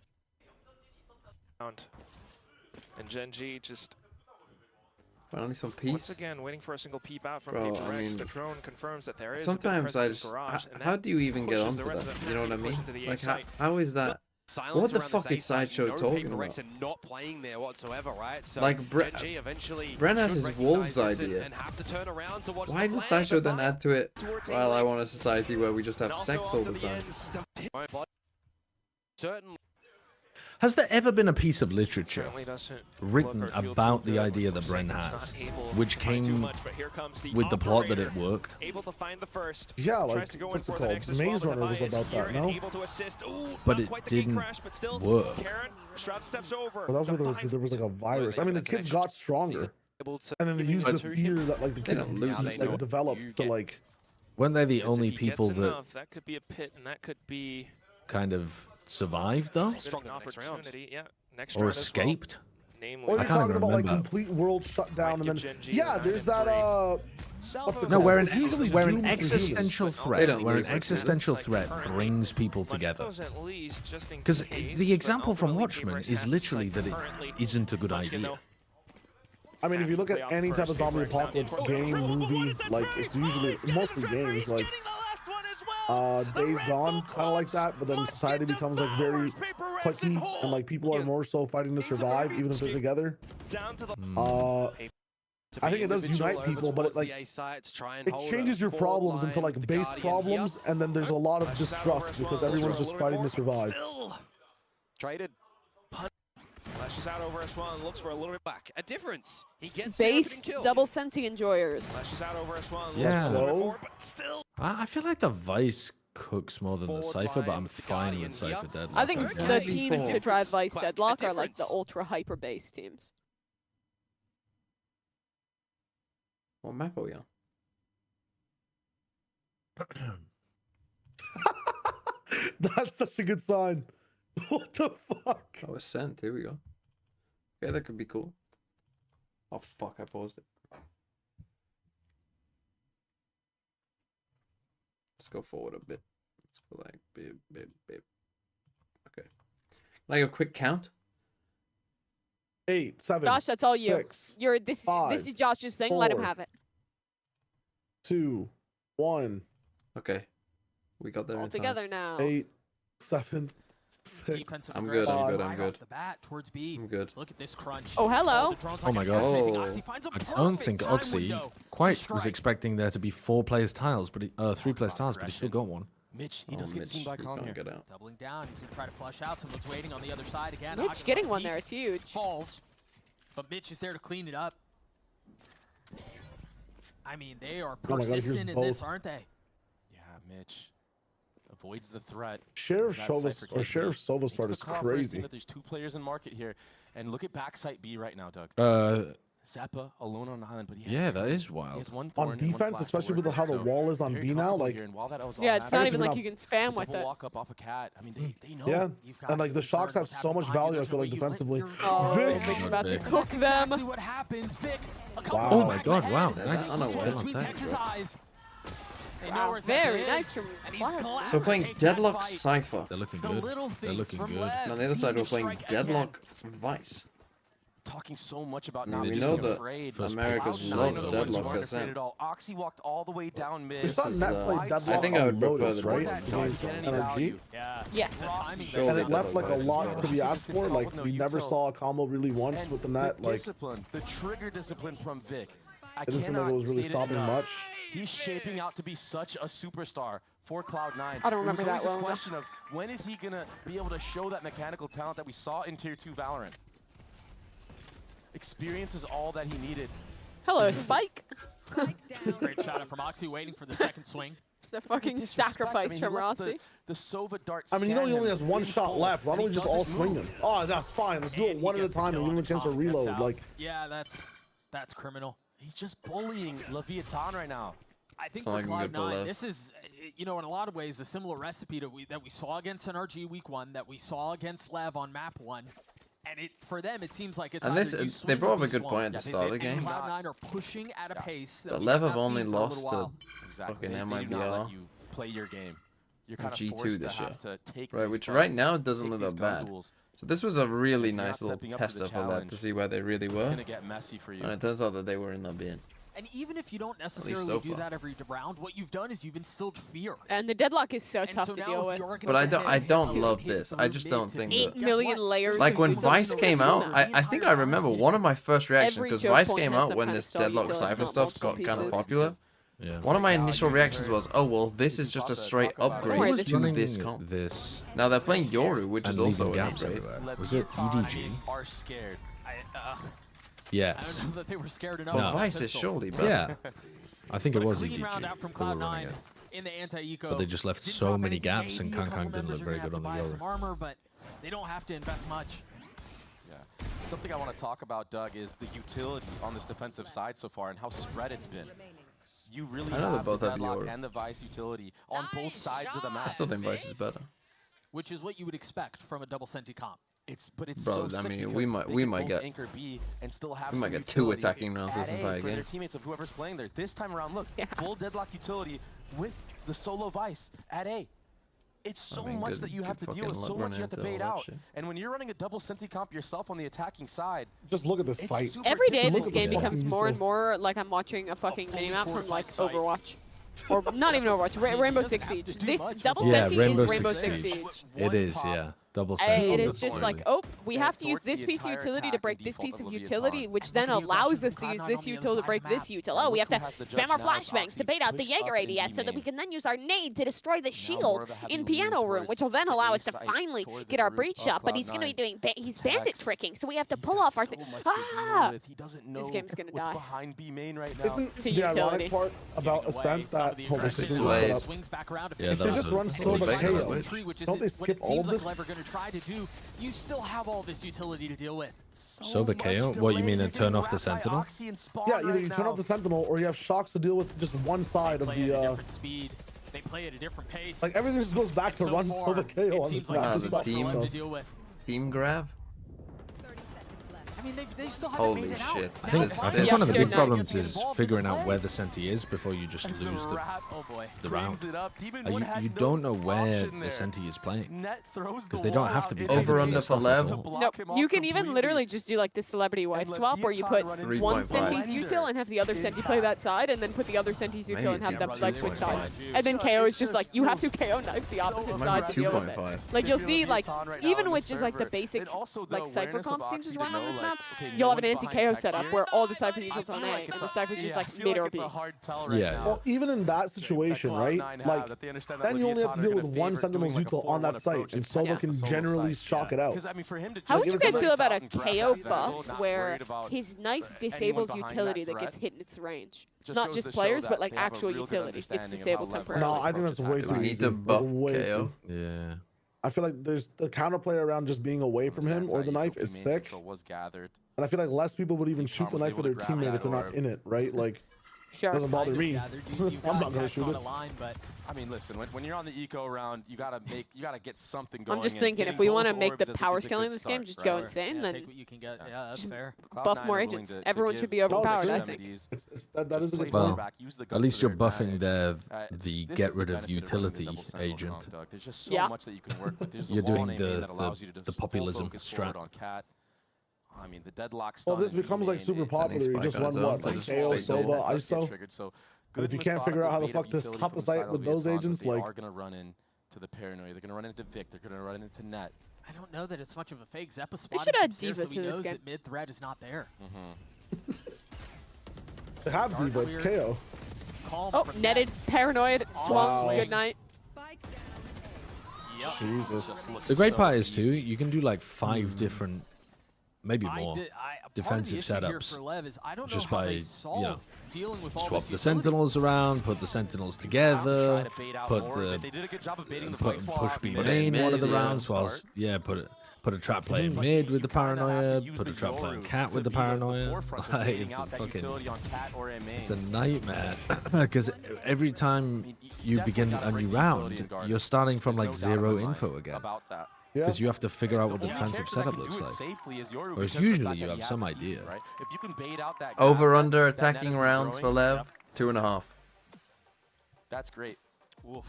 And Geni just finally some peace. Once again, waiting for a single peep out from Paper Rex. The drone confirms that there is sometimes I just, how do you even get onto that? You know what I mean? Like, how is that? What the fuck is Sideshow talking about? Not playing there whatsoever, right? So like, Brent has his wolves idea. Why did Sideshow then add to it? Well, I want a society where we just have sex all the time. Certainly. Has there ever been a piece of literature written about the idea that Bren has, which came with the plot that it worked? Yeah, like, what's it called? Maze Runner was about that, no? But it didn't work. Well, that was where there was like a virus. I mean, the kids got stronger. And then they used the fear that like the kids like developed to like... Weren't they the only people that could be a pit, and that could be kind of survived though? strong opportunity, yeah. Next Or escaped? Or you're talking about like complete world shutdown, and then there's that what's it No, called? where It's usually an doomed for existential humans. threat, where an existential threat brings people together. Because the example from Watchmen is literally that it isn't a good idea. I mean, if you look at any type of zombie apocalypse game, movie, like it's usually mostly games, like Days Gone, kind of like that. But then society becomes like very cliquey, and like people are more so fighting to survive, even if they're together. I think it does unite people, but it like it changes your problems into like base problems, and then there's a lot of distrust because everyone's just fighting to survive. Traded. Flashes out over S1, looks for a little bit back. A difference. He gets based double senti enjoyers. Flashes out over S1. Yeah. More, but still. I feel like the Vice cooks more than the Cypher, but I'm fine with Cypher Deadlock. I think the teams to drive Vice Deadlock are like the ultra hyper base teams. What map are we on? That's such a good sign. What the fuck? Oh, it's sent. Here we go. Okay, that could be cool. Oh, fuck. I paused it. Let's go forward a bit. Let's go like bit. Okay. Can I go quick count? 8, 7. Josh, that's all you. 6, You're this 5, is Josh's thing. 4, Let him have it. 2, 1. Okay. We got there All in time. together now. 8, 7. 6. I'm good. I'm good. The bat towards B. I'm good. Look at this crunch. Oh, hello. Oh my god. I don't think Oxy quite was expecting there to be 4 players tiles, but 3 players tiles, but he still got one. Mitch, he does get seen by Kong here. Get out. Doubling down, he's gonna try to flush out. Someone's waiting on the other side again. Mitch getting one there is huge. Falls, but Mitch is there to clean it up. I mean, they are persistent in this, aren't they? Yeah, Mitch avoids the threat. Sheriff Sova start is crazy. That there's 2 players in market here, and look at backside B right now, Doug. Zappa alone on island, but he has that is wild. He has one on defense, especially with how the wall is on B now, like yeah, it's not even like you can spam with it. Walk up off a cat. I mean, they know. Yeah, and like the shocks have so much value. I feel like defensively. Oh, Vic. Vic's about to cook them. What happens, Vic? Wow. Oh my god! Wow, nice. Wow, very nice from So we're playing Deadlock Cypher. They're looking good. They're looking good. And on the other side, we're playing Deadlock Vice. Talking so much about not being afraid. America's loves Deadlock SM. Oxy walked all the way down mid. This is, I think I would prefer the NRG. Yeah. Yes. And it left like a lot to be asked for. Like we never saw a combo really once with the net. Like discipline, the trigger discipline from Vic. It doesn't seem like it was really stopping much. He's shaping out to be such a superstar for Cloud9. I don't remember that well. It was a question of when is he gonna be able to show that mechanical talent that we saw in Tier 2 Valorant. Experience is all that he needed. Hello, Spike. Great shot up from Oxy, waiting for the second swing. It's a fucking sacrifice from Rossi. The Sova dart. I mean, you know he only has 1 shot left. Why don't we just all swing him? Oh, that's fine. Let's do it one at a time and give him a chance to reload. Like, yeah, that's criminal. He's just bullying Leviathan right now. I think for Cloud9, this is, you know, in a lot of ways, a similar recipe that we saw against NRG Week 1, that we saw against LEV on Map 1. And for them, it seems like it's. And they brought up a good point at the start of the game. Cloud9 are pushing at a pace. The LEV have only lost to fucking MIBR. Play your game. You're kind of G2 this year, right? Which right now doesn't look that bad. So this was a really nice little tester for LEV to see where they really were. It's gonna get messy for you. And it turns out that they were in the bin. And even if you don't necessarily do that every round, what you've done is you've instilled fear. And the deadlock is so tough to deal with. But I don't love this. I just don't think 8 million layers. Like when Vice came out, I think I remember one of my first reactions, because Vice came out when this Deadlock Cypher stuff got kind of popular. Yeah. One of my initial reactions was, oh, well, this is just a straight upgrade to this comp. Now they're playing Yoru, which is also an upgrade. Was it EDG? Yes. I don't know that they were scared enough. Well, Vice is surely better. Yeah. I think it was clean EDG. round out from They were running Cloud9 it. in the anti-eco. But they just left Didn't so drop many anything. gaps, and Maybe a couple Kang didn't members look are very gonna good on have the to buy some Yoru. armor, but they don't have to invest much. Yeah. Something I want to talk about, Doug, is the utility on this defensive side so far and how spread it's been. You really have the Deadlock and the Vice utility on both sides of the map. I still think Vice is better. Which is what you would expect from a double Senti comp. Bro, I mean, we might get two attacking rounds this entire for game. their teammates of whoever's playing there. This time around, look, full Deadlock utility with the solo Vice at A. It's so much that you have to deal with, so much you have to bait out. And when you're running a double Senti comp yourself on the attacking side, just look at this fight. Every day this game becomes more and more like I'm watching a fucking minimap from like Overwatch. Or not even Overwatch, Rainbow Six Siege. This double Senti is Rainbow Six Siege. It is, yeah. Double Senti. It is just like, oh, we have to use this piece of utility to break this piece of utility, which then allows us to use this util to break this util. Oh, we have to spam our flashbangs to bait out the Jaeger ADS so that we can then use our nade to destroy the shield in Piano Room, which will then allow us to finally get our breach up. But he's going to be doing, he's bandit tricking, so we have to pull off our thing. Ah! This game's going to die. Isn't to the ironic utility. part about Ascent that Swings back around. if they just run Sova KO, don't they skip all of this? Try to do, you still have all this utility to deal with. Soba KO? What, you mean then turn off the Sentinel? Yeah, either you turn off the Sentinel or you have shocks to deal with just one side of the. Speed. They play at a different pace. Like everything just goes back to run Sova KO on this map. The team grab. I mean, they still haven't Holy made it shit. out. I think one of the big problems is figuring out where the Senti is before you just lose the round. You don't know where the Senti is playing. Because they don't have to be over under for LEV. No, you can even literally just do like the celebrity wife swap where you put one Senti's util and have the other Senti play that side, and then put the other Senti's util and have them like switch sides. And then KO is just like, you have to KO knife the opposite side to deal with it. Like you'll see, like even with just like the basic like Cypher comp seems to run on this map, you'll have an anti-KO setup where all the Cypher neutrals on A, and the Cypher's just like mid or B. Yeah. Well, even in that situation, right? Like, then you only have to deal with one Sentinel's util on that site, and Sova can generally shock it out. How would you guys feel about a KO buff where his knife disables utility that gets hit in its range? Not just players, but like actual utility gets disabled temporarily. No, I think that's way too We need easy. to buff Way KO. too- Yeah. I feel like there's the counterplay around just being away from him or the knife is sick. And I feel like less people would even shoot the knife with their teammate if they're not in it, right? Like, doesn't bother me. I'm not gonna shoot it. I mean, listen, when you're on the eco round, you gotta get something going. I'm just thinking, if we want to make the power scaling in this game just go insane, then Take what you can get. Yeah, that's fair. buff more agents. Everyone should be overpowered, I think. That is a good Well, point. at least you're buffing the get rid of utility agent. There's just so much that you can work with. There's You're a wall doing name that allows you to the just populism full focus forward strat. on Cat. I mean, the deadlock Well, stun this and becomes like B-main, super it's popular. You just run what, like KO, Sova, ISO. And if you can't figure out how the fuck to stop the site with those agents, like, are gonna run into the paranoia. They're gonna run into Vic. They're gonna run into Net. I don't know that it's much of a fake. Zeppa They spotted should from add Sears, divas so he to this knows game. that mid threat is not there. they have diva, it's KO. Oh, netted, paranoid, swung, Wow. good night. Jesus. The great part is too, you can do like 5 different, maybe more, defensive setups just by, you know, swap the Sentinels around, put the Sentinels together, put push B main one of the rounds, whilst put a trap player mid with the paranoia, put a trap player cat with the paranoia. Like, it's a nightmare because every time you begin a new round, you're starting from like 0 info again. Because you have to figure out what the defensive setup looks like. Whereas usually you have some idea. Over under attacking rounds for LEV, 2.5. That's great. Look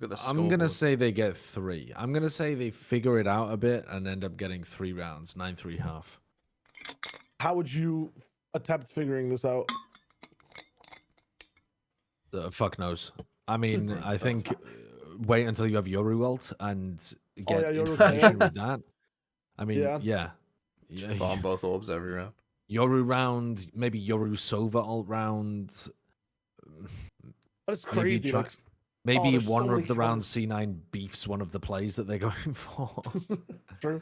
at the I'm gonna scoreboard. say they get 3. I'm gonna say they figure it out a bit and end up getting 3 rounds, 9-3-1/2. How would you attempt figuring this out? Fuck knows. I mean, I think wait until you have Yoru ult and get Yoru information with that. I mean, Yeah. yeah. Bomb both orbs every round. Yoru round, maybe Yoru Sova ult round. But it's crazy. Maybe there's one so of the many rounds C9 beefs one of the plays that they're going for. True.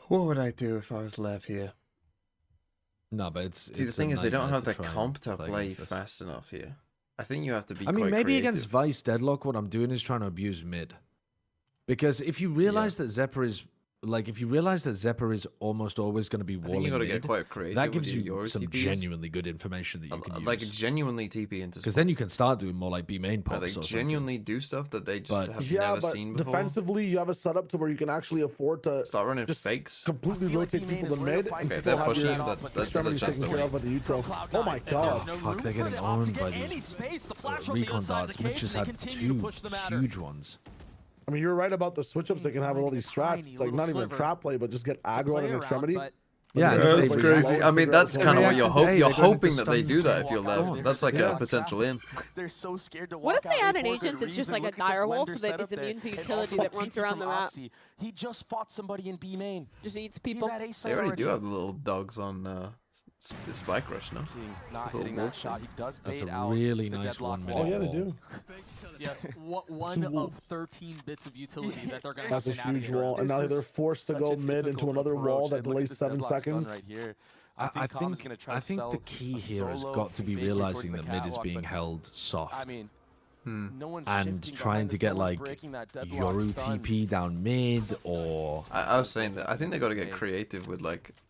What would I do if I was LEV here? No, but See, the thing is, they don't have the comp to play fast enough here. I think you have to be. I mean, quite maybe creative. against Vice Deadlock, what I'm doing is trying to abuse mid, because if you realize that Zephyr is if you realize that Zephyr is almost always going to be walling you got to mid, get quite creative. that gives with you some TPs. genuinely good information that you can use. Like genuinely TP into. Because then you can start doing more like B main pops. They or genuinely do stuff that they just have yeah, never but seen before. defensively, you have a setup to where you can actually afford to start running just fakes, completely rotate people to mid, and still have your extremities taken care of by the Utro. Oh my god! Fuck, they're getting owned by these recon darts. Mitch has had 2 huge ones. I mean, you're right about the switch-ups they can have with all these strats. It's like not even a trap play, but just get aggro on an extremity. Yeah, that's crazy. I mean, that's kind of what you're hoping. You're hoping that they do that if you're LEV. That's like a potential imp. They're so scared to walk. What if they add an agent that's just like a direwolf that is immune to utility that runs around the map? He just fought somebody in B main. Just eats people. They already do have the little dogs on Spike Rush, no? Not hitting that shot. He does bait That's a really nice 1 minute. Oh yeah, they do. Yes, one of 13 bits of utility that they're going to. That's a huge wall, and now they're forced to go mid into another wall that delays 7 seconds. Right here. I think the key here has got to be realizing that mid is being held soft. I mean, and trying to get like Yoru TP down mid, or I was saying that I think they got to get creative with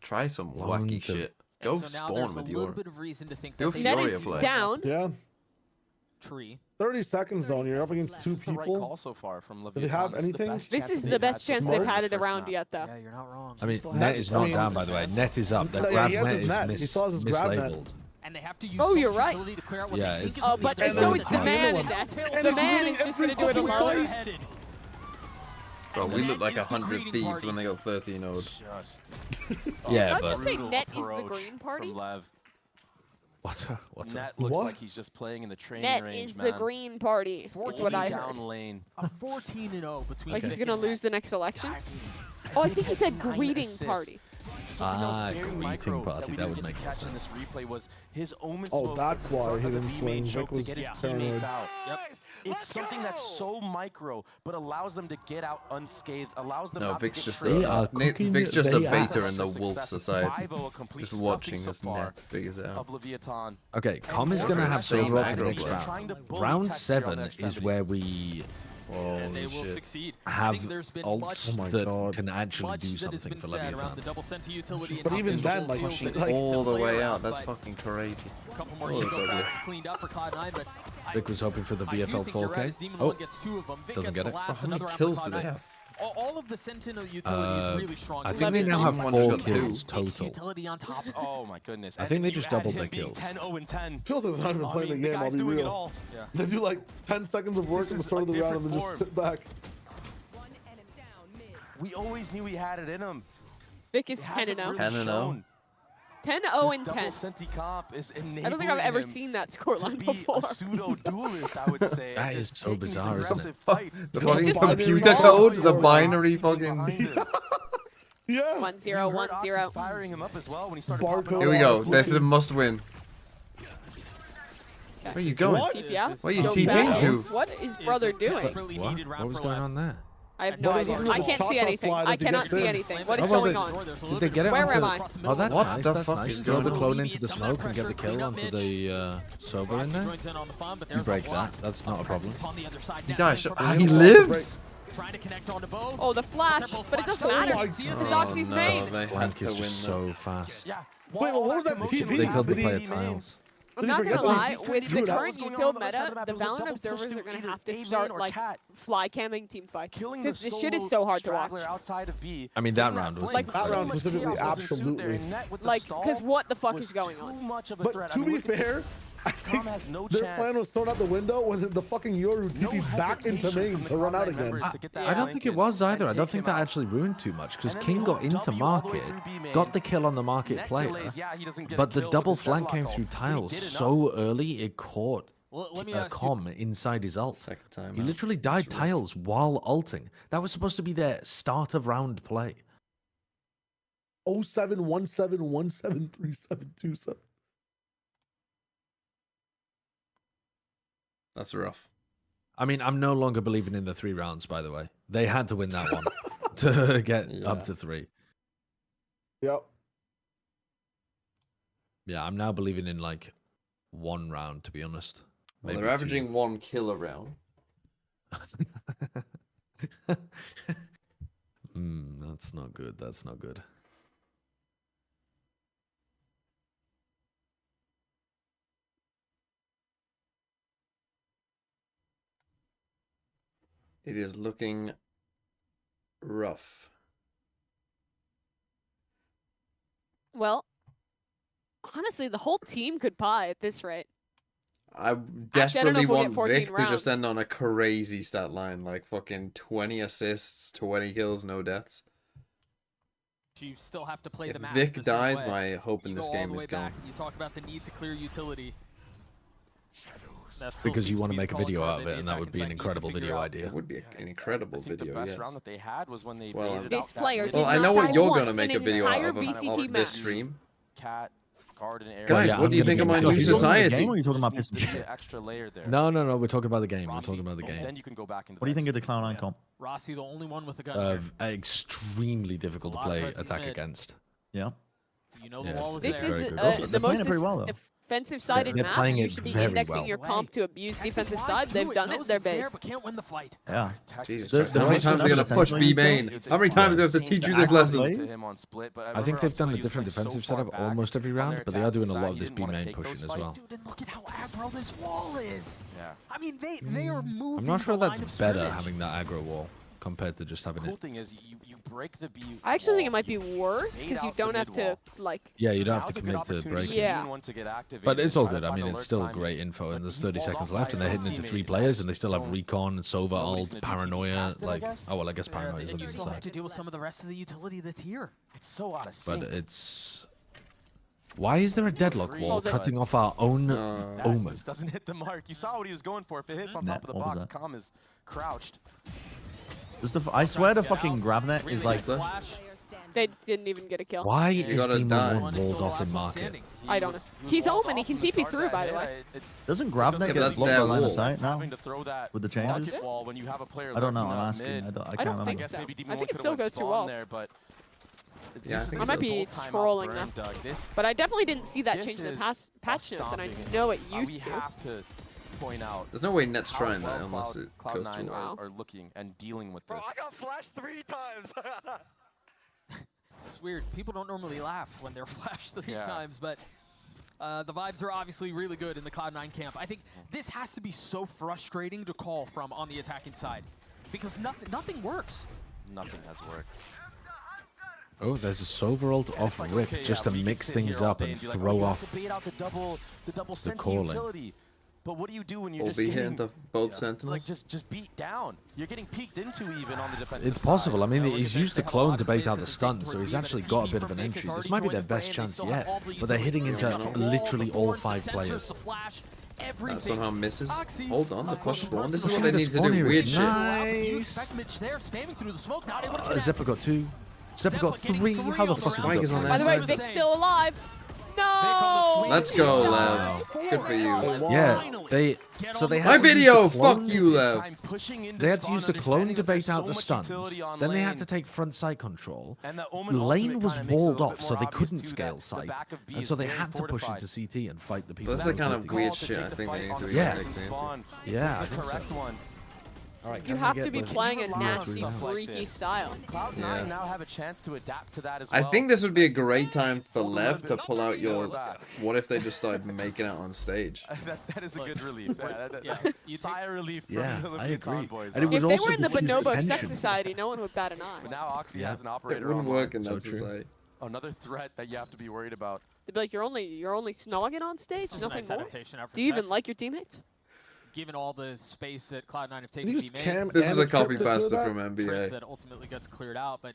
try some wacky shit. Go spawn with your. Do a Furia play. Down. Yeah. Tree. 30 seconds zone. You're up against 2 people. So far from Do they have anything? This is the best chance they've had it around yet, though. Yeah, you're not wrong. I mean, net is not down, by the way. Net is up. The grab net is mislabeled. And they have to use you're right. to clear out what Yeah, they think it's. But so is the man in that. The man is just going to do it alone. Bro, we look like 100 thieves when they got 13 old. Yeah, I'd but. just say net is the green party. What's Net looks like he's just playing in the training Net range, is the green party. Is what I down heard. lane. A 14-0 between. Like he's gonna lose the next election. Oh, I think he said greeting party. Greeting party. That would make sense. In this replay was his omen Oh, that's why he didn't swing. Vic was to get his paranoid. teammates out. Yep. It's something that's so micro, but allows them to get out unscathed. Allows them No, not Vic's to get just traded. Vic's just a they beta are. in the Wolf Society. 5-0 Just watching this net figures out. Of Leviathan. Okay, Com is gonna have Same silver up in the aggro next play. round. Round 7 is where we And they will succeed. have there's been ults much, that can actually do that has something been for said around the Leviathan. double center utility and But how even they then, will like, feel like all the play way around, out. That's but fucking crazy. a couple more Oh, eco it's ugly. frags cleaned up for Cloud9, but Vic was hoping for the I do VFL think you're right, 4K. as Demon Oh, One gets 2 of them. Vic doesn't gets get the it. last, How many another round kills for do they Cloud9. have? All of the Sentinel utility is really strong. I think they now have Leviathan 4 got 2. kills total. Utility on top. Oh my goodness. I think they just doubled their kills. 10-0-10. Feels like they're not even playing the game, I'll be real. Yeah. They do like 10 seconds of work in the start of the round and then just sit back. We always knew he had it in him. Vic is 10-0. 10-0. 10-0 and 10. Senti comp is I don't think I've ever seen that scoreline before. A pseudo duelist, I would say. That is so bizarre, isn't it? The fucking just computer code, the binary fucking. Yeah. 1-0, 1-0. Firing him up as well when he started Barcode. Here we go. This is a must win. Where are you going? What? TPF? Where are you Go TPing back. to? What is brother doing? What? What was going on there? I have no Brothers idea. doesn't I know the can't see cha-cha anything. slide I as he cannot gets see in. anything. What is Oh, well, going on? Did they get it Where onto... am I? Oh, that's What nice. the That's fuck nice. is Throw the going clone on? into the smoke and get the kill onto the Sober in there. You break that. That's not a problem. He dies. He lives. Trying to connect on the bow. Oh, the flash. But it doesn't matter. my Because God. Oxy's no, main. they had Blank to is win. just so fast. Yeah. Wait, what was that TP? They killed the Did player he- tiles. I'm Did he not forget gonna that lie, he with threw the it out? current util meta, the Valorant observers are gonna have to start like fly camming team fights. Because this shit is so hard to watch. I mean, that round was Like, That round specifically, absolutely. Like, because what the fuck is going on? But to be fair, I think their plan was thrown out the window when the fucking Yoru TP back into main to run out again. I don't think it was either. I don't think that actually ruined too much because King got into market, got the kill on the market player, but the double flank came through tiles so early it caught Com inside his ult. Second time He out. literally died tiles while ulting. That was supposed to be their start of round play. 0717173727. That's rough. I mean, I'm no longer believing in the 3 rounds, by the way. They had to win that one to get up to 3. Yep. Yeah, I'm now believing in like 1 round, to be honest. Well, they're averaging 1 kill a round. That's not good. That's not good. It is looking rough. Well, honestly, the whole team could pie at this rate. I desperately want Vic to just end on a crazy stat line, like fucking 20 assists, 20 kills, no deaths. You still have to play the match. If Vic dies, my hope in this game is gone. You talk about the need to clear utility. Because you want to make a video out of it, and that would be an incredible video idea. It would be an incredible video, the best yes. round that they had was when they this player did well, I know not what you're die going to once make in a video an out entire of this stream. Cat, garden area. Guys, what do you think of my new society? Or are you talking about this? Extra layer there. No, we're talking about the game. We're talking about the game. Then you can go back into What do you think of the Cloud9 comp? Rossi, the only one with a gun here. Extremely difficult to play attack against. Yeah. You know the wall was this there. is the most defensive-sided They're map. playing You it should be very indexing well. your comp to abuse defensive side. They've done it. They're base. But can't win the fight. Yeah. Jesus, how many times are they going to push B main? How many times do I have to teach you this lesson? I think they've done a different defensive setup almost every round, but they are doing a lot of this B main pushing as well. Dude, and look at how aggro this wall is. Yeah. I mean, they are moving. I'm not sure the that's line of better scrimmage. having that aggro wall compared to just having Cool it. thing is you break the B. I actually think it might be worse because you don't have to like. Yeah, you don't have to commit to break it. Yeah. But it's all good. I mean, it's still great info, and there's 30 seconds left, and they're hitting into 3 players, and they still have Recon, Sova, Ult, Paranoia. Like, oh well, I guess Paranoia is on And the you other still have side. to deal with some of the rest of the utility that's here. It's so out of sync. But it's. Why is there a deadlock wall cutting off our own Omen? Just doesn't hit the mark. You saw what he was going for. If it hits on top of the box, Calm is crouched. I swear the fucking Gravnet is like. They didn't even get a kill. Why is Demon 1 walled off in market? I don't know. He's home and he can TP through, by the way. Doesn't Gravnet get blocked by line of sight now? With the changes? I don't know. I'm asking. I can't remember. think so. I think it still goes through walls. Yeah, I might be trolling them. But I definitely didn't see that change in the patch notes, and I know it used to. Point out. There's no way Net's trying that unless it goes Cloud9 through. are looking and dealing with this. Bro, I got flashed 3 times. It's weird. People don't normally laugh when they're flashed 3 times, but the vibes are obviously really good in the Cloud9 camp. I think this has to be so frustrating to call from on the attacking side because nothing works. Nothing has worked. Oh, there's a Sova ult off rip just to mix things up and throw off the calling. But what do you do when you're just hitting both sentinels? Like just beat down? You're getting peeked into even on the defensive It's possible. I mean, he's used the clone to bait out the stun, so he's actually got a bit of an entry. This might be their best chance yet, but they're hitting into literally all 5 players. That somehow misses. Hold on, the push spawn. This is what they need to do. Weird shit. Nice. Zephyr got 2. Zephyr got 3. How the fuck is Spike is on By that the way, side? Vic's still alive. No! Let's go, Lev. Good for you. Yeah, they had my to video. use the clone. Fuck you, Lev. They had to use the clone to bait out the stuns. Then they had to take front side control. Lane was walled off, so they couldn't scale side, and so they had to push into CT and fight the people. That's the kind of weird shit I think they need to be mixing into. Yeah, I think so. All right, you have to be playing a nasty, freaky style. Cloud9 now have a chance to adapt to that as well. I think this would be a great time for Lev to pull out your. What if they just started making out on stage? that is a good relief. Sigh of relief from I agree. Boys. And it would If they also were in the diffuse Bonobo tension. Sex Society, no one would bat an eye. But now Oxy has an operator. It wouldn't online. work in that society. Another threat that you have to be worried about. They'd be like, you're only snogging on stage, nothing nice more. adaptation effort Do you even Tex. like your teammates? Given all the space that Cloud9 have taken to be made, This is a copy pasta from NBA. that ultimately gets cleared out, but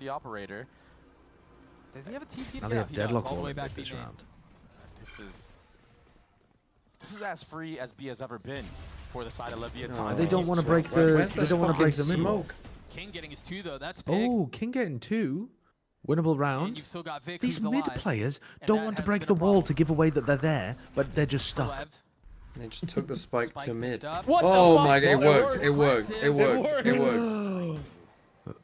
the operator. Does he have a TP? Now they have He does, deadlock all the way back back this B main. round. This is as free as B has ever been for the side of Leviathan. No, they don't want to break the. They don't want to break the middle. King getting his 2 though. That's big. Oh, King getting 2. Winnable And round. you've still got Vic, These who's mid alive, players and don't that want to has break been the a wall problem. to give away that they're there, but they're just stuck. LEV. They just took the spike to mid. What Oh the my fuck? god, it worked. It worked. It It worked. worked. It worked.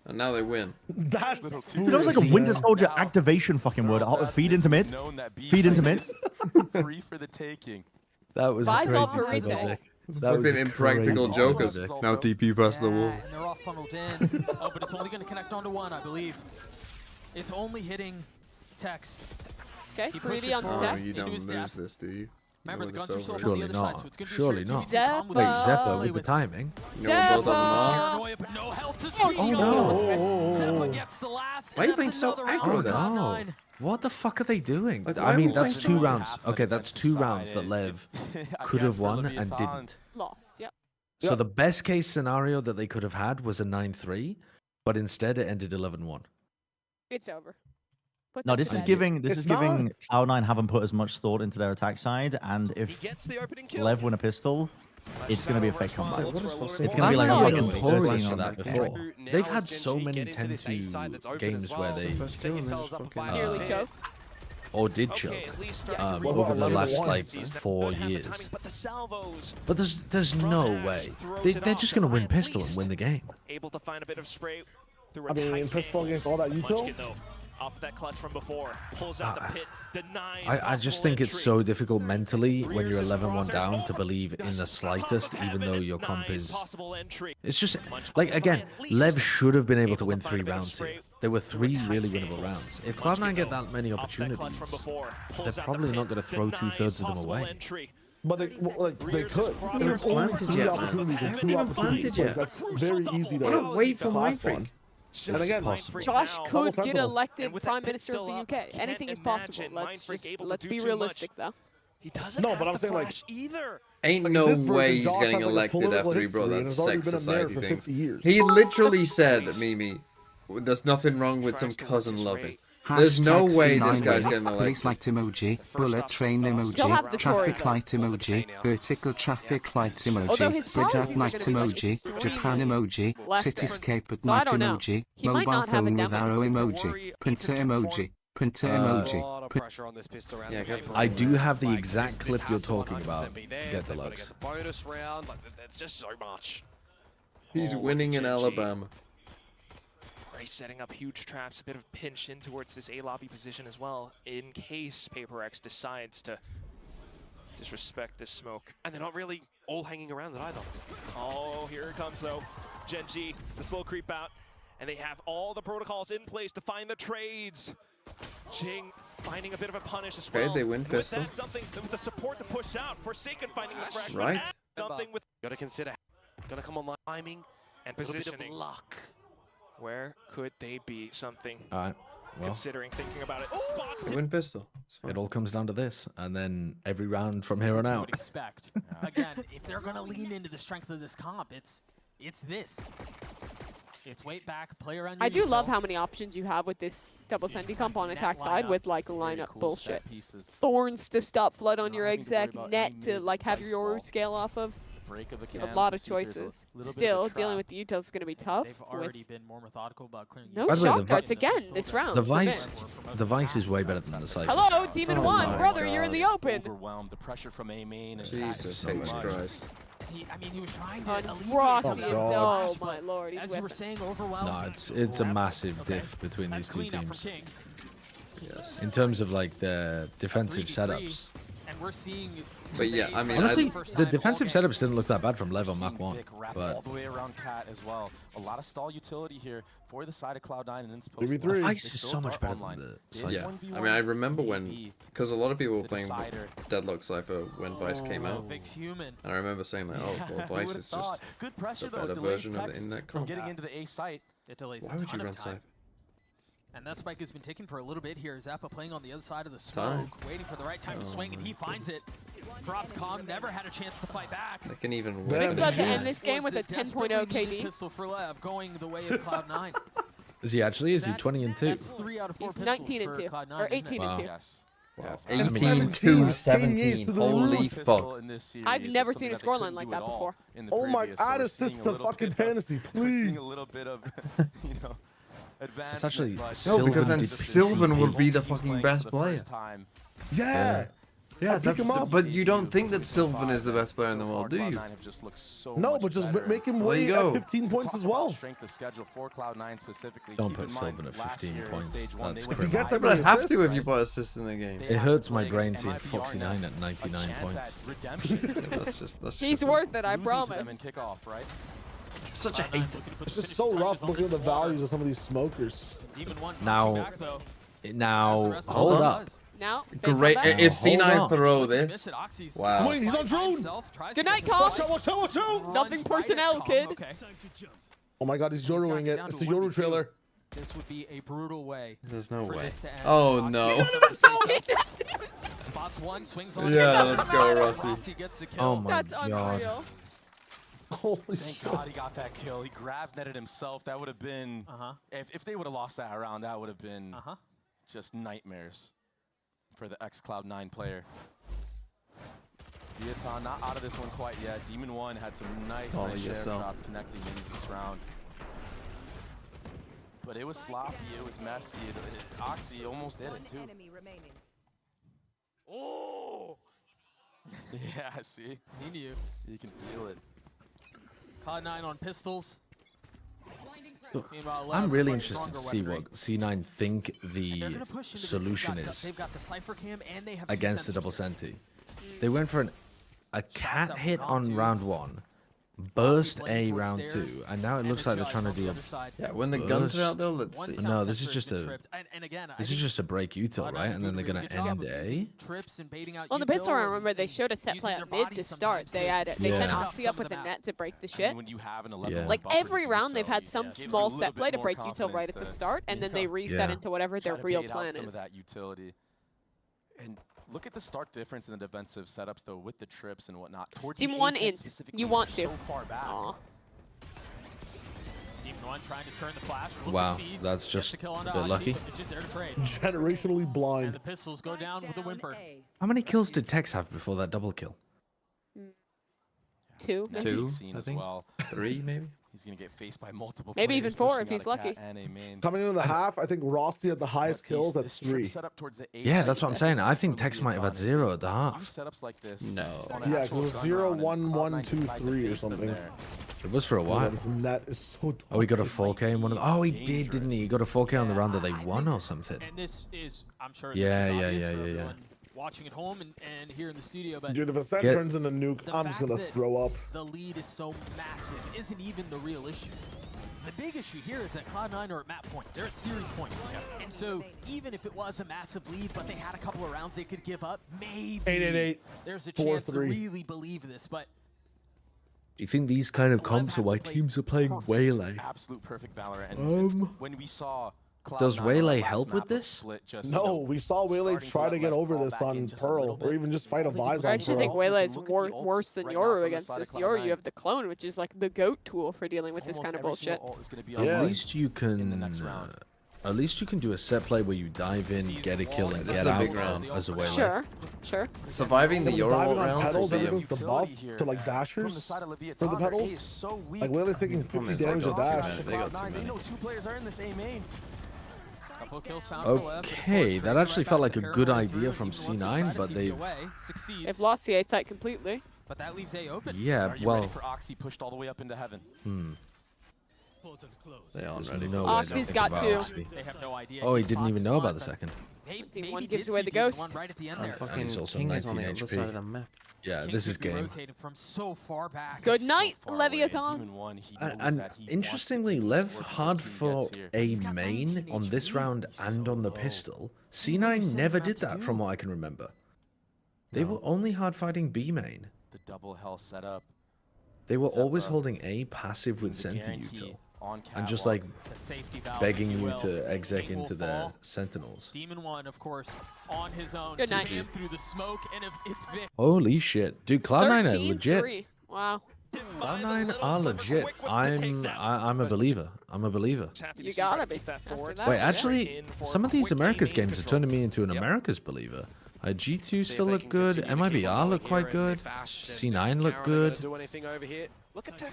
And now they win. That's Dude, that was like a Winter Soldier activation fucking word. Feed into mid. Feed into mid. Free for the taking. That was Buys crazy. off puzzle, Burrito. Vic. It's That was fucking a impractical crazy jokers. puzzle, Vic. Now TP past the wall. And they're all funneled in. Oh, but it's only going to connect onto 1, I believe. It's only hitting Tex. Okay, He pushed Freebie it on forward Tex. You into don't his lose death. this, do you? Remember, the guns are still on Surely the other not. side, so it's going to be Surely straight not. Zeppa. Wait, Zeppa with the timing. Paranoia, but no health to Zeppa gets the last. Why are you being so aggro there? Oh, what the fuck are they doing? Like, I mean, why that's would 2 rounds. Okay, that's 2 rounds that Lev could have won and didn't. Lost, yep. So the best case scenario that they could have had was a 9-3, but instead it ended 11-1. It's over. No, this is giving Cloud9 haven't put as much thought into their attack side, and if Lev win a pistol, it's going to be a fake comeback. It's going to be like a fucking Tories for that before. They've had so many 10-2 games where they nearly choke. Or did choke over the last like 4 years. But there's no way they're just going to win pistol and win the game. Able to find a bit of spray. I mean, pistol against all that util. Off that clutch from before, pulls out the pit, denies. I just think it's so difficult mentally when you're 11-1 down to believe in the slightest, even though your comp is. It's just like, again, Lev should have been able to win 3 rounds here. There were 3 really winnable rounds. If Cloud9 get that many opportunities, they're probably not going to throw 2/3 of them away. But they could. There's only 3 opportunities and 2 opportunities. That's very easy to wait for my freak. And again, Josh could get elected Prime Minister of the UK. Anything is possible. Let's be realistic, though. He doesn't no, but I'm saying like either. Ain't no way he's getting elected after he brought that sex society thing. He literally said, Mimi, there's nothing wrong with some cousin loving. There's no way this guy's getting elected. Police light emoji, bullet train emoji, traffic light emoji, vertical traffic light emoji, bridge light emoji, Japan emoji, cityscape at night emoji, mobile phone with arrow emoji, printer emoji, printer emoji. I do have the exact clip you're talking about. Get the looks. Bonus round, that's just so much. He's winning in Alabama. Setting up huge traps, a bit of pinch in towards this A lobby position as well, in case PaperX decides to disrespect this smoke. And they're not really all hanging around it either. Oh, here it comes though. Geni, the slow creep out, and they have all the protocols in place to find the trades. Jing finding a bit of a punish as well. Okay, they win pistol. With that, something with the support to push out. Forsaken finding the frag. Right. Something with. Gotta consider. Gotta come on timing and positioning. A bit of luck. Where could they be? Something. All right. Well, considering, thinking about it. They win pistol. It all comes down to this, and then every round from here on out. Expect. Again, if they're gonna lean into the strength of this comp, it's this. It's wait back, play around. I do love how many options you have with this double Sendy comp on attack side with like lineup bullshit. Thorns to stop flood on your exec, net to like have your scale off of. A lot of choices. Still, dealing with the utils is going to be tough. They've already been more methodical about clearing. No shock darts again this round. The Vice is way better than the Cypher. Hello, Demon 1, brother, you're in the open. Overwhelmed, the pressure from A main. Jesus Christ. I mean, he was trying to Rossi is, oh my lord, he's as you were saying, overwhelmed. No, it's a massive diff between these 2 teams. Yes. In terms of like the defensive setups. And we're seeing. But yeah, I mean, honestly, the defensive setups didn't look that bad from Lev on Mach 1. But all the way around Cat as well. A lot of stall utility here for the side of Cloud9 and it's the Vice is so much better than the yeah, I mean, I remember when, because a lot of people were playing Deadlock Cypher when Vice came out, and I remember saying like, oh, well, Vice is just a better version of the in-net comp. Getting into the A site. Why would you run Cypher? And that spike has been taken for a little bit here. Zappa playing on the other side of the smoke, waiting for the right time to swing, and he finds it. Drops Kong, never had a chance to fight back. They can even win. Nick's about to end this game with a 10.0 KD. Pistol for Lev, going the way of Cloud9. Is he actually? Is he 20 and 2? That's 3 out of 4 He's 19 and 2, or 18 and 2. Wow. 18-2, 17. Holy fuck. I've never seen a scoreline like that before. Oh my, add assists to fucking fantasy, please. A little bit of, you know, it's actually no, because then Sylvan would be the fucking best player. Yeah. Yeah, that's but you don't think that Sylvan is the best player in the world, do you? No, but just make him wait at 15 points as well. Don't put Sylvan at 15 points. That's crazy. But I'd have to if you put assists in the game. It hurts my brain seeing Foxy9 at 99 points. That's He's worth it, I promise. Such a hate. It's just so rough looking at the values of some of these smokers. Now, hold up. Now, Great. It's C9 throw this. Wow. Wait, he's on drone. Good night, Carl. Watch out, watch out, watch out. Nothing personnel, kid. Okay. Oh my god, he's Yoruing it. It's a Yoru trailer. This would be a brutal way. There's no way. This to end. Oh no. Spots one, swings on. Yeah, let's go, Rossi. Rossi gets the kill. Oh my That's god. unreal. Holy Thank shit. God he got that kill. He grab netted himself. That would have been, if they would have lost that round, that would have been just nightmares for the ex-Cloud9 player. Viaton not out of this one quite yet. Demon 1 had some nice share shots connecting in this round. But it was sloppy, it was messy. Oxy almost did it too. Oh! Yeah, see? He knew. You can feel it. Cloud9 on pistols. Meanwhile, I'm LEV, really much interested to stronger see weaponry. what C9 think the They're gonna push into this. solution They've got is They've got the Cypher Cam and they have against the double senti. They went for a cat up hit round on two. round 1, burst playing A towards round stairs, 2, and now it looks like they're trying to do a Yeah, when the guns are out though, let's see. No, this is just a just a break util, right? And then they're gonna end A. On the pistol round, remember they showed a set play at mid to start. They sent Oxy up with the net to break the shit. When you have an 11 Like buffer every to do round, they've so, had it some gives you a small little set bit play to more break util right at the confidence start, and then they reset into whatever their try to real bait out plan some of is. that utility. And look at the stark difference in the defensive setups though with the trips and whatnot. Towards Team the 1 A int. set specifically, You want so to. far back. Aw. Demon 1 trying to turn the flash. Will Wow, succeed. that's Gets just the kill a onto bit Oxy, lucky. but it's just there to trade. Generationally And blind. the pistols go down with a whimper. How many kills did Tex have before that double kill? 2. That Two, big scene I as think. well. 3 maybe. He's gonna get faced by multiple Maybe players, even 4 pushing if out he's a lucky. cat and a main. Coming into the half, I think Rossi had the highest But kills at this trip 3. setup towards the A Yeah, site that's what I'm is saying. I think for Tex might have had Viaton. 0 at the Use half. setups like this. No. on an Yeah, actual 'cause it was gun 0, round, 1, and 1, Cloud9 2, decide to 3 or face them something. there. It was for a Oh, while. his net is so Oh, he got a toxic. 4K in one of. Oh, he did, didn't he? He got a 4K on the round that they won or something. And this is, I'm sure, Yeah, this is yeah, obvious yeah, for yeah, yeah. everyone watching at home and here in the studio, but Dude, if Ascent Yeah. turns into nuke, the I'm just fact gonna that throw up. the lead is so massive isn't even the real issue. The big issue here is that Cloud9 are at map point. They're at series point. And so even if it was a massive lead, but they had a couple of rounds they could give up, maybe 888, there's a 4-3. chance to really believe this. But Do you think these kind of comps are why teams are playing Waylay? Absolute perfect Valorant. And when we saw Does Cloud9 on Waylay the last help map with of this? Split just, No, we saw Waylay starting try to let get left, over fall this back on in just a Pearl, little or bit. even just fight a I think Vise I on actually Pearl. think Waylay is Look at the ults worse than right now Yoru from the against side of this. Yoru, Cloud9. you have the clone, which is like the GOAT tool for dealing with this Almost kind of every bullshit. single ult is gonna be Yeah. At on least you in the next can. round. At least you can do a set play where you dive in, get a kill, and This get is a out big round. as a Waylay. Sure, sure. Surviving the Euro Diving on round pedals will be against the buff here to like from the dashers side of for the Leviathan. Their A pedals. is so weak. Like Waylay's taking 50 Promise, damage they a got too dash. many. They got too They many. know 2 players are in this A main. couple of kills found for LEV, but of Okay, course, that Drake actually right felt back like to a good Paramount idea through, from even once C9, Gratitude but they've. away, succeeds, They've lost the A site completely. but that leaves A open. Yeah, Are you well. ready for Oxy pushed all the way up into heaven? They aren't There's ready. no way Oxy's they think got about 2. Oxy. They have no idea. Oh, he He didn't spots even his know about one, the but second. Team 1 maybe gives did away see the Demon ghost. 1 right at the end And there. fucking he's also King is on the 19 other side of HP. the map. Yeah, King this is could be game. rotated from so far back. Good So night, far away. Leviathan. Demon 1, he knows And that he wants interestingly, to do Lev this work hard before for he gets here. a He's got main 19 on this HP. round and on the So pistol. What C9 are you never setting did out to that do? from what I can remember. They were only hard fighting B main. The double hell setup. They were Zephyr always holding A passive with the Senti guarantee util. on And just catwalk. like The safety valve, begging if you will. to exec King will into their fall. sentinels. Demon 1, of course, on his own. Good night. Jammed through the smoke, and if it's Vic. Holy shit. Dude, Cloud9 are legit. 13-3. Wow. Cloud9 are legit. I'm a believer. I'm a believer. You gotta be. After that. Wait, actually, some of these Americas games are turning me into an Americas believer. G2 still look good. MIBR look quite good. C9 look good.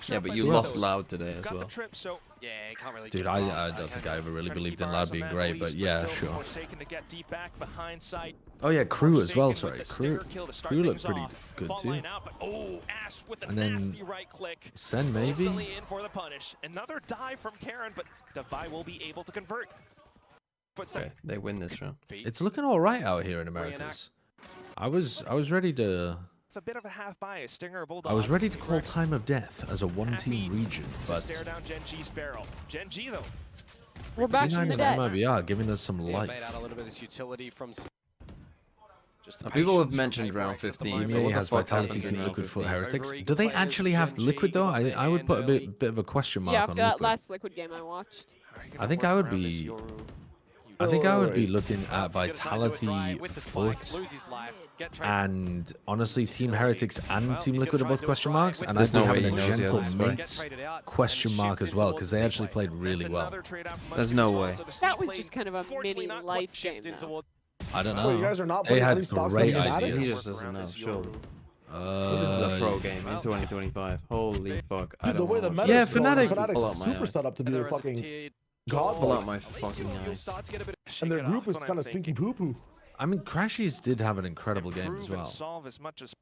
Yeah, but you lost Loud today as well. Yeah, can't really Dude, I don't think I ever really believed in Loud being great, but yeah, sure. Oh yeah, Crew as well, sorry. Crew looked pretty good too. And then Sen maybe? Another dive from Karen, but Devi will be able to convert. Okay, they win this round. It's looking all right out here in Americas. I was ready to It's a bit of a half bias. Stinger, Bulldog. I was ready to call Time of Death as a one-team region, but Stare down Gen G's barrel. Gen G though. We're back C9 from the and dead. MIBR giving us some Yeah, life. bait out a little bit of this utility from People have mentioned round 15. So He what the has fuck's Vitality happened in Team round Liquid for 15? Heretics. Do they actually have Liquid though? I would put a bit of a question mark Yeah, on after that Liquid. last Liquid game I watched. I think I would be. I think I would be looking at Vitality, Foot, and honestly, Team Heretics and Team Liquid are both question marks, and I'd be having a gentle mate question mark as well because they actually played really well. There's no way. That was just kind of a mini life game, though. I don't know. Wait, you guys are not They putting any had stocks great on Fnatic? ideas. He just doesn't know, surely. This is a pro game in 2025. Holy fuck. I Dude, the don't way the know. meta is going, Fnatic- Pull out Fnatic's my super eyes. set up to be a fucking god. Pull out my fucking eyes. And their group is kind of stinky poo-poo. I mean, Crashies did have an incredible game as well.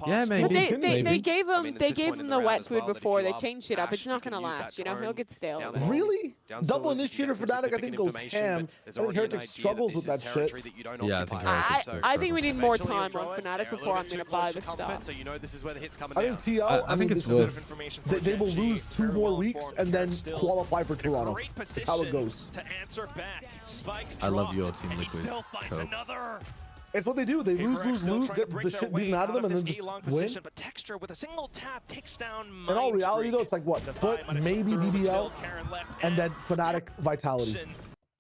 Yeah, But maybe. they gave him this gave point in him the the round wet as well, food that if before. you They are changed it up. Ash, It's not you gonna can use last. that You know, he'll turn get stale. down of the it. Really? Down Double swords, you can initiator get some Fnatic, I think, significant goes information, ham. but there's I think already an Heretics idea struggles that with this that is shit. territory that you don't Yeah, I think occupy. Heretics So I think we need more eventually time you'll on throw it, Fnatic they're a before I'm little gonna bit too buy close the to comfort, stocks. so you know this is where the hit's coming I down. think TL, I think mean, it's this is- worth. They will lose 2 more weeks and then qualify for Toronto. That's how it goes. To answer back. Spike I love dropped, your Team and he Liquid. still finds Cope. another. It's what they do. They lose, get the shit beaten out of them, and then just win. But Texture with a single tap takes down In all reality, though, it's like what, Foot, maybe BBL, and then Fnatic Vitality.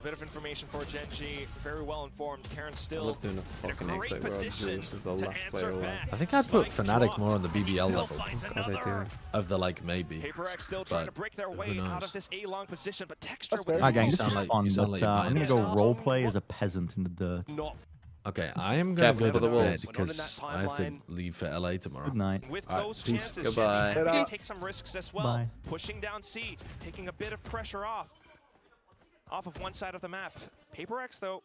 Bit of information for Genji, very well informed. Karen I still love doing a fucking exit road. Julius is the last player alive. I think I'd put Fnatic more on the BBL level What are they doing? of the like maybe. Paper X still trying to But break their who way out knows? of this A-long position, but Texture That's with fair. Alright, gang, You this sound is like- fun, you sound but like I'm gonna go Minus. roleplay as a peasant in the dirt. not Okay, I am gonna Careful go for to the bed wolves. because I have to leave for LA tomorrow. Good night. with Alright, those peace. chances. Goodbye. Genji Bye. take some risks as well. Bye. Pushing down C, taking a bit of pressure off of one side of the map. Paper X though,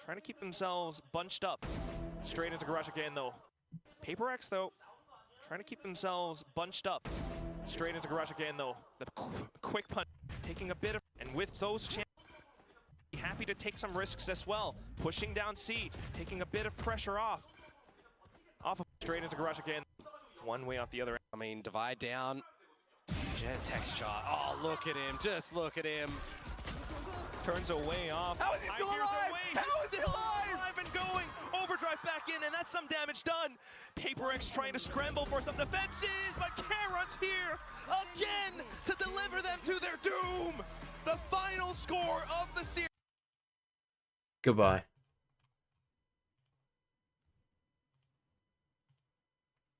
trying to keep themselves bunched up. Straight into garage again though. Paper X though, trying to keep themselves bunched up. Straight into garage again though. The quick punch, taking a bit of, and with those chances, happy to take some risks as well. Pushing down C, taking a bit of pressure off of straight into garage again. One way off the other end. I mean, divide down. Jet Texture. Oh, look at him. Just look at him. Turns away off. How is he still alive? How is he alive? And going. Overdrive back in, and that's some damage done. Paper X trying to scramble for some defenses, but Karon's here again to deliver them to their doom. The final score of the series. Goodbye.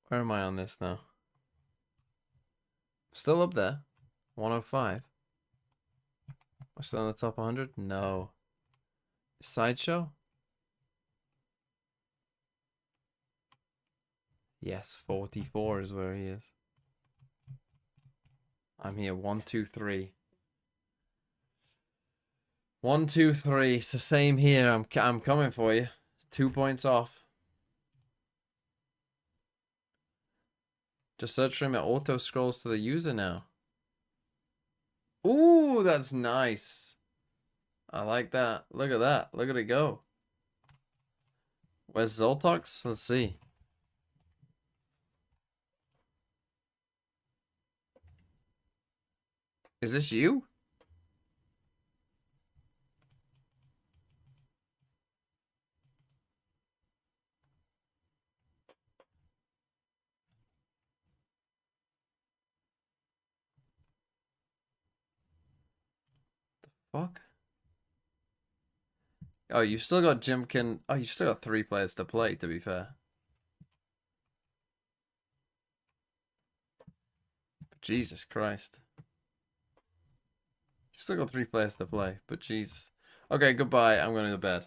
Where am I on this now? Still up there. 105. We're still in the top 100? No. Sideshow? Yes, 44 is where he is. I'm here. 1, 2, 3. 1, 2, 3. It's the same here. I'm coming for you. 2 points off. Just search for him. It auto scrolls to the user now. Ooh, that's nice. I like that. Look at that. Look at it go. Where's Zoltox? Let's see. Is this you? Fuck. Oh, you still got Jimkin. Oh, you still got 3 players to play, to be fair. But Jesus Christ. You still got 3 players to play, but Jesus. Okay, goodbye. I'm going to bed.